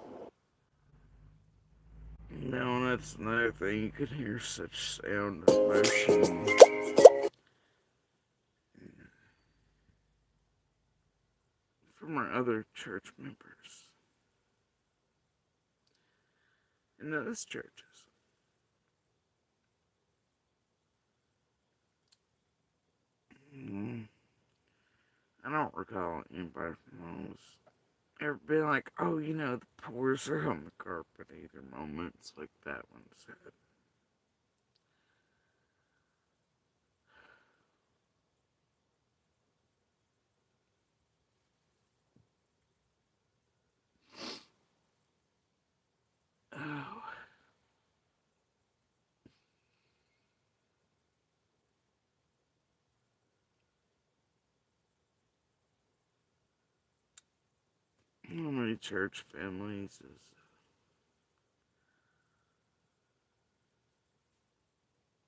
No, that's another thing. You could hear such sound of motion from our other church members in those churches. I don't recall anybody from those ever been like, oh, you know, the pores are on the carpet, either moments like that one said. Oh. How many church families is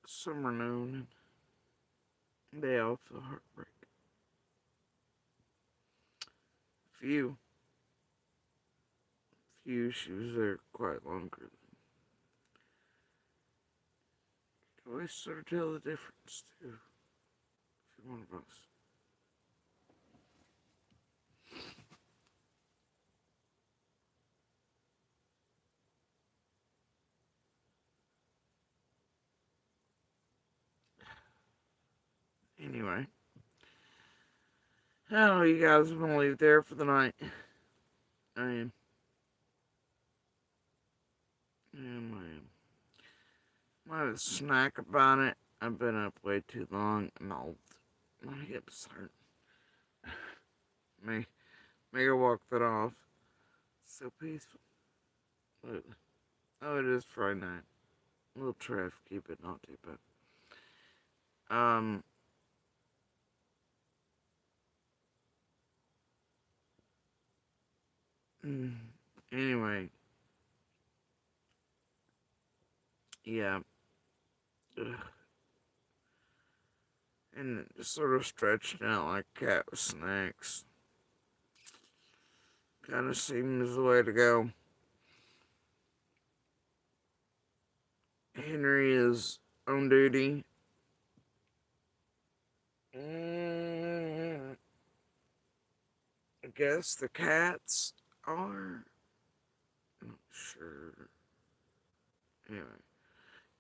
some are known and they all feel heartbreak. Few she was there quite longer than you can always sort of tell the difference too if you're one of us. Anyway, oh, you guys want to leave there for the night? I am. I have a snack about it. I've been up way too long, and my hips hurt. May I walk that off. So peaceful. Oh, it is Friday night. A little traffic, but not too bad. Anyway. Yeah. Ugh. And just sort of stretching out like a cat with snacks. Kind of seems the way to go. Henry is on duty. I guess the cats are. I'm not sure. Anyway.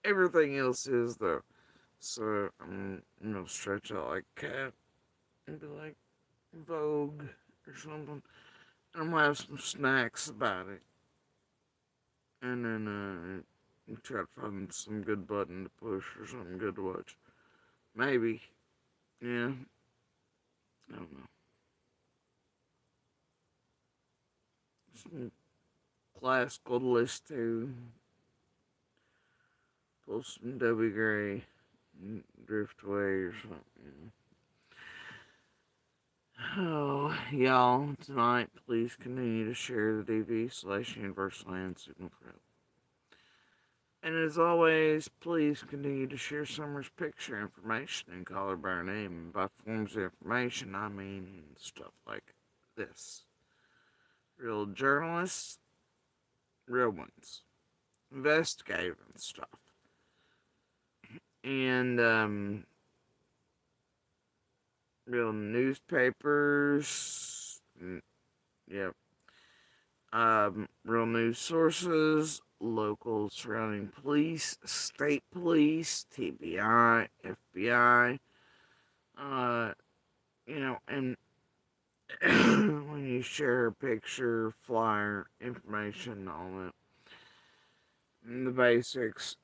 Everything else is, though. So I'm gonna stretch out like a cat and be like Vogue or something. And I'm gonna have some snacks about it. And then try to find some good button to push or something good to watch. Maybe. Yeah. I don't know. Some classical to listen to. Pull some Debbie Gray and drift away or something. Oh, y'all, tonight, please continue to share the DV/Universal Land Signal for Help. And as always, please continue to share Summer's picture information and call her by her name. And by forms of information, I mean stuff like this. real journalists, real ones, investigative and stuff. And, real newspapers, yep, real news sources, local surrounding police, state police, TBI, FBI, and when you share a picture, flyer, information, all that, and the basics,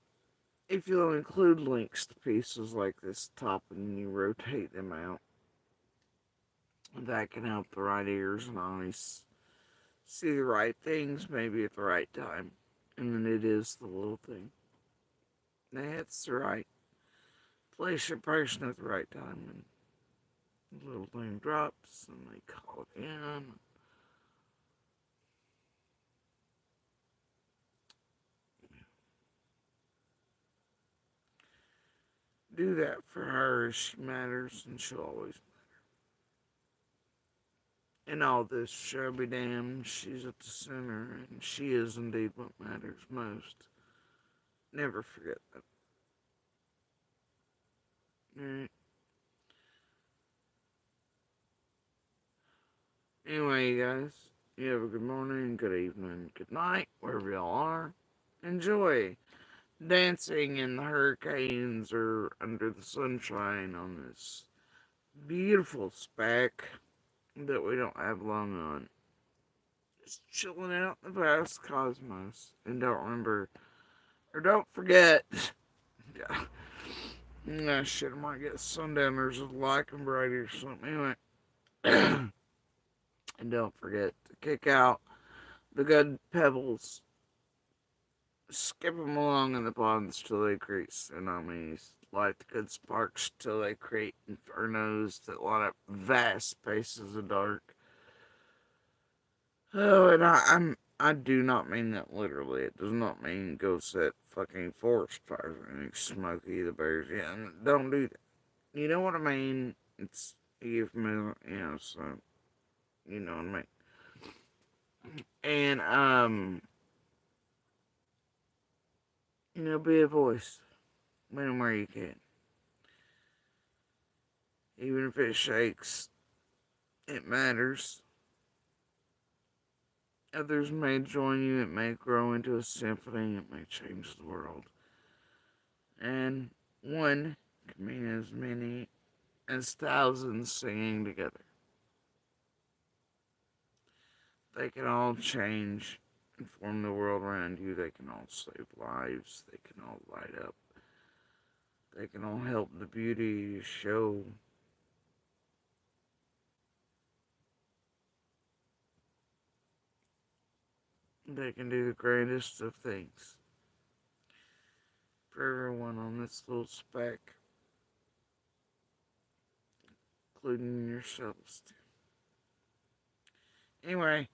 if you'll include links to pieces like this top and you rotate them out, that can help the right ears and eyes see the right things, maybe at the right time. And then it is the little thing. That's the right place or person at the right time. And the little thing drops and they call it in. Do that for her. She matters and she'll always matter. And all this shall be damned, she's at the center, and she is indeed what matters most. Never forget that. Alright. Anyway, you guys, you have a good morning, good evening, good night, wherever y'all are. Enjoy dancing in the hurricanes or under the sunshine on this beautiful speck that we don't have long on. Just chilling out in the vast cosmos. And don't forget. Yeah. Shit, I might get sundowners with Lycanbright or something. Anyway. And don't forget to kick out the good pebbles. Skip them along in the ponds till they create tsunamis. Light the good sparks till they create infernos that light up vast spaces of dark. Oh, and I do not mean that literally. It does not mean go set fucking forest fires and Smokey the Bears. Yeah, don't do that. You know what I mean? It's euphemism, so you know what I mean. And be a voice when and where you can. Even if it shakes, it matters. Others may join you, it may grow into a symphony, it may change the world. And one can mean as many as thousands singing together. They can all change and form the world around you. They can all save lives. They can all light up. They can all help the beauty show. They can do the greatest of things for everyone on this little speck, including yourselves too. Anyway,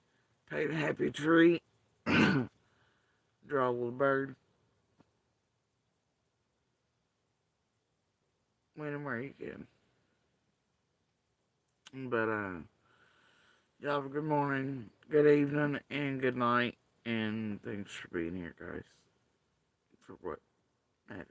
paint a happy tree, draw a little bird, when and where you can. But y'all have a good morning, good evening, and good night. And thanks for being here, guys, for what matters.